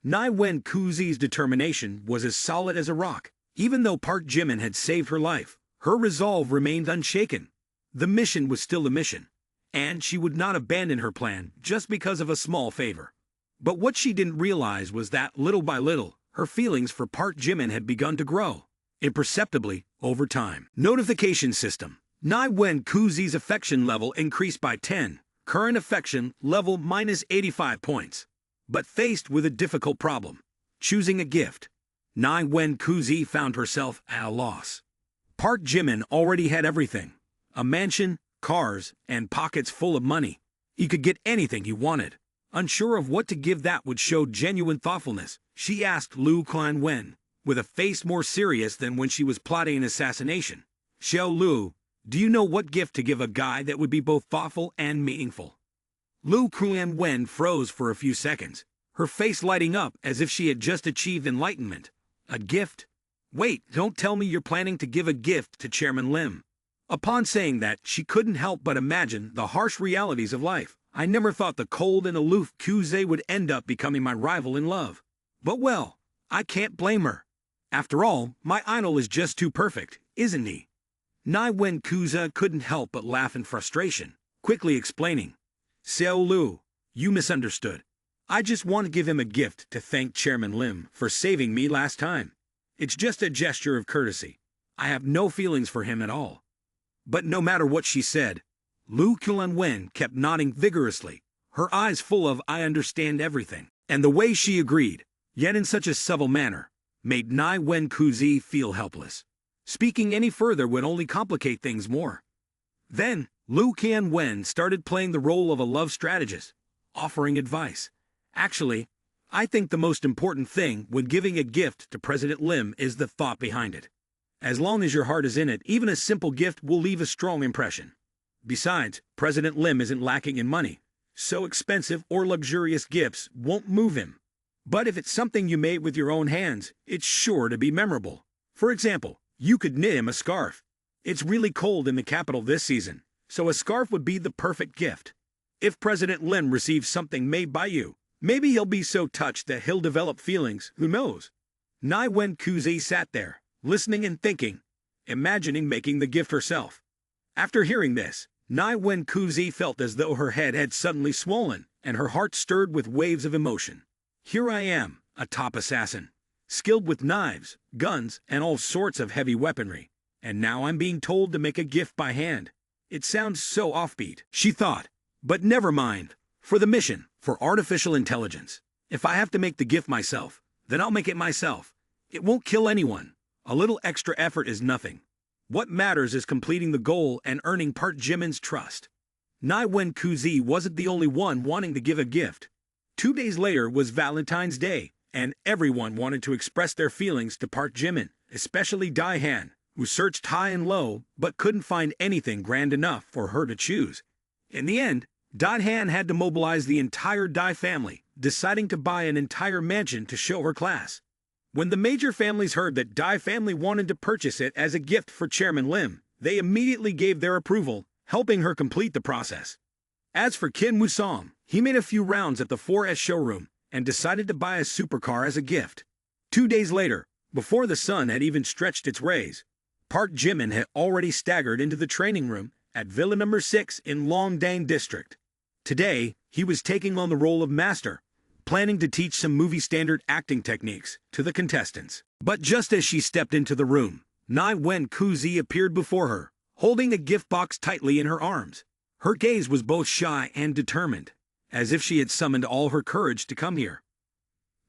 Nai Wen Kuzi's determination was as solid as a rock. Even though Park Jimin had saved her life, her resolve remained unshaken. The mission was still a mission, and she would not abandon her plan just because of a small favor. But what she didn't realize was that, little by little, her feelings for Park Jimin had begun to grow, imperceptibly, over time. Notification system. Nai Wen Kuzi's affection level increased by 10, current affection level minus 85 points. But faced with a difficult problem, choosing a gift. Nai Wen Kuzi found herself at a loss. Park Jimin already had everything. A mansion, cars, and pockets full of money. He could get anything he wanted. Unsure of what to give that would show genuine thoughtfulness, she asked Lu Wen, with a face more serious than when she was plotting an assassination. Xiao Lu, do you know what gift to give a guy that would be both thoughtful and meaningful? Lu Wen froze for a few seconds, her face lighting up as if she had just achieved enlightenment. A gift? Wait, don't tell me you're planning to give a gift to Chairman Lim. Upon saying that, she couldn't help but imagine the harsh realities of life. I never thought the cold and aloof Kuze would end up becoming my rival in love. But well, I can't blame her. After all, my idol is just too perfect, isn't he? Nai Wen Kuza couldn't help but laugh in frustration, quickly explaining. Xiao Lu, you misunderstood. I just want to give him a gift to thank Chairman Lim for saving me last time. It's just a gesture of courtesy. I have no feelings for him at all. But no matter what she said, Lu Wen kept nodding vigorously, her eyes full of I understand everything. And the way she agreed, yet in such a subtle manner, made Nai Wen Kuzi feel helpless. Speaking any further would only complicate things more. Then, Lu Wen started playing the role of a love strategist, offering advice. Actually, I think the most important thing when giving a gift to President Lim is the thought behind it. As long as your heart is in it, even a simple gift will leave a strong impression. Besides, President Lim isn't lacking in money, so expensive or luxurious gifts won't move him. But if it's something you made with your own hands, it's sure to be memorable. For example, you could knit him a scarf. It's really cold in the capital this season, so a scarf would be the perfect gift. If President Lim receives something made by you, maybe he'll be so touched that he'll develop feelings, who knows? Nai Wen Kuzi sat there, listening and thinking, imagining making the gift herself. After hearing this, Nai Wen Kuzi felt as though her head had suddenly swollen, and her heart stirred with waves of emotion. Here I am, a top assassin, skilled with knives, guns, and all sorts of heavy weaponry, and now I'm being told to make a gift by hand. It sounds so offbeat, she thought. But never mind. For the mission, for artificial intelligence. If I have to make the gift myself, then I'll make it myself. It won't kill anyone. A little extra effort is nothing. What matters is completing the goal and earning Park Jimin's trust. Nai Wen Kuzi wasn't the only one wanting to give a gift. 2 days later was Valentine's Day, and everyone wanted to express their feelings to Park Jimin, especially Dai Han, who searched high and low but couldn't find anything grand enough for her to choose. In the end, Dai Han had to mobilize the entire Dai family, deciding to buy an entire mansion to show her class. When the major families heard that Dai family wanted to purchase it as a gift for Chairman Lim, they immediately gave their approval, helping her complete the process. As for Kim Woo-song, he made a few rounds at the 4S showroom and decided to buy a supercar as a gift. 2 days later, before the sun had even stretched its rays, Park Jimin had already staggered into the training room at Villa No. 6 in Longdang District. Today, he was taking on the role of master, planning to teach some movie-standard acting techniques to the contestants. But just as she stepped into the room, Nai Wen Kuzi appeared before her, holding a gift box tightly in her arms. Her gaze was both shy and determined, as if she had summoned all her courage to come here.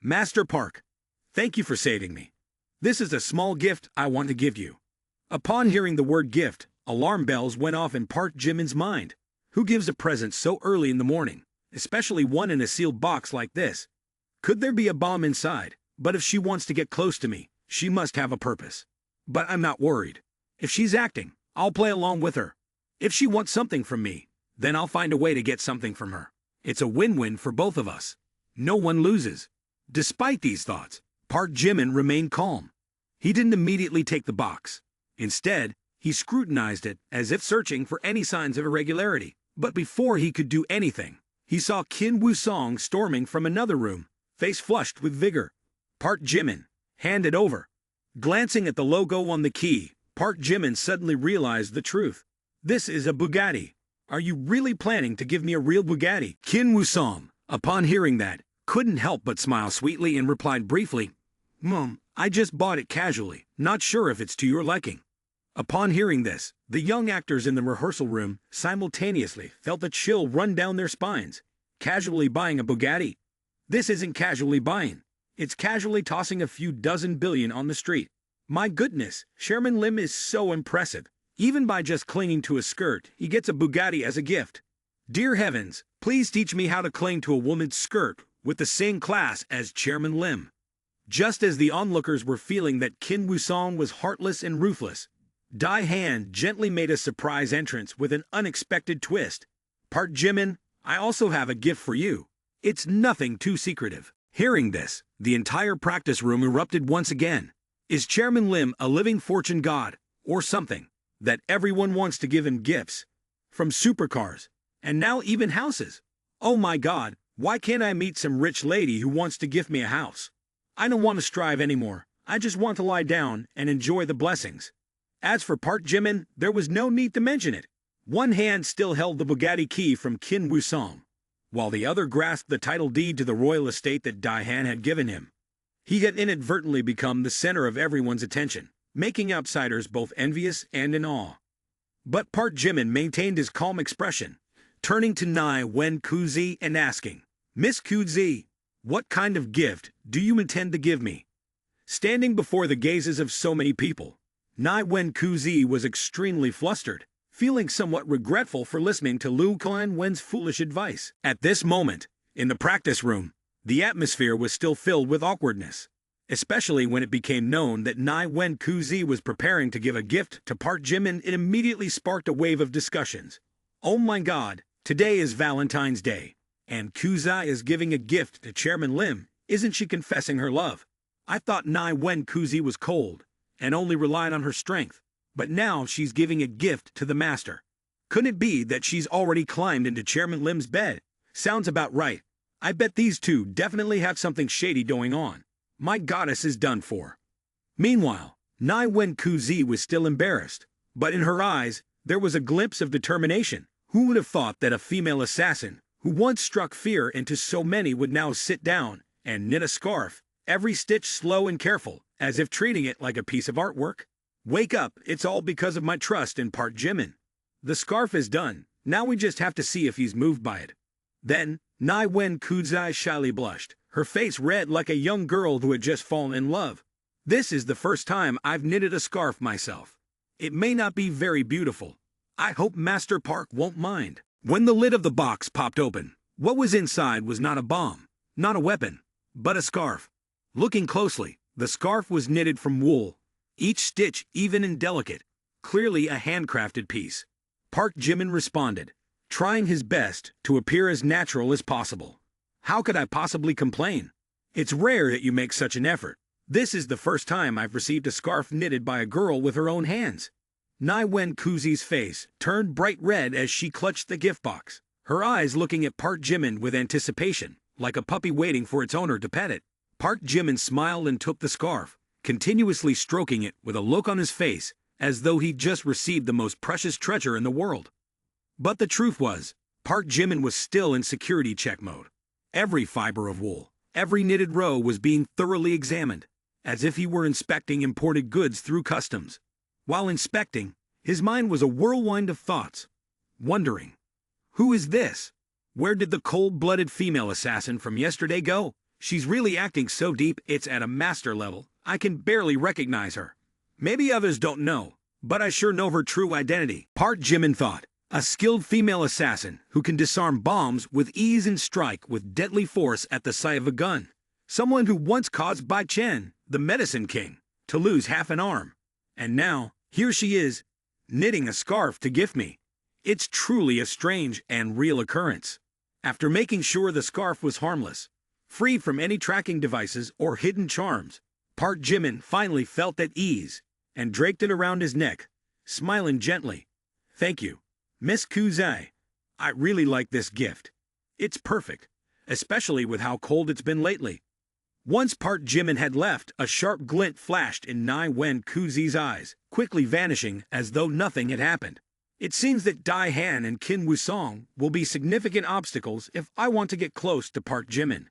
Master Park, thank you for saving me. This is a small gift I want to give you. Upon hearing the word gift, alarm bells went off in Park Jimin's mind. Who gives a present so early in the morning, especially one in a sealed box like this? Could there be a bomb inside? But if she wants to get close to me, she must have a purpose. But I'm not worried. If she's acting, I'll play along with her. If she wants something from me, then I'll find a way to get something from her. It's a win-win for both of us. No one loses. Despite these thoughts, Park Jimin remained calm. He didn't immediately take the box. Instead, he scrutinized it as if searching for any signs of irregularity. But before he could do anything, he saw Kim Woo-song storming from another room, face flushed with vigor. Park Jimin, hand it over. Glancing at the logo on the key, Park Jimin suddenly realized the truth. This is a Bugatti. Are you really planning to give me a real Bugatti? Kim Woo-song, upon hearing that, couldn't help but smile sweetly and replied briefly, Mom, I just bought it casually, not sure if it's to your liking. Upon hearing this, the young actors in the rehearsal room simultaneously felt a chill run down their spines. Casually buying a Bugatti? This isn't casually buying. It's casually tossing a few dozen billion on the street. My goodness, Sherman Lim is so impressive. Even by just clinging to a skirt, he gets a Bugatti as a gift. Dear heavens, please teach me how to cling to a woman's skirt with the same class as Chairman Lim. Just as the onlookers were feeling that Kim Woo-song was heartless and ruthless, Dai Han gently made a surprise entrance with an unexpected twist. Park Jimin, I also have a gift for you. It's nothing too secretive. Hearing this, the entire practice room erupted once again. Is Chairman Lim a living fortune god, or something, that everyone wants to give him gifts? From supercars, and now even houses. Oh my god, why can't I meet some rich lady who wants to gift me a house? I don't want to strive anymore, I just want to lie down and enjoy the blessings. As for Park Jimin, there was no need to mention it. One hand still held the Bugatti key from Kim Woo-song, while the other grasped the title deed to the royal estate that Dai Han had given him. He had inadvertently become the center of everyone's attention, making outsiders both envious and in awe. But Park Jimin maintained his calm expression, turning to Nai Wen Kuzi and asking, Miss Kuzi, what kind of gift do you intend to give me? Standing before the gazes of so many people, Nai Wen Kuzi was extremely flustered, feeling somewhat regretful for listening to Liu Kuan Wen's foolish advice. At this moment, in the practice room, the atmosphere was still filled with awkwardness, especially when it became known that Nai Wen Kuzi was preparing to give a gift to Park Jimin. It immediately sparked a wave of discussions. Oh my god, today is Valentine's Day, and Kuzi is giving a gift to Chairman Lim. Isn't she confessing her love? I thought Nai Wen Kuzi was cold, and only relied on her strength. But now she's giving a gift to the master. Couldn't it be that she's already climbed into Chairman Lim's bed? Sounds about right. I bet these two definitely have something shady going on. My goddess is done for. Meanwhile, Nai Wen Kuzi was still embarrassed, but in her eyes, there was a glimpse of determination. Who would have thought that a female assassin, who once struck fear into so many, would now sit down and knit a scarf, every stitch slow and careful, as if treating it like a piece of artwork? Wake up, it's all because of my trust in Park Jimin. The scarf is done, now we just have to see if he's moved by it. Then, Nai Wen Kuzi shyly blushed, her face red like a young girl who had just fallen in love. This is the first time I've knitted a scarf myself. It may not be very beautiful. I hope Master Park won't mind. When the lid of the box popped open, what was inside was not a bomb, not a weapon, but a scarf. Looking closely, the scarf was knitted from wool, each stitch even and delicate, clearly a handcrafted piece. Park Jimin responded, trying his best to appear as natural as possible. How could I possibly complain? It's rare that you make such an effort. This is the first time I've received a scarf knitted by a girl with her own hands. Nai Wen Kuzi's face turned bright red as she clutched the gift box, her eyes looking at Park Jimin with anticipation, like a puppy waiting for its owner to pet it. Park Jimin smiled and took the scarf, continuously stroking it with a look on his face, as though he'd just received the most precious treasure in the world. But the truth was, Park Jimin was still in security check mode. Every fiber of wool, every knitted row was being thoroughly examined, as if he were inspecting imported goods through customs. While inspecting, his mind was a whirlwind of thoughts, wondering, who is this? Where did the cold-blooded female assassin from yesterday go? She's really acting so deep it's at a master level. I can barely recognize her. Maybe others don't know, but I sure know her true identity. Park Jimin thought, a skilled female assassin who can disarm bombs with ease and strike with deadly force at the sight of a gun. Someone who once caused Bai Chen, the medicine king, to lose half an arm. And now, here she is, knitting a scarf to gift me. It's truly a strange and real occurrence. After making sure the scarf was harmless, free from any tracking devices or hidden charms, Park Jimin finally felt at ease and draped it around his neck, smiling gently. Thank you, Miss Kuzi. I really like this gift. It's perfect, especially with how cold it's been lately. Once Park Jimin had left, a sharp glint flashed in Nai Wen Kuzi's eyes, quickly vanishing as though nothing had happened. It seems that Dai Han and Kim Woo-song will be significant obstacles if I want to get close to Park Jimin.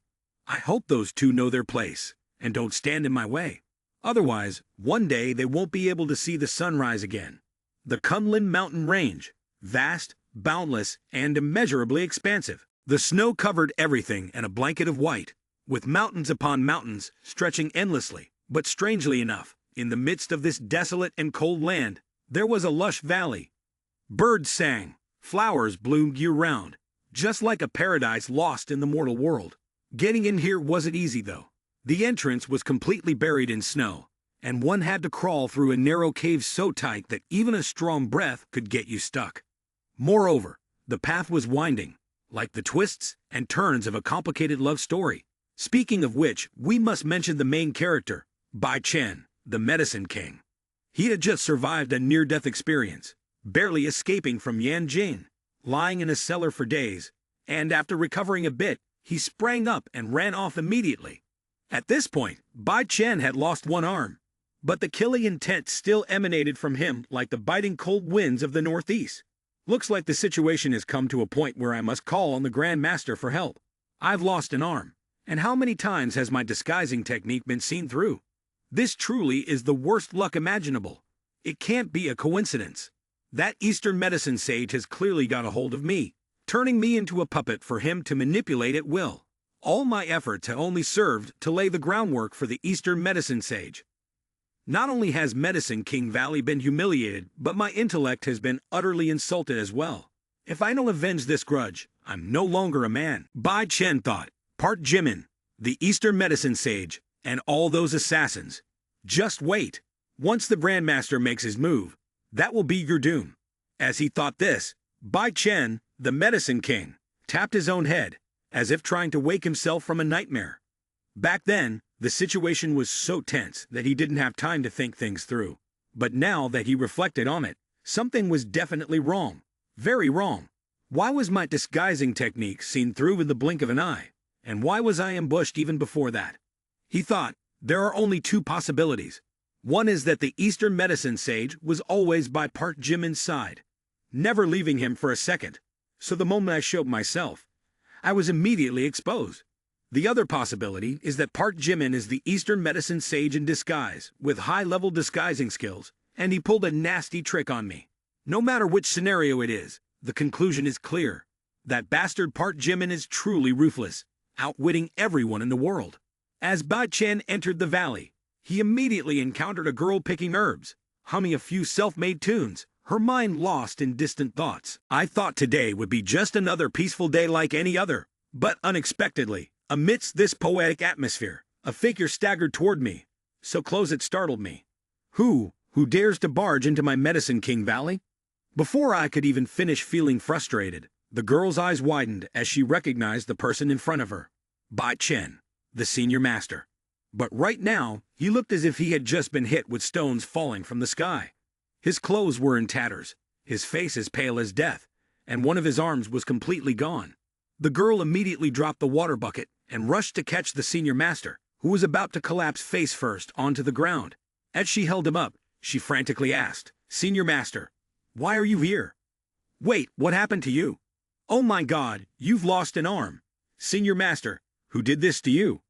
I hope those two know their place and don't stand in my way. Otherwise, one day they won't be able to see the sunrise again. The Kunlun mountain range, vast, boundless, and immeasurably expansive. The snow covered everything in a blanket of white, with mountains upon mountains stretching endlessly. But strangely enough, in the midst of this desolate and cold land, there was a lush valley. Birds sang, flowers bloomed year-round, just like a paradise lost in the mortal world. Getting in here wasn't easy though. The entrance was completely buried in snow, and one had to crawl through a narrow cave so tight that even a strong breath could get you stuck. Moreover, the path was winding, like the twists and turns of a complicated love story. Speaking of which, we must mention the main character, Bai Chen, the Medicine King. He had just survived a near-death experience, barely escaping from Yanjing, lying in a cellar for days, and after recovering a bit, he sprang up and ran off immediately. At this point, Bai Chen had lost one arm, but the killing intent still emanated from him like the biting cold winds of the northeast. Looks like the situation has come to a point where I must call on the Grand Master for help. I've lost an arm, and how many times has my disguising technique been seen through? This truly is the worst luck imaginable. It can't be a coincidence. That Eastern medicine sage has clearly got a hold of me, turning me into a puppet for him to manipulate at will. All my efforts have only served to lay the groundwork for the Eastern medicine sage. Not only has Medicine King Valley been humiliated, but my intellect has been utterly insulted as well. If I don't avenge this grudge, I'm no longer a man. Bai Chen thought. Park Jimin, the Eastern medicine sage, and all those assassins. Just wait. Once the Grandmaster makes his move, that will be your doom. As he thought this, Bai Chen, the Medicine King, tapped his own head, as if trying to wake himself from a nightmare. Back then, the situation was so tense that he didn't have time to think things through. But now that he reflected on it, something was definitely wrong. Very wrong. Why was my disguising technique seen through in the blink of an eye? And why was I ambushed even before that? He thought, there are only two possibilities. One is that the Eastern medicine sage was always by Park Jimin's side, never leaving him for a second. So the moment I showed myself, I was immediately exposed. The other possibility is that Park Jimin is the Eastern medicine sage in disguise, with high-level disguising skills, and he pulled a nasty trick on me. No matter which scenario it is, the conclusion is clear. That bastard Park Jimin is truly ruthless, outwitting everyone in the world. As Bai Chen entered the valley, he immediately encountered a girl picking herbs, humming a few self-made tunes, her mind lost in distant thoughts. I thought today would be just another peaceful day like any other, but unexpectedly, amidst this poetic atmosphere, a figure staggered toward me, so close it startled me. Who dares to barge into my Medicine King Valley? Before I could even finish feeling frustrated, the girl's eyes widened as she recognized the person in front of her. Bai Chen, the senior master. But right now, he looked as if he had just been hit with stones falling from the sky. His clothes were in tatters, his face as pale as death, and one of his arms was completely gone. The girl immediately dropped the water bucket and rushed to catch the senior master, who was about to collapse face first onto the ground. As she held him up, she frantically asked, "Senior master, why are you here? Wait, what happened to you? Oh my God, you've lost an arm. Senior master, who did this to you?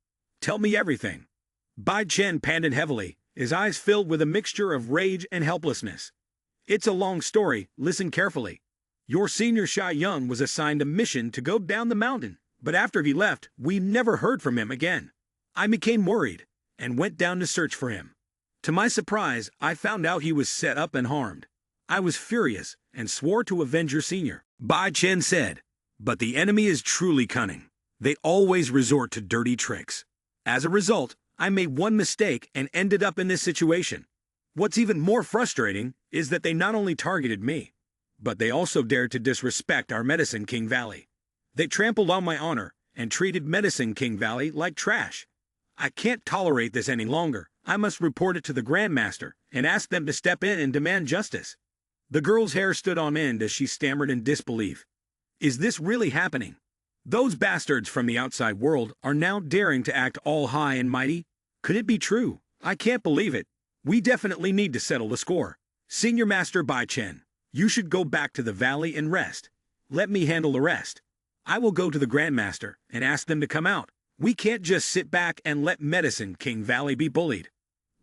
Tell me everything." Bai Chen panted heavily, his eyes filled with a mixture of rage and helplessness. "It's a long story, listen carefully. Your senior Shy Young was assigned a mission to go down the mountain, but after he left, we never heard from him again. I became worried, and went down to search for him. To my surprise, I found out he was set up and harmed. I was furious, and swore to avenge your senior." Bai Chen said, "But the enemy is truly cunning. They always resort to dirty tricks. As a result, I made one mistake and ended up in this situation. What's even more frustrating is that they not only targeted me, but they also dared to disrespect our Medicine King Valley. They trampled on my honor and treated Medicine King Valley like trash. I can't tolerate this any longer. I must report it to the Grandmaster and ask them to step in and demand justice." The girl's hair stood on end as she stammered in disbelief. Is this really happening? Those bastards from the outside world are now daring to act all high and mighty? Could it be true? I can't believe it. We definitely need to settle the score. Senior Master Bai Chen, you should go back to the valley and rest. Let me handle the rest. I will go to the Grandmaster and ask them to come out. We can't just sit back and let Medicine King Valley be bullied.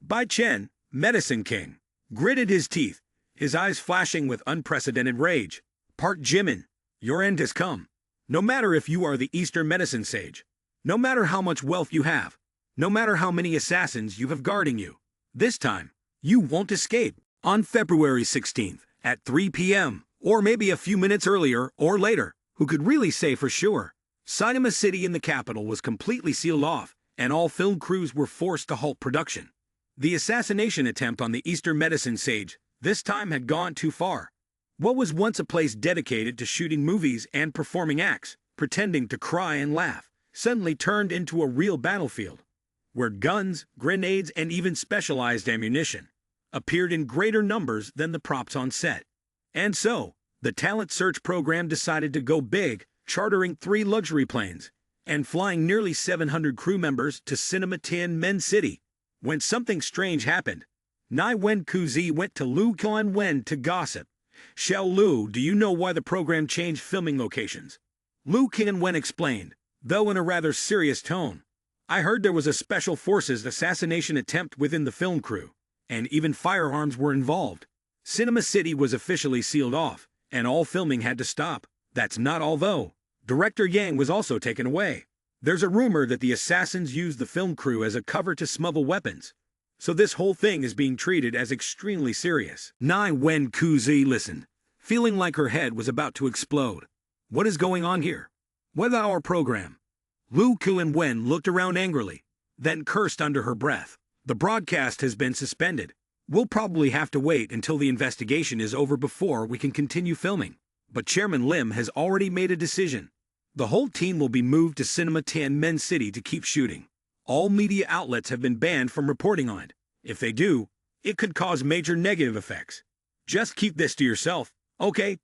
Bai Chen, Medicine King, gritted his teeth, his eyes flashing with unprecedented rage. Park Jimin, your end has come. No matter if you are the Eastern medicine sage, No matter how much wealth you have, no matter how many assassins you have guarding you, this time, you won't escape. On February 16th, at 3 p.m., or maybe a few minutes earlier or later, who could really say for sure, Cinema City in the capital was completely sealed off, and all film crews were forced to halt production. The assassination attempt on the Eastern medicine sage this time had gone too far. What was once a place dedicated to shooting movies and performing acts, pretending to cry and laugh, suddenly turned into a real battlefield, where guns, grenades, and even specialized ammunition appeared in greater numbers than the props on set. And so, the talent search program decided to go big, chartering 3 luxury planes and flying nearly 700 crew members to Cinema Tianmen City. When something strange happened, Nai Wen Kuzi went to Lu Qianwen to gossip. Xiao Lu, do you know why the program changed filming locations? Lu Qianwen explained, though in a rather serious tone. I heard there was a special forces assassination attempt within the film crew, and even firearms were involved. Cinema City was officially sealed off, and all filming had to stop. That's not all though. Director Yang was also taken away. There's a rumor that the assassins used the film crew as a cover to smuggle weapons. So this whole thing is being treated as extremely serious. Nai Wen Kuzi listened, feeling like her head was about to explode. What is going on here? What our program? Lu Qianwen looked around angrily, then cursed under her breath. The broadcast has been suspended. We'll probably have to wait until the investigation is over before we can continue filming. But Chairman Lim has already made a decision. The whole team will be moved to Cinema Tianmen City to keep shooting. All media outlets have been banned from reporting on it. If they do, it could cause major negative effects. Just keep this to yourself, okay?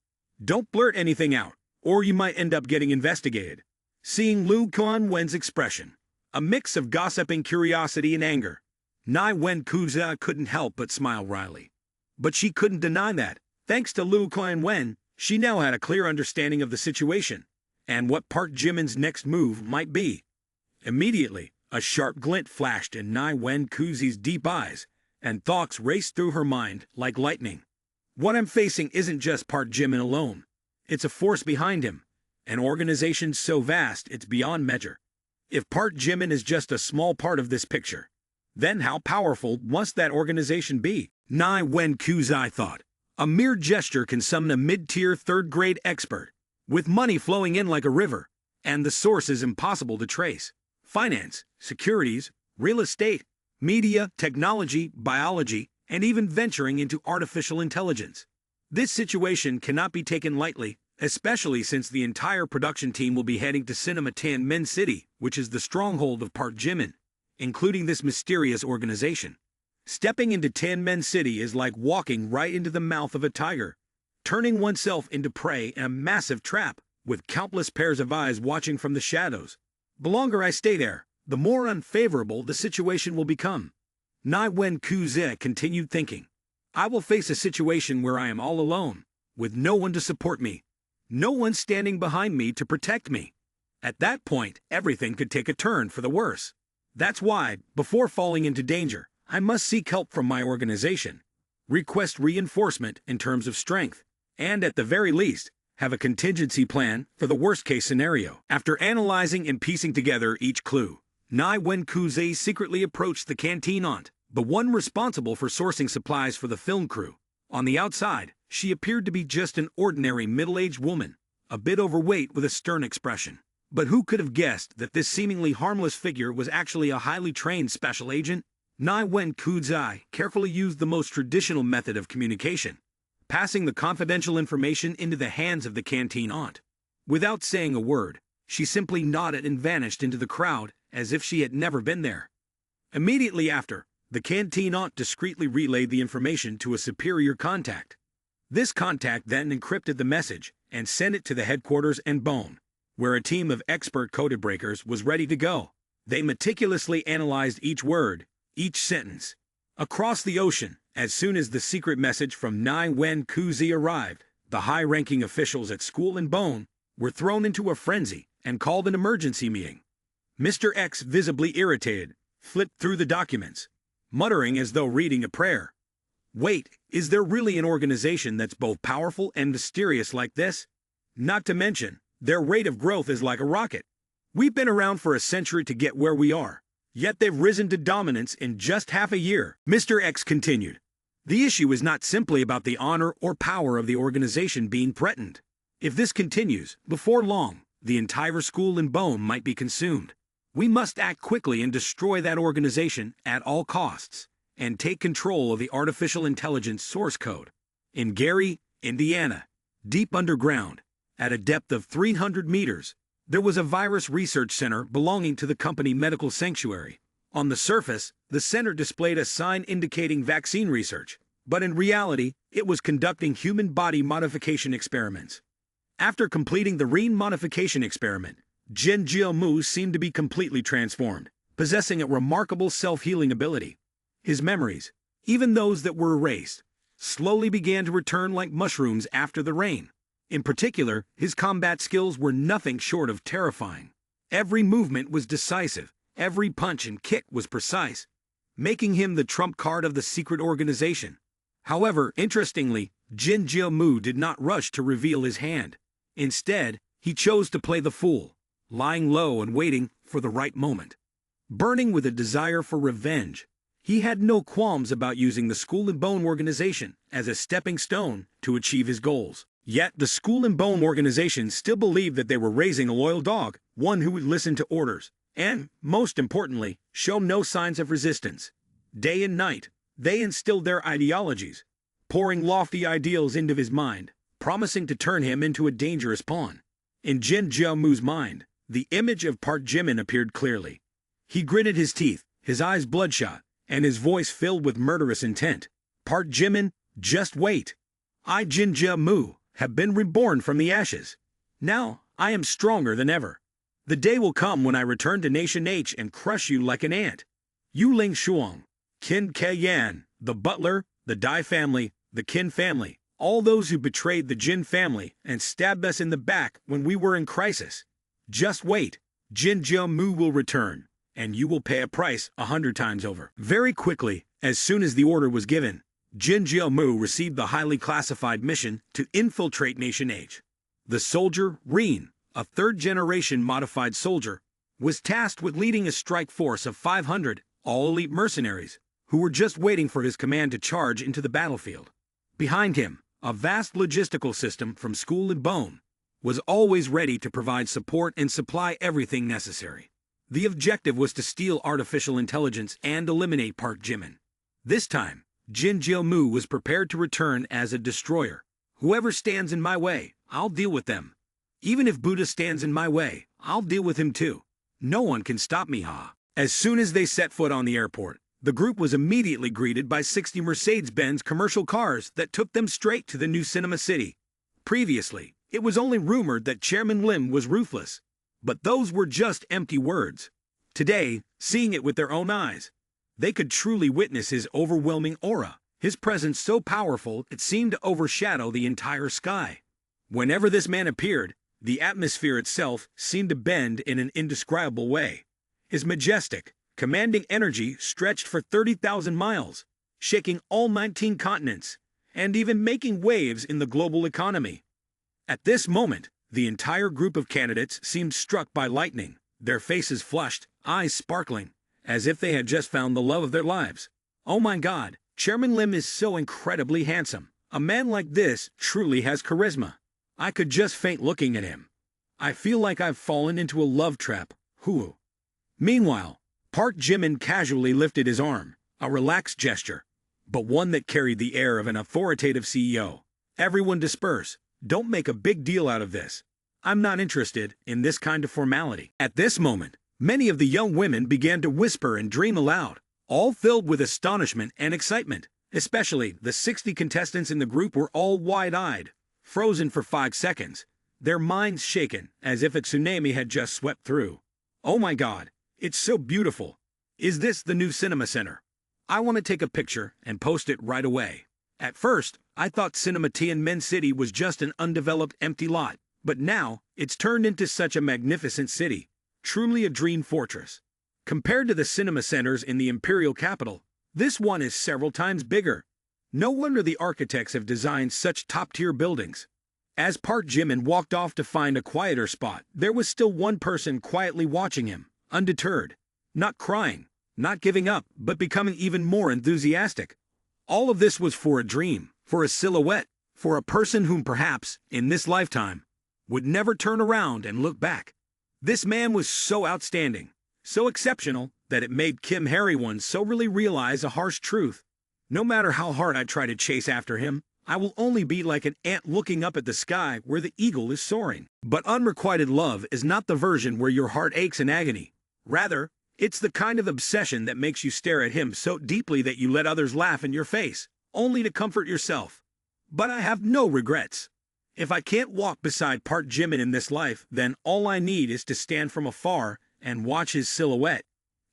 Don't blurt anything out, or you might end up getting investigated. Seeing Lu Qianwen's expression, a mix of gossiping curiosity and anger, Nai Wen Kuzi couldn't help but smile wryly. But she couldn't deny that, thanks to Lu Qianwen, she now had a clear understanding of the situation, and what Park Jimin's next move might be. Immediately, a sharp glint flashed in Nai Wen Kuzi's deep eyes, and thoughts raced through her mind like lightning. What I'm facing isn't just Park Jimin alone. It's a force behind him, an organization so vast it's beyond measure. If Park Jimin is just a small part of this picture, then how powerful must that organization be? Nai Wen Kuzi thought. A mere gesture can summon a mid-tier third-grade expert, with money flowing in like a river, and the source is impossible to trace. Finance, securities, real estate, media, technology, biology, and even venturing into artificial intelligence. This situation cannot be taken lightly, especially since the entire production team will be heading to Cinema Tianmen City, which is the stronghold of Park Jimin, including this mysterious organization. Stepping into Tianmen City is like walking right into the mouth of a tiger, turning oneself into prey in a massive trap, with countless pairs of eyes watching from the shadows. The longer I stay there, the more unfavorable the situation will become. Nai Wen Kuzi continued thinking. I will face a situation where I am all alone, with no one to support me, no one standing behind me to protect me. At that point, everything could take a turn for the worse. That's why, before falling into danger, I must seek help from my organization, request reinforcement in terms of strength, and at the very least, have a contingency plan for the worst-case scenario. After analyzing and piecing together each clue, Nai Wen Kuzi secretly approached the cantinant, the one responsible for sourcing supplies for the film crew. On the outside, she appeared to be just an ordinary middle-aged woman, a bit overweight with a stern expression. But who could have guessed that this seemingly harmless figure was actually a highly trained special agent? Nai Wen Kuzi carefully used the most traditional method of communication, passing the confidential information into the hands of the canteen aunt. Without saying a word, she simply nodded and vanished into the crowd as if she had never been there. Immediately after, the canteen aunt discreetly relayed the information to a superior contact. This contact then encrypted the message and sent it to the headquarters and Bone, where a team of expert code breakers was ready to go. They meticulously analyzed each word, each sentence. Across the ocean, as soon as the secret message from Nai Wen Kuzi arrived, the high-ranking officials at school and Bone were thrown into a frenzy and called an emergency meeting. Mr. X, visibly irritated, flipped through the documents, muttering as though reading a prayer. Wait, is there really an organization that's both powerful and mysterious like this? Not to mention, their rate of growth is like a rocket. We've been around for a century to get where we are, yet they've risen to dominance in just half a year. Mr. X continued. The issue is not simply about the honor or power of the organization being threatened. If this continues, before long, the entire school and bone might be consumed. We must act quickly and destroy that organization at all costs, and take control of the artificial intelligence source code. In Gary, Indiana, deep underground, at a depth of 300 meters, there was a virus research center belonging to the company Medical Sanctuary. On the surface, the center displayed a sign indicating vaccine research, but in reality, it was conducting human body modification experiments. After completing the Reen modification experiment, Jin Jiamu seemed to be completely transformed, possessing a remarkable self-healing ability. His memories, even those that were erased, slowly began to return like mushrooms after the rain. In particular, his combat skills were nothing short of terrifying. Every movement was decisive, every punch and kick was precise, making him the trump card of the secret organization. However, interestingly, Jin Jiamu did not rush to reveal his hand. Instead, he chose to play the fool, lying low and waiting for the right moment. Burning with a desire for revenge, he had no qualms about using the School and Bone organization as a stepping stone to achieve his goals. Yet the School and Bone organization still believed that they were raising a loyal dog, one who would listen to orders, and, most importantly, show no signs of resistance. Day and night, they instilled their ideologies, pouring lofty ideals into his mind, promising to turn him into a dangerous pawn. In Jin Jiamu's mind, the image of Park Jimin appeared clearly. He gritted his teeth, his eyes bloodshot, and his voice filled with murderous intent. Park Jimin, just wait. I, Jin Jiamu, have been reborn from the ashes. Now, I am stronger than ever. The day will come when I return to Nation H and crush you like an ant. Yu Ling Shuang, Qin Ke Yan, the butler, the Dai family, the Qin family, all those who betrayed the Jin family and stabbed us in the back when we were in crisis. Just wait. Jin Jiamu will return, and you will pay a price 100 times over. Very quickly, as soon as the order was given, Jin Jiamu received the highly classified mission to infiltrate Nation H. The soldier, Reen, a third-generation modified soldier, was tasked with leading a strike force of 500 all-elite mercenaries who were just waiting for his command to charge into the battlefield. Behind him, a vast logistical system from School and Bone was always ready to provide support and supply everything necessary. The objective was to steal artificial intelligence and eliminate Park Jimin. This time, Jin Jiamu was prepared to return as a destroyer. Whoever stands in my way, I'll deal with them. Even if Buddha stands in my way, I'll deal with him too. No one can stop me, ha. As soon as they set foot on the airport, the group was immediately greeted by 60 Mercedes-Benz commercial cars that took them straight to the new cinema city. Previously, it was only rumored that Chairman Lim was ruthless, but those were just empty words. Today, seeing it with their own eyes, they could truly witness his overwhelming aura, his presence so powerful it seemed to overshadow the entire sky. Whenever this man appeared, the atmosphere itself seemed to bend in an indescribable way. His majestic, commanding energy stretched for 30,000 miles, shaking all 19 continents, and even making waves in the global economy. At this moment, the entire group of candidates seemed struck by lightning, their faces flushed, eyes sparkling, as if they had just found the love of their lives. Oh my God, Chairman Lim is so incredibly handsome. A man like this truly has charisma. I could just faint looking at him. I feel like I've fallen into a love trap. Hoo. Meanwhile, Park Jimin casually lifted his arm, a relaxed gesture, but one that carried the air of an authoritative CEO. Everyone disperse. Don't make a big deal out of this. I'm not interested in this kind of formality. At this moment, many of the young women began to whisper and dream aloud, all filled with astonishment and excitement. Especially, the 60 contestants in the group were all wide-eyed, frozen for 5 seconds, their minds shaken as if a tsunami had just swept through. Oh my God, it's so beautiful. Is this the new cinema center? I want to take a picture and post it right away. At first, I thought Cinema Tianmen City was just an undeveloped empty lot, but now, it's turned into such a magnificent city, truly a dream fortress. Compared to the cinema centers in the imperial capital, this one is several times bigger. No wonder the architects have designed such top-tier buildings. As Park Jimin walked off to find a quieter spot, there was still one person quietly watching him, undeterred. Not crying, not giving up, but becoming even more enthusiastic. All of this was for a dream, for a silhouette, for a person whom perhaps, in this lifetime, would never turn around and look back. This man was so outstanding, so exceptional, that it made Kim Harry-won so really realize a harsh truth. No matter how hard I try to chase after him, I will only be like an ant looking up at the sky where the eagle is soaring. But unrequited love is not the version where your heart aches in agony. Rather, it's the kind of obsession that makes you stare at him so deeply that you let others laugh in your face, only to comfort yourself. But I have no regrets. If I can't walk beside Park Jimin in this life, then all I need is to stand from afar and watch his silhouette.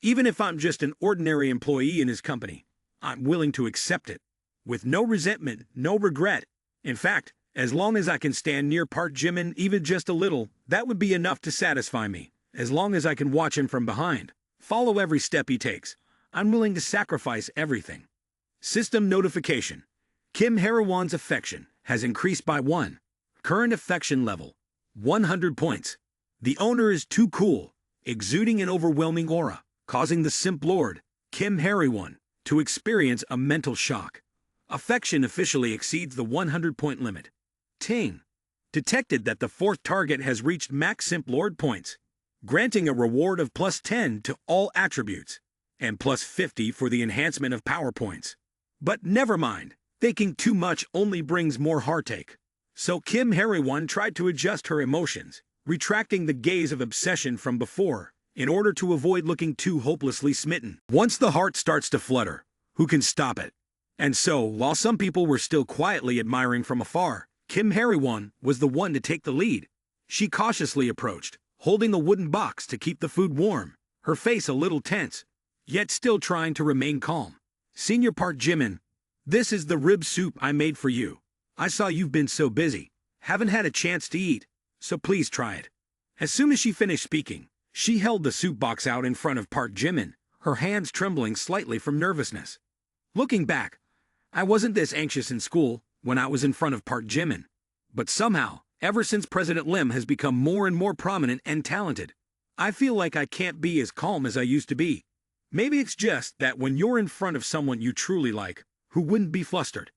Even if I'm just an ordinary employee in his company, I'm willing to accept it. With no resentment, no regret. In fact, as long as I can stand near Park Jimin even just a little, that would be enough to satisfy me. As long as I can watch him from behind, follow every step he takes, I'm willing to sacrifice everything. System notification. Kim Harry-won's affection has increased by 1. Current affection level, 100 points. The owner is too cool, exuding an overwhelming aura, causing the simp lord, Kim Harry-won, to experience a mental shock. Affection officially exceeds the 100-point limit. Ting. Detected that the fourth target has reached max simp lord points, granting a reward of +10 to all attributes, and +50 for the enhancement of power points. But never mind, thinking too much only brings more heartache. So Kim Harry-won tried to adjust her emotions, retracting the gaze of obsession from before, in order to avoid looking too hopelessly smitten. Once the heart starts to flutter, who can stop it? And so, while some people were still quietly admiring from afar, Kim Harry-won was the one to take the lead. She cautiously approached, holding a wooden box to keep the food warm, her face a little tense, yet still trying to remain calm. Senior Park Jimin, this is the rib soup I made for you. I saw you've been so busy, haven't had a chance to eat, so please try it. As soon as she finished speaking, she held the soup box out in front of Park Jimin, her hands trembling slightly from nervousness. Looking back, I wasn't this anxious in school when I was in front of Park Jimin. But somehow, ever since President Lim has become more and more prominent and talented, I feel like I can't be as calm as I used to be. Maybe it's just that when you're in front of someone you truly like, who wouldn't be flustered.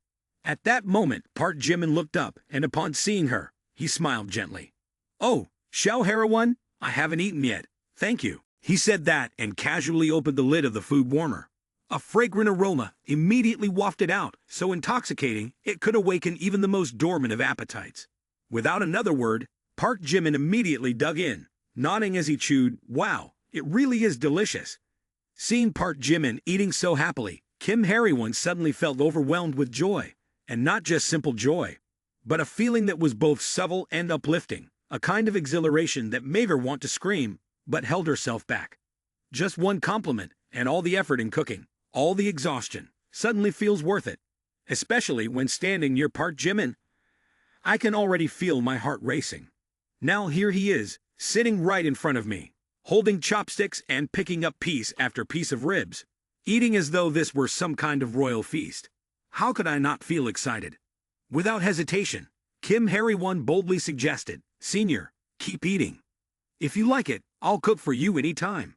At that moment, Park Jimin looked up, and upon seeing her, he smiled gently. Oh, Xiao Harry-won, I haven't eaten yet, thank you. He said that and casually opened the lid of the food warmer. A fragrant aroma immediately wafted out, so intoxicating it could awaken even the most dormant of appetites. Without another word, Park Jimin immediately dug in, nodding as he chewed, wow, it really is delicious. Seeing Park Jimin eating so happily, Kim Harry-won suddenly felt overwhelmed with joy. And not just simple joy, but a feeling that was both subtle and uplifting, a kind of exhilaration that made her want to scream, but held herself back. Just one compliment, and all the effort in cooking, all the exhaustion, suddenly feels worth it, especially when standing near Park Jimin. I can already feel my heart racing. Now here he is, sitting right in front of me, holding chopsticks and picking up piece after piece of ribs, eating as though this were some kind of royal feast. How could I not feel excited? Without hesitation, Kim Harry-won boldly suggested, Senior, keep eating. If you like it, I'll cook for you any time.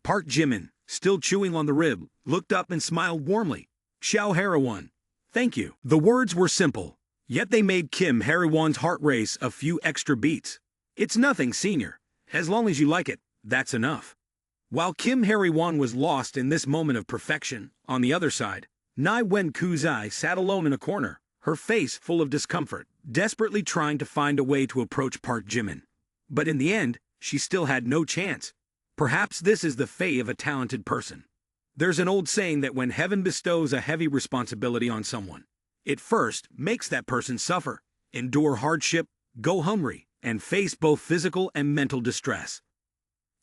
Park Jimin, still chewing on the rib, looked up and smiled warmly. Xiao Harry-won, thank you. The words were simple, yet they made Kim Harry-won's heart race a few extra beats. It's nothing, Senior. As long as you like it, that's enough. While Kim Harry-won was lost in this moment of perfection, on the other side, Nai Wen Kuzai sat alone in a corner, her face full of discomfort, desperately trying to find a way to approach Park Jimin. But in the end, she still had no chance. Perhaps this is the fate of a talented person. There's an old saying that when heaven bestows a heavy responsibility on someone, it first makes that person suffer, endure hardship, go hungry, and face both physical and mental distress.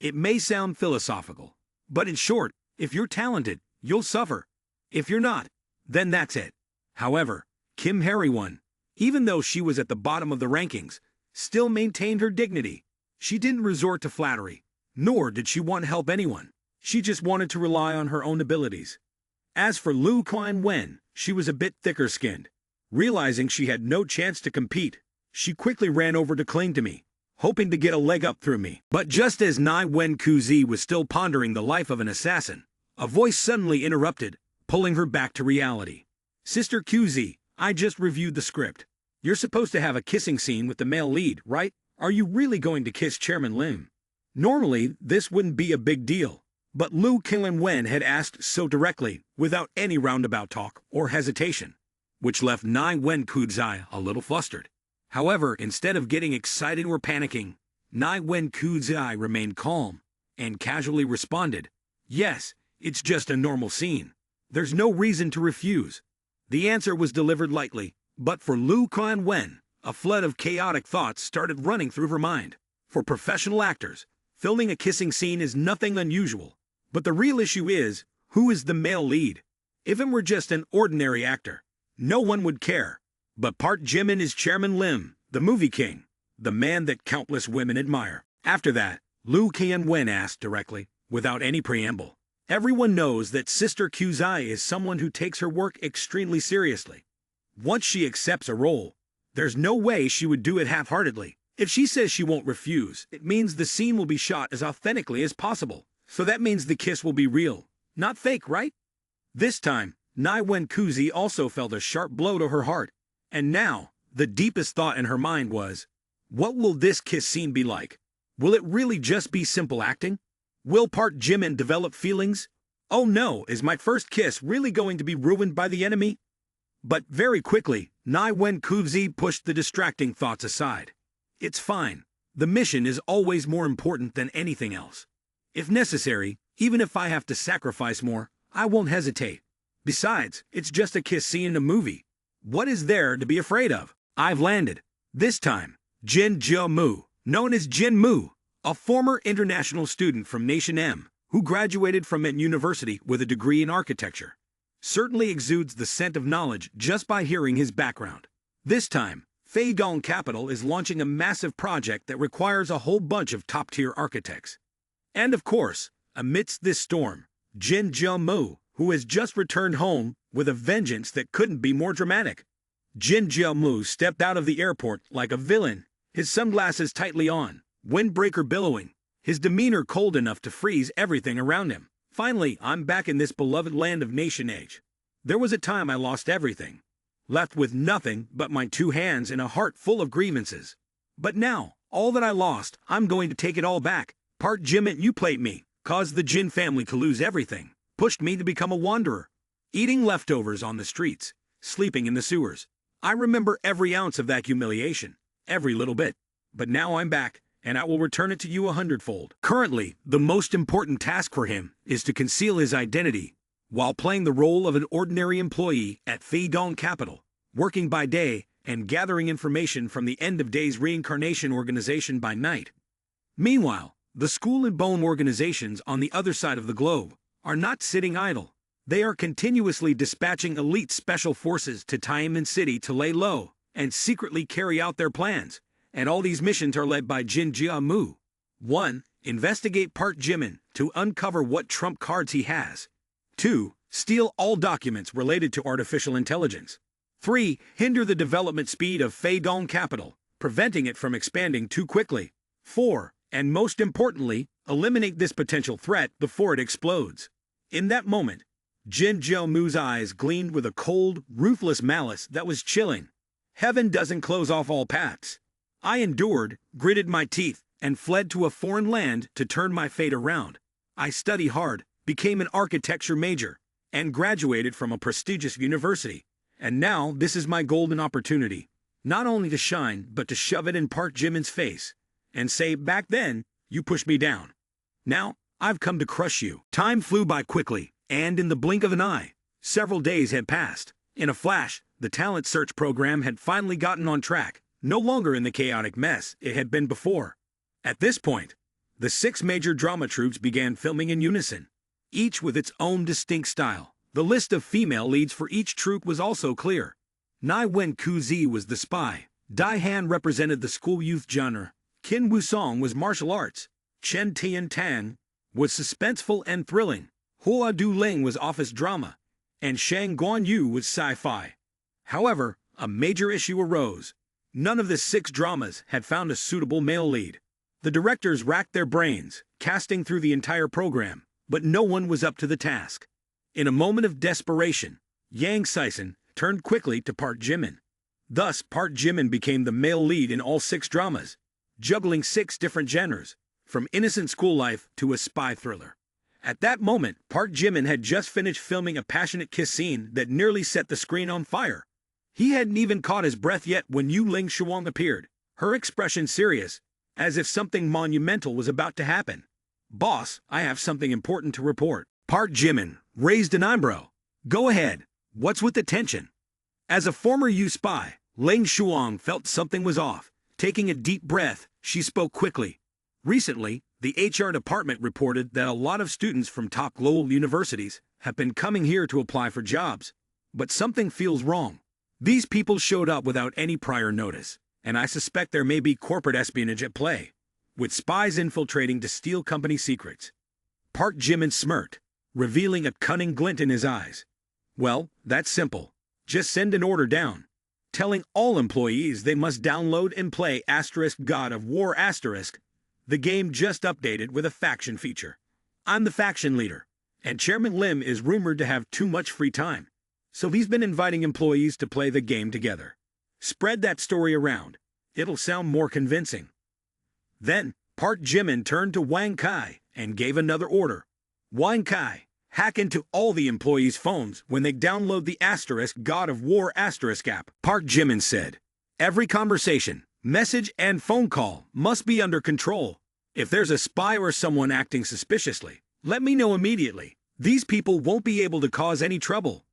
It may sound philosophical, but in short, if you're talented, you'll suffer. If you're not, then that's it. However, Kim Harry-won, even though she was at the bottom of the rankings, still maintained her dignity. She didn't resort to flattery, nor did she want to help anyone. She just wanted to rely on her own abilities. As for Liu Wen, she was a bit thicker-skinned. Realizing she had no chance to compete, She quickly ran over to cling to me, hoping to get a leg up through me. But just as Nai Wen Kuzi was still pondering the life of an assassin, a voice suddenly interrupted, pulling her back to reality. Sister Kuzi, I just reviewed the script. You're supposed to have a kissing scene with the male lead, right? Are you really going to kiss Chairman Lim? Normally, this wouldn't be a big deal, but Liu Qingwen had asked so directly, without any roundabout talk or hesitation, which left Nai Wen Kuzi a little flustered. However, instead of getting excited or panicking, Nai Wen Kuzi remained calm and casually responded, "Yes, it's just a normal scene. There's no reason to refuse." The answer was delivered lightly, but for Liu Qingwen, a flood of chaotic thoughts started running through her mind. For professional actors, filming a kissing scene is nothing unusual. But the real issue is, who is the male lead? If it were just an ordinary actor, no one would care. But Park Jimin is Chairman Lim, the movie king, the man that countless women admire. After that, Liu Qingwen asked directly, without any preamble. Everyone knows that Sister Kuzi is someone who takes her work extremely seriously. Once she accepts a role, there's no way she would do it half-heartedly. If she says she won't refuse, it means the scene will be shot as authentically as possible. So that means the kiss will be real, not fake, right? This time, Nai Wen Kuzi also felt a sharp blow to her heart. And now, the deepest thought in her mind was, what will this kiss scene be like? Will it really just be simple acting? Will Park Jimin develop feelings? Oh no, is my first kiss really going to be ruined by the enemy? But very quickly, Nai Wen Kuzi pushed the distracting thoughts aside. It's fine. The mission is always more important than anything else. If necessary, even if I have to sacrifice more, I won't hesitate. Besides, it's just a kiss scene in a movie. What is there to be afraid of? I've landed. This time, Jin Jia-mu, known as Jin Mu, a former international student from Nation M, who graduated from Ent University with a degree in architecture, certainly exudes the scent of knowledge just by hearing his background. This time, Feidong Capital is launching a massive project that requires a whole bunch of top-tier architects. And of course, amidst this storm, Jin Jia-mu, who has just returned home with a vengeance that couldn't be more dramatic. Jin Jia-mu stepped out of the airport like a villain, his sunglasses tightly on, windbreaker billowing, his demeanor cold enough to freeze everything around him. Finally, I'm back in this beloved land of Nation Age. There was a time I lost everything, left with nothing but my 2 hands and a heart full of grievances. But now, all that I lost, I'm going to take it all back. Park Jimin, you played me, caused the Jin family to lose everything, pushed me to become a wanderer, eating leftovers on the streets, sleeping in the sewers. I remember every ounce of that humiliation, every little bit. But now I'm back, and I will return it to you 100-fold. Currently, the most important task for him is to conceal his identity while playing the role of an ordinary employee at Feidong Capital, working by day and gathering information from the End of Days Reincarnation organization by night. Meanwhile, the School and Bone organizations on the other side of the globe are not sitting idle. They are continuously dispatching elite special forces to Tycoon City to lay low and secretly carry out their plans, and all these missions are led by Jin Jia-mu. 1. Investigate Park Jimin to uncover what trump cards he has. 2. Steal all documents related to artificial intelligence. 3. Hinder the development speed of Feidong Capital, preventing it from expanding too quickly. 4. And most importantly, eliminate this potential threat before it explodes. In that moment, Jin Jia-mu's eyes gleamed with a cold, ruthless malice that was chilling. Heaven doesn't close off all paths. I endured, gritted my teeth, and fled to a foreign land to turn my fate around. I studied hard, became an architecture major, and graduated from a prestigious university. And now this is my golden opportunity, not only to shine, but to shove it in Park Jimin's face and say, back then, you pushed me down. Now, I've come to crush you. Time flew by quickly, and in the blink of an eye, several days had passed. In a flash, the talent search program had finally gotten on track, no longer in the chaotic mess it had been before. At this point, the 6 major drama troupes began filming in unison, each with its own distinct style. The list of female leads for each troupe was also clear. Nai Wen Kuzi was the spy, Dai Han represented the school youth genre, Qin Wusong was martial arts, Chen Tian Tang was suspenseful and thrilling, Hua Du Ling was office drama, and Shang Guan Yu was sci-fi. However, a major issue arose. None of the 6 dramas had found a suitable male lead. The directors racked their brains, casting through the entire program, but no one was up to the task. In a moment of desperation, Yang Sison turned quickly to Park Jimin. Thus, Park Jimin became the male lead in all 6 dramas, juggling 6 different genres, from innocent school life to a spy thriller. At that moment, Park Jimin had just finished filming a passionate kiss scene that nearly set the screen on fire. He hadn't even caught his breath yet when Yu Ling Shuang appeared, her expression serious, as if something monumental was about to happen. "Boss, I have something important to report." Park Jimin raised an eyebrow. "Go ahead. What's with the tension?" As a former Yu spy, Ling Shuang felt something was off. Taking a deep breath, she spoke quickly. "Recently, the HR department reported that a lot of students from top global universities have been coming here to apply for jobs. But something feels wrong. These people showed up without any prior notice, and I suspect there may be corporate espionage at play, with spies infiltrating to steal company secrets." Park Jimin smirked, revealing a cunning glint in his eyes. "Well, that's simple. Just send an order down, telling all employees they must download and play *God of War*, the game just updated with a faction feature. I'm the faction leader, and Chairman Lim is rumored to have too much free time, so he's been inviting employees to play the game together. Spread that story around. It'll sound more convincing." Then, Park Jimin turned to Wang Kai and gave another order. "Wang Kai, hack into all the employees' phones when they download the *God of War* app." Park Jimin said, "Every conversation, message, and phone call must be under control. If there's a spy or someone acting suspiciously, let me know immediately. These people won't be able to cause any trouble."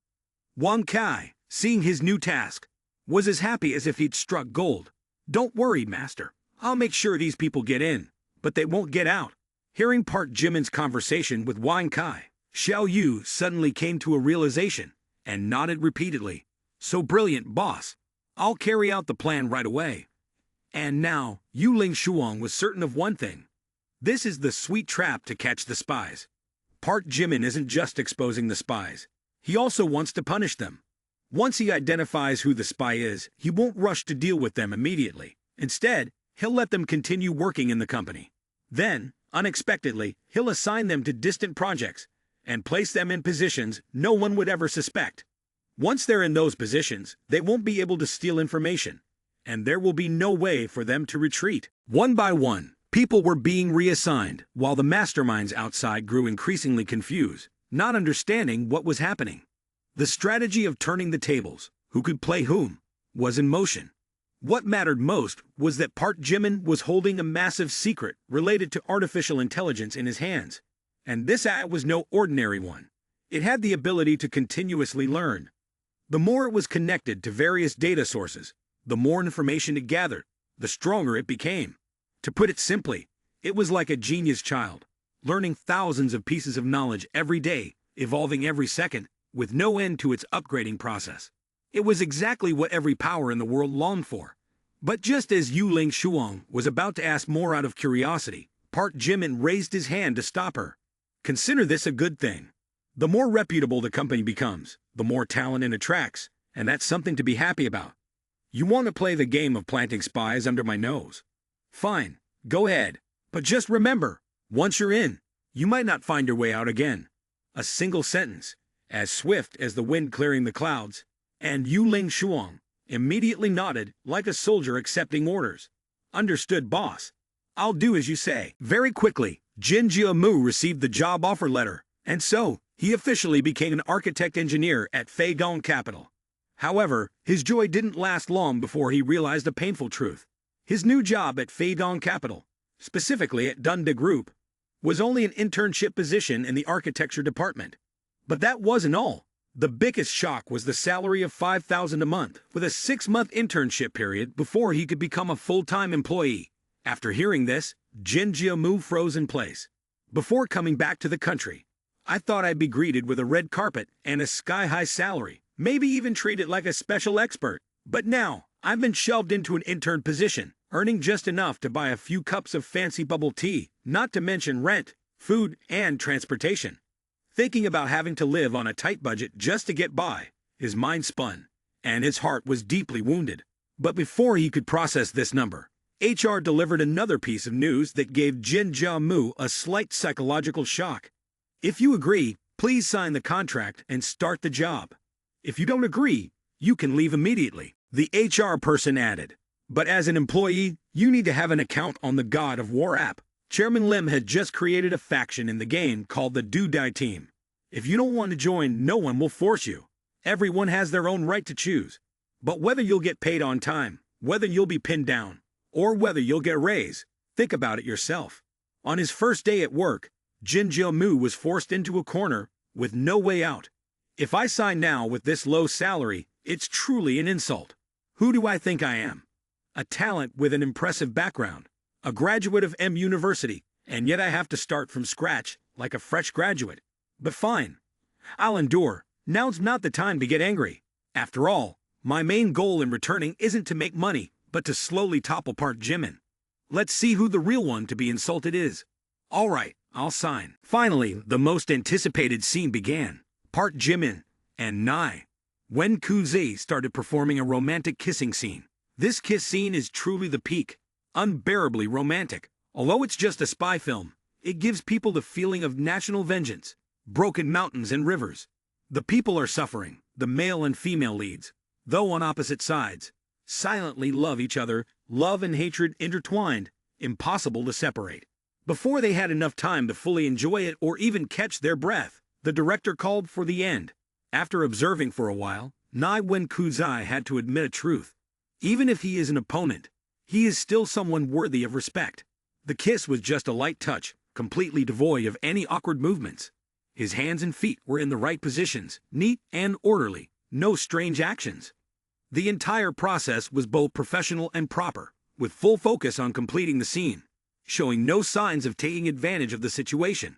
Wang Kai, seeing his new task, was as happy as if he'd struck gold. "Don't worry, master. I'll make sure these people get in, but they won't get out." Hearing Park Jimin's conversation with Wang Kai, Xiao Yu suddenly came to a realization and nodded repeatedly. "So brilliant, boss. I'll carry out the plan right away." And now, Yu Ling Shuang was certain of one thing. This is the sweet trap to catch the spies. Park Jimin isn't just exposing the spies. He also wants to punish them. Once he identifies who the spy is, he won't rush to deal with them immediately. Instead, he'll let them continue working in the company. Then, unexpectedly, he'll assign them to distant projects and place them in positions no one would ever suspect. Once they're in those positions, they won't be able to steal information, and there will be no way for them to retreat. One by one, people were being reassigned, while the masterminds outside grew increasingly confused, not understanding what was happening. The strategy of turning the tables, who could play whom, was in motion. What mattered most was that Park Jimin was holding a massive secret related to artificial intelligence in his hands. And this was no ordinary one. It had the ability to continuously learn. The more it was connected to various data sources, the more information it gathered, the stronger it became. To put it simply, it was like a genius child, learning thousands of pieces of knowledge every day, evolving every second, with no end to its upgrading process. It was exactly what every power in the world longed for. But just as Yu Ling Shuang was about to ask more out of curiosity, Park Jimin raised his hand to stop her. "Consider this a good thing. The more reputable the company becomes, the more talent it attracts, and that's something to be happy about. You want to play the game of planting spies under my nose? Fine, go ahead. But just remember, once you're in, you might not find your way out again." A single sentence, as swift as the wind clearing the clouds, and Yu Ling Shuang immediately nodded like a soldier accepting orders. "Understood, boss. I'll do as you say." Very quickly, Jin Jiamu received the job offer letter, and so, he officially became an architect-engineer at Feidong Capital. However, his joy didn't last long before he realized a painful truth. His new job at Feidong Capital, specifically at Dunda Group, was only an internship position in the architecture department. But that wasn't all. The biggest shock was the salary of $5,000 a month, with a 6-month internship period before he could become a full-time employee. After hearing this, Jin Jiamu froze in place. "Before coming back to the country, I thought I'd be greeted with a red carpet and a sky-high salary, maybe even treated like a special expert. But now, I've been shoved into an intern position, earning just enough to buy a few cups of fancy bubble tea, not to mention rent, food, and transportation." Thinking about having to live on a tight budget just to get by, his mind spun, and his heart was deeply wounded. But before he could process this number, HR delivered another piece of news that gave Jin Jiamu a slight psychological shock. If you agree, please sign the contract and start the job. If you don't agree, you can leave immediately, the HR person added. But as an employee, you need to have an account on the God of War app. Chairman Lim had just created a faction in the game called the Do Die Team. If you don't want to join, no one will force you. Everyone has their own right to choose. But whether you'll get paid on time, whether you'll be pinned down, or whether you'll get a raise, think about it yourself. On his first day at work, Jin Jiamu was forced into a corner with no way out. If I sign now with this low salary, it's truly an insult. Who do I think I am? A talent with an impressive background, a graduate of M University, and yet I have to start from scratch like a fresh graduate. But fine. I'll endure. Now's not the time to get angry. After all, my main goal in returning isn't to make money, but to slowly topple Park Jimin. Let's see who the real one to be insulted is. All right, I'll sign. Finally, the most anticipated scene began. Park Jimin and Nai Wen Kuzi started performing a romantic kissing scene. This kiss scene is truly the peak, unbearably romantic. Although it's just a spy film, it gives people the feeling of national vengeance, broken mountains and rivers. The people are suffering, the male and female leads, though on opposite sides, silently love each other, love and hatred intertwined, impossible to separate. Before they had enough time to fully enjoy it or even catch their breath, the director called for the end. After observing for a while, Nai Wen Kuzai had to admit a truth. Even if he is an opponent, he is still someone worthy of respect. The kiss was just a light touch, completely devoid of any awkward movements. His hands and feet were in the right positions, neat and orderly, no strange actions. The entire process was both professional and proper, with full focus on completing the scene, showing no signs of taking advantage of the situation.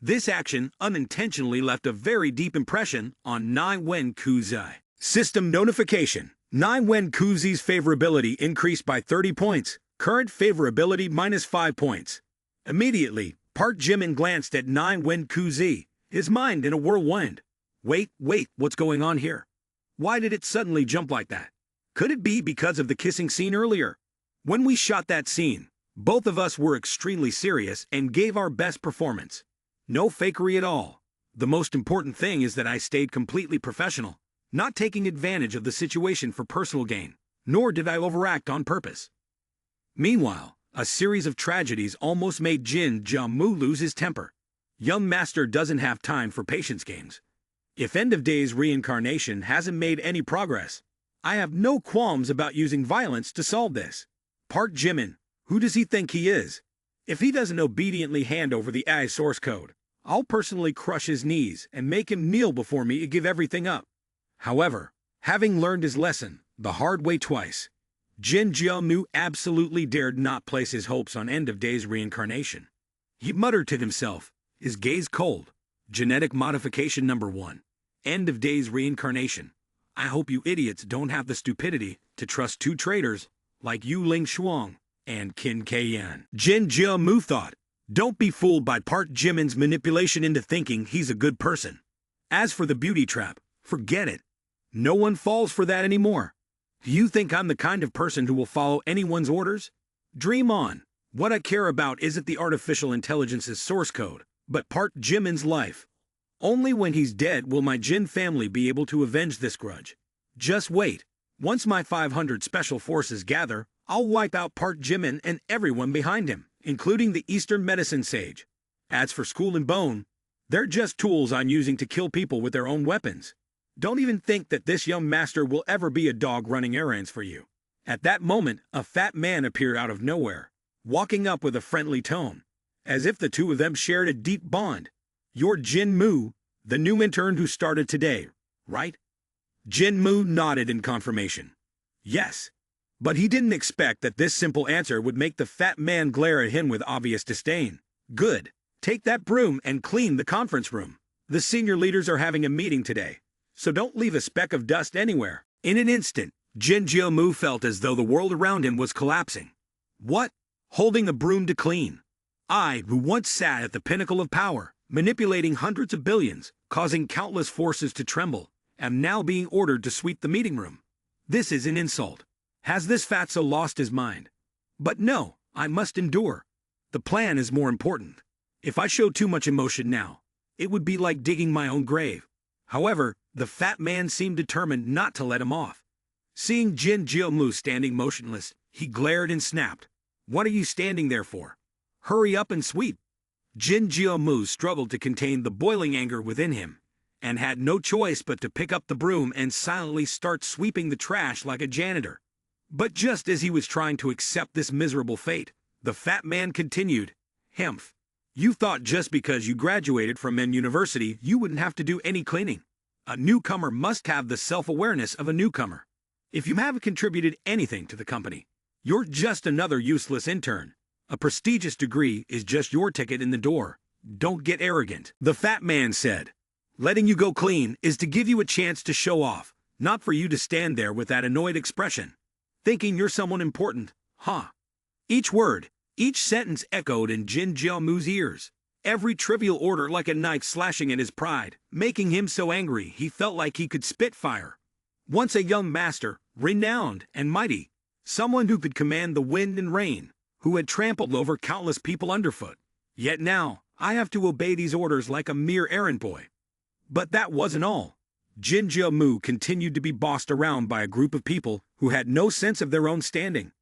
This action unintentionally left a very deep impression on Nai Wen Kuzai. System notification. Nai Wen Kuzi's favorability increased by 30 points. Current favorability -5 points. Immediately, Park Jimin glanced at Nai Wen Kuzi, his mind in a whirlwind. Wait, what's going on here? Why did it suddenly jump like that? Could it be because of the kissing scene earlier? When we shot that scene, both of us were extremely serious and gave our best performance. No fakery at all. The most important thing is that I stayed completely professional, not taking advantage of the situation for personal gain, nor did I overact on purpose. Meanwhile, a series of tragedies almost made Jin Jiamu lose his temper. Young Master doesn't have time for patience games. If End of Days reincarnation hasn't made any progress, I have no qualms about using violence to solve this. Park Jimin, who does he think he is? If he doesn't obediently hand over the AI source code, I'll personally crush his knees and make him kneel before me and give everything up. However, having learned his lesson the hard way twice, Jin Jiamu absolutely dared not place his hopes on End of Days reincarnation. He muttered to himself, his gaze cold. Genetic modification number 1. End of Days reincarnation. I hope you idiots don't have the stupidity to trust two traitors like Yu Ling Shuang and Qin Kaiyan. Jin Jiamu thought, don't be fooled by Park Jimin's manipulation into thinking he's a good person. As for the beauty trap, forget it. No one falls for that anymore. Do you think I'm the kind of person who will follow anyone's orders? Dream on. What I care about isn't the artificial intelligence's source code, but Park Jimin's life. Only when he's dead will my Jin family be able to avenge this grudge. Just wait. Once my 500 special forces gather, I'll wipe out Park Jimin and everyone behind him, including the Eastern medicine sage. As for Skull and Bone, they're just tools I'm using to kill people with their own weapons. Don't even think that this young master will ever be a dog running errands for you. At that moment, a fat man appeared out of nowhere, walking up with a friendly tone, as if the two of them shared a deep bond. You're Jin Mu, the new intern who started today, right? Jin Mu nodded in confirmation. Yes. But he didn't expect that this simple answer would make the fat man glare at him with obvious disdain. Good. Take that broom and clean the conference room. The senior leaders are having a meeting today, so don't leave a speck of dust anywhere. In an instant, Jin Jiamu felt as though the world around him was collapsing. What? Holding a broom to clean? I, who once sat at the pinnacle of power, manipulating hundreds of billions, causing countless forces to tremble, am now being ordered to sweep the meeting room. This is an insult. Has this fatso lost his mind? But no, I must endure. The plan is more important. If I show too much emotion now, it would be like digging my own grave. However, the fat man seemed determined not to let him off. Seeing Jin Jiomu standing motionless, he glared and snapped. What are you standing there for? Hurry up and sweep. Jin Jiomu struggled to contain the boiling anger within him, and had no choice but to pick up the broom and silently start sweeping the trash like a janitor. But just as he was trying to accept this miserable fate, the fat man continued, "Hemph. You thought just because you graduated from N University you wouldn't have to do any cleaning. A newcomer must have the self-awareness of a newcomer. If you haven't contributed anything to the company, you're just another useless intern. A prestigious degree is just your ticket in the door. Don't get arrogant," the fat man said. "Letting you go clean is to give you a chance to show off, not for you to stand there with that annoyed expression. Thinking you're someone important, huh?" Each word, each sentence echoed in Jin Jiomu's ears, every trivial order like a knife slashing at his pride, making him so angry he felt like he could spit fire. Once a young master, renowned and mighty, someone who could command the wind and rain, who had trampled over countless people underfoot. Yet now, I have to obey these orders like a mere errand boy. But that wasn't all. Jin Jiomu continued to be bossed around by a group of people who had no sense of their own standing.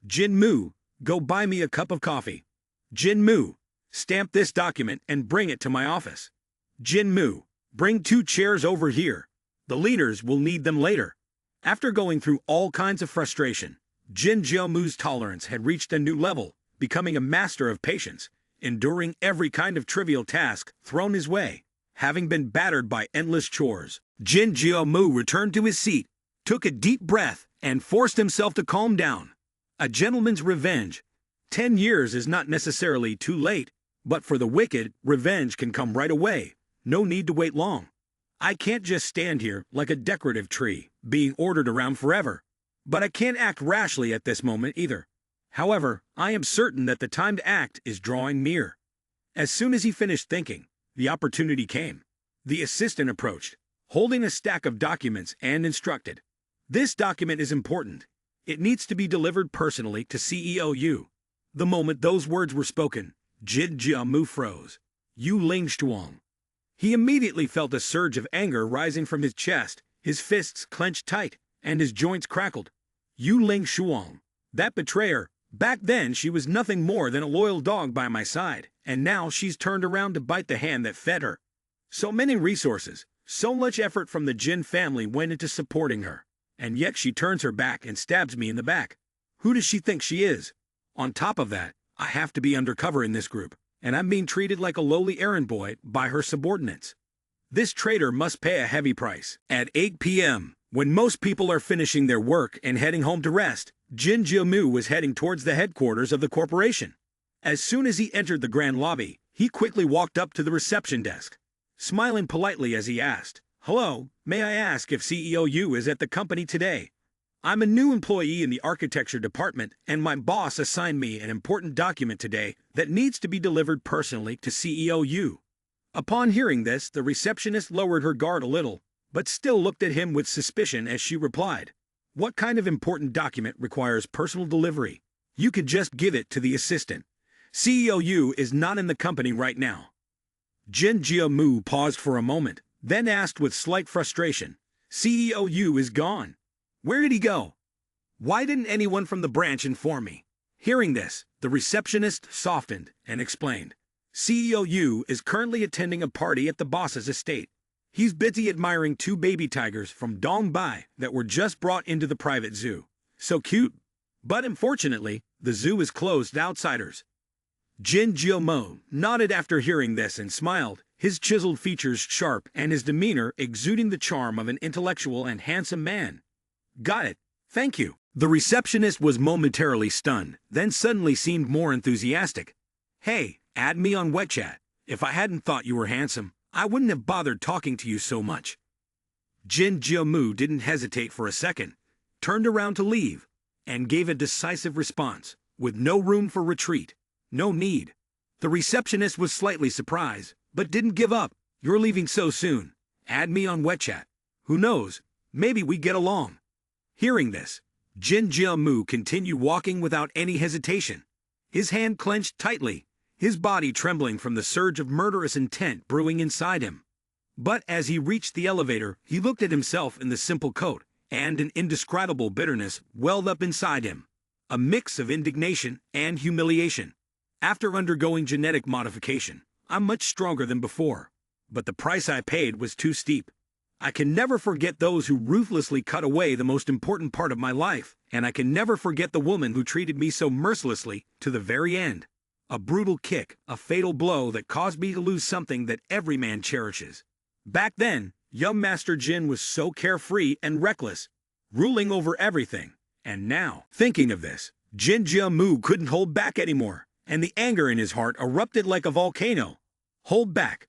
"Jin Mu, go buy me a cup of coffee. Jin Mu, stamp this document and bring it to my office. Jin Mu, bring 2 chairs over here. The leaders will need them later." After going through all kinds of frustration, Jin Jiomu's tolerance had reached a new level, becoming a master of patience, enduring every kind of trivial task thrown his way. Having been battered by endless chores, Jin Jiomu returned to his seat, took a deep breath, and forced himself to calm down. A gentleman's revenge. 10 years is not necessarily too late, but for the wicked, revenge can come right away. No need to wait long. I can't just stand here like a decorative tree, being ordered around forever. But I can't act rashly at this moment either. However, I am certain that the time to act is drawing near. As soon as he finished thinking, the opportunity came. The assistant approached, holding a stack of documents, and instructed, "This document is important. It needs to be delivered personally to CEO Yu." The moment those words were spoken, Jin Jiomu froze. Yu Ling Shuang. He immediately felt a surge of anger rising from his chest, his fists clenched tight, and his joints crackled. Yu Ling Shuang. That betrayer. Back then she was nothing more than a loyal dog by my side, and now she's turned around to bite the hand that fed her. So many resources, so much effort from the Jin family went into supporting her, and yet she turns her back and stabs me in the back. Who does she think she is? On top of that, I have to be undercover in this group, and I'm being treated like a lowly errand boy by her subordinates. This traitor must pay a heavy price. At 8 p.m., when most people are finishing their work and heading home to rest, Jin Jiomu was heading towards the headquarters of the corporation. As soon as he entered the grand lobby, he quickly walked up to the reception desk, smiling politely as he asked, "Hello, may I ask if CEO Yu is at the company today? I'm a new employee in the architecture department, and my boss assigned me an important document today that needs to be delivered personally to CEO Yu." Upon hearing this, the receptionist lowered her guard a little, but still looked at him with suspicion as she replied, "What kind of important document requires personal delivery? You could just give it to the assistant. CEO Yu is not in the company right now." Jin Jiomu paused for a moment, then asked with slight frustration, "CEO Yu is gone. Where did he go? Why didn't anyone from the branch inform me?" Hearing this, the receptionist softened and explained, "CEO Yu is currently attending a party at the boss's estate. He's busy admiring 2 baby tigers from Dongbai that were just brought into the private zoo. So cute. But unfortunately, the zoo is closed to outsiders." Jin Jiomu nodded after hearing this and smiled, his chiseled features sharp and his demeanor exuding the charm of an intellectual and handsome man. "Got it. Thank you." The receptionist was momentarily stunned, then suddenly seemed more enthusiastic. "Hey, add me on WeChat. If I hadn't thought you were handsome, I wouldn't have bothered talking to you so much." Jin Jiomu didn't hesitate for a second, turned around to leave, and gave a decisive response, with no room for retreat. "No need." The receptionist was slightly surprised, but didn't give up. "You're leaving so soon. Add me on WeChat. Who knows, maybe we get along." Hearing this, Jin Jiamu continued walking without any hesitation. His hand clenched tightly, his body trembling from the surge of murderous intent brewing inside him. But as he reached the elevator, he looked at himself in the simple coat, and an indescribable bitterness welled up inside him. A mix of indignation and humiliation. After undergoing genetic modification, I'm much stronger than before. But the price I paid was too steep. I can never forget those who ruthlessly cut away the most important part of my life, and I can never forget the woman who treated me so mercilessly to the very end. A brutal kick, a fatal blow that caused me to lose something that every man cherishes. Back then, young Master Jin was so carefree and reckless, ruling over everything. And now, thinking of this, Jin Jiamu couldn't hold back anymore, and the anger in his heart erupted like a volcano. Hold back.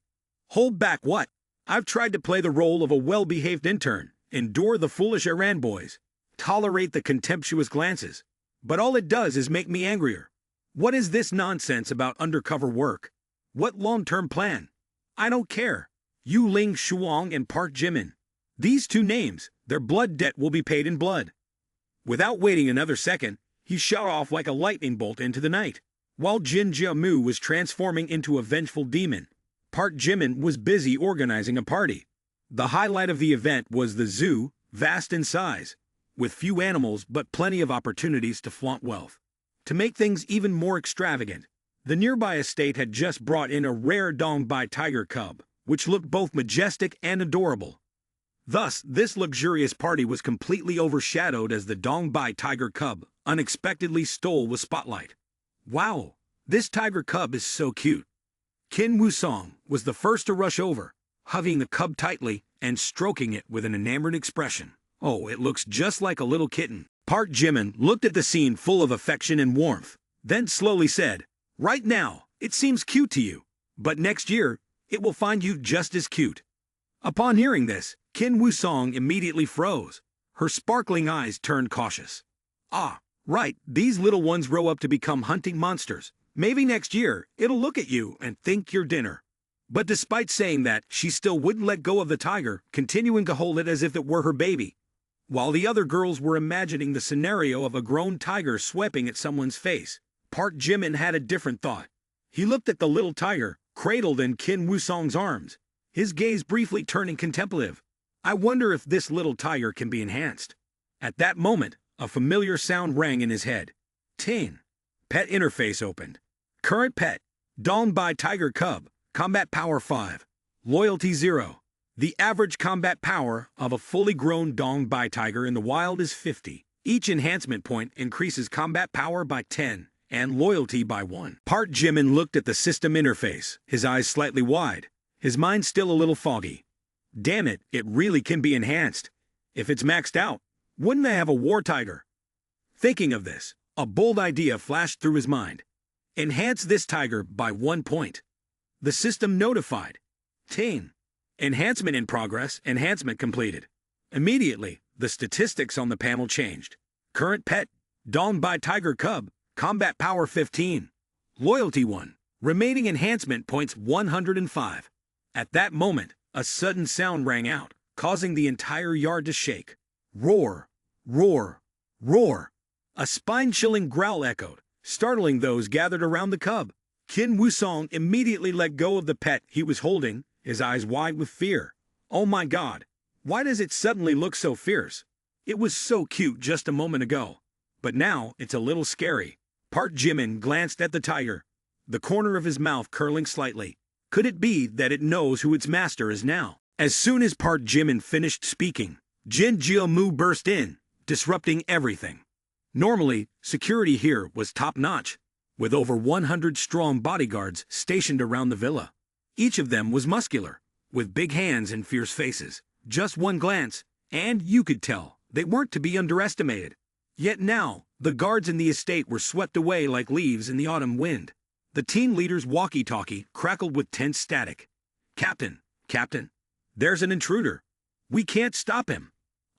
Hold back what? I've tried to play the role of a well-behaved intern, endure the foolish errand boys, tolerate the contemptuous glances, but all it does is make me angrier. What is this nonsense about undercover work? What long-term plan? I don't care. Yu Ling Shuang and Park Jimin. These two names, their blood debt will be paid in blood. Without waiting another second, he shot off like a lightning bolt into the night. While Jin Jiamu was transforming into a vengeful demon, Park Jimin was busy organizing a party. The highlight of the event was the zoo, vast in size, with few animals but plenty of opportunities to flaunt wealth. To make things even more extravagant, the nearby estate had just brought in a rare Dongbai tiger cub, which looked both majestic and adorable. Thus, this luxurious party was completely overshadowed as the Dongbai tiger cub unexpectedly stole the spotlight. Wow, this tiger cub is so cute. Qin Wusong was the first to rush over, hugging the cub tightly and stroking it with an enamored expression. Oh, it looks just like a little kitten. Park Jimin looked at the scene full of affection and warmth, then slowly said, "Right now, it seems cute to you, but next year, it will find you just as cute." Upon hearing this, Qin Wusong immediately froze. Her sparkling eyes turned cautious. Ah, right, these little ones grow up to become hunting monsters. Maybe next year, it'll look at you and think you're dinner. But despite saying that, she still wouldn't let go of the tiger, continuing to hold it as if it were her baby. While the other girls were imagining the scenario of a grown tiger swiping at someone's face, Park Jimin had a different thought. He looked at the little tiger, cradled in Qin Wusong's arms, his gaze briefly turning contemplative. I wonder if this little tiger can be enhanced. At that moment, a familiar sound rang in his head. Ting. Pet interface opened. Current pet, Dongbai tiger cub, combat power 5, loyalty 0. The average combat power of a fully grown Dongbai tiger in the wild is 50. Each enhancement point increases combat power by 10 and loyalty by 1. Park Jimin looked at the system interface, his eyes slightly wide, his mind still a little foggy. Damn it, it really can be enhanced. If it's maxed out, wouldn't they have a war tiger? Thinking of this, a bold idea flashed through his mind. Enhance this tiger by 1 point. The system notified. Ting. Enhancement in progress, enhancement completed. Immediately, the statistics on the panel changed. Current pet, Dongbai tiger cub, combat power 15. Loyalty 1. Remaining enhancement points 105. At that moment, a sudden sound rang out, causing the entire yard to shake. Roar, roar, roar. A spine-chilling growl echoed, startling those gathered around the cub. Qin Wusong immediately let go of the pet he was holding, his eyes wide with fear. Oh my God, why does it suddenly look so fierce? It was so cute just a moment ago, but now it's a little scary. Park Jimin glanced at the tiger, the corner of his mouth curling slightly. Could it be that it knows who its master is now? As soon as Park Jimin finished speaking, Jin Jiamu burst in, disrupting everything. Normally, security here was top-notch, with over 100 strong bodyguards stationed around the villa. Each of them was muscular, with big hands and fierce faces. Just one glance, and you could tell they weren't to be underestimated. Yet now, the guards in the estate were swept away like leaves in the autumn wind. The team leader's walkie-talkie crackled with tense static. Captain, there's an intruder. We can't stop him.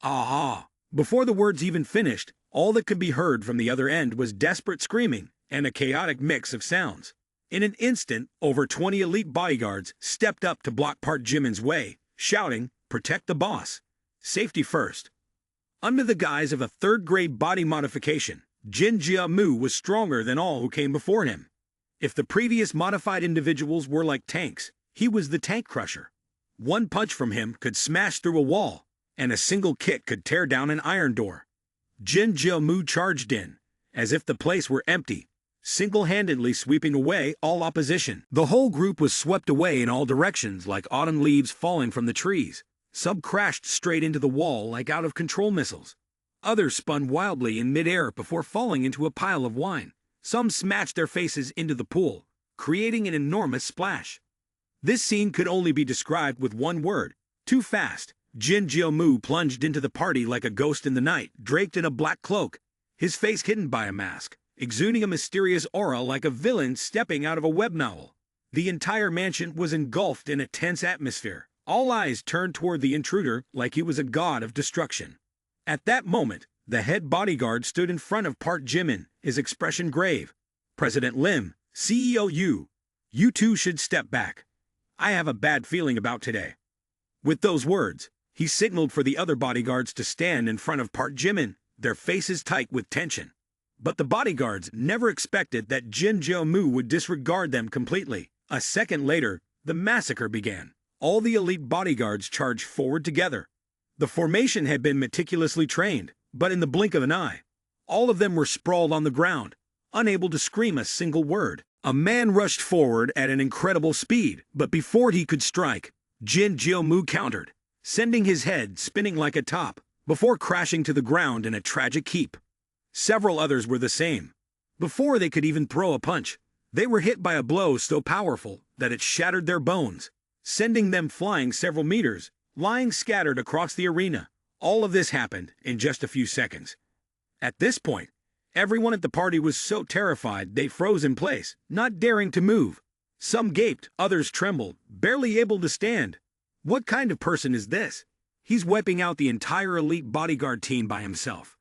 Ah! Before the words even finished, all that could be heard from the other end was desperate screaming and a chaotic mix of sounds. In an instant, over 20 elite bodyguards stepped up to block Park Jimin's way, shouting, "Protect the boss! Safety first!" Under the guise of a third-grade body modification, Jin Jiamu was stronger than all who came before him. If the previous modified individuals were like tanks, he was the tank crusher. One punch from him could smash through a wall, and a single kick could tear down an iron door. Jin Jiamu charged in, as if the place were empty, single-handedly sweeping away all opposition. The whole group was swept away in all directions like autumn leaves falling from the trees. Some crashed straight into the wall like out-of-control missiles. Others spun wildly in midair before falling into a pile of wine. Some smashed their faces into the pool, creating an enormous splash. This scene could only be described with one word: too fast. Jin Jiamu plunged into the party like a ghost in the night, draped in a black cloak, his face hidden by a mask, exuding a mysterious aura like a villain stepping out of a web novel. The entire mansion was engulfed in a tense atmosphere. All eyes turned toward the intruder like he was a god of destruction. At that moment, the head bodyguard stood in front of Park Jimin, his expression grave. "President Lim, CEO you two should step back. I have a bad feeling about today." With those words, he signaled for the other bodyguards to stand in front of Park Jimin, their faces tight with tension. But the bodyguards never expected that Jin Jiamu would disregard them completely. A second later, the massacre began. All the elite bodyguards charged forward together. The formation had been meticulously trained, but in the blink of an eye, all of them were sprawled on the ground, unable to scream a single word. A man rushed forward at an incredible speed, but before he could strike, Jin Jiamu countered, sending his head spinning like a top, before crashing to the ground in a tragic heap. Several others were the same. Before they could even throw a punch, they were hit by a blow so powerful that it shattered their bones, sending them flying several meters, lying scattered across the arena. All of this happened in just a few seconds. At this point, everyone at the party was so terrified they froze in place, not daring to move. Some gaped, others trembled, barely able to stand. What kind of person is this? He's wiping out the entire elite bodyguard team by himself.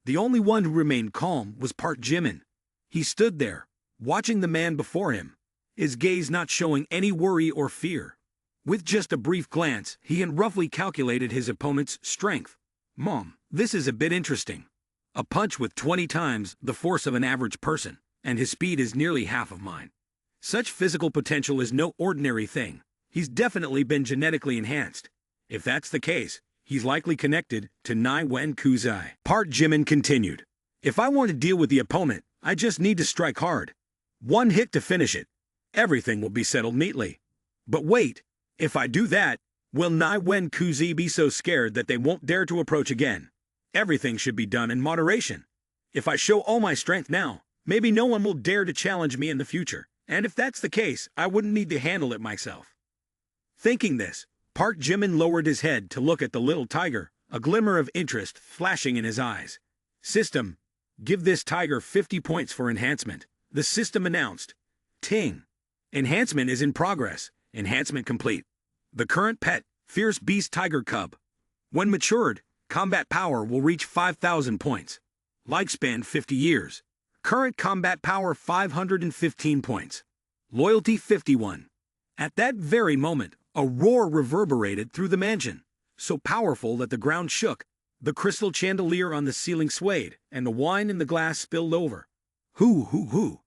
The only one who remained calm was Park Jimin. He stood there, watching the man before him, his gaze not showing any worry or fear. With just a brief glance, he had roughly calculated his opponent's strength. This is a bit interesting. A punch with 20 times the force of an average person, and his speed is nearly half of mine. Such physical potential is no ordinary thing. He's definitely been genetically enhanced. If that's the case, he's likely connected to Nai Wen Kuzai. Park Jimin continued. If I want to deal with the opponent, I just need to strike hard. One hit to finish it. Everything will be settled neatly. But wait. If I do that, will Nai Wen Kuzai be so scared that they won't dare to approach again? Everything should be done in moderation. If I show all my strength now, maybe no one will dare to challenge me in the future. And if that's the case, I wouldn't need to handle it myself. Thinking this, Park Jimin lowered his head to look at the little tiger, a glimmer of interest flashing in his eyes. System, give this tiger 50 points for enhancement. The system announced. Ting. Enhancement is in progress. Enhancement complete. The current pet, Fierce Beast Tiger Cub. When matured, combat power will reach 5,000 points. Lifespan 50 years. Current combat power 515 points. Loyalty 51. At that very moment, a roar reverberated through the mansion, so powerful that the ground shook. The crystal chandelier on the ceiling swayed, and the wine in the glass spilled over. Hoo.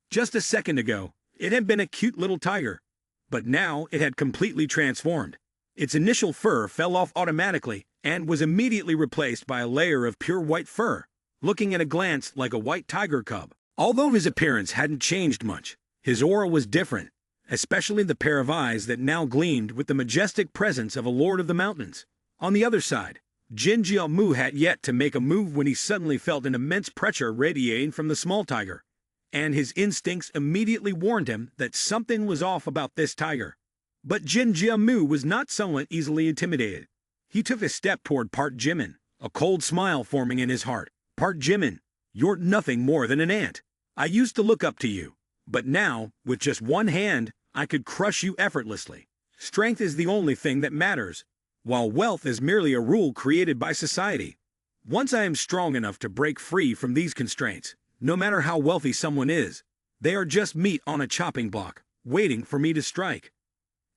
Just a second ago, it had been a cute little tiger. But now it had completely transformed. Its initial fur fell off automatically and was immediately replaced by a layer of pure white fur, looking at a glance like a white tiger cub. Although his appearance hadn't changed much, his aura was different, especially the pair of eyes that now gleamed with the majestic presence of a lord of the mountains. On the other side, Jin Jiamu had yet to make a move when he suddenly felt an immense pressure radiating from the small tiger, and his instincts immediately warned him that something was off about this tiger. But Jin Jiamu was not someone easily intimidated. He took a step toward Park Jimin, a cold smile forming in his heart. Park Jimin, you're nothing more than an ant. I used to look up to you, but now, with just one hand, I could crush you effortlessly. Strength is the only thing that matters, while wealth is merely a rule created by society. Once I am strong enough to break free from these constraints, no matter how wealthy someone is, they are just meat on a chopping block, waiting for me to strike.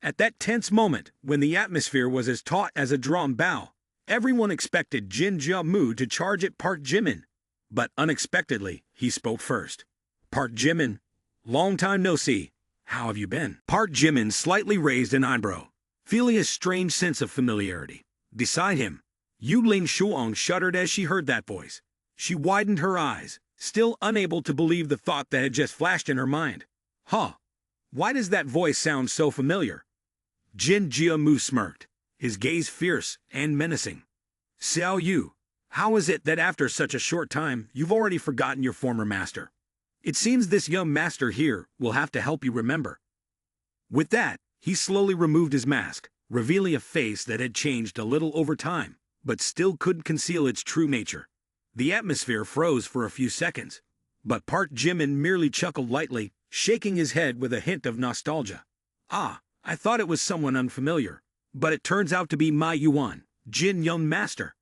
At that tense moment, when the atmosphere was as taut as a drawn bow, Everyone expected Jin Jiamu to charge at Park Jimin, but unexpectedly, he spoke first. Park Jimin, long time no see. How have you been? Park Jimin slightly raised an eyebrow, feeling a strange sense of familiarity. Beside him, Yu Ling Shuang shuddered as she heard that voice. She widened her eyes, still unable to believe the thought that had just flashed in her mind. Huh? Why does that voice sound so familiar? Jin Jiamu smirked, his gaze fierce and menacing. Xiao Yu, how is it that after such a short time you've already forgotten your former master? It seems this young master here will have to help you remember. With that, he slowly removed his mask, revealing a face that had changed a little over time, but still couldn't conceal its true nature. The atmosphere froze for a few seconds, but Park Jimin merely chuckled lightly, shaking his head with a hint of nostalgia. Ah, I thought it was someone unfamiliar, but it turns out to be my Yuan, Jin young master.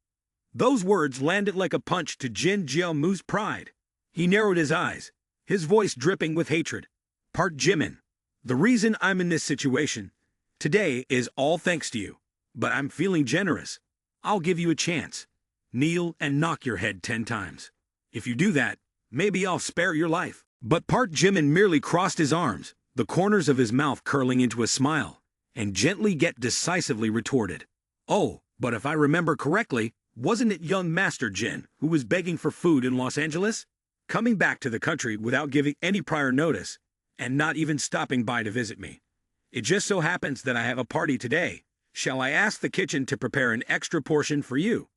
Those words landed like a punch to Jin Jiamu's pride. He narrowed his eyes, his voice dripping with hatred. Park Jimin, the reason I'm in this situation today is all thanks to you, but I'm feeling generous. I'll give you a chance. Kneel and knock your head 10 times. If you do that, maybe I'll spare your life. But Park Jimin merely crossed his arms, the corners of his mouth curling into a smile, and gently yet decisively retorted. Oh, but if I remember correctly, wasn't it young Master Jin who was begging for food in Los Angeles? Coming back to the country without giving any prior notice, and not even stopping by to visit me. It just so happens that I have a party today. Shall I ask the kitchen to prepare an extra portion for you?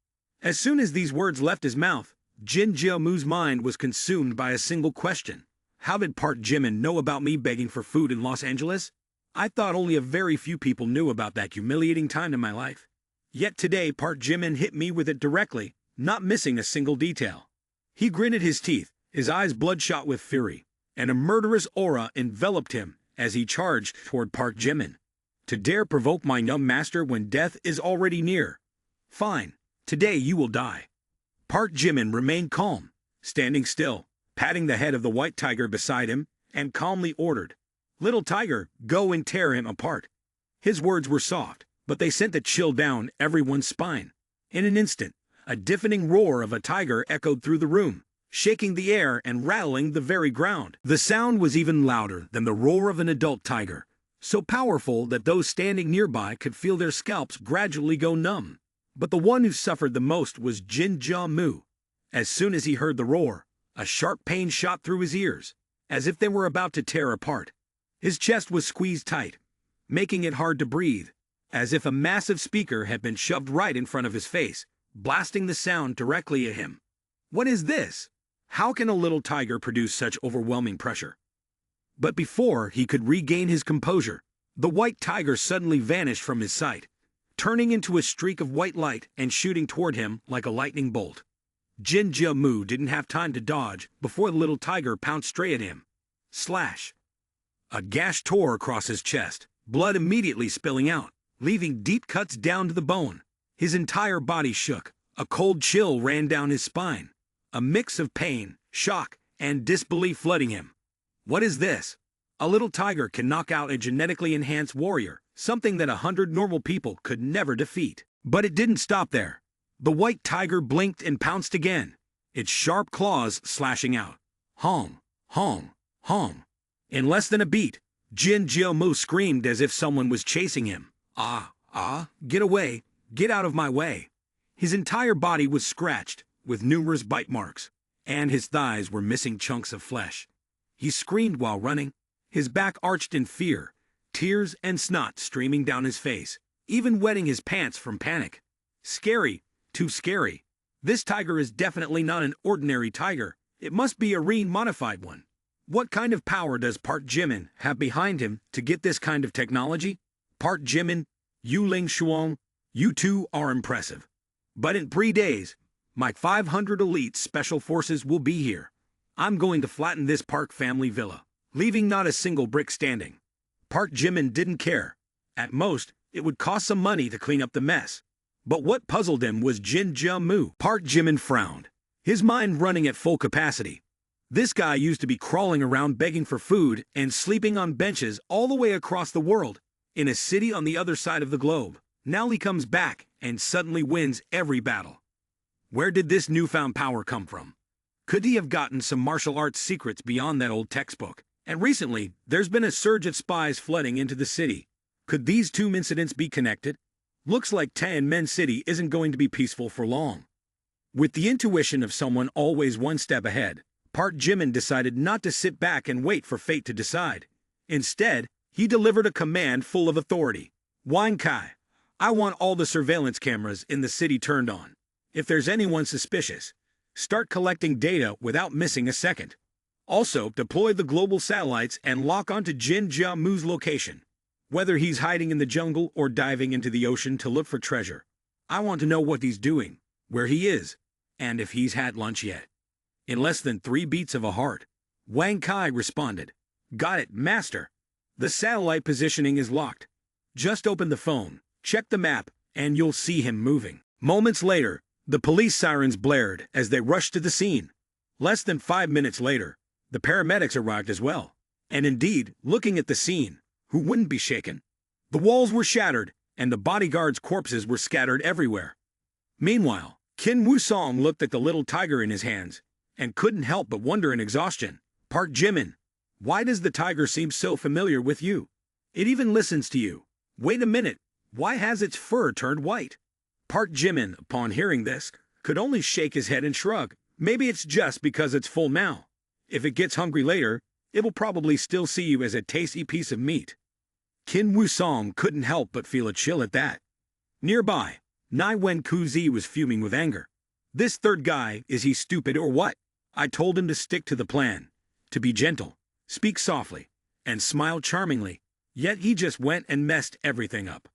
As soon as these words left his mouth, Jin Jiamu's mind was consumed by a single question. How did Park Jimin know about me begging for food in Los Angeles? I thought only a very few people knew about that humiliating time in my life. Yet today Park Jimin hit me with it directly, not missing a single detail. He gritted his teeth, his eyes bloodshot with fury, and a murderous aura enveloped him as he charged toward Park Jimin. To dare provoke my young master when death is already near. Fine, today you will die. Park Jimin remained calm, standing still, patting the head of the white tiger beside him, and calmly ordered, "Little tiger, go and tear him apart." His words were soft, but they sent a chill down everyone's spine. In an instant, a deafening roar of a tiger echoed through the room, shaking the air and rattling the very ground. The sound was even louder than the roar of an adult tiger, so powerful that those standing nearby could feel their scalps gradually go numb. But the one who suffered the most was Jin Jiamu. As soon as he heard the roar, a sharp pain shot through his ears, as if they were about to tear apart. His chest was squeezed tight, making it hard to breathe, as if a massive speaker had been shoved right in front of his face, blasting the sound directly at him. What is this? How can a little tiger produce such overwhelming pressure? But before he could regain his composure, the white tiger suddenly vanished from his sight, turning into a streak of white light and shooting toward him like a lightning bolt. Jin Jiamu didn't have time to dodge before the little tiger pounced straight at him. Slash! A gash tore across his chest, blood immediately spilling out, leaving deep cuts down to the bone. His entire body shook, a cold chill ran down his spine, a mix of pain, shock, and disbelief flooding him. What is this? A little tiger can knock out a genetically enhanced warrior, something that 100 normal people could never defeat. But it didn't stop there. The white tiger blinked and pounced again, its sharp claws slashing out. Hong, hong, hong. In less than a beat, Jin Jiamu screamed as if someone was chasing him. Get away, get out of my way. His entire body was scratched, with numerous bite marks, and his thighs were missing chunks of flesh. He screamed while running, his back arched in fear, tears and snot streaming down his face, even wetting his pants from panic. Scary, too scary. This tiger is definitely not an ordinary tiger. It must be a re-modified one. What kind of power does Park Jimin have behind him to get this kind of technology? Park Jimin, Yu Ling Shuang, you two are impressive. But in 3 days, my 500 elite special forces will be here. I'm going to flatten this Park family villa, leaving not a single brick standing. Park Jimin didn't care. At most, it would cost some money to clean up the mess. But what puzzled him was Jin Jiamu. Park Jimin frowned, his mind running at full capacity. This guy used to be crawling around begging for food and sleeping on benches all the way across the world, in a city on the other side of the globe. Now he comes back and suddenly wins every battle. Where did this newfound power come from? Could he have gotten some martial arts secrets beyond that old textbook? And recently, there's been a surge of spies flooding into the city. Could these two incidents be connected? Looks like Tianmen City isn't going to be peaceful for long. With the intuition of someone always one step ahead, Park Jimin decided not to sit back and wait for fate to decide. Instead, he delivered a command full of authority. Wang Kai, I want all the surveillance cameras in the city turned on. If there's anyone suspicious, start collecting data without missing a second. Also, deploy the global satellites and lock onto Jin Jiamu's location. Whether he's hiding in the jungle or diving into the ocean to look for treasure, I want to know what he's doing, where he is, and if he's had lunch yet. In less than 3 beats of a heart, Wang Kai responded, Got it, master. The satellite positioning is locked. Just open the phone, check the map, and you'll see him moving. Moments later, the police sirens blared as they rushed to the scene. Less than 5 minutes later, the paramedics arrived as well. And indeed, looking at the scene, who wouldn't be shaken? The walls were shattered, and the bodyguards' corpses were scattered everywhere. Meanwhile, Kim Woo-song looked at the little tiger in his hands, and couldn't help but wonder in exhaustion, Park Jimin, why does the tiger seem so familiar with you? It even listens to you. Wait a minute, why has its fur turned white? Park Jimin, upon hearing this, could only shake his head and shrug. Maybe it's just because it's full now. If it gets hungry later, it will probably still see you as a tasty piece of meat. Kim Woo-song couldn't help but feel a chill at that. Nearby, Nai Wen Kuzi was fuming with anger. This third guy, is he stupid or what? I told him to stick to the plan, to be gentle, speak softly, and smile charmingly, yet he just went and messed everything up.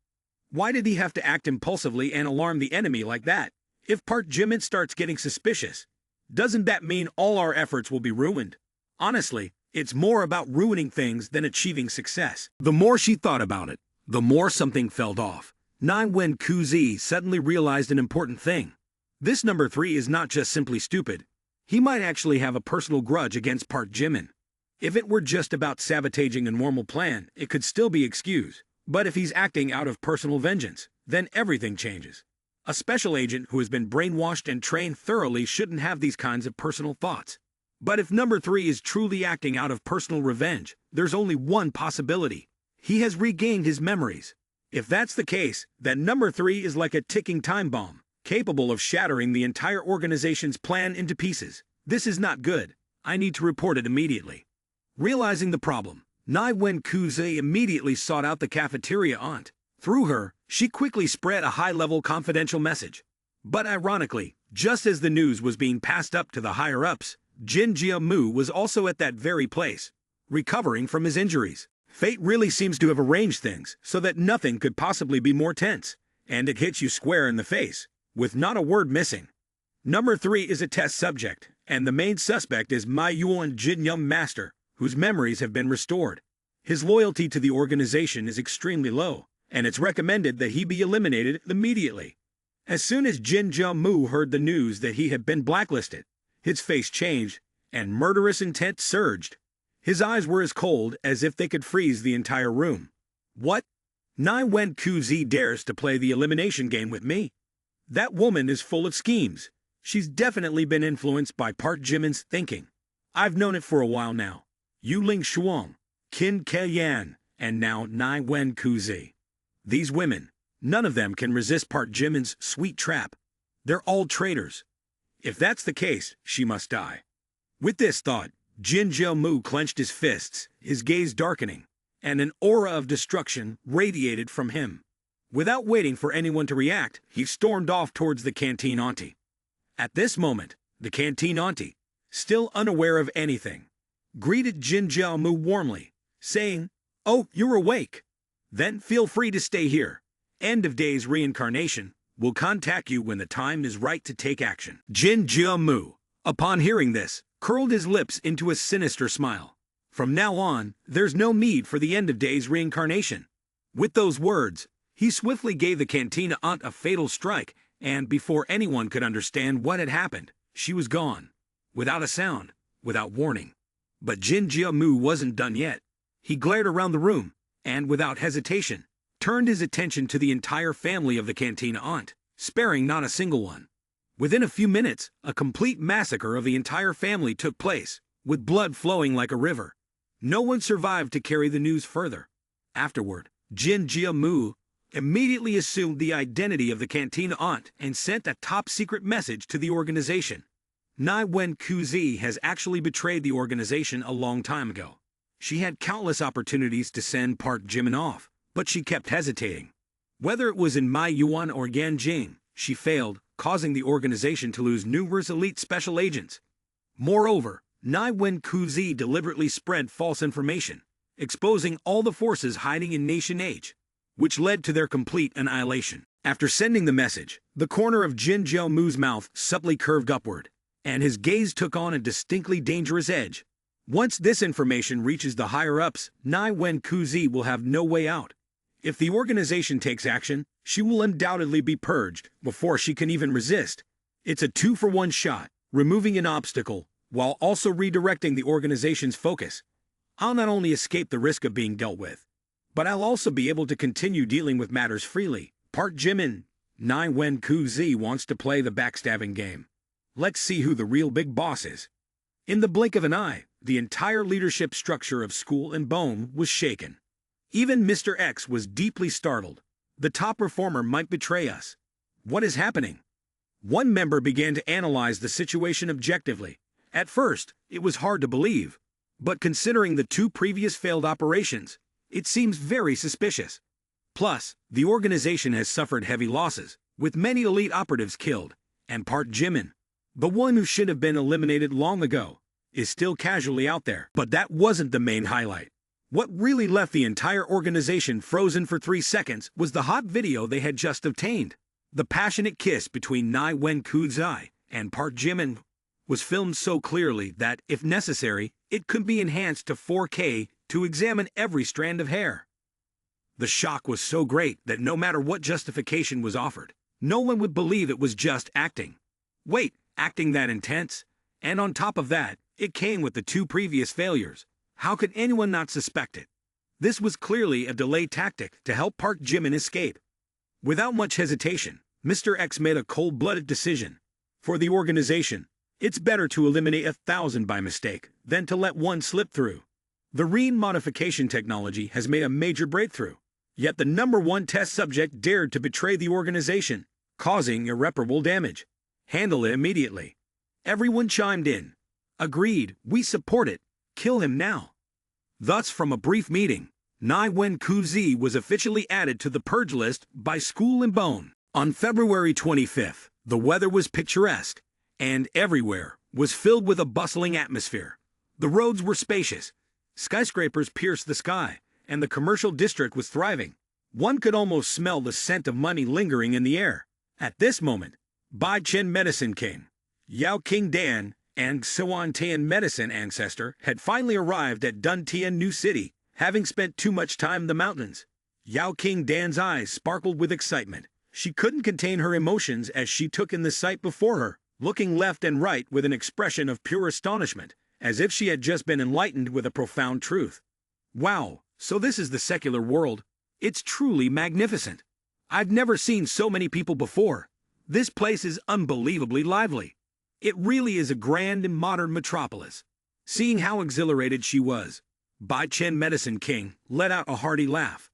Why did he have to act impulsively and alarm the enemy like that? If Park Jimin starts getting suspicious, doesn't that mean all our efforts will be ruined? Honestly, it's more about ruining things than achieving success. The more she thought about it, the more something felt off. Nai Wen Kuzi suddenly realized an important thing. This number 3 is not just simply stupid. He might actually have a personal grudge against Park Jimin. If it were just about sabotaging a normal plan, it could still be excused. But if he's acting out of personal vengeance, then everything changes. A special agent who has been brainwashed and trained thoroughly shouldn't have these kinds of personal thoughts. But if number 3 is truly acting out of personal revenge, there's only one possibility. He has regained his memories. If that's the case, then number 3 is like a ticking time bomb, capable of shattering the entire organization's plan into pieces. This is not good. I need to report it immediately. Realizing the problem, Nai Wen Kuzi immediately sought out the cafeteria aunt. Through her, she quickly spread a high-level confidential message. But ironically, just as the news was being passed up to the higher-ups, Jin Jiamu was also at that very place, recovering from his injuries. Fate really seems to have arranged things so that nothing could possibly be more tense, and it hits you square in the face, with not a word missing. Number 3 is a test subject, and the main suspect is Ma Yuan Jin Young Master, whose memories have been restored. His loyalty to the organization is extremely low, and it's recommended that he be eliminated immediately. As soon as Jin Jiamu heard the news that he had been blacklisted, his face changed, and murderous intent surged. His eyes were as cold as if they could freeze the entire room. What? Nai Wen Kuzi dares to play the elimination game with me? That woman is full of schemes. She's definitely been influenced by Park Jimin's thinking. I've known it for a while now. Yu Ling Shuang, Qin Keyan, and now Nai Wen Kuzi. These women, none of them can resist Park Jimin's sweet trap. They're all traitors. If that's the case, she must die. With this thought, Jin Jiamu clenched his fists, his gaze darkening, and an aura of destruction radiated from him. Without waiting for anyone to react, he stormed off towards the canteen auntie. At this moment, the canteen auntie, still unaware of anything, greeted Jin Jiamu warmly, saying, "Oh, you're awake. Then feel free to stay here. End of days reincarnation will contact you when the time is right to take action." Jin Jiamu, upon hearing this, curled his lips into a sinister smile. From now on, there's no need for the end of days reincarnation. With those words, he swiftly gave the cantina aunt a fatal strike, and before anyone could understand what had happened, she was gone. Without a sound, without warning. But Jin Jiamu wasn't done yet. He glared around the room, and without hesitation, turned his attention to the entire family of the Cantina aunt, sparing not a single one. Within a few minutes, a complete massacre of the entire family took place, with blood flowing like a river. No one survived to carry the news further. Afterward, Jin Jiamu immediately assumed the identity of the Cantina aunt and sent a top-secret message to the organization. Nai Wen Kuzi has actually betrayed the organization a long time ago. She had countless opportunities to send Park Jimin off, but she kept hesitating. Whether it was in Mai Yuan or Yanjing, she failed, causing the organization to lose numerous elite special agents. Moreover, Nai Wen Kuzi deliberately spread false information, exposing all the forces hiding in Nation H, which led to their complete annihilation. After sending the message, the corner of Jin Jiamu's mouth subtly curved upward, and his gaze took on a distinctly dangerous edge. Once this information reaches the higher-ups, Nai Wen Kuzi will have no way out. If the organization takes action, she will undoubtedly be purged before she can even resist. It's a 2-for-1 shot, removing an obstacle, while also redirecting the organization's focus. I'll not only escape the risk of being dealt with, but I'll also be able to continue dealing with matters freely. Park Jimin, Nai Wen Kuzi wants to play the backstabbing game. Let's see who the real big boss is. In the blink of an eye, the entire leadership structure of School and Bone was shaken. Even Mr. X was deeply startled. The top performer might betray us. What is happening? One member began to analyze the situation objectively. At first, it was hard to believe, but considering the 2 previous failed operations, it seems very suspicious. Plus, the organization has suffered heavy losses, with many elite operatives killed, and Park Jimin, the one who should have been eliminated long ago, is still casually out there. But that wasn't the main highlight. What really left the entire organization frozen for 3 seconds was the hot video they had just obtained. The passionate kiss between Nai Wen Kuzi and Park Jimin was filmed so clearly that, if necessary, it could be enhanced to 4K to examine every strand of hair. The shock was so great that no matter what justification was offered, no one would believe it was just acting. Wait, acting that intense? And on top of that, it came with the 2 previous failures. How could anyone not suspect it? This was clearly a delay tactic to help Park Jimin escape. Without much hesitation, Mr. X made a cold-blooded decision. For the organization, it's better to eliminate 1,000 by mistake than to let one slip through. The rein modification technology has made a major breakthrough, yet the #1 test subject dared to betray the organization, causing irreparable damage. Handle it immediately. Everyone chimed in. Agreed, we support it. Kill him now. Thus, from a brief meeting, Nai Wen Kuzi was officially added to the purge list by School and Bone. On February 25th, the weather was picturesque, and everywhere was filled with a bustling atmosphere. The roads were spacious, skyscrapers pierced the sky, and the commercial district was thriving. One could almost smell the scent of money lingering in the air. At this moment, Bai Chen Medicine King, Yao King Dan, and Xuan Tian Medicine Ancestor had finally arrived at Dun Tian New City, having spent too much time in the mountains. Yao King Dan's eyes sparkled with excitement. She couldn't contain her emotions as she took in the sight before her, looking left and right with an expression of pure astonishment, as if she had just been enlightened with a profound truth. Wow, so this is the secular world. It's truly magnificent. I've never seen so many people before. This place is unbelievably lively. It really is a grand and modern metropolis. Seeing how exhilarated she was, Bai Chen Medicine King let out a hearty laugh.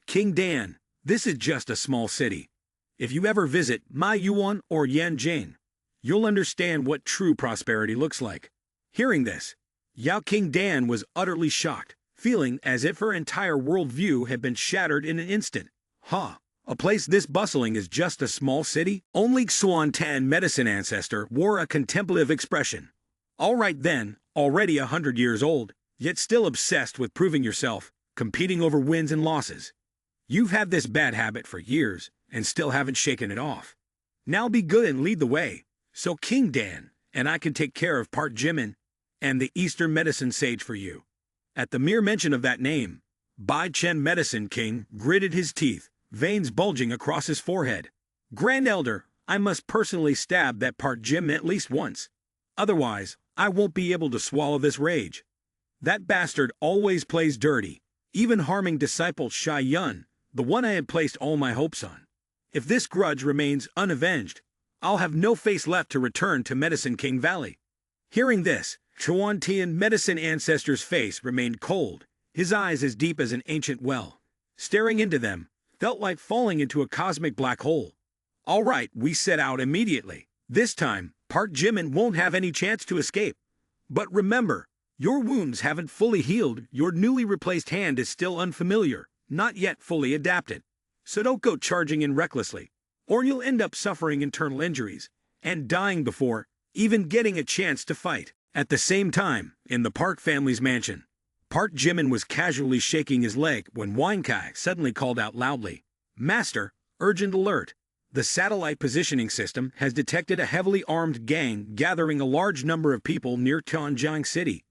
King Dan, this is just a small city. If you ever visit Mai Yuan or Yanjing, you'll understand what true prosperity looks like. Hearing this, Yao King Dan was utterly shocked, feeling as if her entire worldview had been shattered in an instant. Huh? A place this bustling is just a small city? Only Xuan Tan Medicine Ancestor wore a contemplative expression. All right then, already 100 years old, yet still obsessed with proving yourself, competing over wins and losses. You've had this bad habit for years, and still haven't shaken it off. Now be good and lead the way, so King Dan and I can take care of Park Jimin and the Eastern Medicine Sage for you. At the mere mention of that name, Bai Chen Medicine King gritted his teeth, veins bulging across his forehead. Grand Elder, I must personally stab that Park Jimin at least once. Otherwise, I won't be able to swallow this rage. That bastard always plays dirty, even harming disciple Shai Yun, the one I had placed all my hopes on. If this grudge remains unavenged, I'll have no face left to return to Medicine King Valley. Hearing this, Chuan Tian Medicine Ancestor's face remained cold, his eyes as deep as an ancient well. Staring into them felt like falling into a cosmic black hole. All right, we set out immediately. This time, Park Jimin won't have any chance to escape. But remember, your wounds haven't fully healed, your newly replaced hand is still unfamiliar, not yet fully adapted. So don't go charging in recklessly, or you'll end up suffering internal injuries and dying before even getting a chance to fight. At the same time, in the Park family's mansion, Park Jimin was casually shaking his leg when Wine Kai suddenly called out loudly, "Master, urgent alert! The satellite positioning system has detected a heavily armed gang gathering a large number of people near Tianjin City.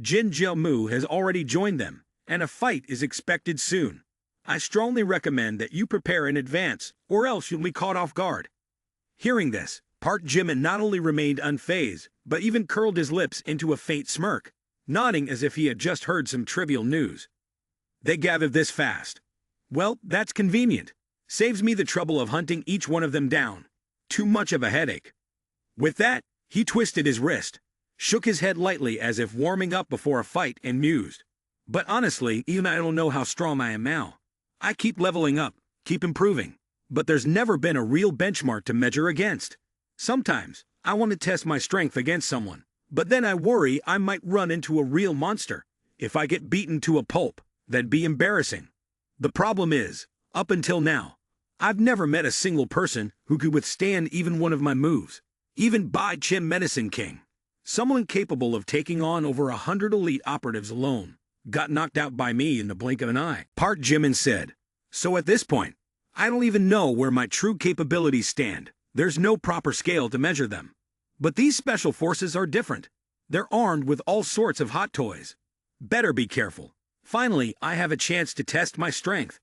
Jin Jiamu has already joined them, and a fight is expected soon. I strongly recommend that you prepare in advance, or else you'll be caught off guard." Hearing this, Park Jimin not only remained unfazed, but even curled his lips into a faint smirk, nodding as if he had just heard some trivial news. They gathered this fast. Well, that's convenient. Saves me the trouble of hunting each one of them down. Too much of a headache. With that, he twisted his wrist, shook his head lightly as if warming up before a fight, and mused. But honestly, even I don't know how strong I am now. I keep leveling up, keep improving, but there's never been a real benchmark to measure against. Sometimes, I want to test my strength against someone, but then I worry I might run into a real monster. If I get beaten to a pulp, that'd be embarrassing. The problem is, up until now, I've never met a single person who could withstand even one of my moves. Even Bai Chen Medicine King, someone capable of taking on over 100 elite operatives alone, got knocked out by me in the blink of an eye. Park Jimin said, "So at this point, I don't even know where my true capabilities stand. There's no proper scale to measure them. But these special forces are different. They're armed with all sorts of hot toys. Better be careful. Finally, I have a chance to test my strength."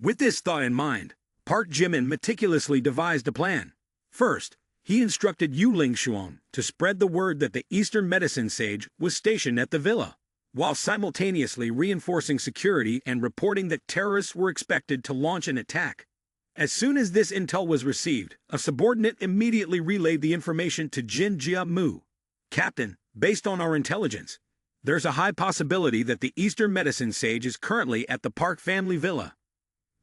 With this thought in mind, Park Jimin meticulously devised a plan. First, he instructed Yu Lingshuan to spread the word that the Eastern Medicine Sage was stationed at the villa, while simultaneously reinforcing security and reporting that terrorists were expected to launch an attack. As soon as this intel was received, a subordinate immediately relayed the information to Jin Jiamu. "Captain, based on our intelligence, there's a high possibility that the Eastern Medicine Sage is currently at the Park family villa."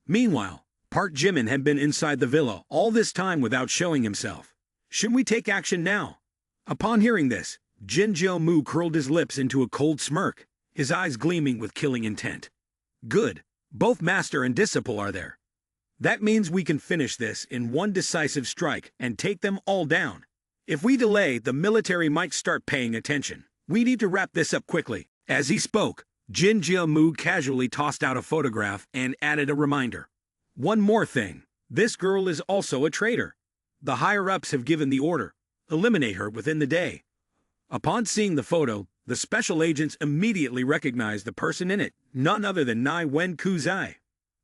Meanwhile, Park Jimin had been inside the villa all this time without showing himself. Should we take action now? Upon hearing this, Jin Jiamu curled his lips into a cold smirk, his eyes gleaming with killing intent. Good, both master and disciple are there. That means we can finish this in one decisive strike and take them all down. If we delay, the military might start paying attention. We need to wrap this up quickly. As he spoke, Jin Jiamu casually tossed out a photograph and added a reminder. "One more thing. This girl is also a traitor. The higher-ups have given the order. Eliminate her within the day." Upon seeing the photo, the special agents immediately recognized the person in it, none other than Nai Wen Kuzai.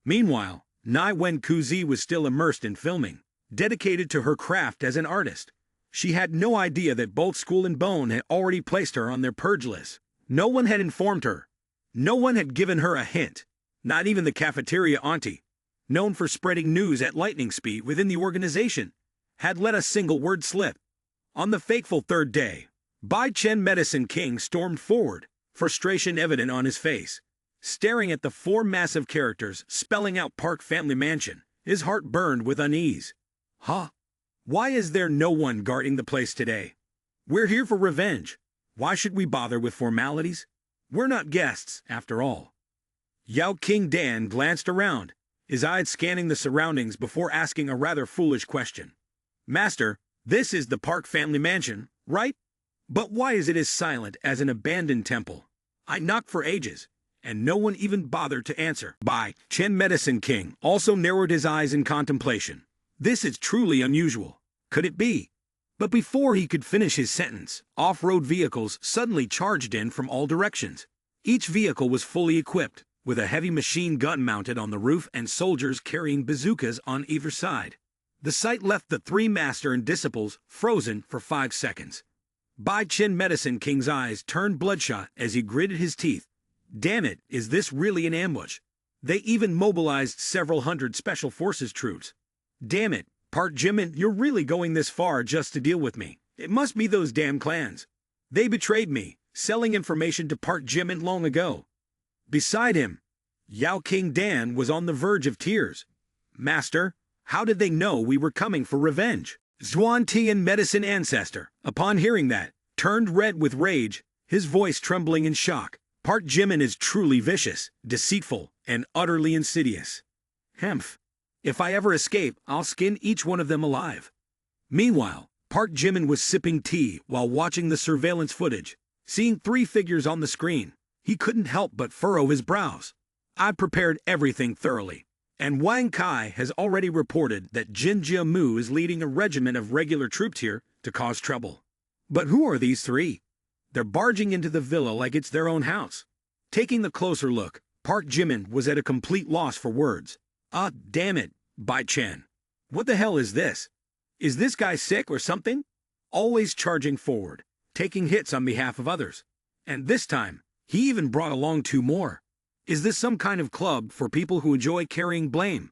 Meanwhile, Nai Wen Kuzi was still immersed in filming, dedicated to her craft as an artist. She had no idea that both School and Bone had already placed her on their purge list. No one had informed her. No one had given her a hint. Not even the cafeteria auntie, known for spreading news at lightning speed within the organization, had let a single word slip. On the fateful third day, Bai Chen Medicine King stormed forward, frustration evident on his face. Staring at the four massive characters spelling out Park Family Mansion, his heart burned with unease. Huh? Why is there no one guarding the place today? We're here for revenge. Why should we bother with formalities? We're not guests, after all. Yao King Dan glanced around, his eyes scanning the surroundings before asking a rather foolish question. "Master, this is the Park Family Mansion, right? But why is it as silent as an abandoned temple? I knocked for ages, and no one even bothered to answer." Bai Chen Medicine King also narrowed his eyes in contemplation. This is truly unusual. Could it be? But before he could finish his sentence, off-road vehicles suddenly charged in from all directions. Each vehicle was fully equipped, with a heavy machine gun mounted on the roof and soldiers carrying bazookas on either side. The sight left the three master and disciples frozen for 5 seconds. Bai Chen Medicine King's eyes turned bloodshot as he gritted his teeth. Damn it, is this really an ambush? They even mobilized several hundred special forces troops. Damn it, Park Jimin, you're really going this far just to deal with me. It must be those damn clans. They betrayed me, selling information to Park Jimin long ago. Beside him, Yao King Dan was on the verge of tears. Master, how did they know we were coming for revenge? Xuan Tian Medicine Ancestor, upon hearing that, turned red with rage, his voice trembling in shock. Park Jimin is truly vicious, deceitful, and utterly insidious. Hemph. If I ever escape, I'll skin each one of them alive. Meanwhile, Park Jimin was sipping tea while watching the surveillance footage. Seeing 3 figures on the screen, he couldn't help but furrow his brows. I've prepared everything thoroughly, and Wang Kai has already reported that Jin Jiamu is leading a regiment of regular troops here to cause trouble. But who are these 3? They're barging into the villa like it's their own house. Taking the closer look, Park Jimin was at a complete loss for words. Ah, damn it, Bai Chen. What the hell is this? Is this guy sick or something? Always charging forward, taking hits on behalf of others. And this time, he even brought along 2 more. Is this some kind of club for people who enjoy carrying blame?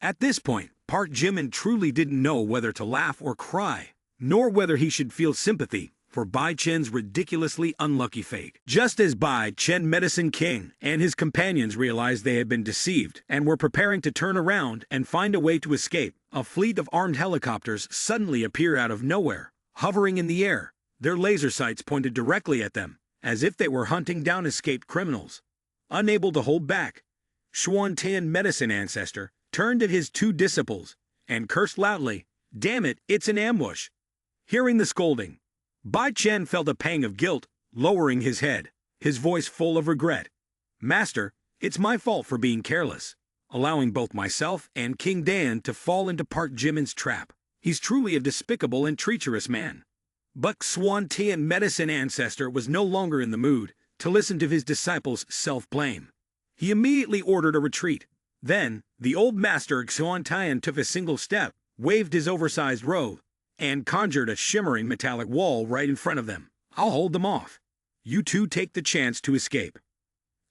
At this point, Park Jimin truly didn't know whether to laugh or cry, nor whether he should feel sympathy for Bai Chen's ridiculously unlucky fate. Just as Bai Chen Medicine King and his companions realized they had been deceived and were preparing to turn around and find a way to escape, a fleet of armed helicopters suddenly appeared out of nowhere, hovering in the air, their laser sights pointed directly at them, as if they were hunting down escaped criminals. Unable to hold back, Xuan Tian Medicine Ancestor turned at his 2 disciples and cursed loudly, "Damn it, it's an ambush!" Hearing the scolding, Bai Chen felt a pang of guilt, lowering his head, his voice full of regret. "Master, it's my fault for being careless, allowing both myself and King Dan to fall into Park Jimin's trap. He's truly a despicable and treacherous man." But Xuan Tian Medicine Ancestor was no longer in the mood to listen to his disciples' self-blame. He immediately ordered a retreat. Then, the old master Xuan Tian took a single step, waved his oversized robe, and conjured a shimmering metallic wall right in front of them. "I'll hold them off. You 2 take the chance to escape."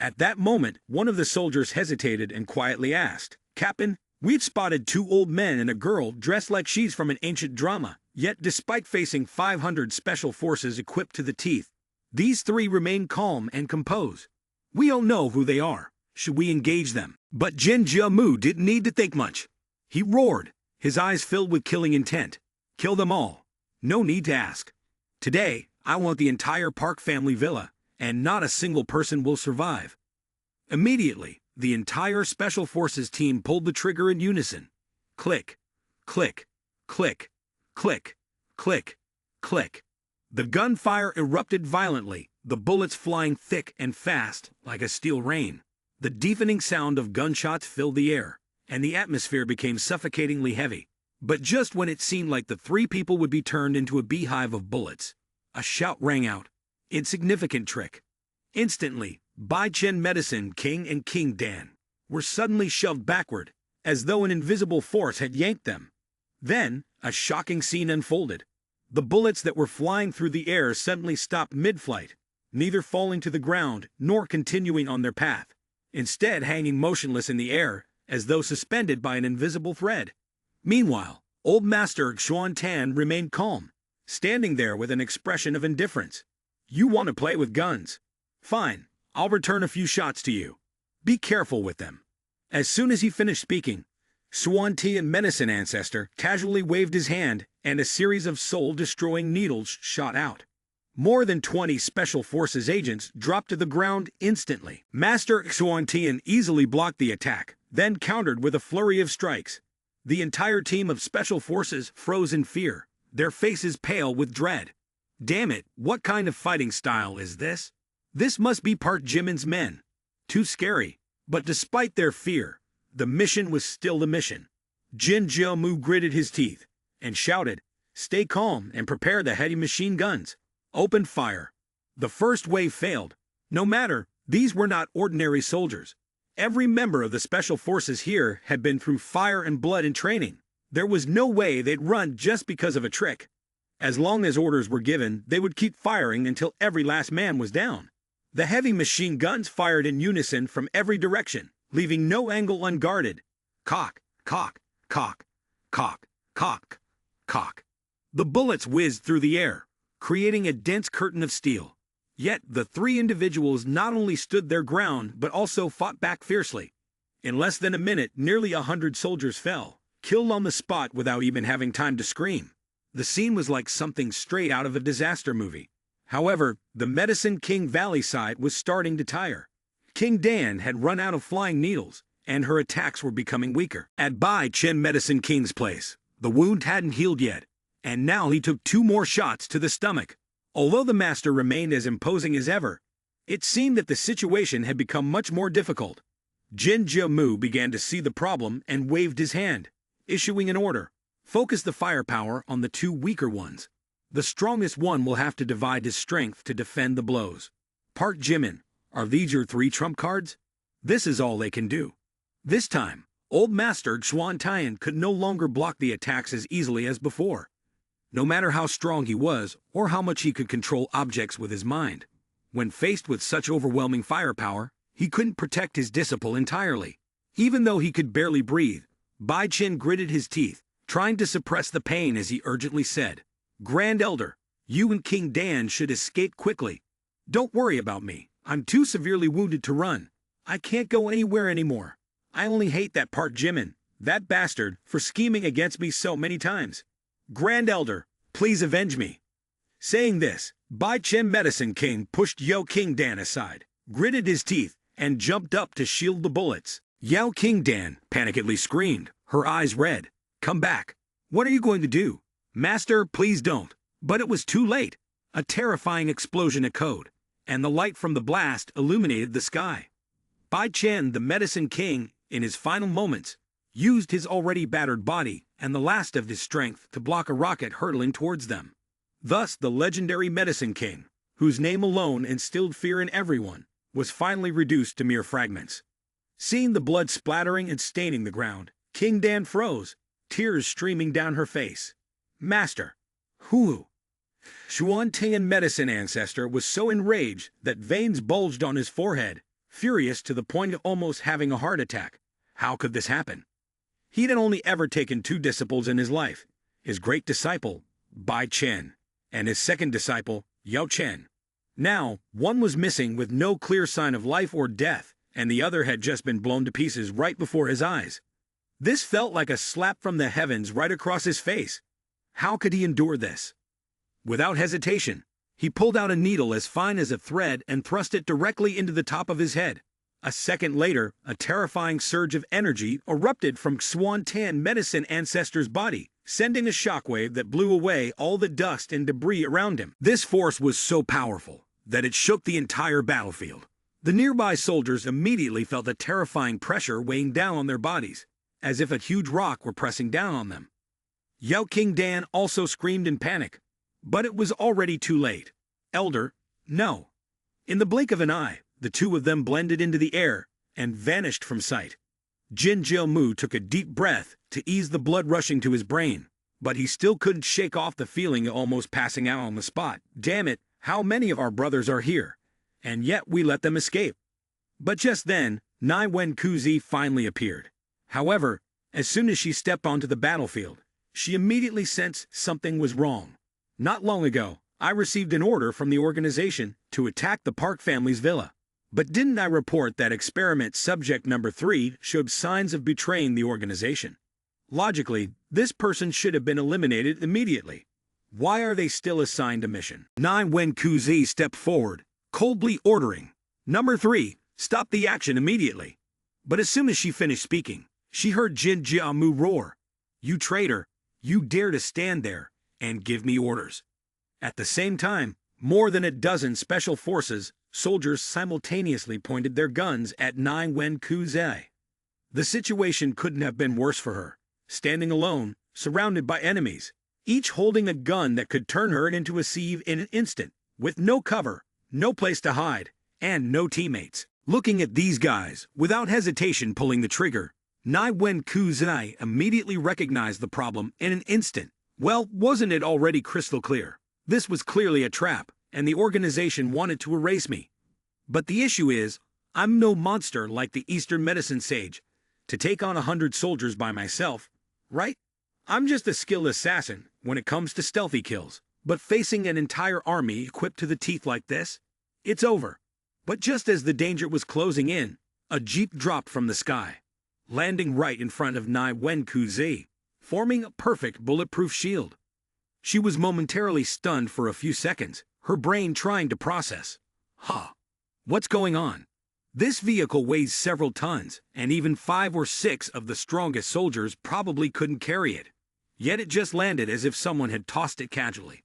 At that moment, one of the soldiers hesitated and quietly asked, "Captain, we've spotted 2 old men and a girl dressed like she's from an ancient drama, yet despite facing 500 special forces equipped to the teeth, these 3 remain calm and composed. We all know who they are. Should we engage them?" But Jin Jiamu didn't need to think much. He roared, his eyes filled with killing intent. "Kill them all. No need to ask. Today, I want the entire Park family villa, and not a single person will survive." Immediately, the entire Special Forces team pulled the trigger in unison. Click, click, click, click, click, click. The gunfire erupted violently, the bullets flying thick and fast like a steel rain. The deafening sound of gunshots filled the air, and the atmosphere became suffocatingly heavy. But just when it seemed like the 3 people would be turned into a beehive of bullets, a shout rang out. Insignificant trick. Instantly, Bai Chen Medicine King and King Dan were suddenly shoved backward, as though an invisible force had yanked them. Then, a shocking scene unfolded. The bullets that were flying through the air suddenly stopped mid-flight, neither falling to the ground nor continuing on their path, instead hanging motionless in the air, as though suspended by an invisible thread. Meanwhile, Old Master Xuan Tan remained calm, standing there with an expression of indifference. "You want to play with guns? Fine, I'll return a few shots to you. Be careful with them." As soon as he finished speaking, Xuan Tian Medicine Ancestor casually waved his hand, and a series of soul-destroying needles shot out. More than 20 Special Forces agents dropped to the ground instantly. Master Xuan Tian easily blocked the attack, then countered with a flurry of strikes. The entire team of Special Forces froze in fear, their faces pale with dread. Damn it, what kind of fighting style is this? This must be Park Jimin's men. Too scary. But despite their fear, the mission was still the mission. Jin Jiamu gritted his teeth and shouted, "Stay calm and prepare the heavy machine guns. Open fire." The first wave failed. No matter, these were not ordinary soldiers. Every member of the Special Forces here had been through fire and blood in training. There was no way they'd run just because of a trick. As long as orders were given, they would keep firing until every last man was down. The heavy machine guns fired in unison from every direction, leaving no angle unguarded. Cock, cock, cock, cock, cock, cock. The bullets whizzed through the air, creating a dense curtain of steel. Yet the three individuals not only stood their ground but also fought back fiercely. In less than a minute, nearly 100 soldiers fell, killed on the spot without even having time to scream. The scene was like something straight out of a disaster movie. However, the Medicine King Valley side was starting to tire. King Dan had run out of flying needles, and her attacks were becoming weaker. At Bai Chen Medicine King's place, the wound hadn't healed yet, and now he took 2 more shots to the stomach. Although the master remained as imposing as ever, it seemed that the situation had become much more difficult. Jin Jiamu began to see the problem and waved his hand, issuing an order. Focus the firepower on the 2 weaker ones. The strongest one will have to divide his strength to defend the blows. Park Jimin, are these your 3 trump cards? This is all they can do. This time, Old Master Xuan Tian could no longer block the attacks as easily as before. No matter how strong he was, or how much he could control objects with his mind, when faced with such overwhelming firepower, he couldn't protect his disciple entirely. Even though he could barely breathe, Bai Chen gritted his teeth, trying to suppress the pain as he urgently said, Grand Elder, you and King Dan should escape quickly. Don't worry about me. I'm too severely wounded to run. I can't go anywhere anymore. I only hate that Park Jimin, that bastard, for scheming against me so many times. Grand Elder, please avenge me. Saying this, Bai Chen Medicine King pushed Yao King Dan aside, gritted his teeth, and jumped up to shield the bullets. Yao King Dan panickedly screamed, her eyes red. Come back. What are you going to do? Master, please don't. But it was too late. A terrifying explosion echoed, and the light from the blast illuminated the sky. Bai Chen, the Medicine King, in his final moments, used his already battered body and the last of his strength to block a rocket hurtling towards them. Thus, the legendary Medicine King, whose name alone instilled fear in everyone, was finally reduced to mere fragments. Seeing the blood splattering and staining the ground, King Dan froze, tears streaming down her face. Master, who? Xuan Tian Medicine Ancestor was so enraged that veins bulged on his forehead, furious to the point of almost having a heart attack. How could this happen? He'd only ever taken 2 disciples in his life, his great disciple, Bai Chen, and his second disciple, Yao Chen. Now, one was missing with no clear sign of life or death, and the other had just been blown to pieces right before his eyes. This felt like a slap from the heavens right across his face. How could he endure this? Without hesitation, he pulled out a needle as fine as a thread and thrust it directly into the top of his head. A second later, a terrifying surge of energy erupted from Xuan Tian Medicine Ancestor's body, sending a shockwave that blew away all the dust and debris around him. This force was so powerful that it shook the entire battlefield. The nearby soldiers immediately felt a terrifying pressure weighing down on their bodies, as if a huge rock were pressing down on them. Yao King Dan also screamed in panic, but it was already too late. Elder, no. In the blink of an eye, the 2 of them blended into the air and vanished from sight. Jin Jiamu took a deep breath to ease the blood rushing to his brain, but he still couldn't shake off the feeling of almost passing out on the spot. Damn it, how many of our brothers are here? And yet we let them escape. But just then, Nai Wen Kuzi finally appeared. However, as soon as she stepped onto the battlefield, she immediately sensed something was wrong. Not long ago, I received an order from the organization to attack the Park family's villa. But didn't I report that experiment subject number 3 showed signs of betraying the organization? Logically, this person should have been eliminated immediately. Why are they still assigned a mission? Nai Wen Kuzi stepped forward, coldly ordering, Number 3, stop the action immediately. But as soon as she finished speaking, she heard Jin Jiamu roar, You traitor, you dare to stand there and give me orders. At the same time, more than a dozen special forces soldiers simultaneously pointed their guns at Nai Wen Kuzi. The situation couldn't have been worse for her, standing alone, surrounded by enemies, each holding a gun that could turn her into a sieve in an instant, with no cover, no place to hide, and no teammates. Looking at these guys, without hesitation pulling the trigger, Nai Wen Kuzi immediately recognized the problem in an instant. Well, wasn't it already crystal clear? This was clearly a trap, and the organization wanted to erase me. But the issue is, I'm no monster like the Eastern medicine sage to take on 100 soldiers by myself, right? I'm just a skilled assassin when it comes to stealthy kills, but facing an entire army equipped to the teeth like this, it's over. But just as the danger was closing in, a jeep dropped from the sky, landing right in front of Nai Wen Kuzi, forming a perfect bulletproof shield. She was momentarily stunned for a few seconds, her brain trying to process. What's going on? This vehicle weighs several tons, and even 5 or 6 of the strongest soldiers probably couldn't carry it. Yet it just landed as if someone had tossed it casually.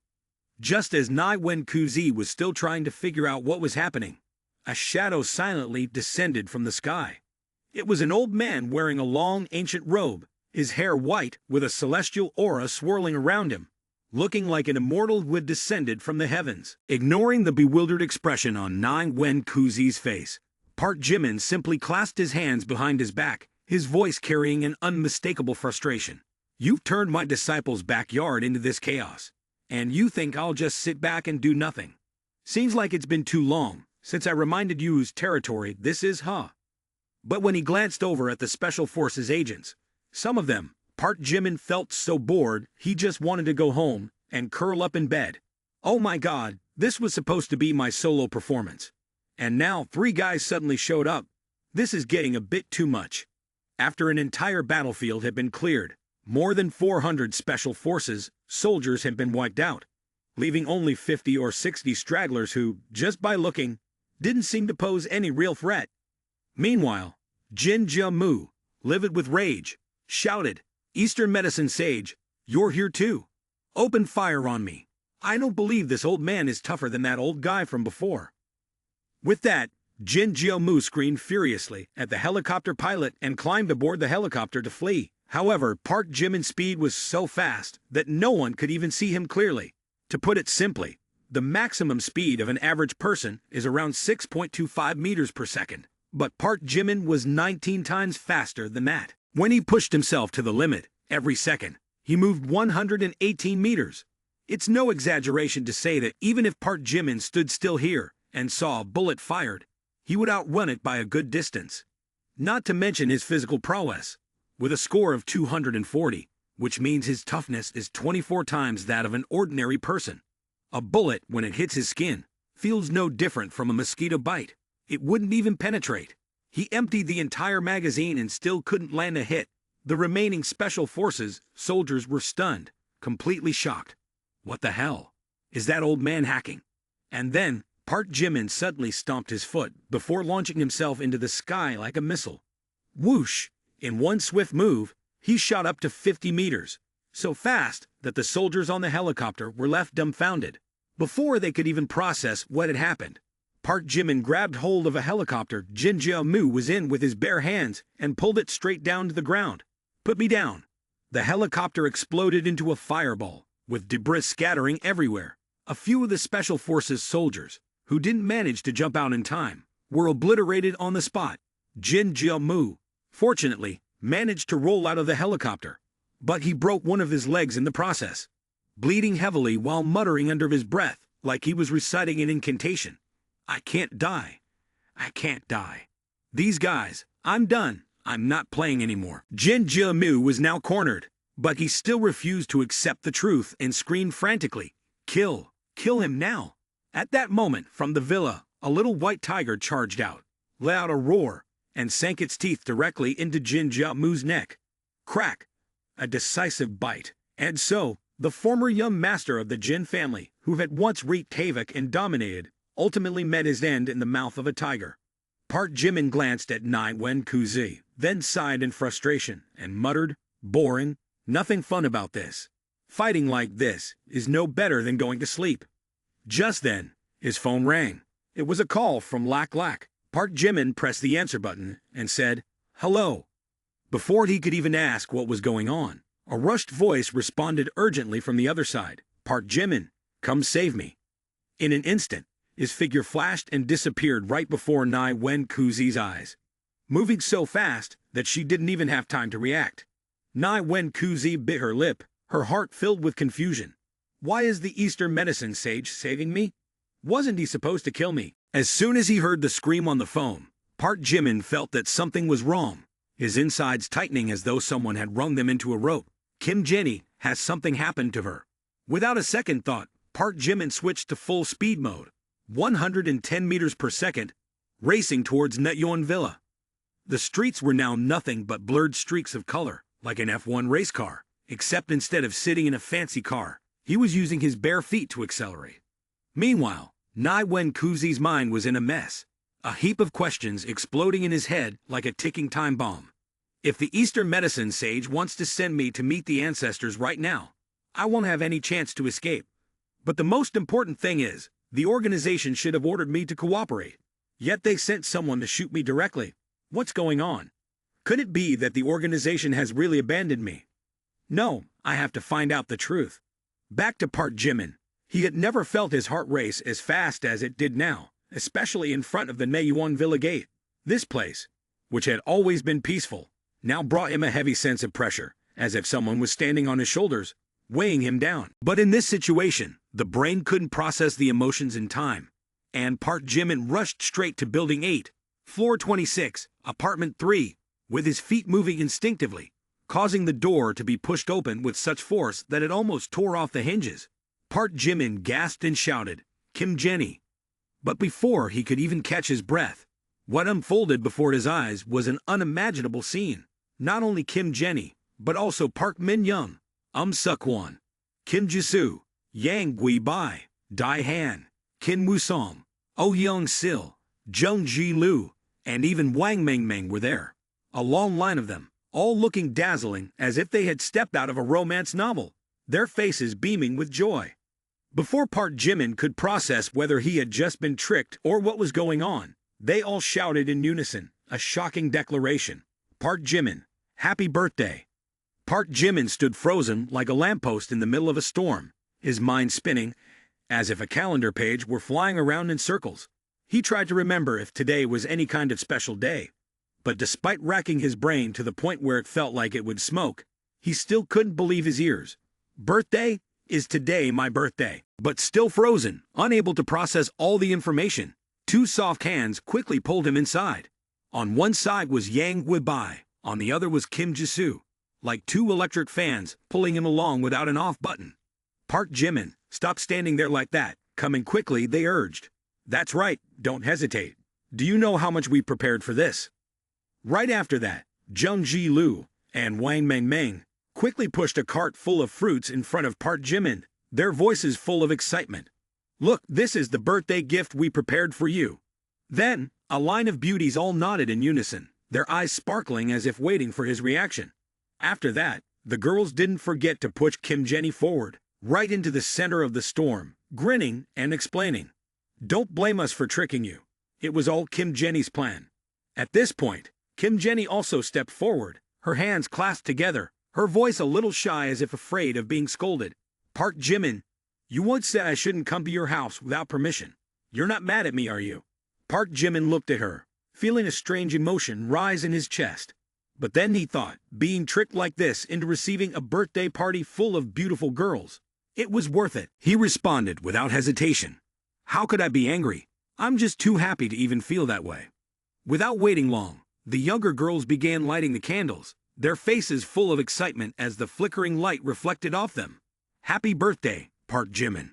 Just as Nai Wen Kuzi was still trying to figure out what was happening, a shadow silently descended from the sky. It was an old man wearing a long, ancient robe, his hair white with a celestial aura swirling around him, looking like an immortal who had descended from the heavens. Ignoring the bewildered expression on Nai Wen Kuzi's face, Park Jimin simply clasped his hands behind his back, his voice carrying an unmistakable frustration. You've turned my disciples' backyard into this chaos, and you think I'll just sit back and do nothing. Seems like it's been too long since I reminded you whose territory this is, huh? But when he glanced over at the Special Forces agents, some of them, Park Jimin felt so bored he just wanted to go home and curl up in bed. Oh my god, this was supposed to be my solo performance. And now 3 guys suddenly showed up. This is getting a bit too much. After an entire battlefield had been cleared, more than 400 Special Forces soldiers had been wiped out, leaving only 50 or 60 stragglers who, just by looking, didn't seem to pose any real threat. Meanwhile, Jin Jia-mu, livid with rage, shouted, Eastern medicine sage, you're here too. Open fire on me. I don't believe this old man is tougher than that old guy from before. With that, Jin Jia-mu screamed furiously at the helicopter pilot and climbed aboard the helicopter to flee. However, Park Jimin's speed was so fast that no one could even see him clearly. To put it simply, the maximum speed of an average person is around 6.25 meters per second, but Park Jimin was 19 times faster than that. When he pushed himself to the limit, every second, he moved 118 meters. It's no exaggeration to say that even if Park Jimin stood still here and saw a bullet fired, he would outrun it by a good distance. Not to mention his physical prowess, with a score of 240, which means his toughness is 24 times that of an ordinary person. A bullet, when it hits his skin, feels no different from a mosquito bite. It wouldn't even penetrate. He emptied the entire magazine and still couldn't land a hit. The remaining Special Forces soldiers were stunned, completely shocked. What the hell? Is that old man hacking? And then, Park Jimin suddenly stomped his foot before launching himself into the sky like a missile. Whoosh! In one swift move, he shot up to 50 meters, so fast that the soldiers on the helicopter were left dumbfounded. Before they could even process what had happened, Park Jimin grabbed hold of a helicopter Jin Jia-mu was in with his bare hands and pulled it straight down to the ground. Put me down. The helicopter exploded into a fireball, with debris scattering everywhere. A few of the Special Forces soldiers, who didn't manage to jump out in time, were obliterated on the spot. Jin Jia-mu, fortunately, managed to roll out of the helicopter, but he broke one of his legs in the process, bleeding heavily while muttering under his breath like he was reciting an incantation. I can't die. I can't die. These guys, I'm done. I'm not playing anymore. Jin Jia-mu was now cornered, but he still refused to accept the truth and screamed frantically, Kill! Kill him now! At that moment, from the villa, a little white tiger charged out, let out a roar, and sank its teeth directly into Jin Jia-mu's neck. Crack! A decisive bite. And so, the former young master of the Jin family, who had once wreaked havoc and dominated, ultimately met his end in the mouth of a tiger. Park Jimin glanced at Nai Wen Kuzi, then sighed in frustration and muttered, Boring, nothing fun about this. Fighting like this is no better than going to sleep. Just then, his phone rang. It was a call from Lak Lak. Park Jimin pressed the answer button and said, Hello. Before he could even ask what was going on, a rushed voice responded urgently from the other side. Park Jimin, come save me. In an instant, his figure flashed and disappeared right before Nai Wen Kuzi's eyes, moving so fast that she didn't even have time to react. Nai Wen Kuzi bit her lip, her heart filled with confusion. Why is the Eastern medicine sage saving me? Wasn't he supposed to kill me? As soon as he heard the scream on the phone, Park Jimin felt that something was wrong, his insides tightening as though someone had wrung them into a rope. Kim Jenny, has something happened to her? Without a second thought, Park Jimin switched to full speed mode, 110 meters per second, racing towards Netyeon Villa. The streets were now nothing but blurred streaks of color, like an F1 race car, except instead of sitting in a fancy car, he was using his bare feet to accelerate. Meanwhile, Nai Wen Kuzi's mind was in a mess, a heap of questions exploding in his head like a ticking time bomb. If the Eastern medicine sage wants to send me to meet the ancestors right now, I won't have any chance to escape. But the most important thing is, the organization should have ordered me to cooperate. Yet they sent someone to shoot me directly. What's going on? Could it be that the organization has really abandoned me? No, I have to find out the truth. Back to Park Jimin. He had never felt his heart race as fast as it did now, especially in front of the Netyeon Villa gate. This place, which had always been peaceful, now brought him a heavy sense of pressure, as if someone was standing on his shoulders, weighing him down. But in this situation, the brain couldn't process the emotions in time, and Park Jimin rushed straight to Building 8, Floor 26, Apartment 3, with his feet moving instinctively, causing the door to be pushed open with such force that it almost tore off the hinges. Park Jimin gasped and shouted, "Kim Jenny!" But before he could even catch his breath, what unfolded before his eyes was an unimaginable scene. Not only Kim Jenny, but also Park Min Young, Suk-won, Kim Jisoo, Yang Gui-bai, Dai Han, Kim Woo-song, Oh Young-sil, Jung Ji-lu, and even Wang Mengmeng were there. A long line of them, all looking dazzling as if they had stepped out of a romance novel, their faces beaming with joy. Before Park Jimin could process whether he had just been tricked or what was going on, they all shouted in unison, a shocking declaration. Park Jimin, happy birthday! Park Jimin stood frozen like a lamppost in the middle of a storm, his mind spinning, as if a calendar page were flying around in circles. He tried to remember if today was any kind of special day, but despite racking his brain to the point where it felt like it would smoke, he still couldn't believe his ears. Birthday? Is today my birthday? But still frozen, unable to process all the information, two soft hands quickly pulled him inside. On one side was Yang Gui-bai, on the other was Kim Jisoo, like two electric fans pulling him along without an off button. Park Jimin, stop standing there like that, coming quickly, they urged. That's right, don't hesitate. Do you know how much we prepared for this? Right after that, Jung Ji-lu and Wang Mengmeng quickly pushed a cart full of fruits in front of Park Jimin, their voices full of excitement. Look, this is the birthday gift we prepared for you. Then, a line of beauties all nodded in unison, their eyes sparkling as if waiting for his reaction. After that, the girls didn't forget to push Kim Jenny forward, right into the center of the storm, grinning and explaining. Don't blame us for tricking you. It was all Kim Jenny's plan. At this point, Kim Jenny also stepped forward, her hands clasped together, her voice a little shy as if afraid of being scolded. Park Jimin, you once said I shouldn't come to your house without permission. You're not mad at me, are you? Park Jimin looked at her, feeling a strange emotion rise in his chest. But then he thought, being tricked like this into receiving a birthday party full of beautiful girls, it was worth it. He responded without hesitation. How could I be angry? I'm just too happy to even feel that way. Without waiting long, the younger girls began lighting the candles, their faces full of excitement as the flickering light reflected off them. Happy birthday, Park Jimin.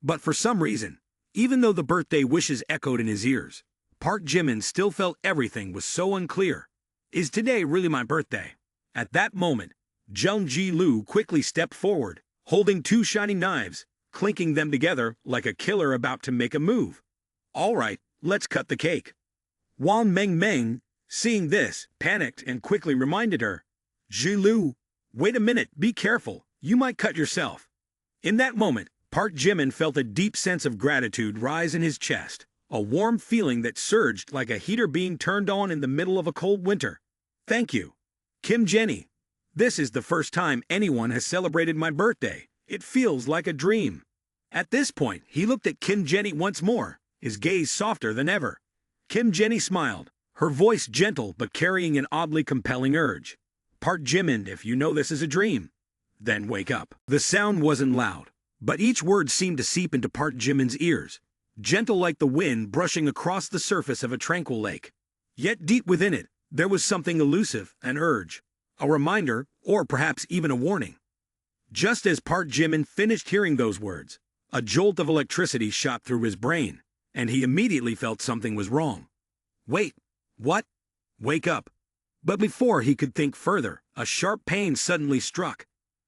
But for some reason, even though the birthday wishes echoed in his ears, Park Jimin still felt everything was so unclear. Is today really my birthday? At that moment, Jung Ji-lu quickly stepped forward, holding two shining knives, clinking them together like a killer about to make a move. All right, let's cut the cake. Wang Mengmeng, seeing this, panicked and quickly reminded her, Ji-lu, wait a minute, be careful, you might cut yourself. In that moment, Park Jimin felt a deep sense of gratitude rise in his chest, a warm feeling that surged like a heater being turned on in the middle of a cold winter. Thank you, Kim Jenny. This is the first time anyone has celebrated my birthday. It feels like a dream. At this point, he looked at Kim Jenny once more, his gaze softer than ever. Kim Jenny smiled, her voice gentle but carrying an oddly compelling urge. Park Jimin, if you know this is a dream, then wake up. The sound wasn't loud, but each word seemed to seep into Park Jimin's ears, gentle like the wind brushing across the surface of a tranquil lake. Yet deep within it, there was something elusive, an urge, a reminder, or perhaps even a warning. Just as Park Jimin finished hearing those words, a jolt of electricity shot through his brain, and he immediately felt something was wrong. Wait, what? Wake up. But before he could think further, a sharp pain suddenly struck.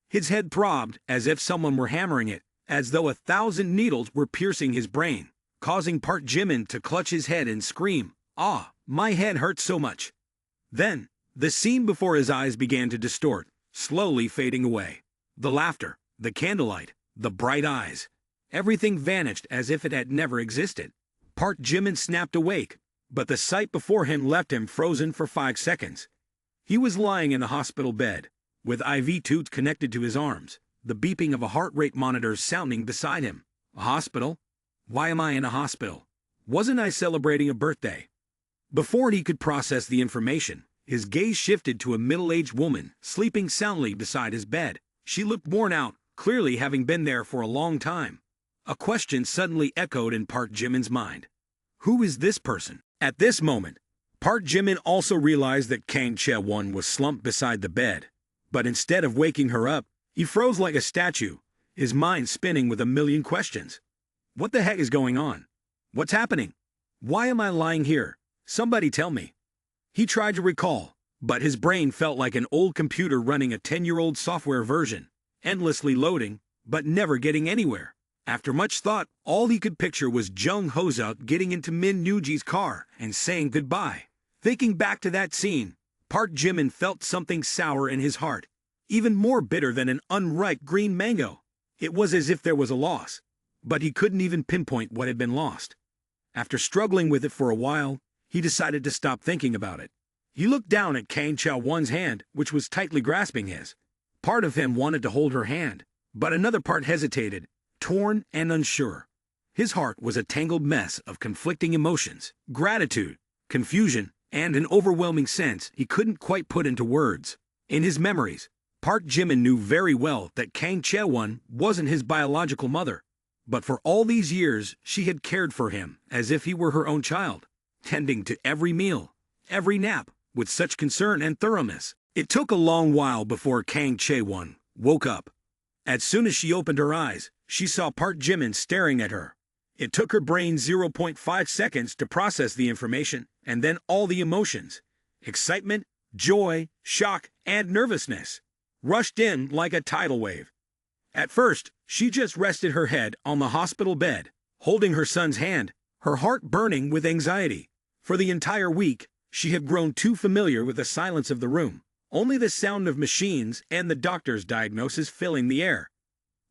His head throbbed as if someone were hammering it, as though 1,000 needles were piercing his brain, causing Park Jimin to clutch his head and scream, "Ah, my head hurts so much." Then, the scene before his eyes began to distort, slowly fading away. The laughter, the candlelight, the bright eyes. Everything vanished as if it had never existed. Park Jimin snapped awake, but the sight before him left him frozen for 5 seconds. He was lying in a hospital bed, with IV tubes connected to his arms, the beeping of a heart rate monitor sounding beside him. A hospital? Why am I in a hospital? Wasn't I celebrating a birthday? Before he could process the information, his gaze shifted to a middle-aged woman sleeping soundly beside his bed. She looked worn out, clearly having been there for a long time. A question suddenly echoed in Park Jimin's mind. Who is this person? At this moment, Park Jimin also realized that Kang Che-won was slumped beside the bed. But instead of waking her up, he froze like a statue, his mind spinning with a million questions. What the heck is going on? What's happening? Why am I lying here? Somebody tell me. He tried to recall, but his brain felt like an old computer running a 10-year-old software version, endlessly loading, but never getting anywhere. After much thought, all he could picture was Jung Hoseok getting into Min Nuji's car and saying goodbye. Thinking back to that scene, Park Jimin felt something sour in his heart, even more bitter than an unripe green mango. It was as if there was a loss, but he couldn't even pinpoint what had been lost. After struggling with it for a while, he decided to stop thinking about it. He looked down at Kang Che-won's hand, which was tightly grasping his. Part of him wanted to hold her hand, but another part hesitated, torn and unsure. His heart was a tangled mess of conflicting emotions, gratitude, confusion, and an overwhelming sense he couldn't quite put into words. In his memories, Park Jimin knew very well that Kang Che-won wasn't his biological mother, but for all these years she had cared for him as if he were her own child, tending to every meal, every nap, with such concern and thoroughness. It took a long while before Kang Che-won woke up. As soon as she opened her eyes, she saw Park Jimin staring at her. It took her brain 0.5 seconds to process the information, and then all the emotions, excitement, joy, shock, and nervousness, rushed in like a tidal wave. At first, she just rested her head on the hospital bed, holding her son's hand, her heart burning with anxiety. For the entire week, she had grown too familiar with the silence of the room, only the sound of machines and the doctor's diagnosis filling the air.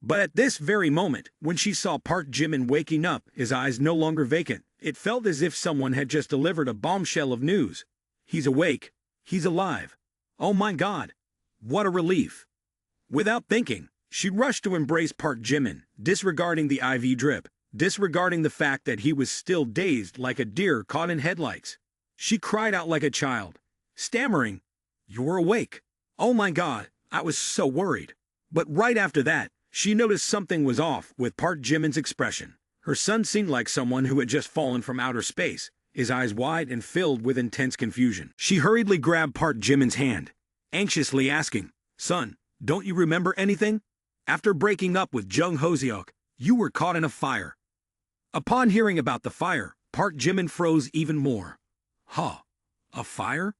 But at this very moment, when she saw Park Jimin waking up, his eyes no longer vacant, it felt as if someone had just delivered a bombshell of news. He's awake. He's alive. Oh my God. What a relief. Without thinking, she rushed to embrace Park Jimin, disregarding the IV drip, disregarding the fact that he was still dazed like a deer caught in headlights. She cried out like a child, stammering, "You're awake. Oh my God, I was so worried." But right after that, she noticed something was off with Park Jimin's expression. Her son seemed like someone who had just fallen from outer space, his eyes wide and filled with intense confusion. She hurriedly grabbed Park Jimin's hand, anxiously asking, "Son, don't you remember anything? After breaking up with Jung Hoseok, you were caught in a fire." Upon hearing about the fire, Park Jimin froze even more. Huh? A fire?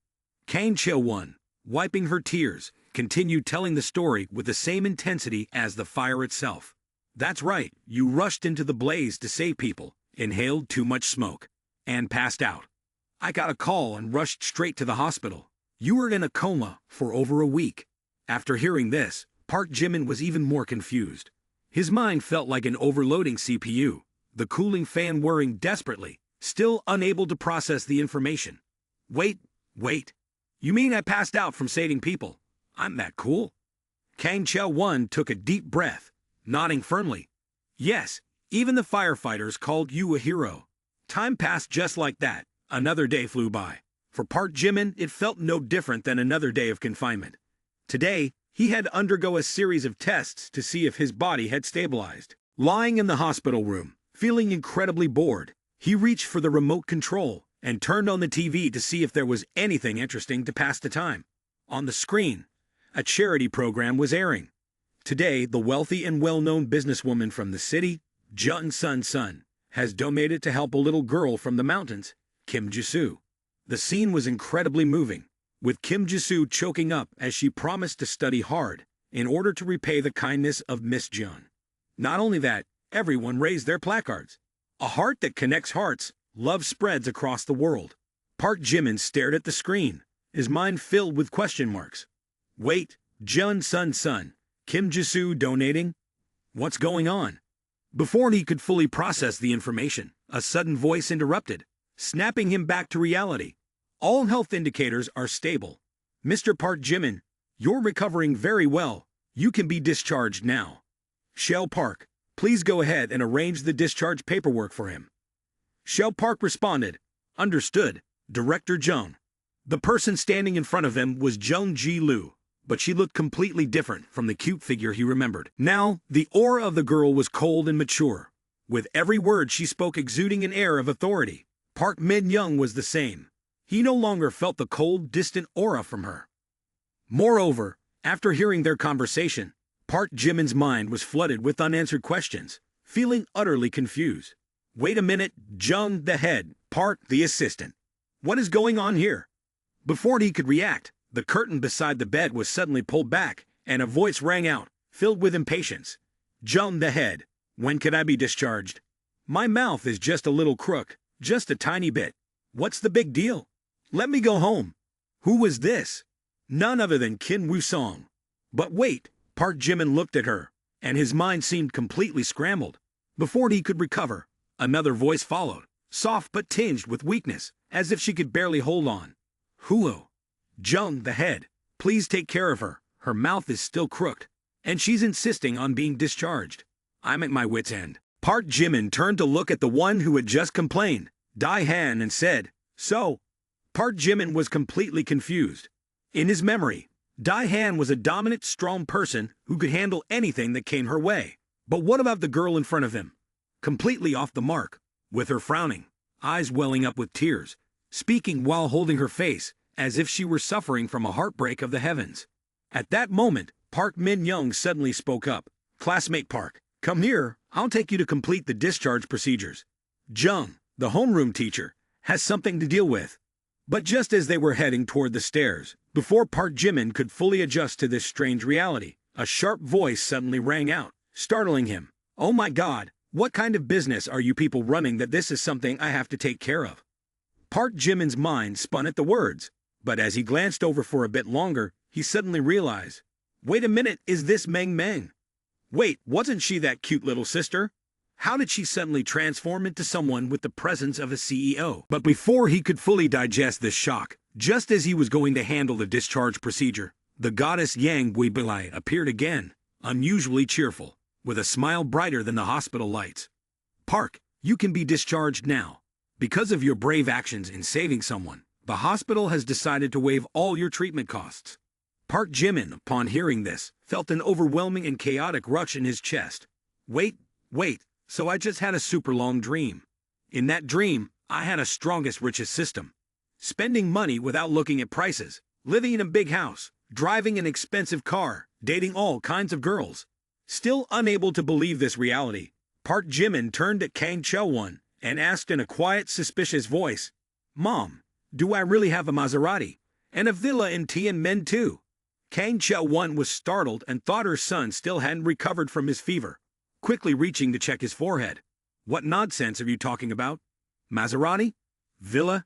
Kang Che-won, wiping her tears, continued telling the story with the same intensity as the fire itself. "That's right, you rushed into the blaze to save people, inhaled too much smoke, and passed out. I got a call and rushed straight to the hospital. You were in a coma for over a week." After hearing this, Park Jimin was even more confused. His mind felt like an overloading CPU, the cooling fan whirring desperately, still unable to process the information. Wait. You mean I passed out from saving people? I'm that cool?" Kang Che-won took a deep breath, nodding firmly. "Yes, even the firefighters called you a hero." Time passed just like that. Another day flew by. For Park Jimin, it felt no different than another day of confinement. Today, he had to undergo a series of tests to see if his body had stabilized. Lying in the hospital room, feeling incredibly bored, he reached for the remote control and turned on the TV to see if there was anything interesting to pass the time. On the screen, a charity program was airing. Today, the wealthy and well-known businesswoman from the city, Jung Sun, has donated to help a little girl from the mountains, Kim Jisoo. The scene was incredibly moving, with Kim Jisoo choking up as she promised to study hard in order to repay the kindness of Miss Jung. Not only that, everyone raised their placards. A heart that connects hearts, love spreads across the world. Park Jimin stared at the screen, his mind filled with question marks. Wait, Jung Sun, Kim Jisoo donating? What's going on? Before he could fully process the information, a sudden voice interrupted, snapping him back to reality. All health indicators are stable. Mr. Park Jimin, you're recovering very well. You can be discharged now. Shell Park, please go ahead and arrange the discharge paperwork for him. Shell Park responded, understood, Director Jung. The person standing in front of him was Jung Ji-Lu, but she looked completely different from the cute figure he remembered. Now, the aura of the girl was cold and mature, with every word she spoke exuding an air of authority. Park Min-young was the same. He no longer felt the cold, distant aura from her. Moreover, after hearing their conversation, Park Jimin's mind was flooded with unanswered questions, feeling utterly confused. Wait a minute, Jung the head, Park the assistant. What is going on here? Before he could react, the curtain beside the bed was suddenly pulled back, and a voice rang out, filled with impatience. Jung the head, when can I be discharged? My mouth is just a little crook, just a tiny bit. What's the big deal? Let me go home. Who was this? None other than Kim Woo-song. But wait, Park Jimin looked at her, and his mind seemed completely scrambled. Before he could recover, another voice followed, soft but tinged with weakness, as if she could barely hold on. Huo. Jung the head, please take care of her. Her mouth is still crooked, and she's insisting on being discharged. I'm at my wit's end. Park Jimin turned to look at the one who had just complained, Dai Han, and said, so? Park Jimin was completely confused. In his memory, Dai Han was a dominant, strong person who could handle anything that came her way. But what about the girl in front of him? Completely off the mark, with her frowning, eyes welling up with tears, speaking while holding her face, as if she were suffering from a heartbreak of the heavens. At that moment, Park Min-young suddenly spoke up. Classmate Park, come here, I'll take you to complete the discharge procedures. Jung, the homeroom teacher, has something to deal with. But just as they were heading toward the stairs, before Park Jimin could fully adjust to this strange reality, a sharp voice suddenly rang out, startling him. Oh my God, what kind of business are you people running that this is something I have to take care of? Park Jimin's mind spun at the words, but as he glanced over for a bit longer, he suddenly realized, wait a minute, is this Meng Meng? Wait, wasn't she that cute little sister? How did she suddenly transform into someone with the presence of a CEO? But before he could fully digest this shock, just as he was going to handle the discharge procedure, the goddess Yang Weibelai appeared again, unusually cheerful, with a smile brighter than the hospital lights. Park, you can be discharged now. Because of your brave actions in saving someone, the hospital has decided to waive all your treatment costs. Park Jimin, upon hearing this, felt an overwhelming and chaotic rush in his chest. Wait, so I just had a super long dream. In that dream, I had a strongest, richest system. Spending money without looking at prices, living in a big house, driving an expensive car, dating all kinds of girls. Still unable to believe this reality, Park Jimin turned to Kang Cheol-won and asked in a quiet, suspicious voice, Mom, do I really have a Maserati? And a villa in Tianmen too? Kang Cheol-won was startled and thought her son still hadn't recovered from his fever, quickly reaching to check his forehead. What nonsense are you talking about? Maserati? Villa?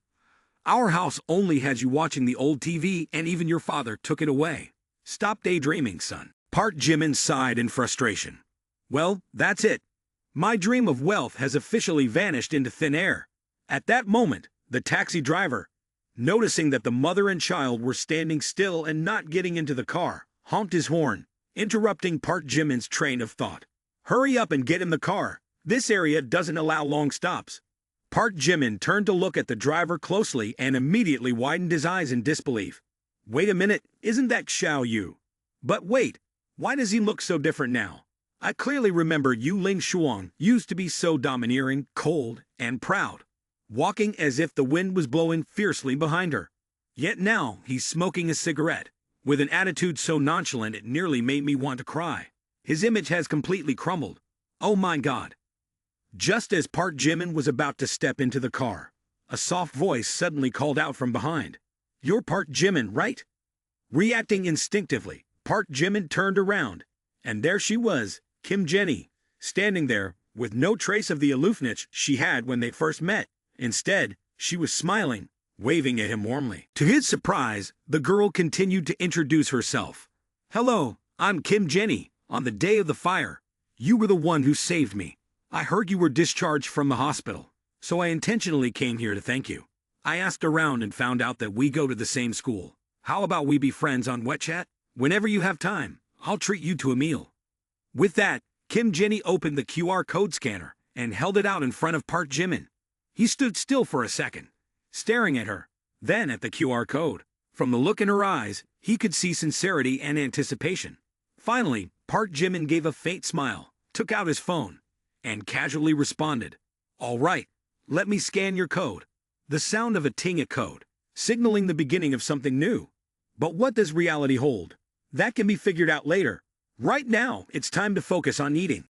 Our house only has you watching the old TV, and even your father took it away. Stop daydreaming, son. Park Jimin sighed in frustration. Well, that's it. My dream of wealth has officially vanished into thin air. At that moment, the taxi driver, noticing that the mother and child were standing still and not getting into the car, honked his horn, interrupting Park Jimin's train of thought. Hurry up and get in the car. This area doesn't allow long stops. Park Jimin turned to look at the driver closely and immediately widened his eyes in disbelief. Wait a minute, isn't that Xiao Yu? But wait, why does he look so different now? I clearly remember Yu Ling Shuang used to be so domineering, cold, and proud. walking as if the wind was blowing fiercely behind her. Yet now he's smoking a cigarette, with an attitude so nonchalant it nearly made me want to cry. His image has completely crumbled. Oh my God. Just as Park Jimin was about to step into the car, a soft voice suddenly called out from behind. "You're Park Jimin, right?" Reacting instinctively, Park Jimin turned around, and there she was, Kim Jenny, standing there, with no trace of the aloofness she had when they first met. Instead, she was smiling, waving at him warmly. To his surprise, the girl continued to introduce herself. "Hello, I'm Kim Jenny. On the day of the fire, you were the one who saved me. I heard you were discharged from the hospital, so I intentionally came here to thank you. I asked around and found out that we go to the same school. How about we be friends on WeChat? Whenever you have time, I'll treat you to a meal." With that, Kim Jenny opened the QR code scanner and held it out in front of Park Jimin. He stood still for a second, staring at her, then at the QR code. From the look in her eyes, he could see sincerity and anticipation. Finally, Park Jimin gave a faint smile, took out his phone, and casually responded, "All right, let me scan your code." The sound of a ting code, signaling the beginning of something new. But what does reality hold? That can be figured out later. Right now, it's time to focus on eating.